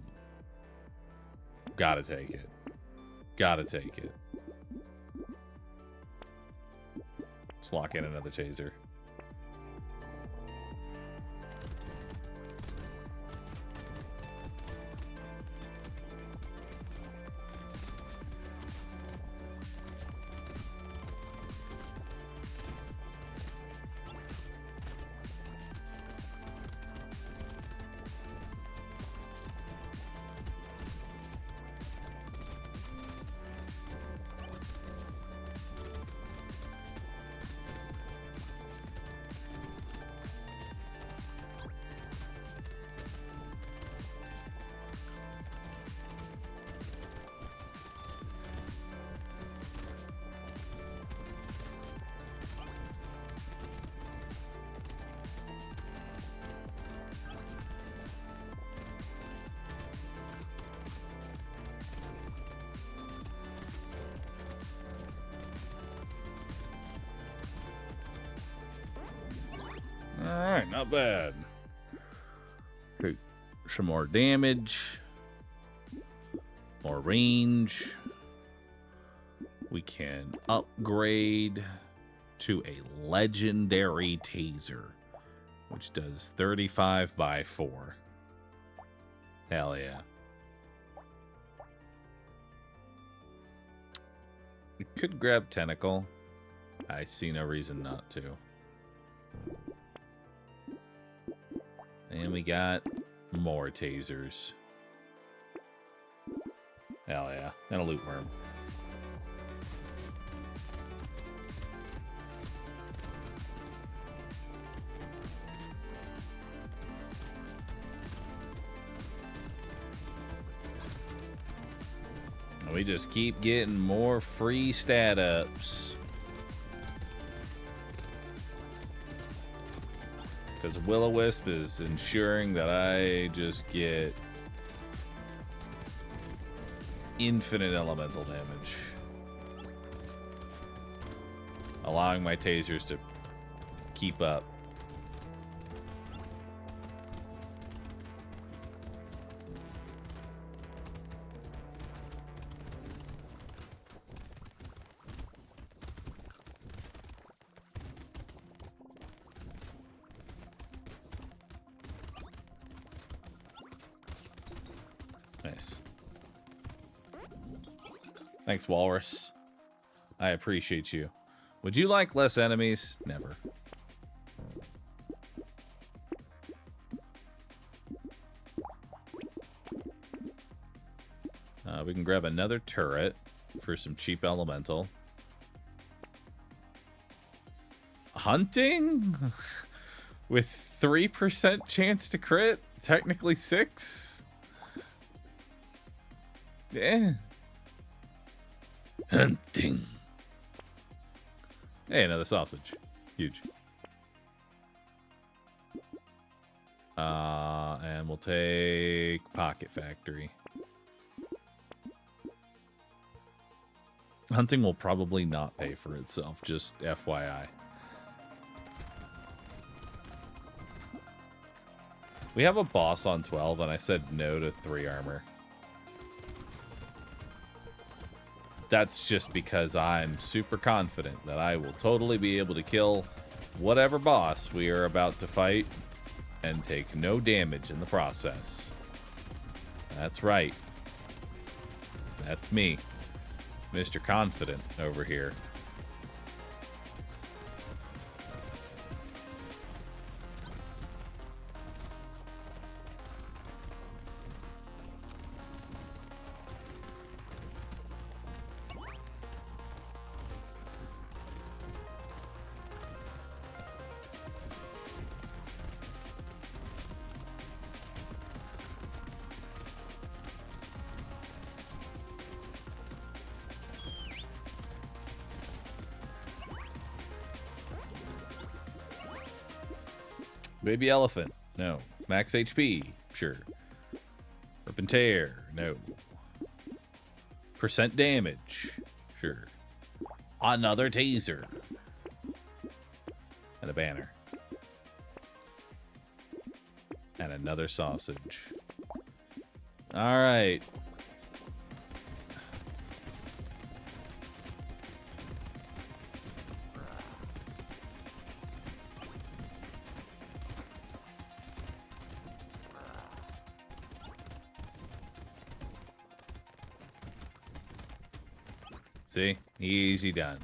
Gotta take it. Gotta take it. Let's lock in another taser. Alright, not bad. Okay, some more damage. More range. We can upgrade to a legendary taser, which does 35 by 4. Hell yeah. We could grab Tentacle. I see no reason not to. And we got more tasers. Hell yeah. And a loot worm. And we just keep getting more free stat ups. Because Will-O-Wisp is ensuring that I just get infinite elemental damage. Allowing my tasers to keep up. Nice. Thanks, Walrus. I appreciate you. Would you like less enemies? Never. We can grab another turret for some cheap elemental. Hunting? With 3% chance to crit? Technically 6? Yeah. Hunting. Hey, another sausage. Huge. And we'll take Pocket Factory. Hunting will probably not pay for itself, just FYI. We have a boss on 12, and I said no to 3 armor. That's just because I'm super confident that I will totally be able to kill whatever boss we are about to fight and take no damage in the process. That's right. That's me, Mr. Confident over here. Baby elephant. No. Max HP. Sure. Rip and tear. No. Percent damage. Sure. Another taser. And a banner. And another sausage. Alright. See? Easy done.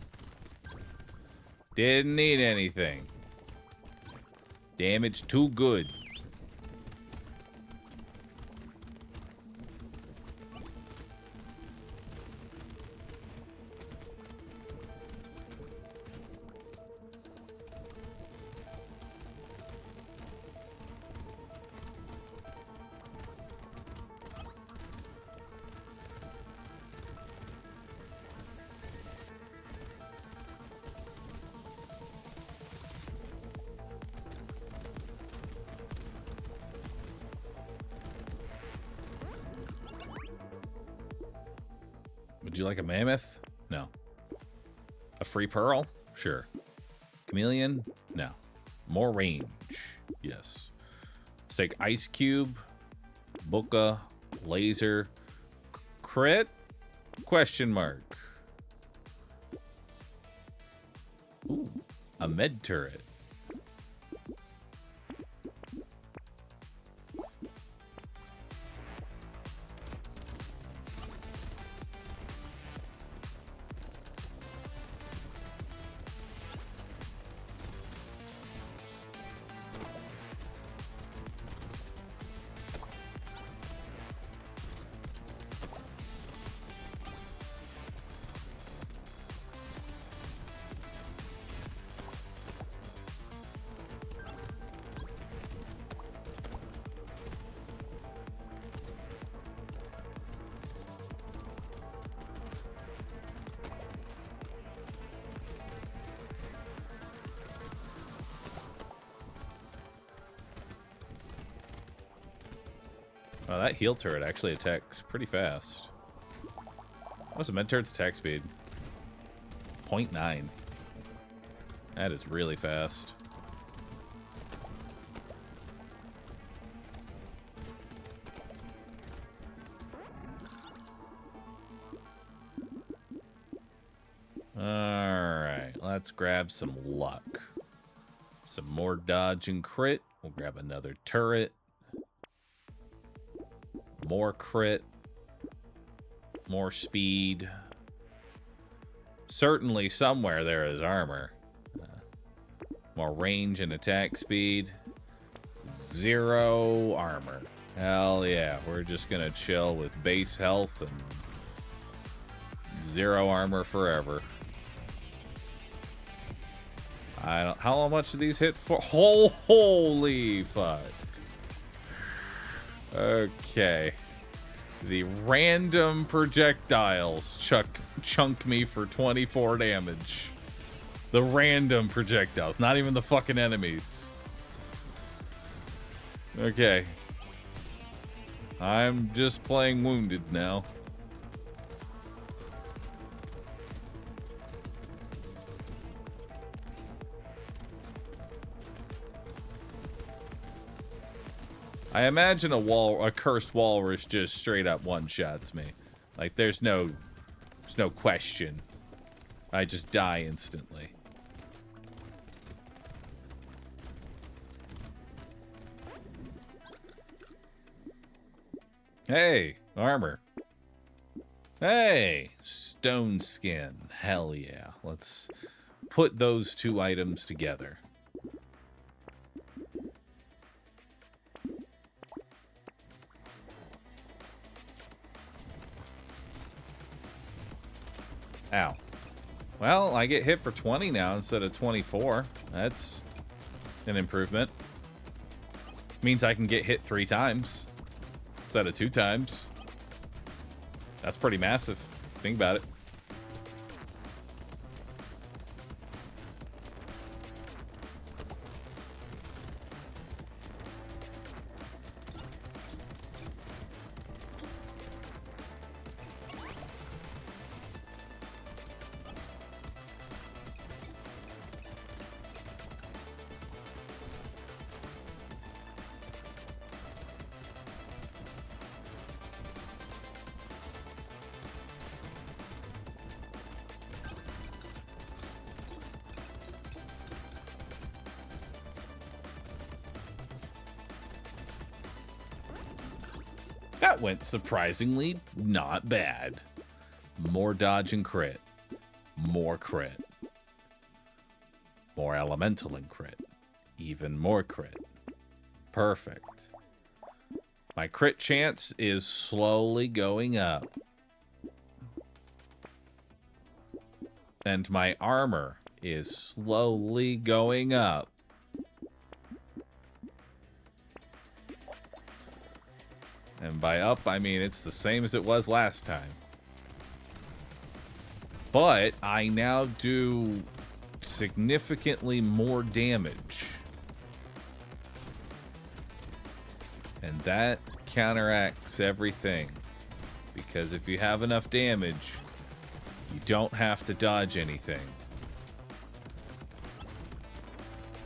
Didn't need anything. Damage too good. Would you like a mammoth? No. A free pearl? Sure. Chameleon? No. More range. Let's take Ice Cube, Booka, Laser, Crit, question mark. Ooh, a med turret. Oh, that heal turret actually attacks pretty fast. What's the med turret's attack speed? 0.9. That is really fast. Alright, let's grab some luck. Some more dodge and crit. We'll grab another turret. More crit. More speed. Certainly somewhere there is armor. More range and attack speed. 0 armor. Hell yeah. We're just gonna chill with base health and 0 armor forever. How much do these hit for? Holy fuck. Okay. The random projectiles chunk me for 24 damage. The random projectiles, not even the fucking enemies. Okay. I'm just playing wounded now. I imagine a cursed walrus just straight up one-shots me. Like, there's no question. I just die instantly. Hey, armor. Hey, stone skin. Hell yeah. Let's put those 2 items together. Ow. Well, I get hit for 20 now instead of 24. That's an improvement. Means I can get hit 3 times instead of 2 times. That's pretty massive. Think about it. That went surprisingly not bad. More dodge and crit. More crit. More elemental and crit. Even more crit. Perfect. My crit chance is slowly going up. And my armor is slowly going up. And by up, I mean it's the same as it was last time. But I now do significantly more damage. And that counteracts everything. Because if you have enough damage, you don't have to dodge anything.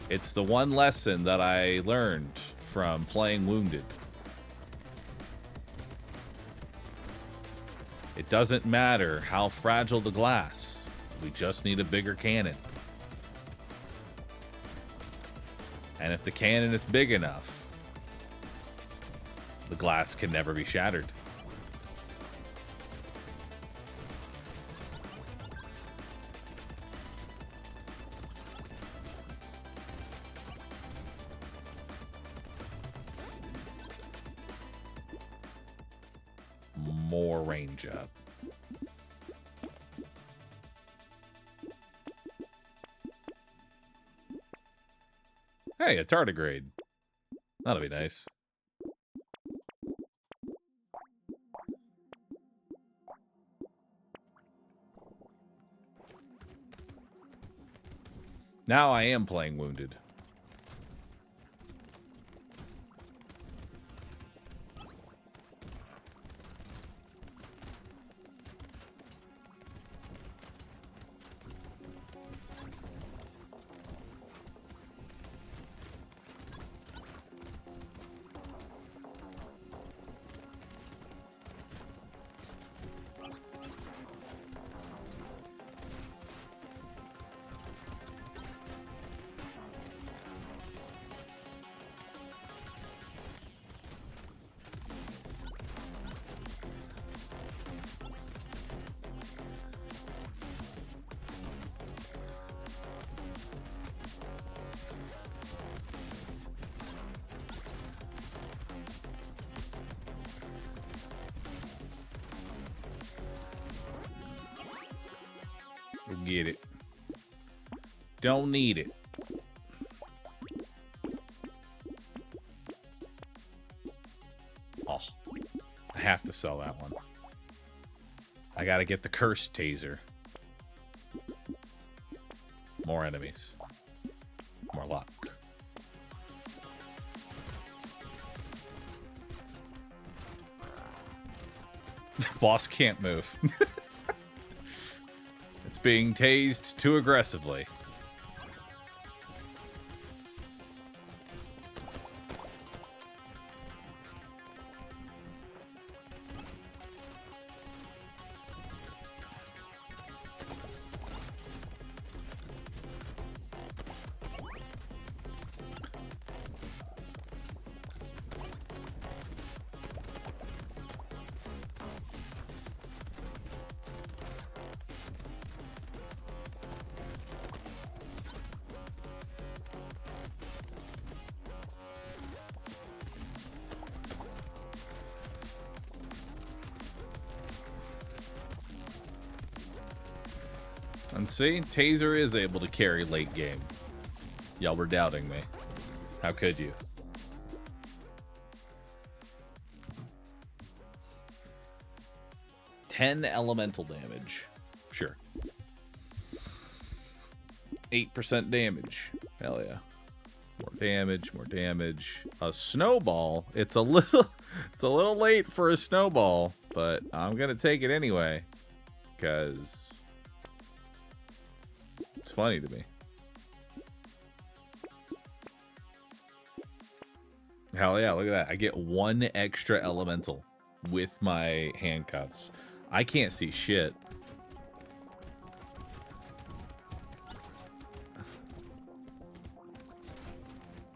It's the one lesson that I learned from playing wounded. It doesn't matter how fragile the glass. We just need a bigger cannon. And if the cannon is big enough, the glass can never be shattered. More range up. Hey, a tardigrade. That'll be nice. Now I am playing wounded. Get it. Don't need it. Oh, I have to sell that one. I gotta get the cursed taser. More enemies. More luck. Boss can't move. Being tased too aggressively. And see, Taser is able to carry late game. Y'all were doubting me. How could you? $10 elemental damage. Sure. 8% damage. Hell yeah. More damage, more damage. A snowball. It's a little late for a snowball, but I'm gonna take it anyway. Because it's funny to me. Hell yeah, look at that. I get 1 extra elemental with my handcuffs. I can't see shit.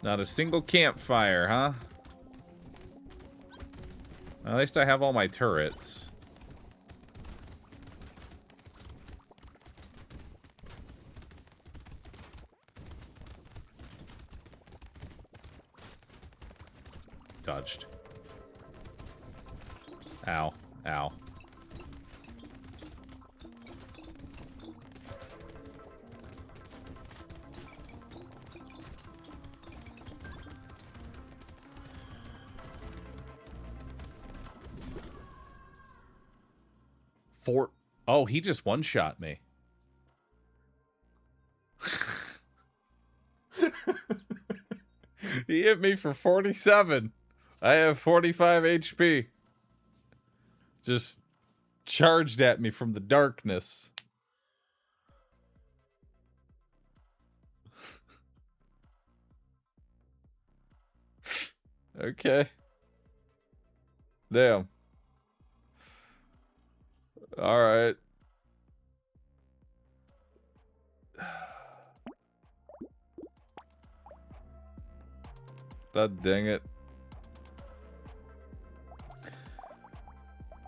Not a single campfire, huh? At least I have all my turrets. Dodged. Ow. Ow. Oh, he just one-shot me. He hit me for 47. I have 45 HP. Just charged at me from the darkness. Okay. Damn. All right. God dang it.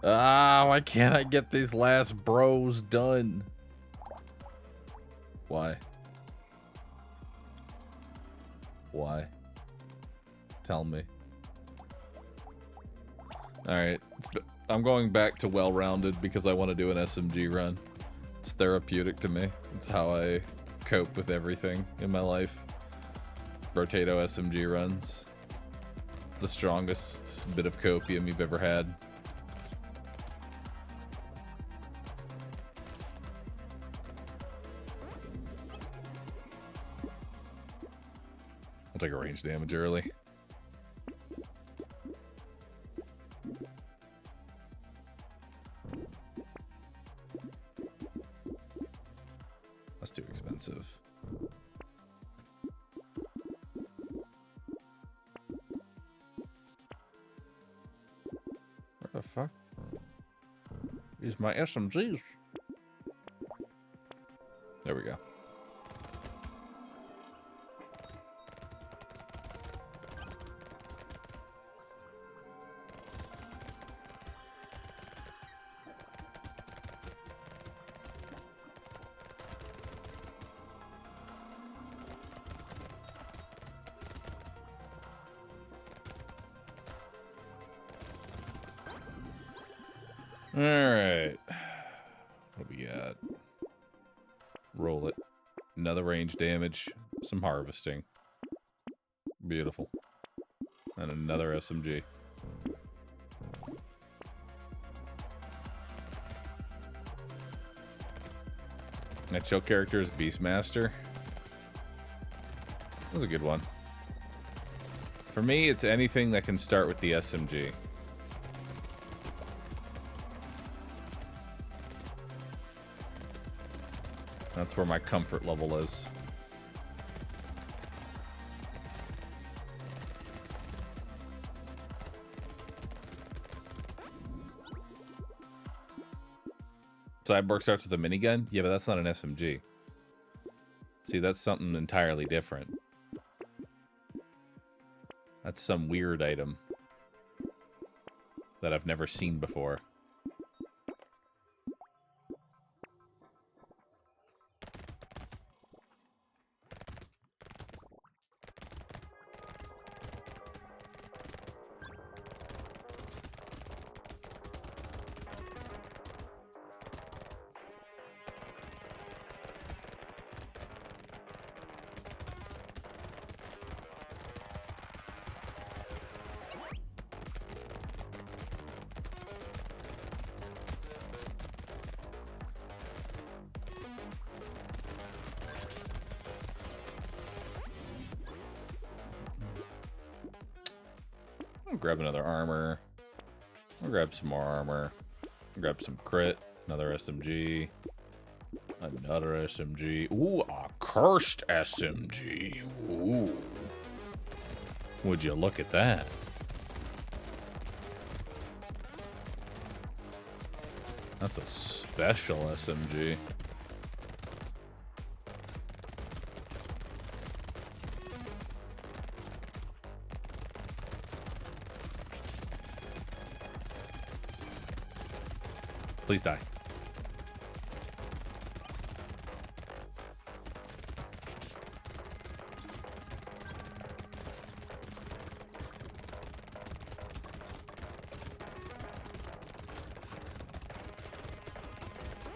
Ah, why can't I get these last bros done? Why? Why? Tell me. Alright. I'm going back to well-rounded because I want to do an SMG run. It's therapeutic to me. It's how I cope with everything in my life. Brotato SMG runs. It's the strongest bit of copium you've ever had. I'll take a range damage early. That's too expensive. What the fuck? Use my SMGs. There we go. Alright. What do we got? Roll it. Another range damage. Some harvesting. Beautiful. And another SMG. My chill character is Beastmaster. That's a good one. For me, it's anything that can start with the SMG. That's where my comfort level is. Cyborg starts with a minigun? Yeah, but that's not an SMG. See, that's something entirely different. That's some weird item that I've never seen before. I'll grab another armor. I'll grab some more armor. I'll grab some crit. Another SMG. Another SMG. Ooh, a cursed SMG. Ooh. Would you look at that? That's a special SMG. Please die.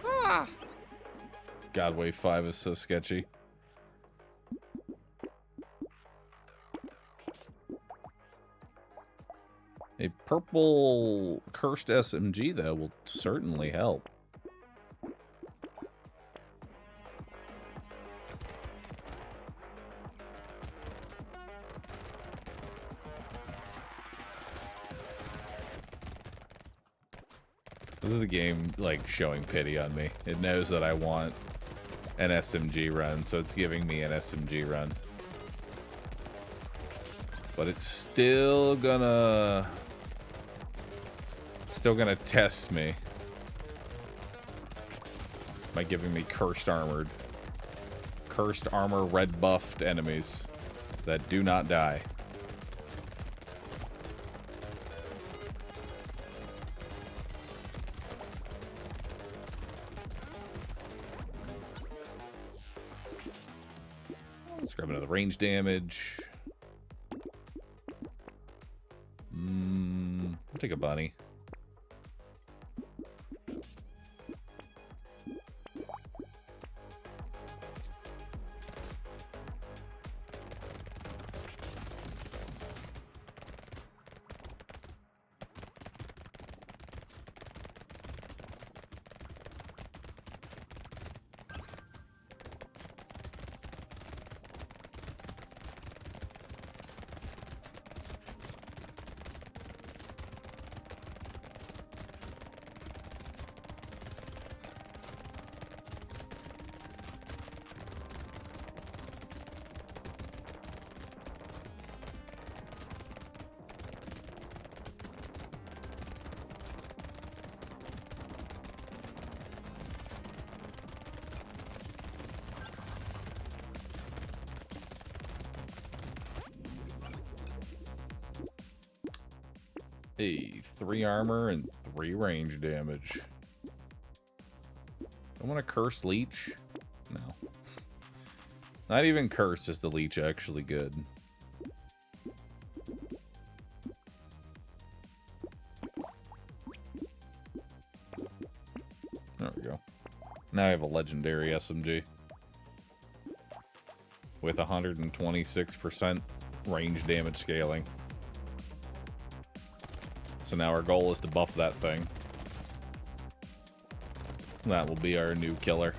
Ah! God, wave 5 is so sketchy. A purple cursed SMG, though, will certainly help. This is the game, like, showing pity on me. It knows that I want an SMG run, so it's giving me an SMG run. But it's still gonna test me by giving me cursed armor red buffed enemies that do not die. Let's grab another range damage. I'll take a bunny. Hey, 3 armor and 3 range damage. I want a cursed leech? No. Not even cursed is the leech actually good. There we go. Now I have a legendary SMG. With 126% range damage scaling. So now our goal is to buff that thing. That will be our new killer.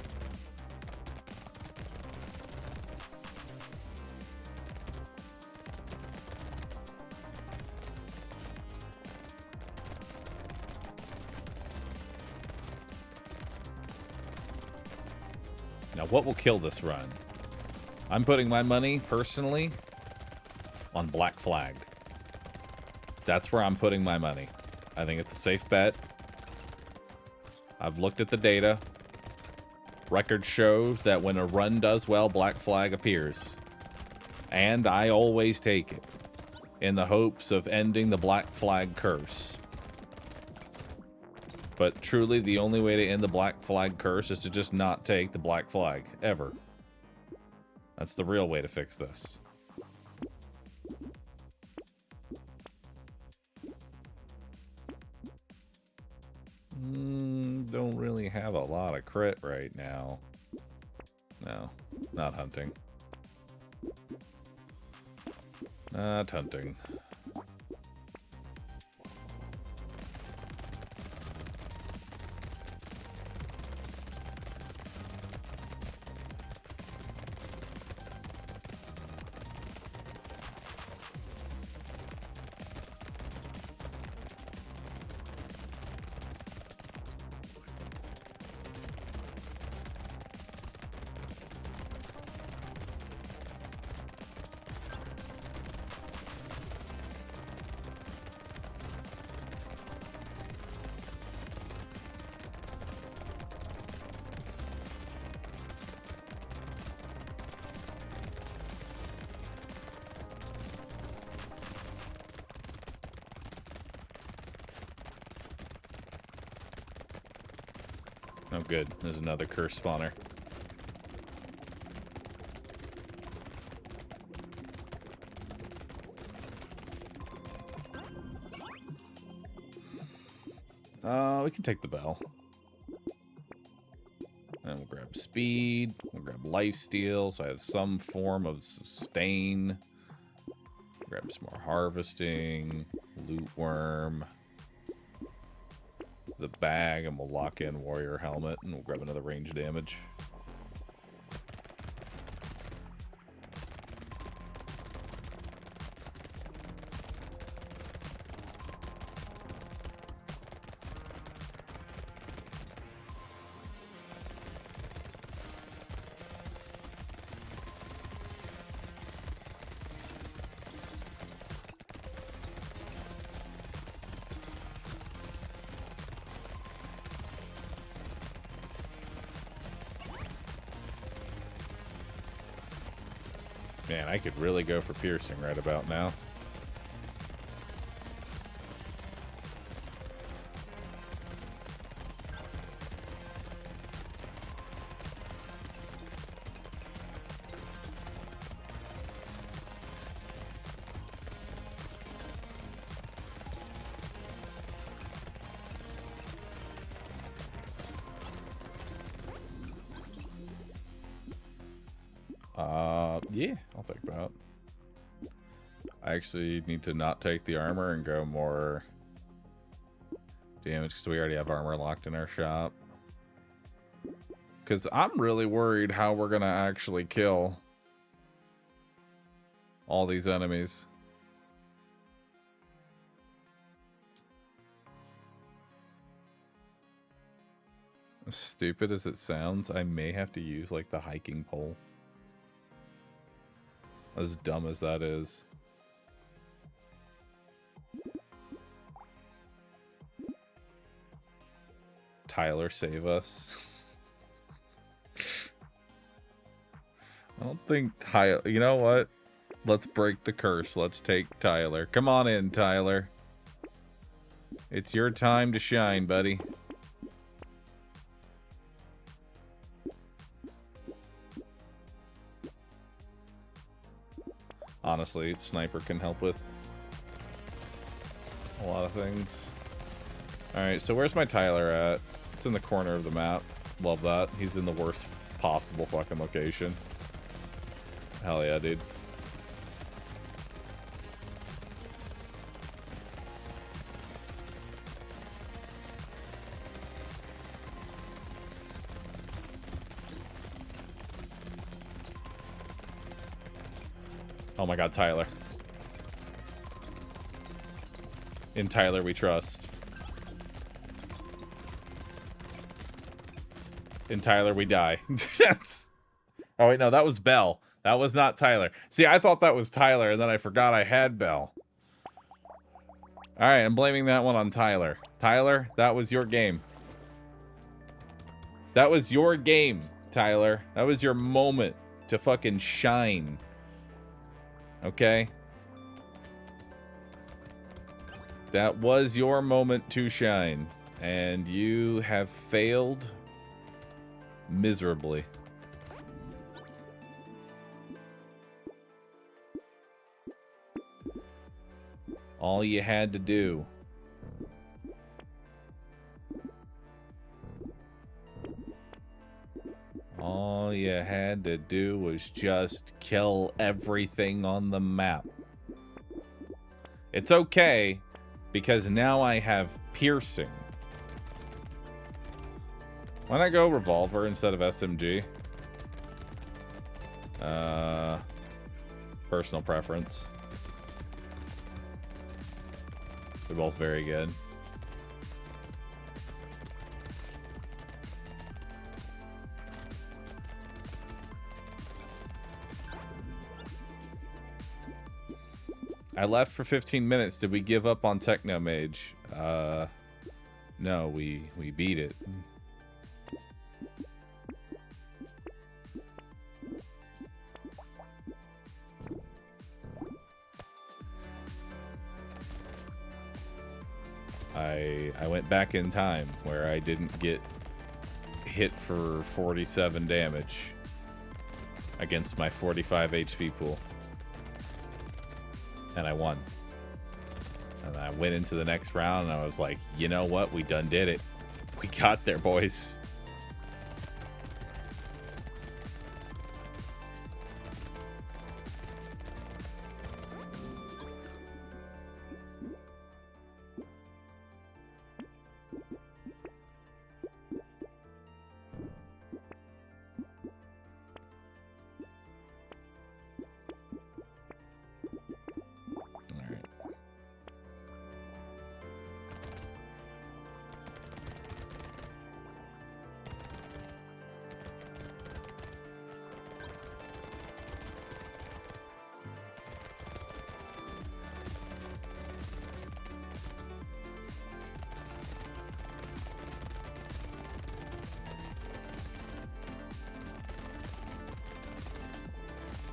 Now what will kill this run? I'm putting my money, personally, on Black Flag. That's where I'm putting my money. I think it's a safe bet. I've looked at the data. Record shows that when a run does well, Black Flag appears. And I always take it, in the hopes of ending the Black Flag curse. But truly, the only way to end the Black Flag curse is to just not take the Black Flag, ever. That's the real way to fix this. Don't really have a lot of crit right now. No, not hunting. Not hunting. Oh, good. There's another curse spawner. We can take the bell. And we'll grab speed. We'll grab lifesteal, so I have some form of sustain. Grab some more harvesting. Loot worm. The bag, and we'll lock in warrior helmet, and we'll grab another range damage. Man, I could really go for piercing right about now. Yeah, I'll take that. I actually need to not take the armor and go more damage because we already have armor locked in our shop. Because I'm really worried how we're going to actually kill all these enemies. As stupid as it sounds, I may have to use like the hiking pole. As dumb as that is. Tyler, save us. I don't think Tyler... You know what? Let's break the curse. Let's take Tyler. Come on in, Tyler. It's your time to shine, buddy. Honestly, sniper can help with a lot of things. Alright, so where's my Tyler at? It's in the corner of the map. Love that. He's in the worst possible fucking location. Hell yeah, dude. Oh my god, Tyler. In Tyler we trust. In Tyler we die. Oh wait, no, that was Bell. That was not Tyler. See, I thought that was Tyler, and then I forgot I had Bell. Alright, I'm blaming that one on Tyler. Tyler, that was your game. That was your game, Tyler. That was your moment to fucking shine. Okay? That was your moment to shine. And you have failed miserably. All you had to do was just kill everything on the map. It's okay, because now I have piercing. Why not go revolver instead of SMG? Personal preference. They're both very good. I left for 15 minutes. Did we give up on Techno Mage? No, we beat it. I went back in time where I didn't get hit for 47 damage against my 45 HP pool. And I won. And I went into the next round and I was like, you know what? We done did it. We got there, boys.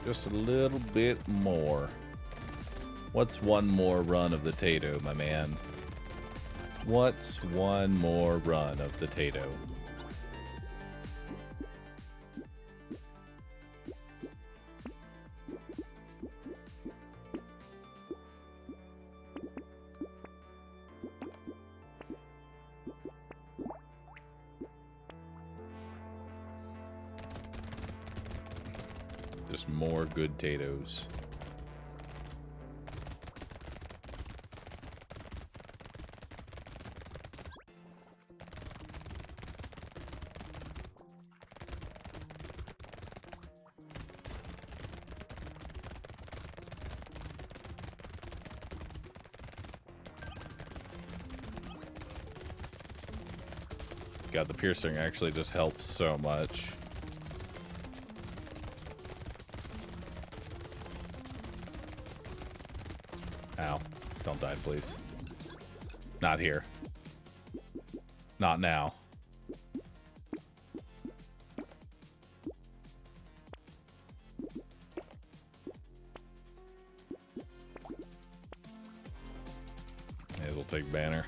Just a little bit more. What's one more run of the Tato, my man? What's one more run of the Tato? Just more good Tatos. God, the piercing actually just helps so much. Ow. Don't die, please. Not here. Not now. It'll take banner.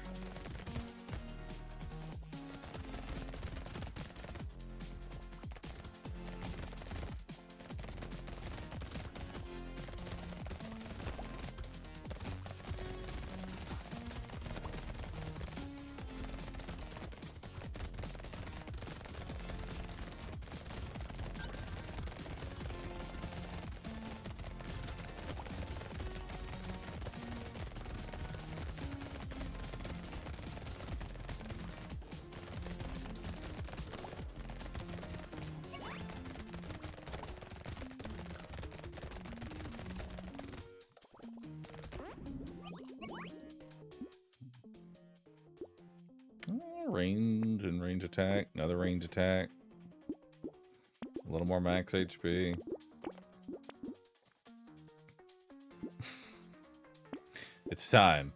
Range and range attack. Another range attack. A little more max HP. It's time.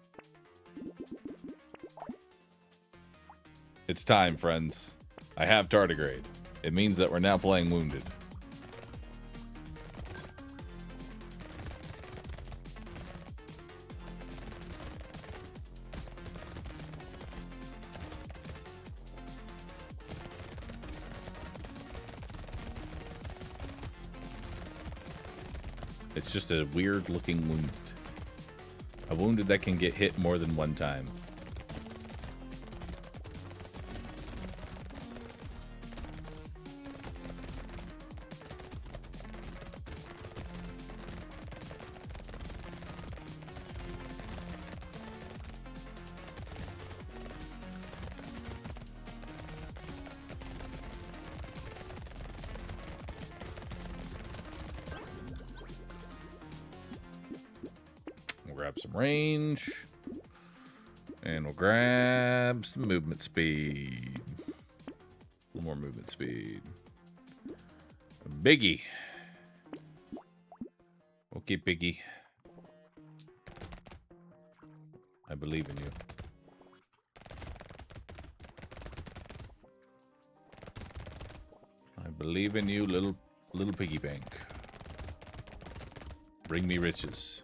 It's time, friends. I have tardigrade. It means that we're now playing wounded. It's just a weird looking wound. A wounded that can get hit more than one time. Grab some range, and we'll grab some movement speed. A little more movement speed. Biggie. Okay, Biggie. I believe in you. I believe in you, little piggy bank. Bring me riches.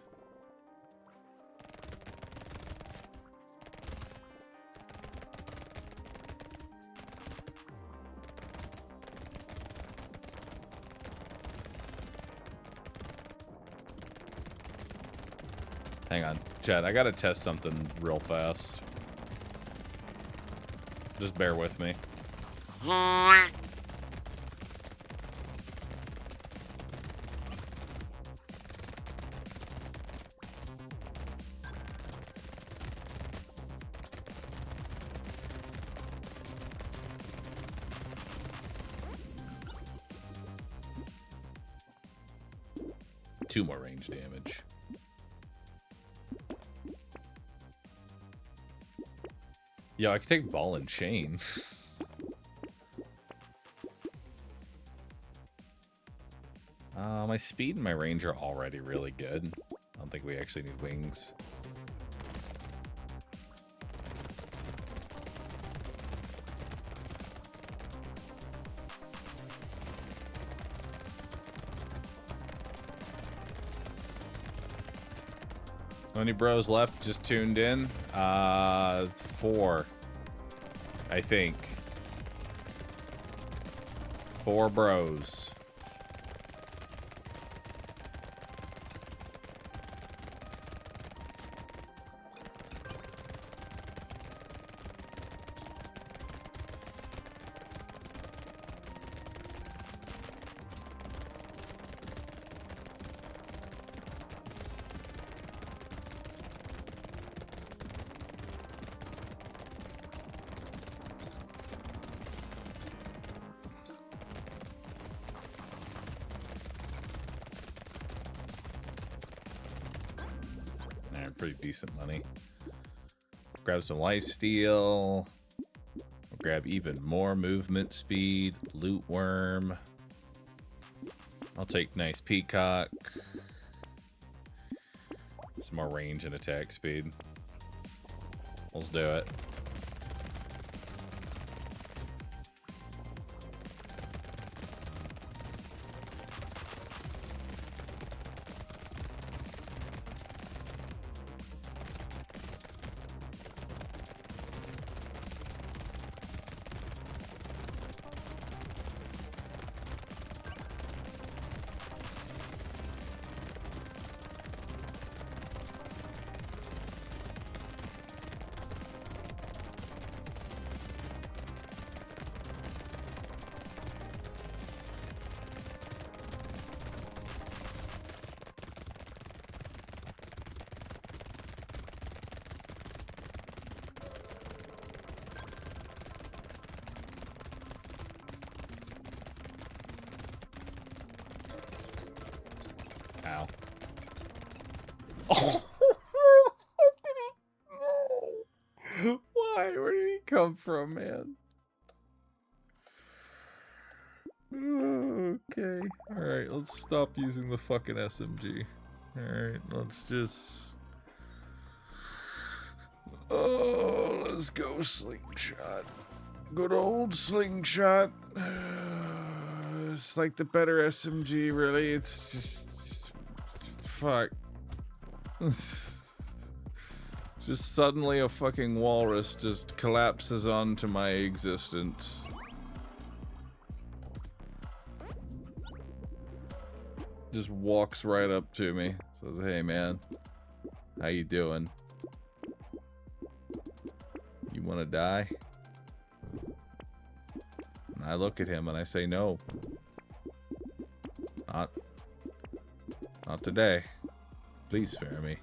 Hang on, Chad, I gotta test something real fast. Just bear with me. Two more range damage. Yeah, I could take ball and chain. My speed and my range are already really good. I don't think we actually need wings. How many bros left just tuned in? 4. I think. 4 bros. Pretty decent money. Grab some lifesteal. Grab even more movement speed. Loot worm. I'll take nice peacock. Some more range and attack speed. Let's do it. Ow. Oh! No. Why? Where did he come from, man? Okay. Alright, let's stop using the fucking SMG. Alright, let's just... Oh, let's go slingshot. Good old slingshot. It's like the better SMG, really. It's just... fuck. Just suddenly a fucking walrus just collapses onto my existence. Just walks right up to me. Says, hey man, how you doing? You wanna die? And I look at him and I say, no. Not today. Please spare me.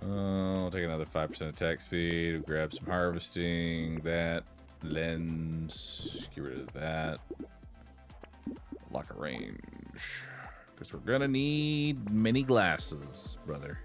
I'll take another 5% attack speed, grab some harvesting, that, lens, get rid of that, lock a range, because we're gonna need many glasses, brother.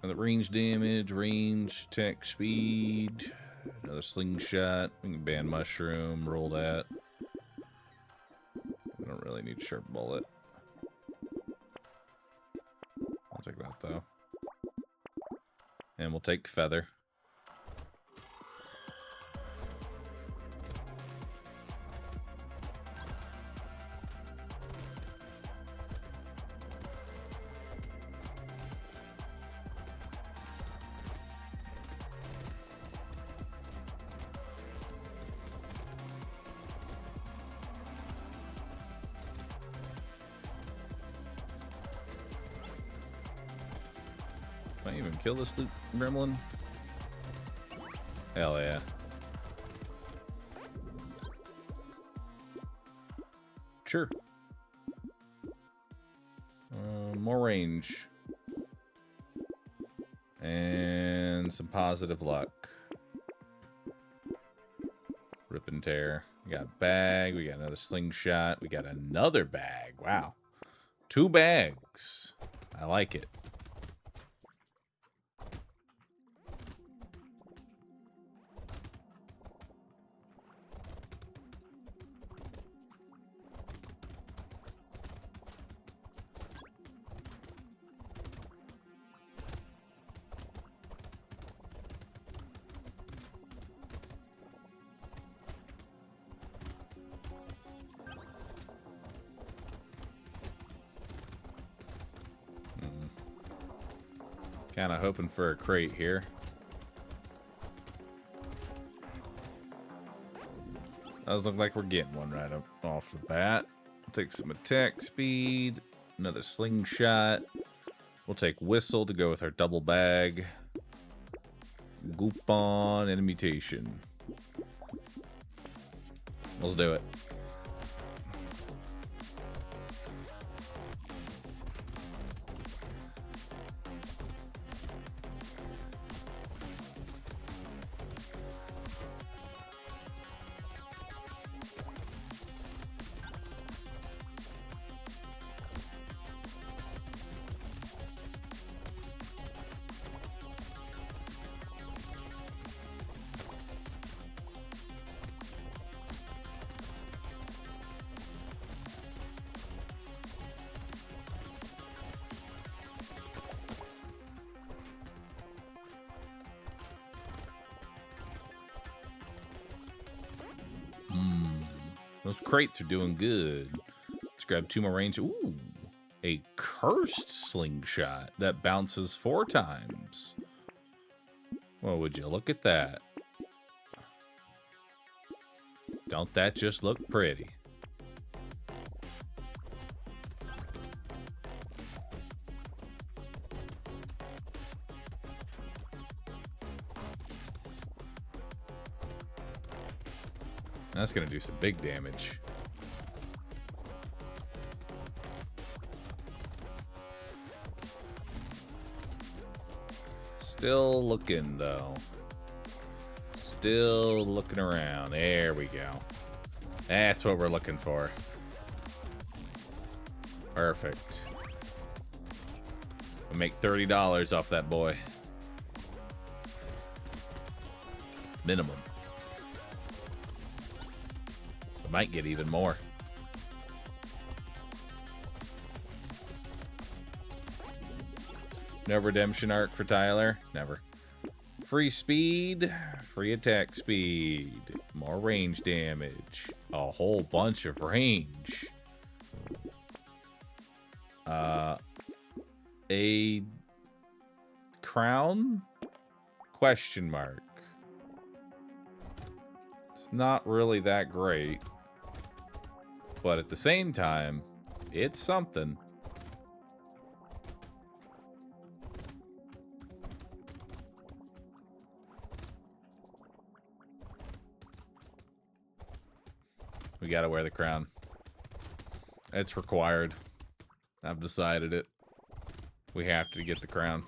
Another range damage, range, attack speed, another slingshot. We can ban mushroom, roll that. I don't really need sharp bullet. I'll take that though. And we'll take feather. I even kill this loot gremlin? Hell yeah. Sure. More range. And some positive luck. Rip and tear. We got a bag. We got another slingshot. We got another bag. Wow. 2 bags. I like it. Kind of hoping for a crate here. Does look like we're getting one right up off the bat. We'll take some attack speed, another slingshot. We'll take whistle to go with our double bag. Goopon and mutation. Let's do it. Those crates are doing good. Let's grab 2 more range. Ooh, a cursed slingshot that bounces 4 times. Well, would you look at that? Don't that just look pretty? That's going to do some big damage. Still looking, though. Still looking around. There we go. That's what we're looking for. Perfect. We'll make $30 off that boy. Minimum. Might get even more. No redemption arc for Tyler? Never. Free speed, free attack speed, more range damage, a whole bunch of range. A crown? Question mark. It's not really that great. But at the same time, it's something. We gotta wear the crown. It's required. I've decided it. We have to get the crown.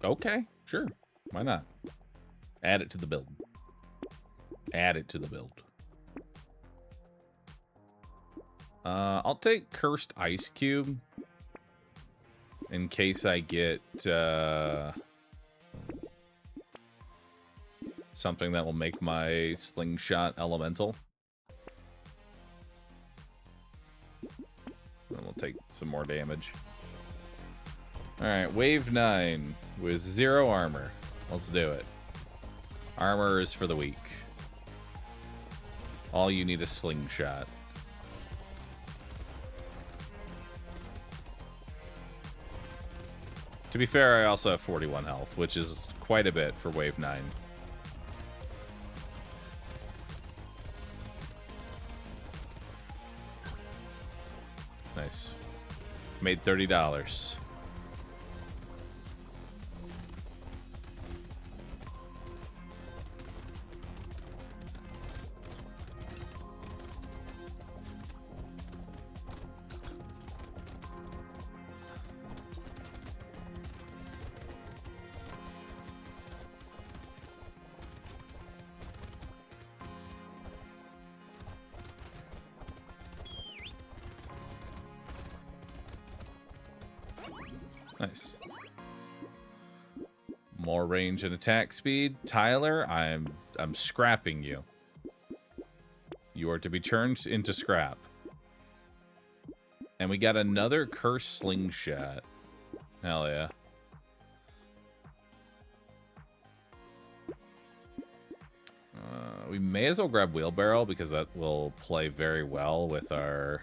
Okay, sure. Why not? Add it to the build. Add it to the build. I'll take Cursed Ice Cube in case I get something that will make my slingshot elemental. And we'll take some more damage. Alright, wave 9 with 0 armor. Let's do it. Armor is for the weak. All you need is slingshot. To be fair, I also have 41 health, which is quite a bit for wave 9. Nice. Made $30. Nice. More range and attack speed. Tyler, I'm scrapping you. You are to be turned into scrap. And we got another cursed slingshot. Hell yeah. We may as well grab wheelbarrow because that will play very well with our...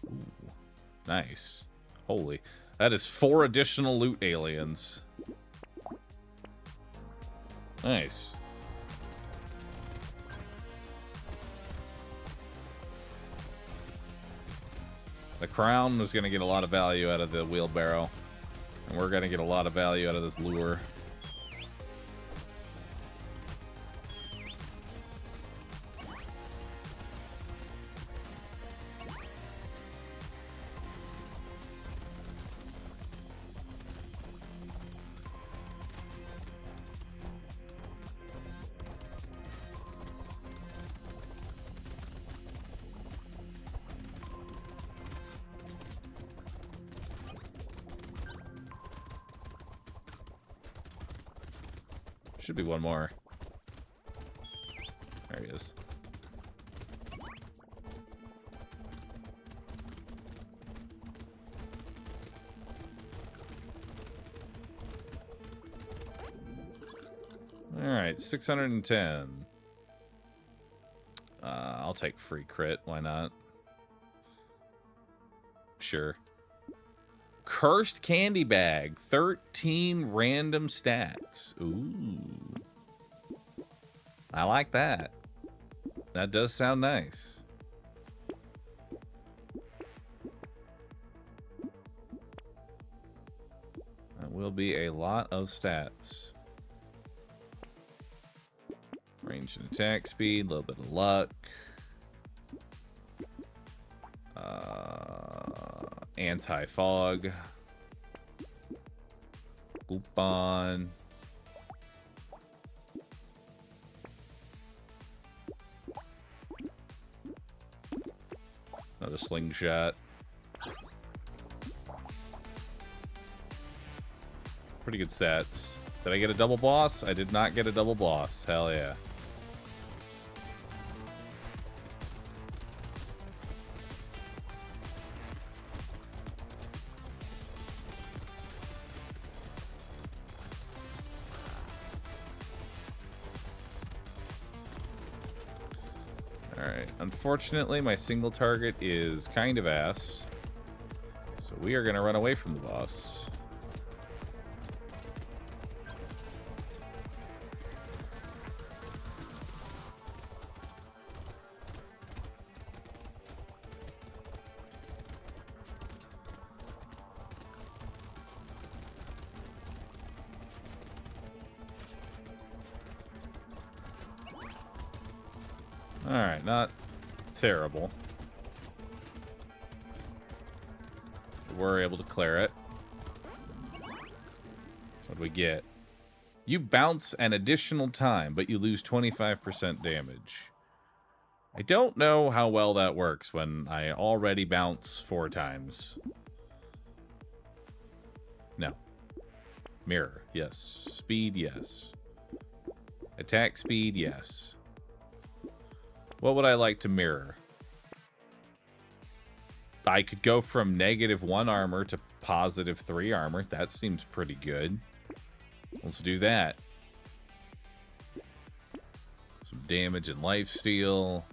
Ooh, nice. Holy. That is 4 additional loot aliens. Nice. The crown is going to get a lot of value out of the wheelbarrow. And we're going to get a lot of value out of this lure. Should be one more. There he is. All right, 610. I'll take free crit. Why not? Sure. Cursed candy bag. 13 random stats. Ooh. I like that. That does sound nice. That will be a lot of stats. Range and attack speed, a little bit of luck. Anti-fog. Coupon. Another slingshot. Pretty good stats. Did I get a double boss? I did not get a double boss. Hell yeah. Alright, unfortunately my single target is kind of ass. So we are going to run away from the boss. Alright, not terrible. We're able to clear it. What do we get? You bounce an additional time, but you lose 25% damage. I don't know how well that works when I already bounce 4 times. No. Mirror, yes. Speed, yes. Attack speed, yes. What would I like to mirror? I could go from -1 armor to +3 armor. That seems pretty good. Let's do that. Some damage and lifesteal.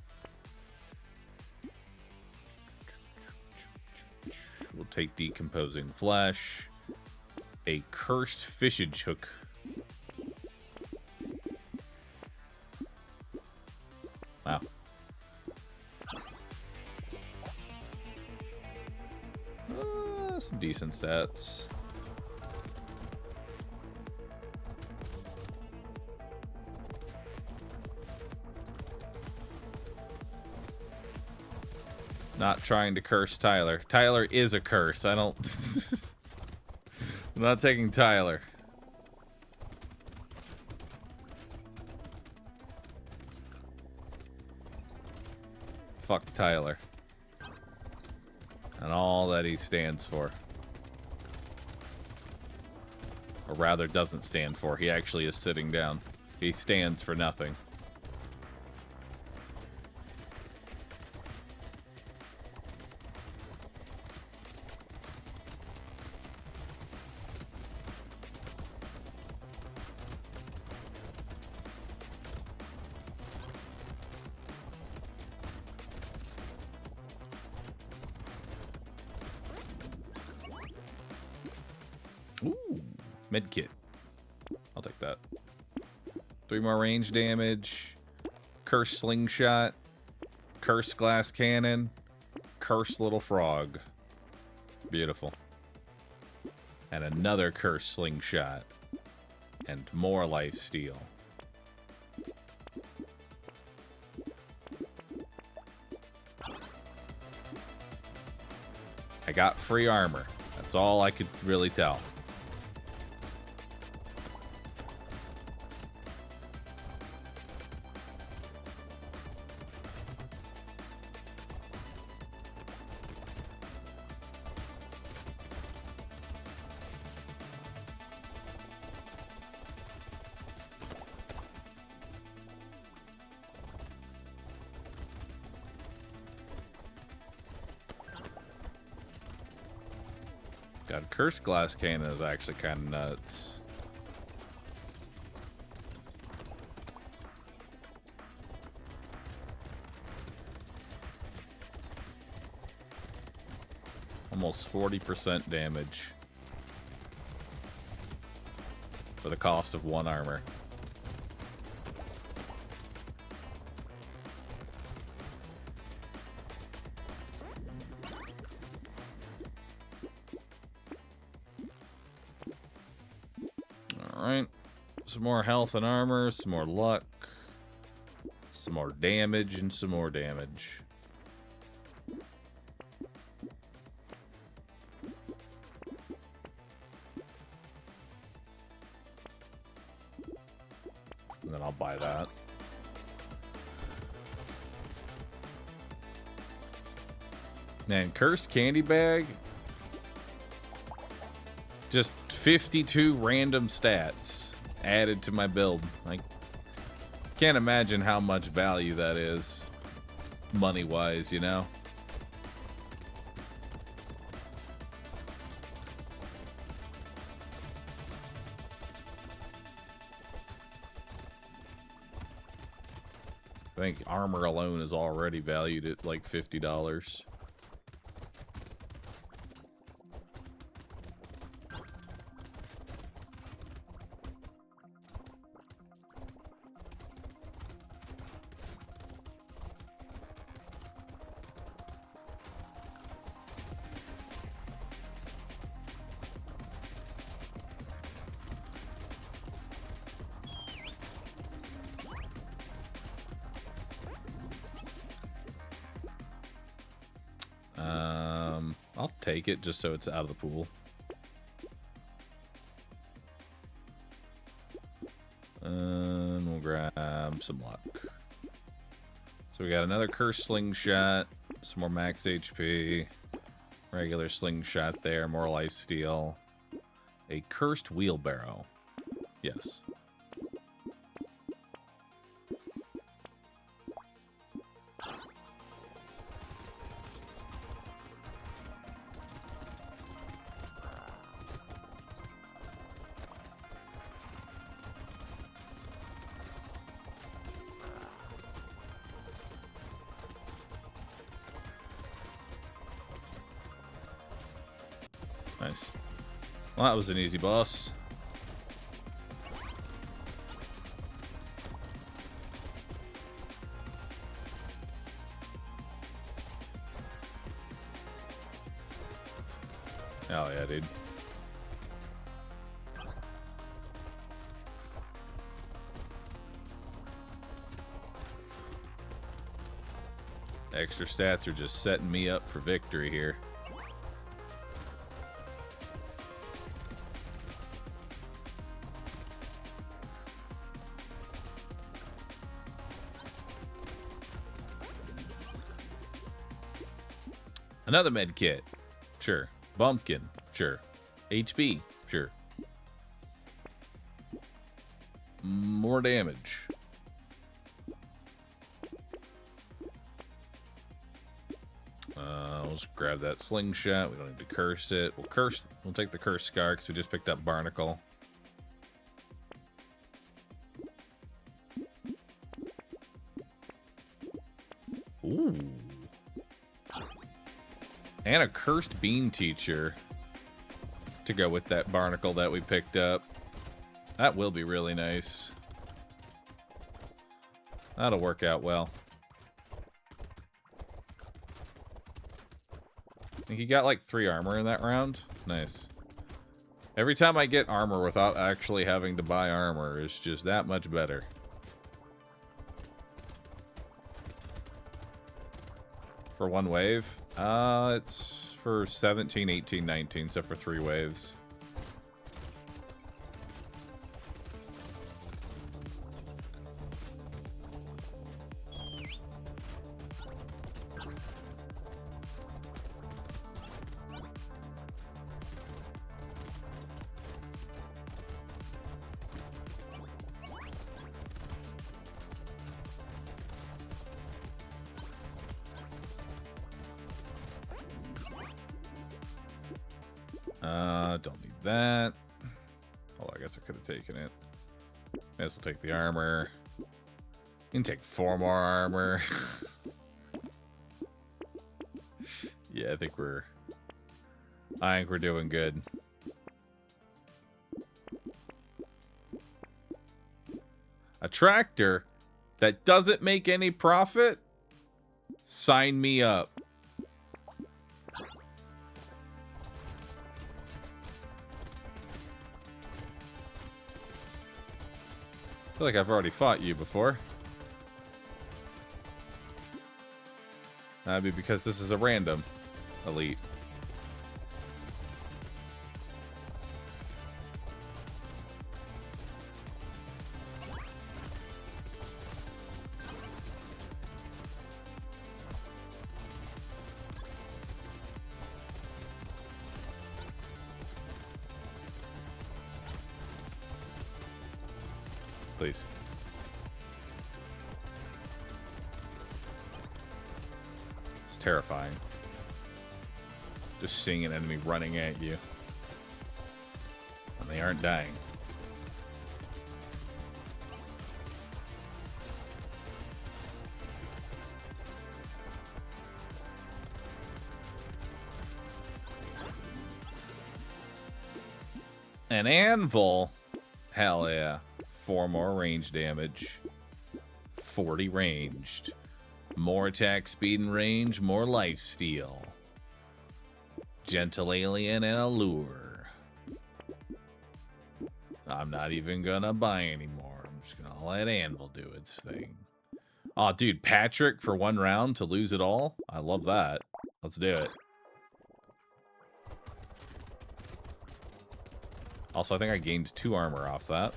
We'll take decomposing flesh. A cursed fishage hook. Wow. Some decent stats. Not trying to curse Tyler. Tyler is a curse. I don't... I'm not taking Tyler. Fuck Tyler. And all that he stands for. Or rather, doesn't stand for. He actually is sitting down. He stands for nothing. Medkit. I'll take that. 3 more range damage. Curse slingshot. Curse glass cannon. Curse little frog. Beautiful. And another curse slingshot. And more lifesteal. I got free armor. That's all I could really tell. God, cursed glass cannon is actually kind of nuts. Almost 40% damage for the cost of 1 armor. Alright. Some more health and armor, some more luck, some more damage, and some more damage. And then I'll buy that. Man, cursed candy bag. Just 52 random stats added to my build. Like, can't imagine how much value that is, money-wise, you know? I think armor alone is already valued at like $50. I'll take it just so it's out of the pool. And we'll grab some luck. So we got another cursed slingshot, some more max HP, regular slingshot there, more lifesteal, a cursed wheelbarrow. Yes. Nice. Well, that was an easy boss. Oh yeah, dude. Extra stats are just setting me up for victory here. Another med kit. Sure. Bumpkin. Sure. HP. Sure. More damage. Let's grab that slingshot. We don't need to curse it. We'll take the curse scar because we just picked up Barnacle. Ooh. And a cursed bean teacher to go with that Barnacle that we picked up. That will be really nice. That'll work out well. I think he got like 3 armor in that round. Nice. Every time I get armor without actually having to buy armor is just that much better. For 1 wave? It's for 17, 18, 19, so for 3 waves. Don't need that. Oh, I guess I could have taken it. May as well take the armor. You can take 4 more armor. Yeah, I think we're doing good. A tractor that doesn't make any profit? Sign me up. I feel like I've already fought you before. That'd be because this is a random elite. Please. It's terrifying. Just seeing an enemy running at you. And they aren't dying. An anvil? Hell yeah. 4 more range damage. 40 ranged. More attack speed and range, more lifesteal. Gentle alien and a lure. I'm not even gonna buy anymore. I'm just gonna let Anvil do its thing. Oh, dude, Patrick for 1 round to lose it all? I love that. Let's do it. Also, I think I gained 2 armor off that.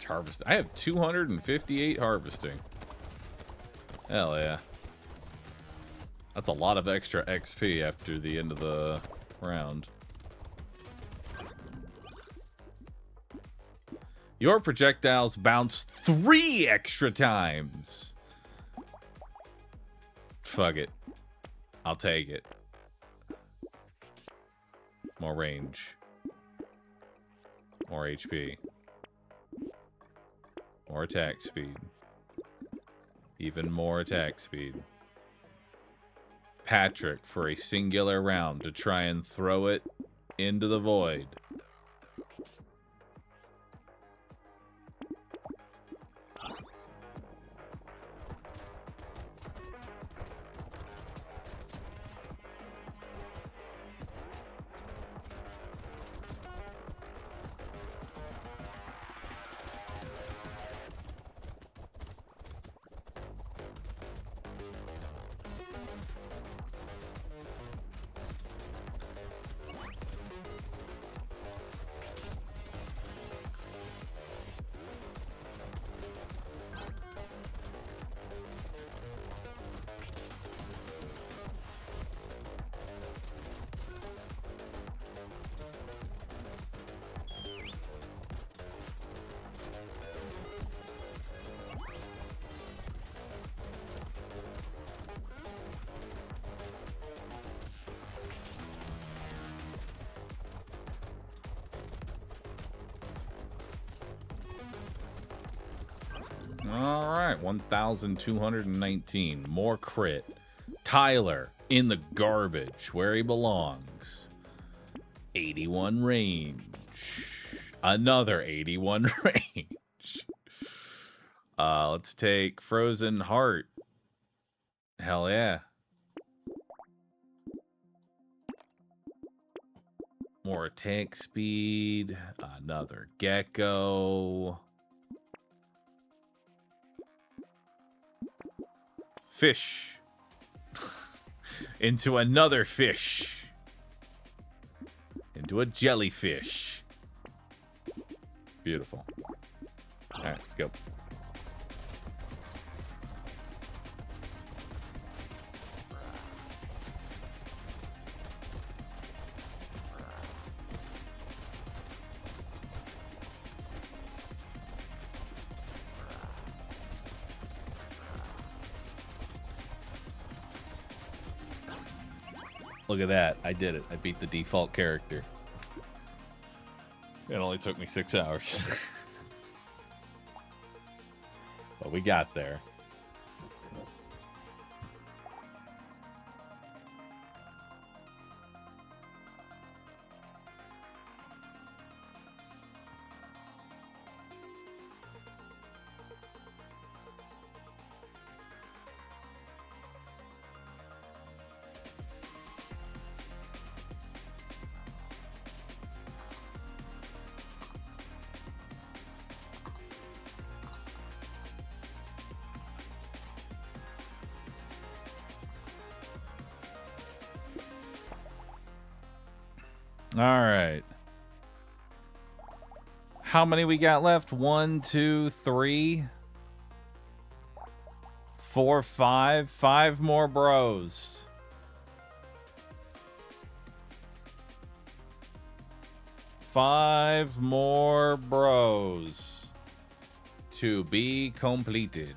harvesting? I have 258 harvesting. Hell yeah. That's a lot of extra XP after the end of the round. Your projectiles bounce 3 extra times. Fuck it. I'll take it. More range. More HP. More attack speed. Even more attack speed. Patrick for a singular round to try and throw it into the void. All right, 1,219. More crit. Tyler in the garbage, where he belongs. 81 range. Another 81 range. Let's take Frozen Heart. Hell yeah. More attack speed. Another Gecko. Fish. Into another fish. Into a jellyfish. Beautiful. Alright, let's go. Look at that. I did it. I beat the default character. It only took me 6 hours. But we got there. All right. How many we got left? 1, 2, 3, 4, 5. 5 more bros. Five more bros to be completed.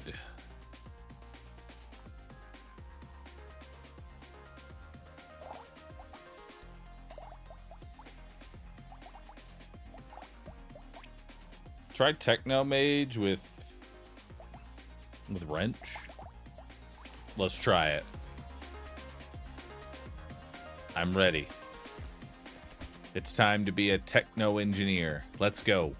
Try Techno Mage with Wrench. Let's try it. I'm ready. It's time to be a techno engineer. Let's go.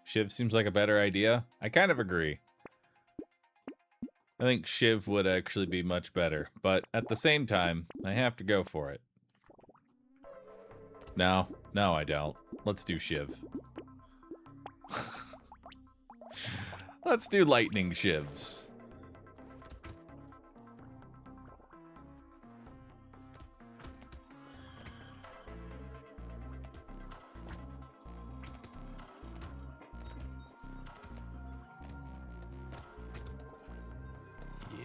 Shiv seems like a better idea. I kind of agree. I think Shiv would actually be much better, but at the same time, I have to go for it. No, I don't. Let's do Shiv. Let's do lightning shivs. Yeah.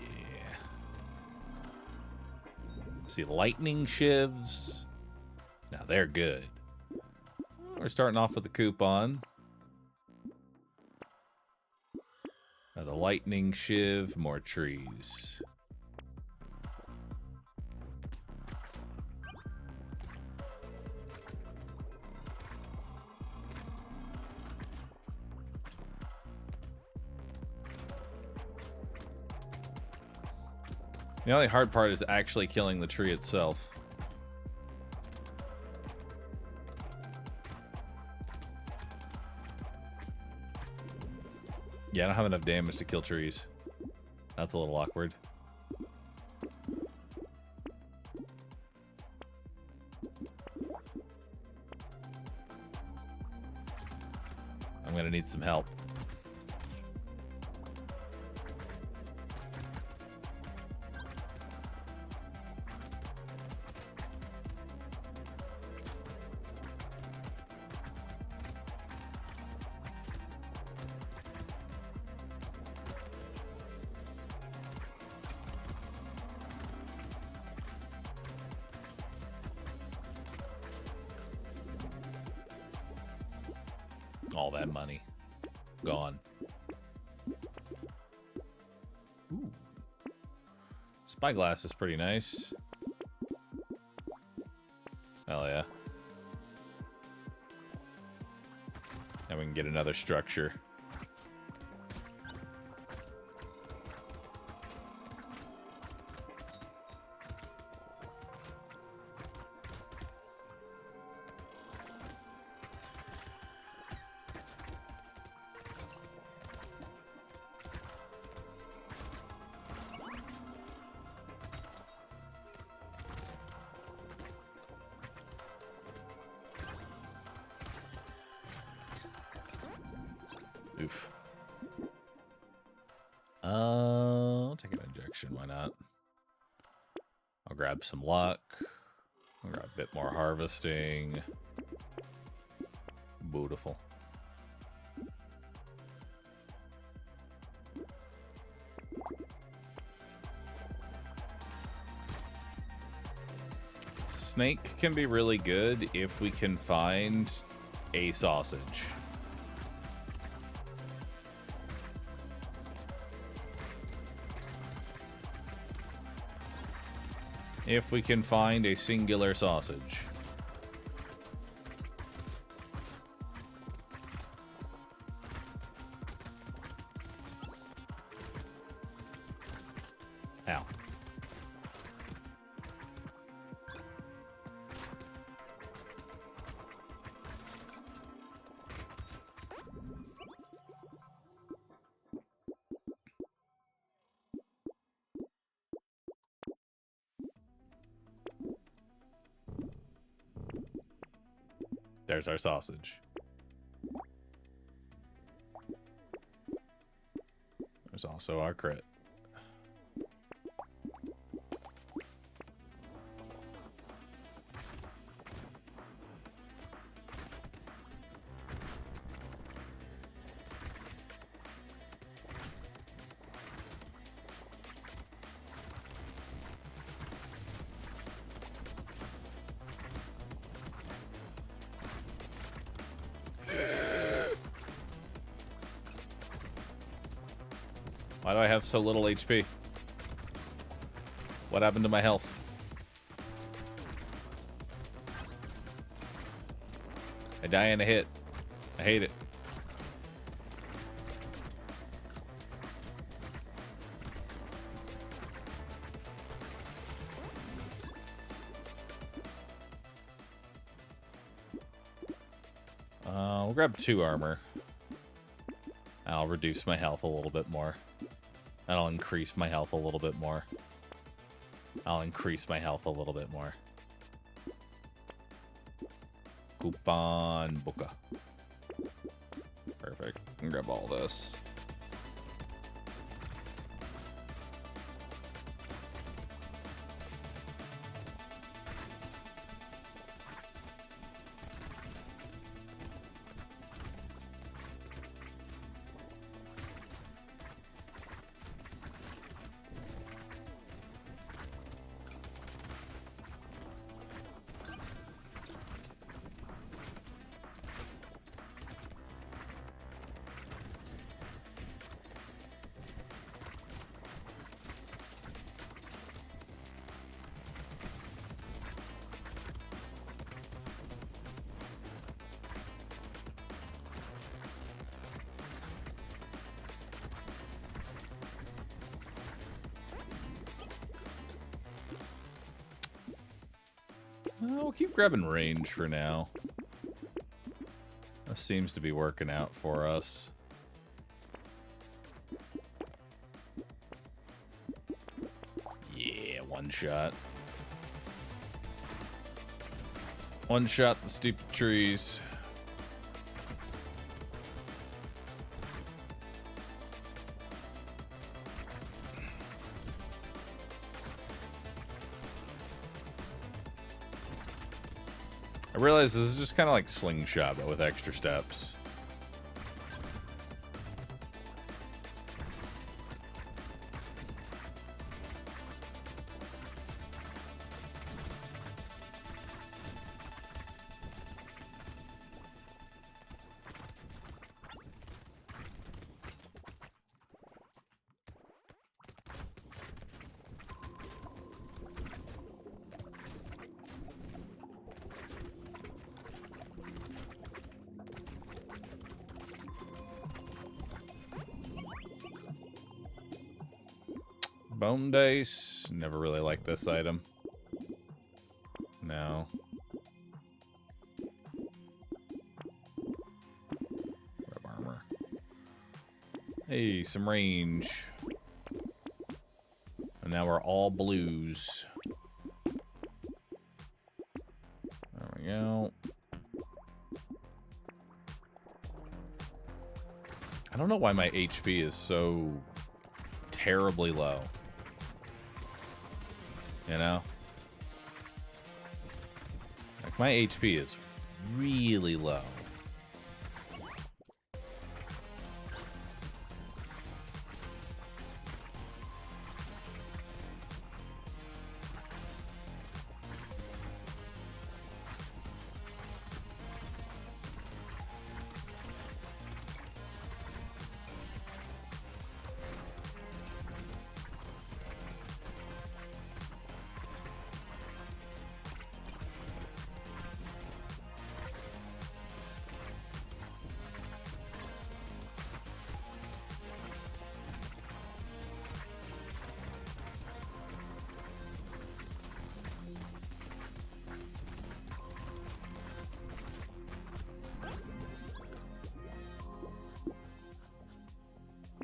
See, lightning shivs. Now they're good. We're starting off with a coupon. Now the lightning shiv, more trees. The only hard part is actually killing the tree itself. Yeah, I don't have enough damage to kill trees. That's a little awkward. I'm gonna need some help. All that money gone. Ooh. Spyglass is pretty nice. Hell yeah. Now we can get another structure. Oof. I'll take an injection, why not? I'll grab some luck. I'll grab a bit more harvesting. Beautiful. Snake can be really good if we can find a sausage. If we can find a singular sausage. Ow. There's our sausage. There's also our crit. Why do I have so little HP? What happened to my health? I die in a hit. I hate it. We'll grab 2 armor. I'll reduce my health a little bit more. That'll increase my health a little bit more. I'll increase my health a little bit more. Coupon Booka. Perfect. I can grab all this. We'll keep grabbing range for now. That seems to be working out for us. Yeah, one shot. One shot the stupid trees. I realize this is just kind of like Slingshot, but with extra steps. Bone dice. Never really liked this item. No. Web armor. Hey, some range. And now we're all blues. There we go. I don't know why my HP is so terribly low. You know? Like, my HP is really low.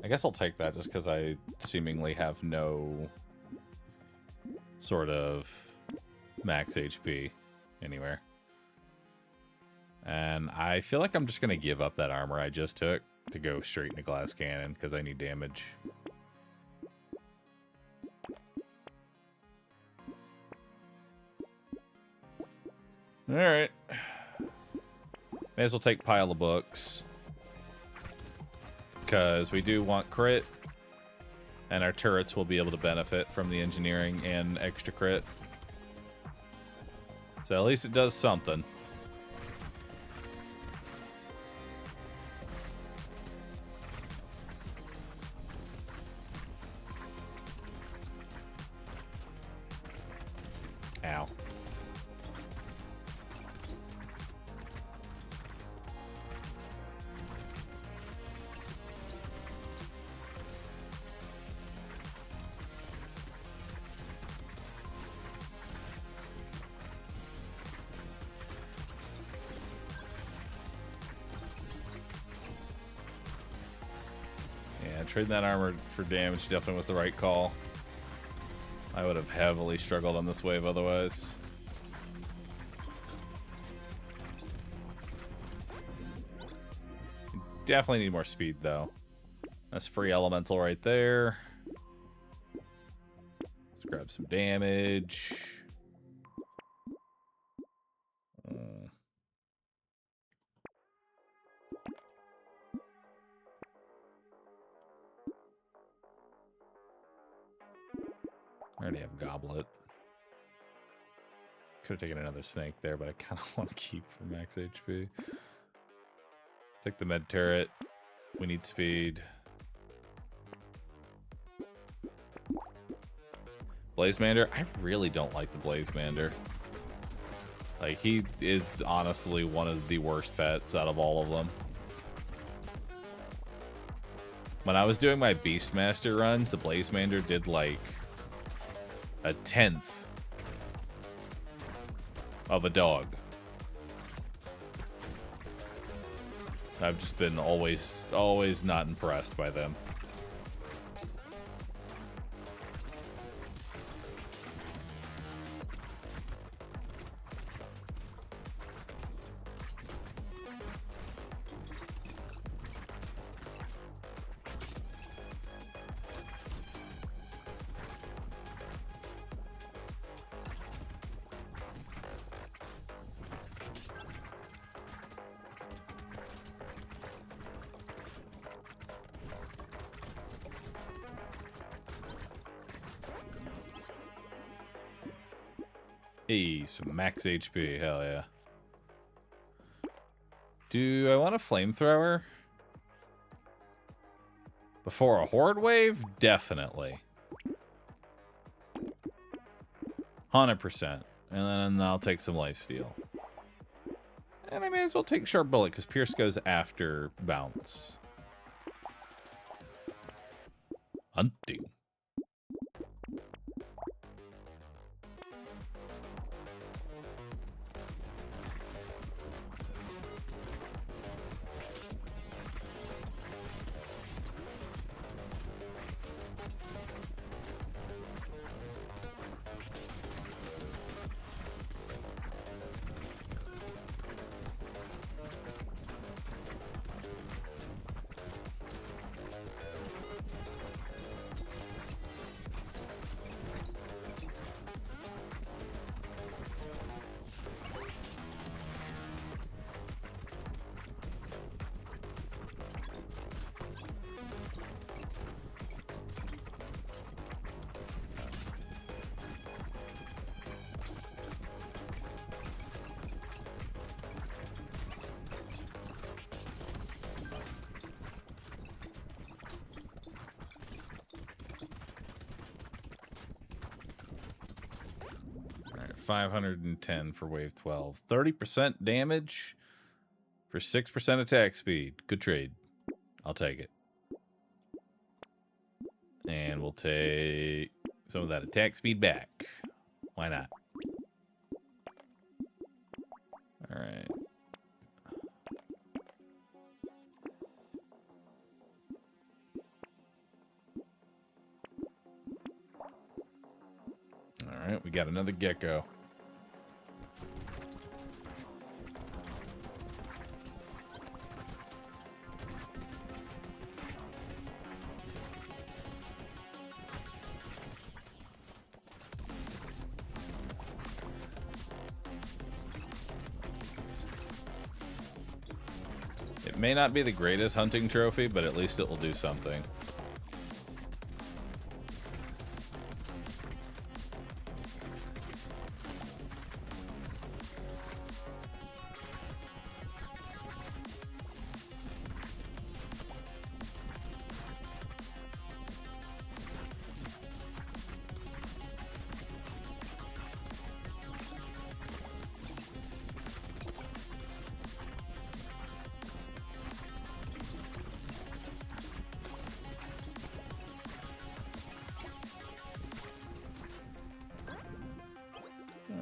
I guess I'll take that just because I seemingly have no sort of max HP anywhere. And I feel like I'm just going to give up that armor I just took to go straight into glass cannon because I need damage. Alright. May as well take pile of books. Because we do want crit, and our turrets will be able to benefit from the engineering and extra crit. So at least it does something. Ow. Trading that armor for damage definitely was the right call. I would have heavily struggled on this wave otherwise. Definitely need more speed though. That's free elemental right there. Let's grab some damage. I already have Goblet. Could have taken another snake there, but I kind of want to keep for max HP. Let's take the med turret. We need speed. Blazemander? I really don't like the Blazemander. Like, he is honestly one of the worst pets out of all of them. When I was doing my Beastmaster runs, the Blazemander did like a 10th of a dog. I've just been always not impressed by them. Hey, some max HP, hell yeah. Do I want a flamethrower? Before a horde wave? Definitely. 100%. And then I'll take some lifesteal. And I may as well take sharp bullet, because Pierce goes after bounce. Hunting. All right, 510 for wave 12. 30% damage for 6% attack speed. Good trade. I'll take it. And we'll take some of that attack speed back. Why not? All right. All right, we got another gecko. It may not be the greatest hunting trophy, but at least it will do something.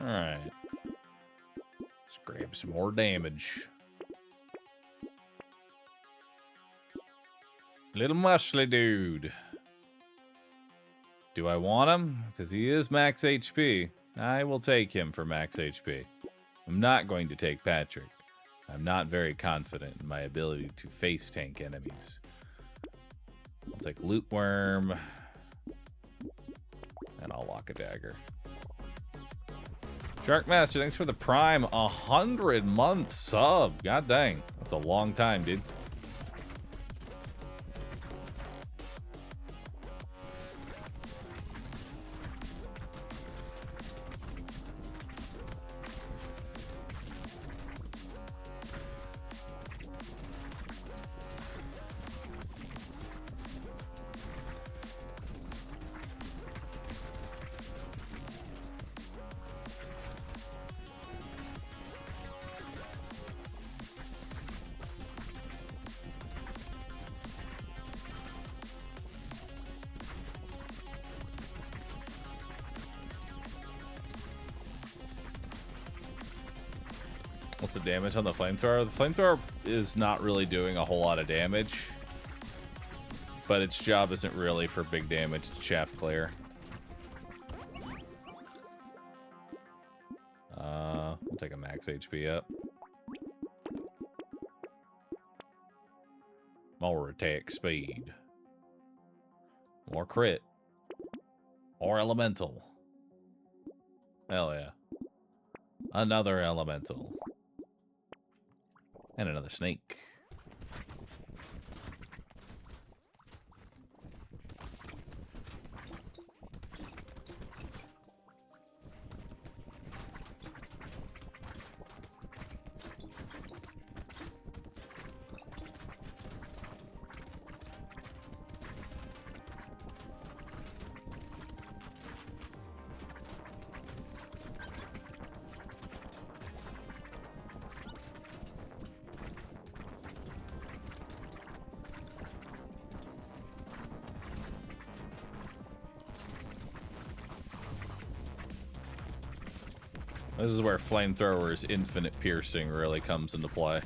Alright. Let's grab some more damage. Little muscly dude. Do I want him? Because he is max HP. I will take him for max HP. I'm not going to take Patrick. I'm not very confident in my ability to face tank enemies. I'll take Loot Worm. And I'll lock a dagger. Shark Master, thanks for the Prime 100-month sub. God dang. That's a long time, dude. What's the damage on the flamethrower? The flamethrower is not really doing a whole lot of damage, but its job isn't really for big damage to chaff clear. We'll take a max HP up. More attack speed. More crit. More elemental. Hell yeah. Another elemental. And another snake. This is where Flamethrower's infinite piercing really comes into play.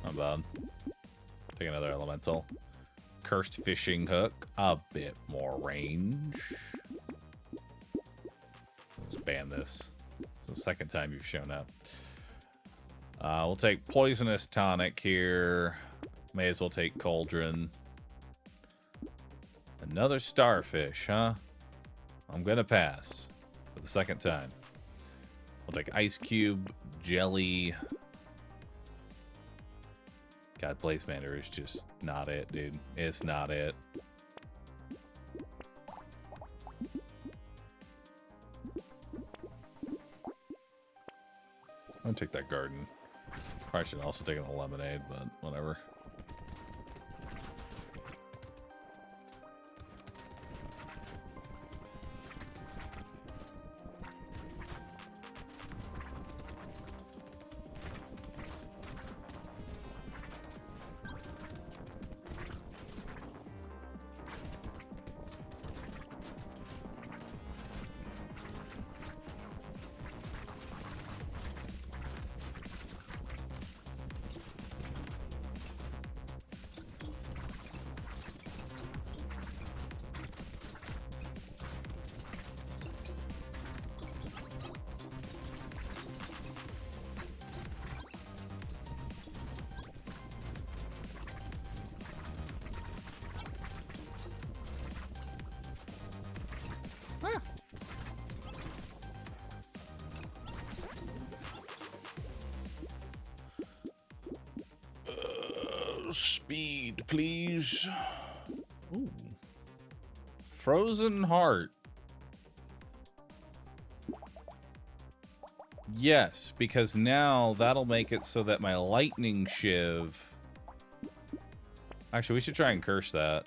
Not bad. Take another elemental. Cursed fishing hook. A bit more range. Let's ban this. It's the second time you've shown up. We'll take Poisonous Tonic here. May as well take Cauldron. Another Starfish, huh? I'm gonna pass for the second time. We'll take Ice Cube, Jelly. God, Blaze Mander is just not it, dude. It's not it. I'm gonna take that garden. Probably should also take a lemonade, but whatever. Speed, please. Ooh. Frozen Heart. Yes, because now that'll make it so that my Lightning Shiv... Actually, we should try and curse that.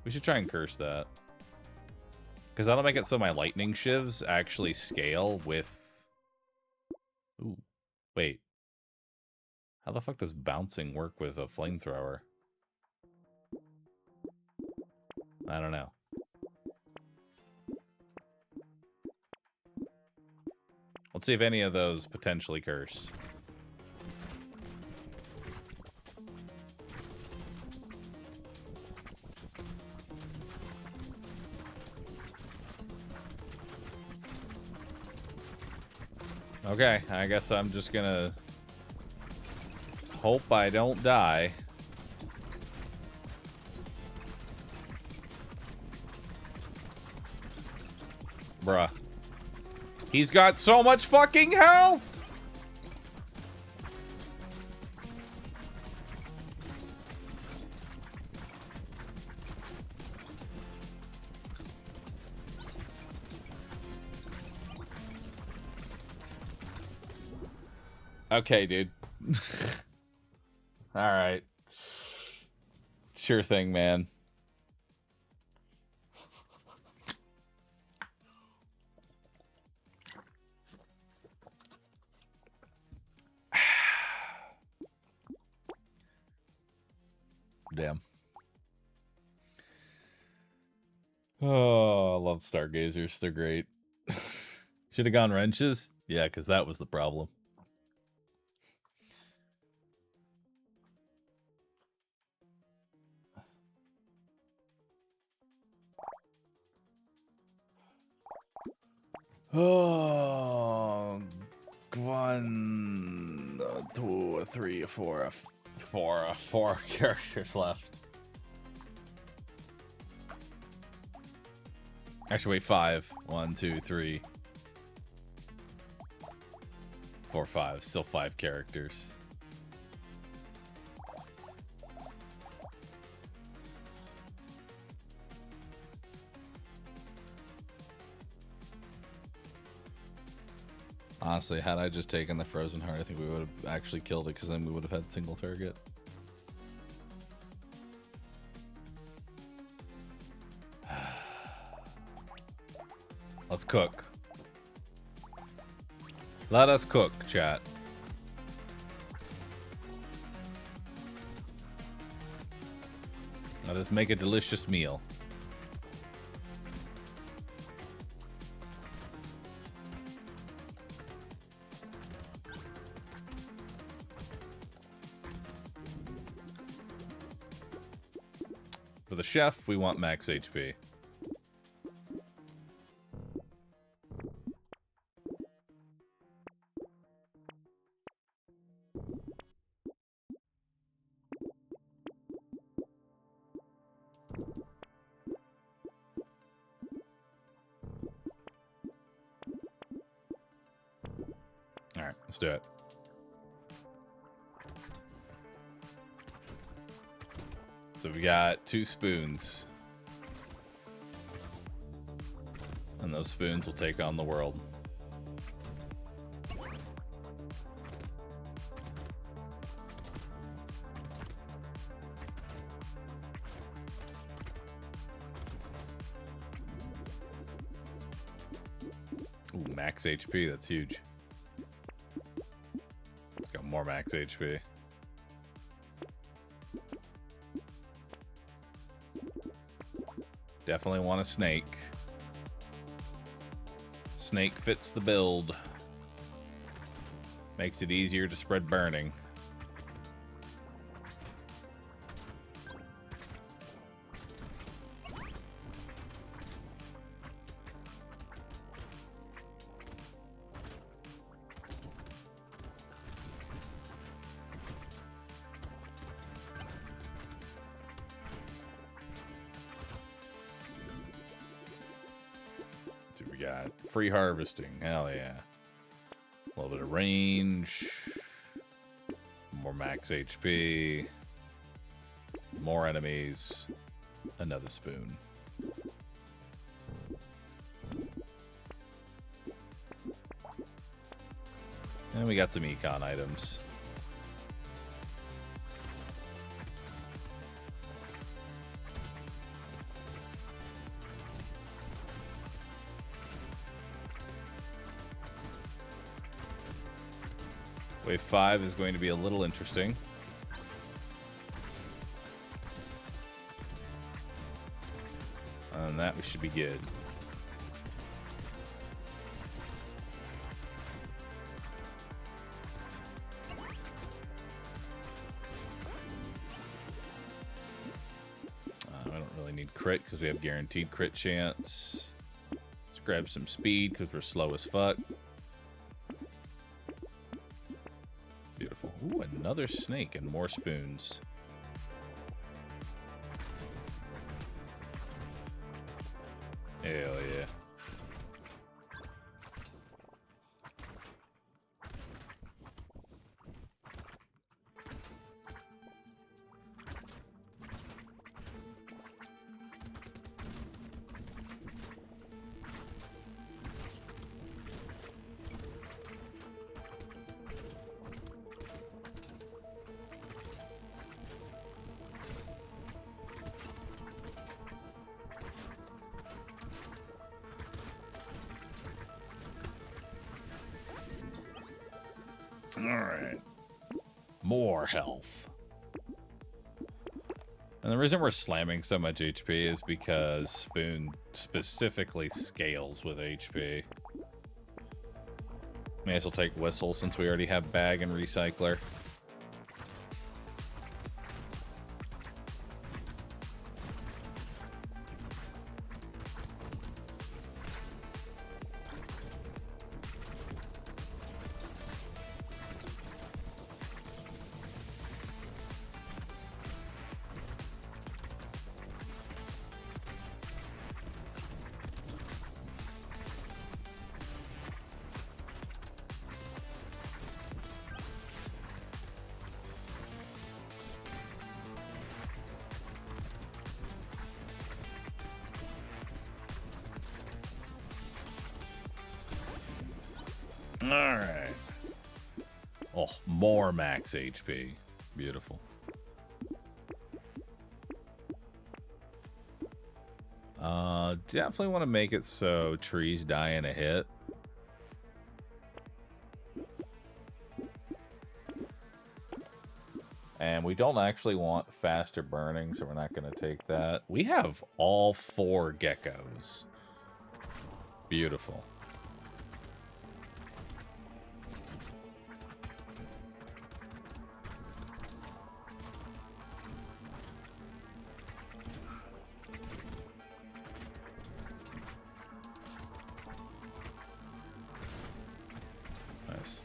We should try and curse that. Because that'll make it so my Lightning Shivs actually scale with... Ooh, wait. How the fuck does bouncing work with a flamethrower? I don't know. Let's see if any of those potentially curse. Okay, I guess I'm just gonna hope I don't die. Bruh. He's got so much fucking health! Okay, dude. Alright. Sure thing, man. Damn. Oh, I love Stargazers. They're great. Should have gone wrenches? Yeah, because that was the problem. Oh, 1, 2, 3, 4, 4 characters left. Actually, wait, 5. 1, 2, 3, 4, 5. Still 5 characters. Honestly, had I just taken the Frozen Heart, I think we would have actually killed it, because then we would have had single target. Let's cook. Let us cook, chat. Let us make a delicious meal. For the chef, we want max HP. Alright, let's do it. So we got 2 spoons. And those spoons will take on the world. Ooh, max HP, that's huge. Let's go more max HP. Definitely want a snake. Snake fits the build. Makes it easier to spread burning. We got free harvesting. Hell yeah. A little bit of range. More max HP. More enemies. Another spoon. And we got some econ items. Wave 5 is going to be a little interesting. On that, we should be good. I don't really need crit because we have guaranteed crit chance. Let's grab some speed because we're slow as fuck. Beautiful. Ooh, another snake and more spoons. Hell yeah. All right. More health. And the reason we're slamming so much HP is because Spoon specifically scales with HP. May as well take Whistle since we already have Bag and Recycler. Alright. Oh, more max HP. Beautiful. Definitely want to make it so trees die in a hit. And we don't actually want faster burning, so we're not going to take that. We have all 4 geckos. Beautiful. Nice.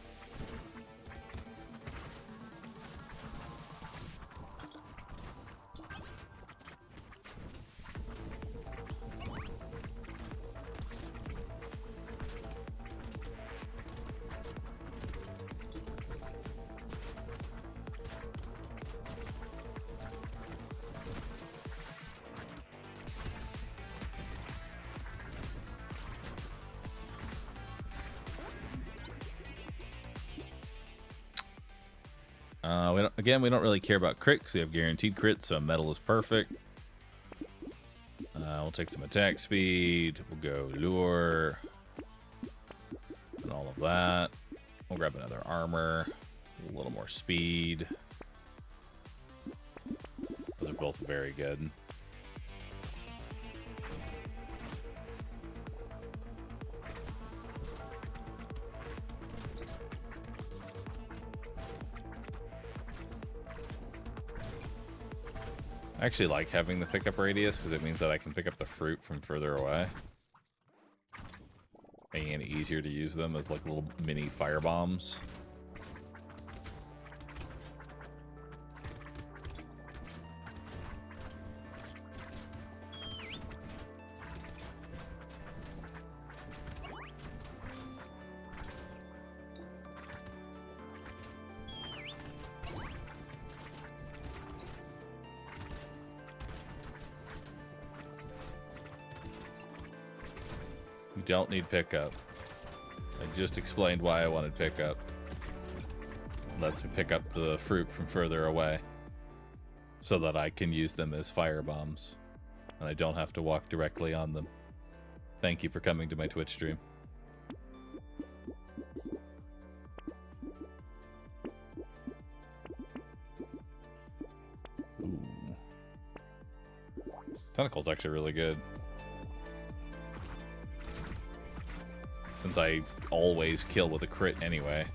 We don't really care about crit because we have guaranteed crit, so metal is perfect. We'll take some attack speed. We'll go lure and all of that. We'll grab another armor, a little more speed. Those are both very good. I actually like having the pickup radius because it means that I can pick up the fruit from further away, making it easier to use them as like little mini fire bombs. Don't need pickup. I just explained why I wanted pickup. Lets me pick up the fruit from further away so that I can use them as fire bombs and I don't have to walk directly on them. Thank you for coming to my Twitch stream. Ooh. Tentacle's actually really good. Since I always kill with a crit anyway.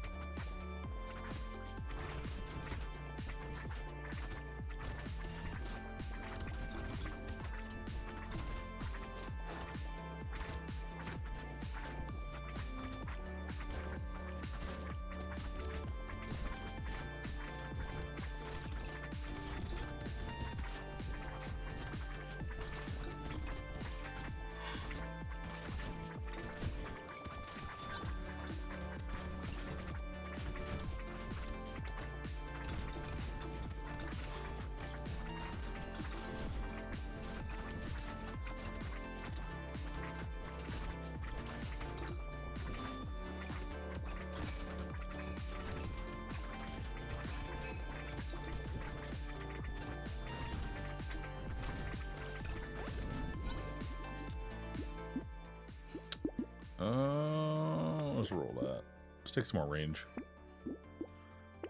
Let's roll that. Let's take some more range.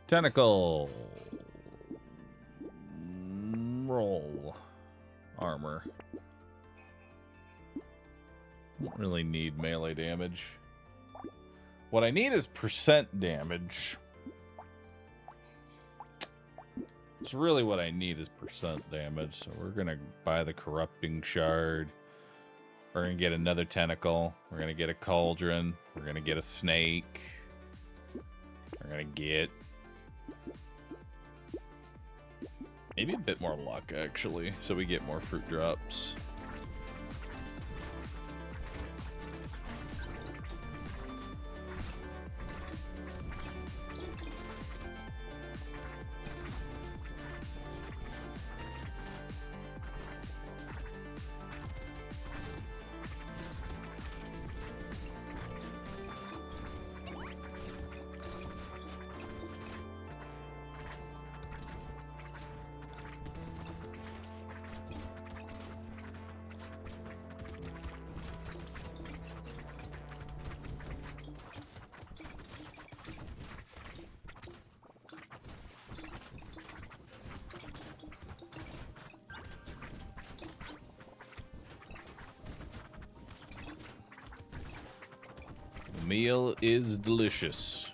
Tentacle. Roll. armor. Don't really need melee damage. What I need is percent damage. It's really what I need is percent damage. So we're going to buy the corrupting shard. We're going to get another tentacle. We're going to get a cauldron. We're going to get a snake. We're going to get maybe a bit more luck, actually, so we get more fruit drops. Meal is delicious.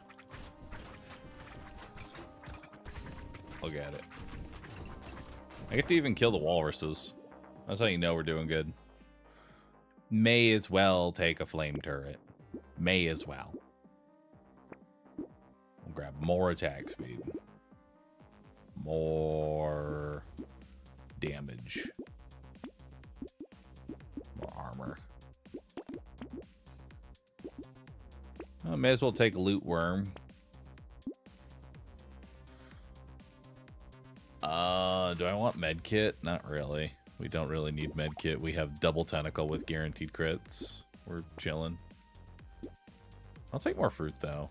Look at it. I get to even kill the walruses. That's how you know we're doing good. May as well take a flame turret. May as well. We'll grab more attack speed. More damage. More armor. I may as well take loot worm. Do I want medkit? Not really. We don't really need medkit. We have double tentacle with guaranteed crits. We're chilling. I'll take more fruit though.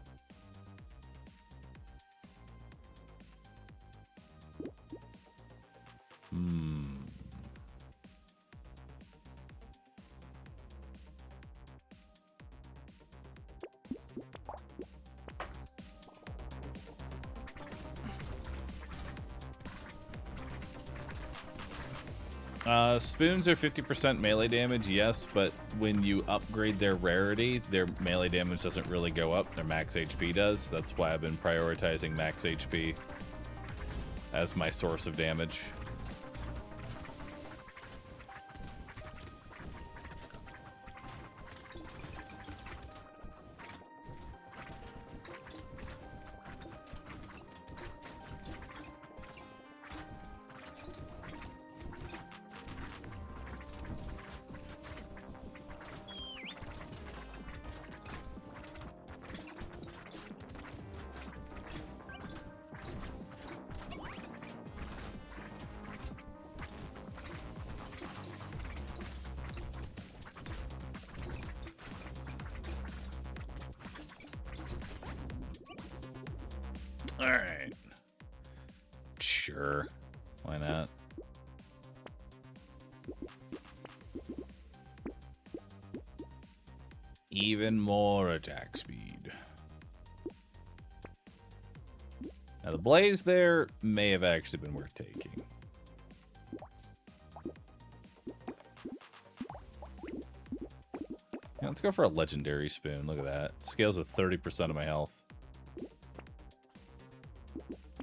Spoons are 50% melee damage, yes, but when you upgrade their rarity, their melee damage doesn't really go up. Their max HP does. That's why I've been prioritizing max HP as my source of damage. Alright. Sure. Why not? Even more attack speed. Now the blaze there may have actually been worth taking. Yeah, let's go for a legendary spoon. Look at that. Scales with 30% of my health.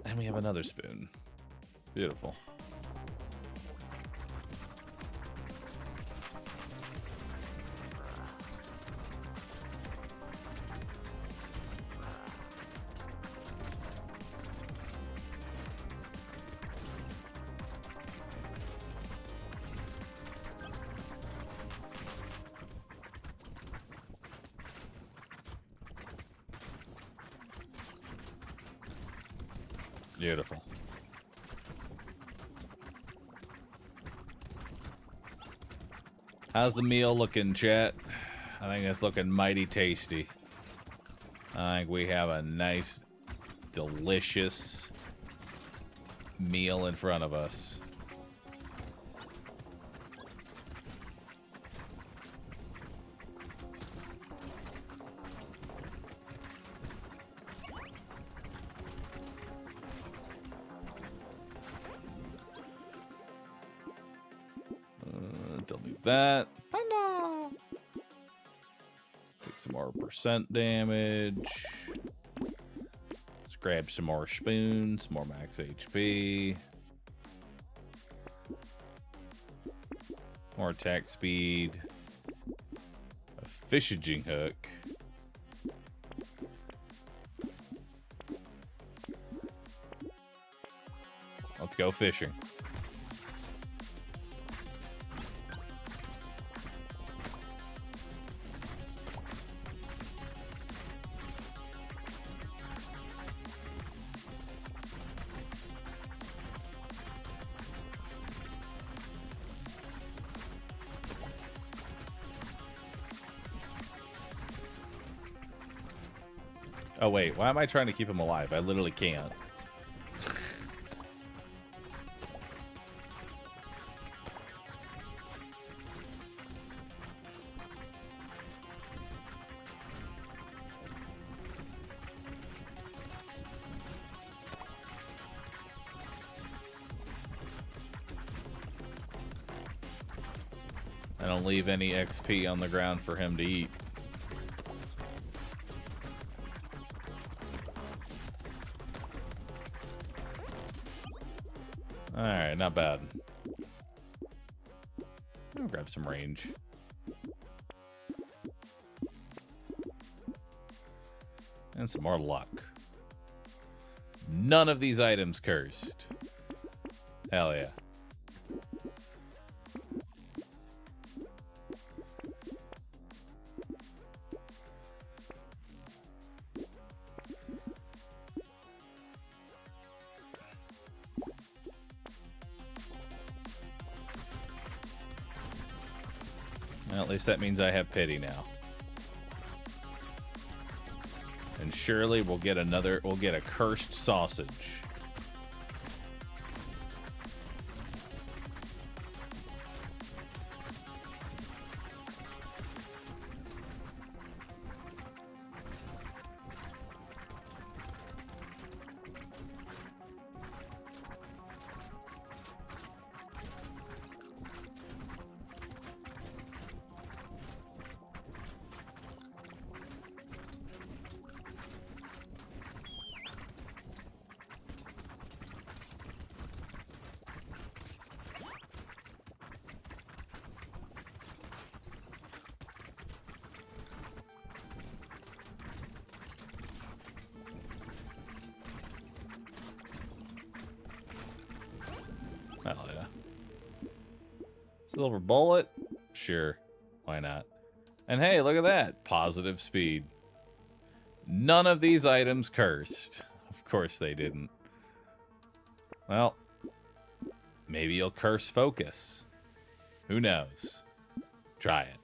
And we have another spoon. Beautiful. Beautiful. How's the meal looking, chat? I think it's looking mighty tasty. I think we have a nice, delicious meal in front of us. Still need that. Panda! Take some more percent damage. Let's grab some more spoons, more max HP. More attack speed. A fishing hook. Let's go fishing. Oh, wait. Why am I trying to keep him alive? I literally can't. I don't leave any XP on the ground for him to eat. Alright, not bad. I'll grab some range. And some more luck. None of these items cursed. Hell yeah. Well, at least that means I have pity now. And surely we'll get a cursed sausage. Hell yeah. Silver bullet? Sure. Why not? And hey, look at that. Positive speed. None of these items cursed. Of course they didn't. Well, maybe you'll curse focus. Who knows? Try it.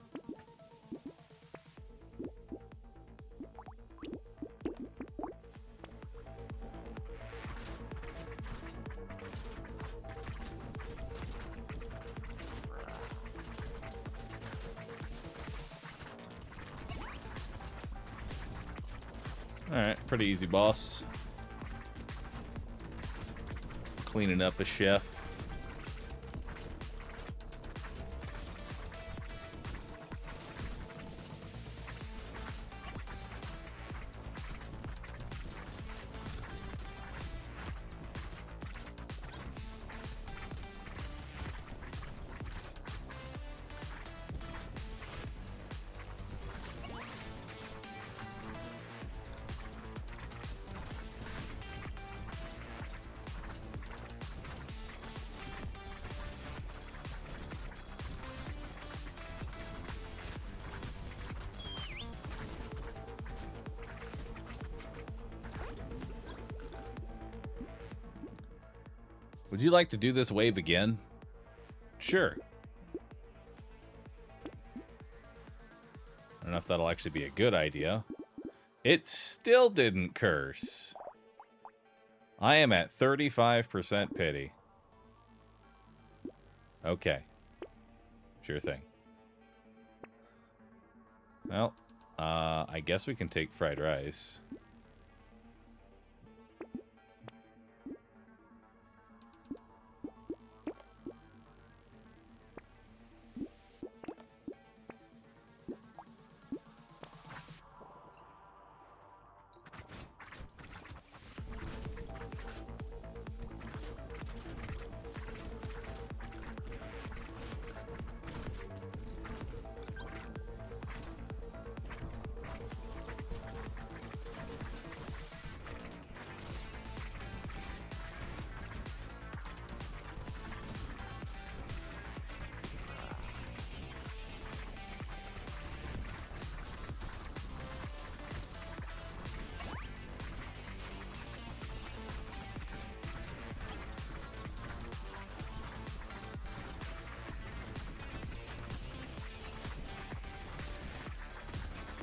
Alright, pretty easy boss. Cleaning up a chef. Would you like to do this wave again? Sure. I don't know if that'll actually be a good idea. It still didn't curse. I am at 35% pity. Okay. Sure thing. Well, I guess we can take fried rice.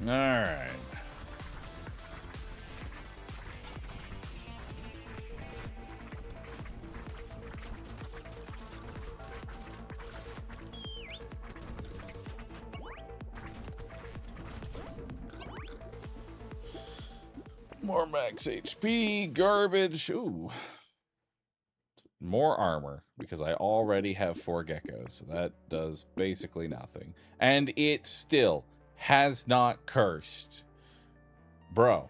All right. More max HP, garbage. Ooh. More armor, because I already have 4 geckos. So that does basically nothing. And it still has not cursed. Bro.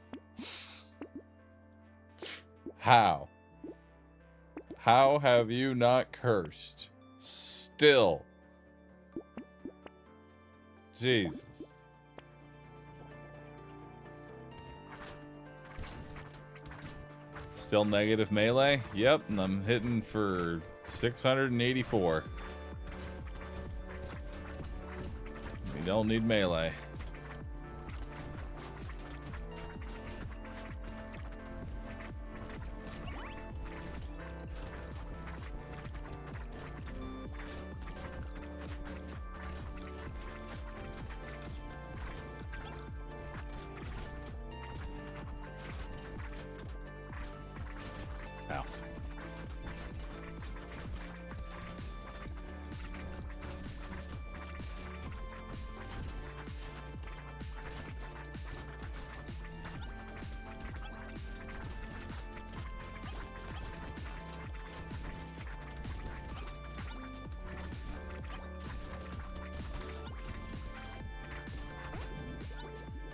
How? How have you not cursed? Still. Jesus. Still negative melee? Yep, and I'm hitting for 684. We don't need melee. Ow.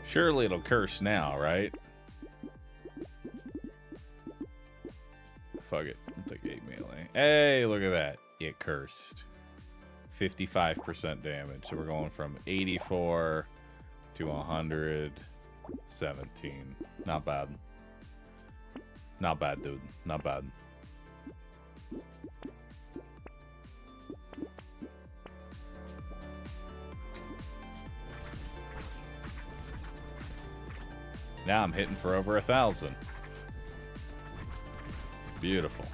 Surely it'll curse now, right? Fuck it. I'll take 8 melee. Hey, look at that. It cursed. 55% damage. So we're going from 84 to 117. Not bad. Not bad, dude. Not bad. Now I'm hitting for over 1,000. Beautiful.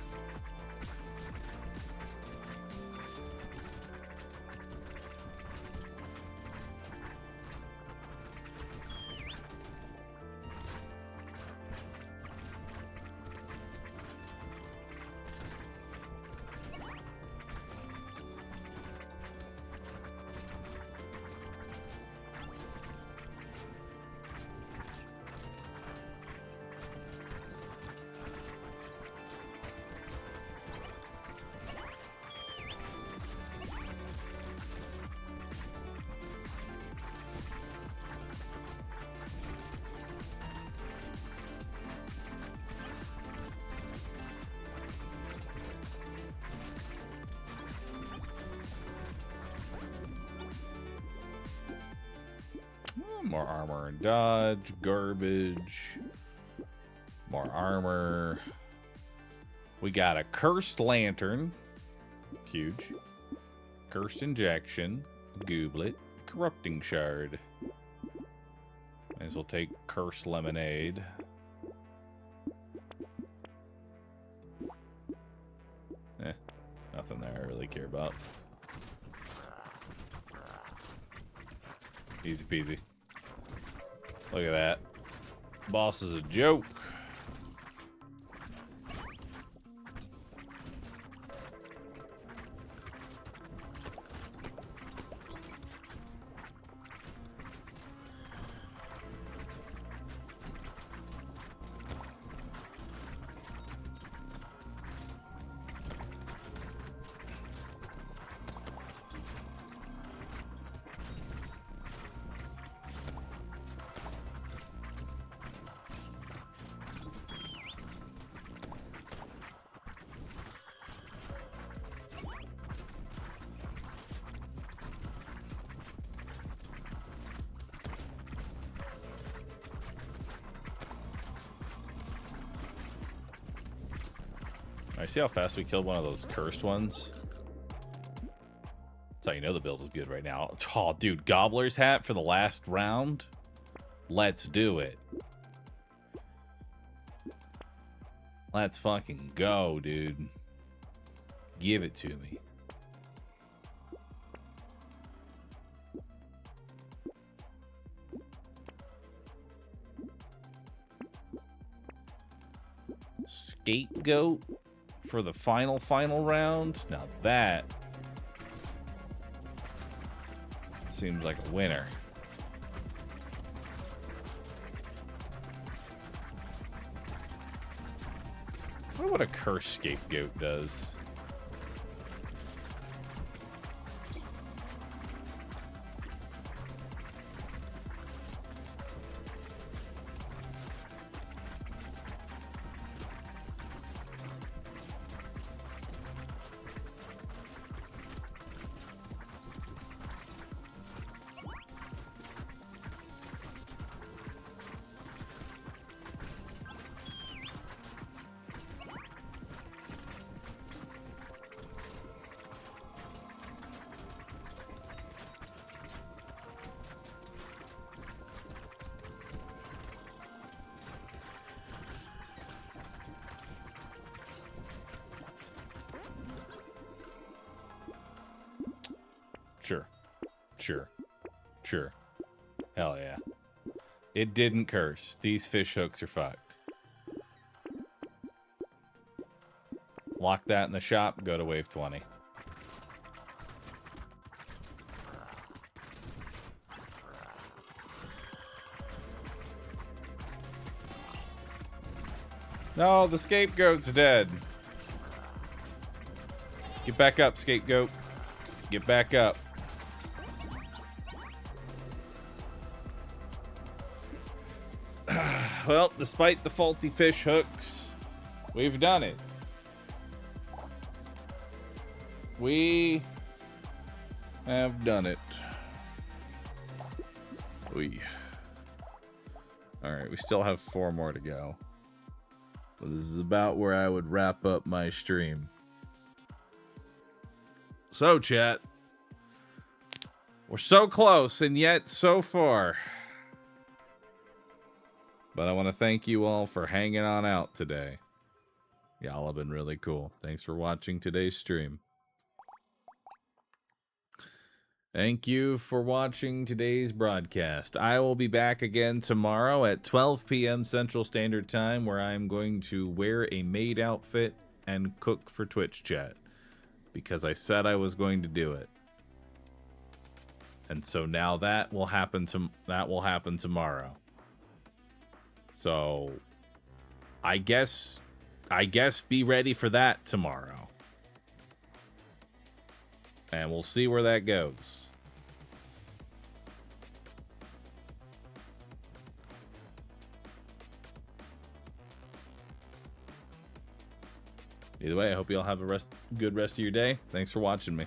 More armor and dodge. Garbage. More armor. We got a cursed lantern. Huge. Cursed injection. Gooblet. Corrupting shard. Might as well take cursed lemonade. Nothing there I really care about. Easy peasy. Look at that. Boss is a joke. I see how fast we killed one of those cursed ones. That's how you know the build is good right now. Oh, dude, Gobbler's hat for the last round. Let's do it. Let's fucking go, dude. Give it to me. Scapegoat for the final round. Now that seems like a winner. I wonder what a curse scapegoat does. Sure. Hell yeah. It didn't curse. These fish hooks are fucked. Lock that in the shop, go to wave 20. No, the scapegoat's dead. Get back up, scapegoat. Get back up. Well, despite the faulty fish hooks, we've done it. We have done it. Alright, we still have 4 more to go. So this is about where I would wrap up my stream. So, chat. We're so close, and yet so far. But I want to thank you all for hanging on out today. Y'all have been really cool. Thanks for watching today's stream. Thank you for watching today's broadcast. I will be back again tomorrow at 12 p.m. Central Standard Time, where I'm going to wear a maid outfit and cook for Twitch chat. Because I said I was going to do it. And so now that will happen tomorrow. So I guess be ready for that tomorrow. And we'll see where that goes. Either way, I hope you all have a good rest of your day. Thanks for watching me.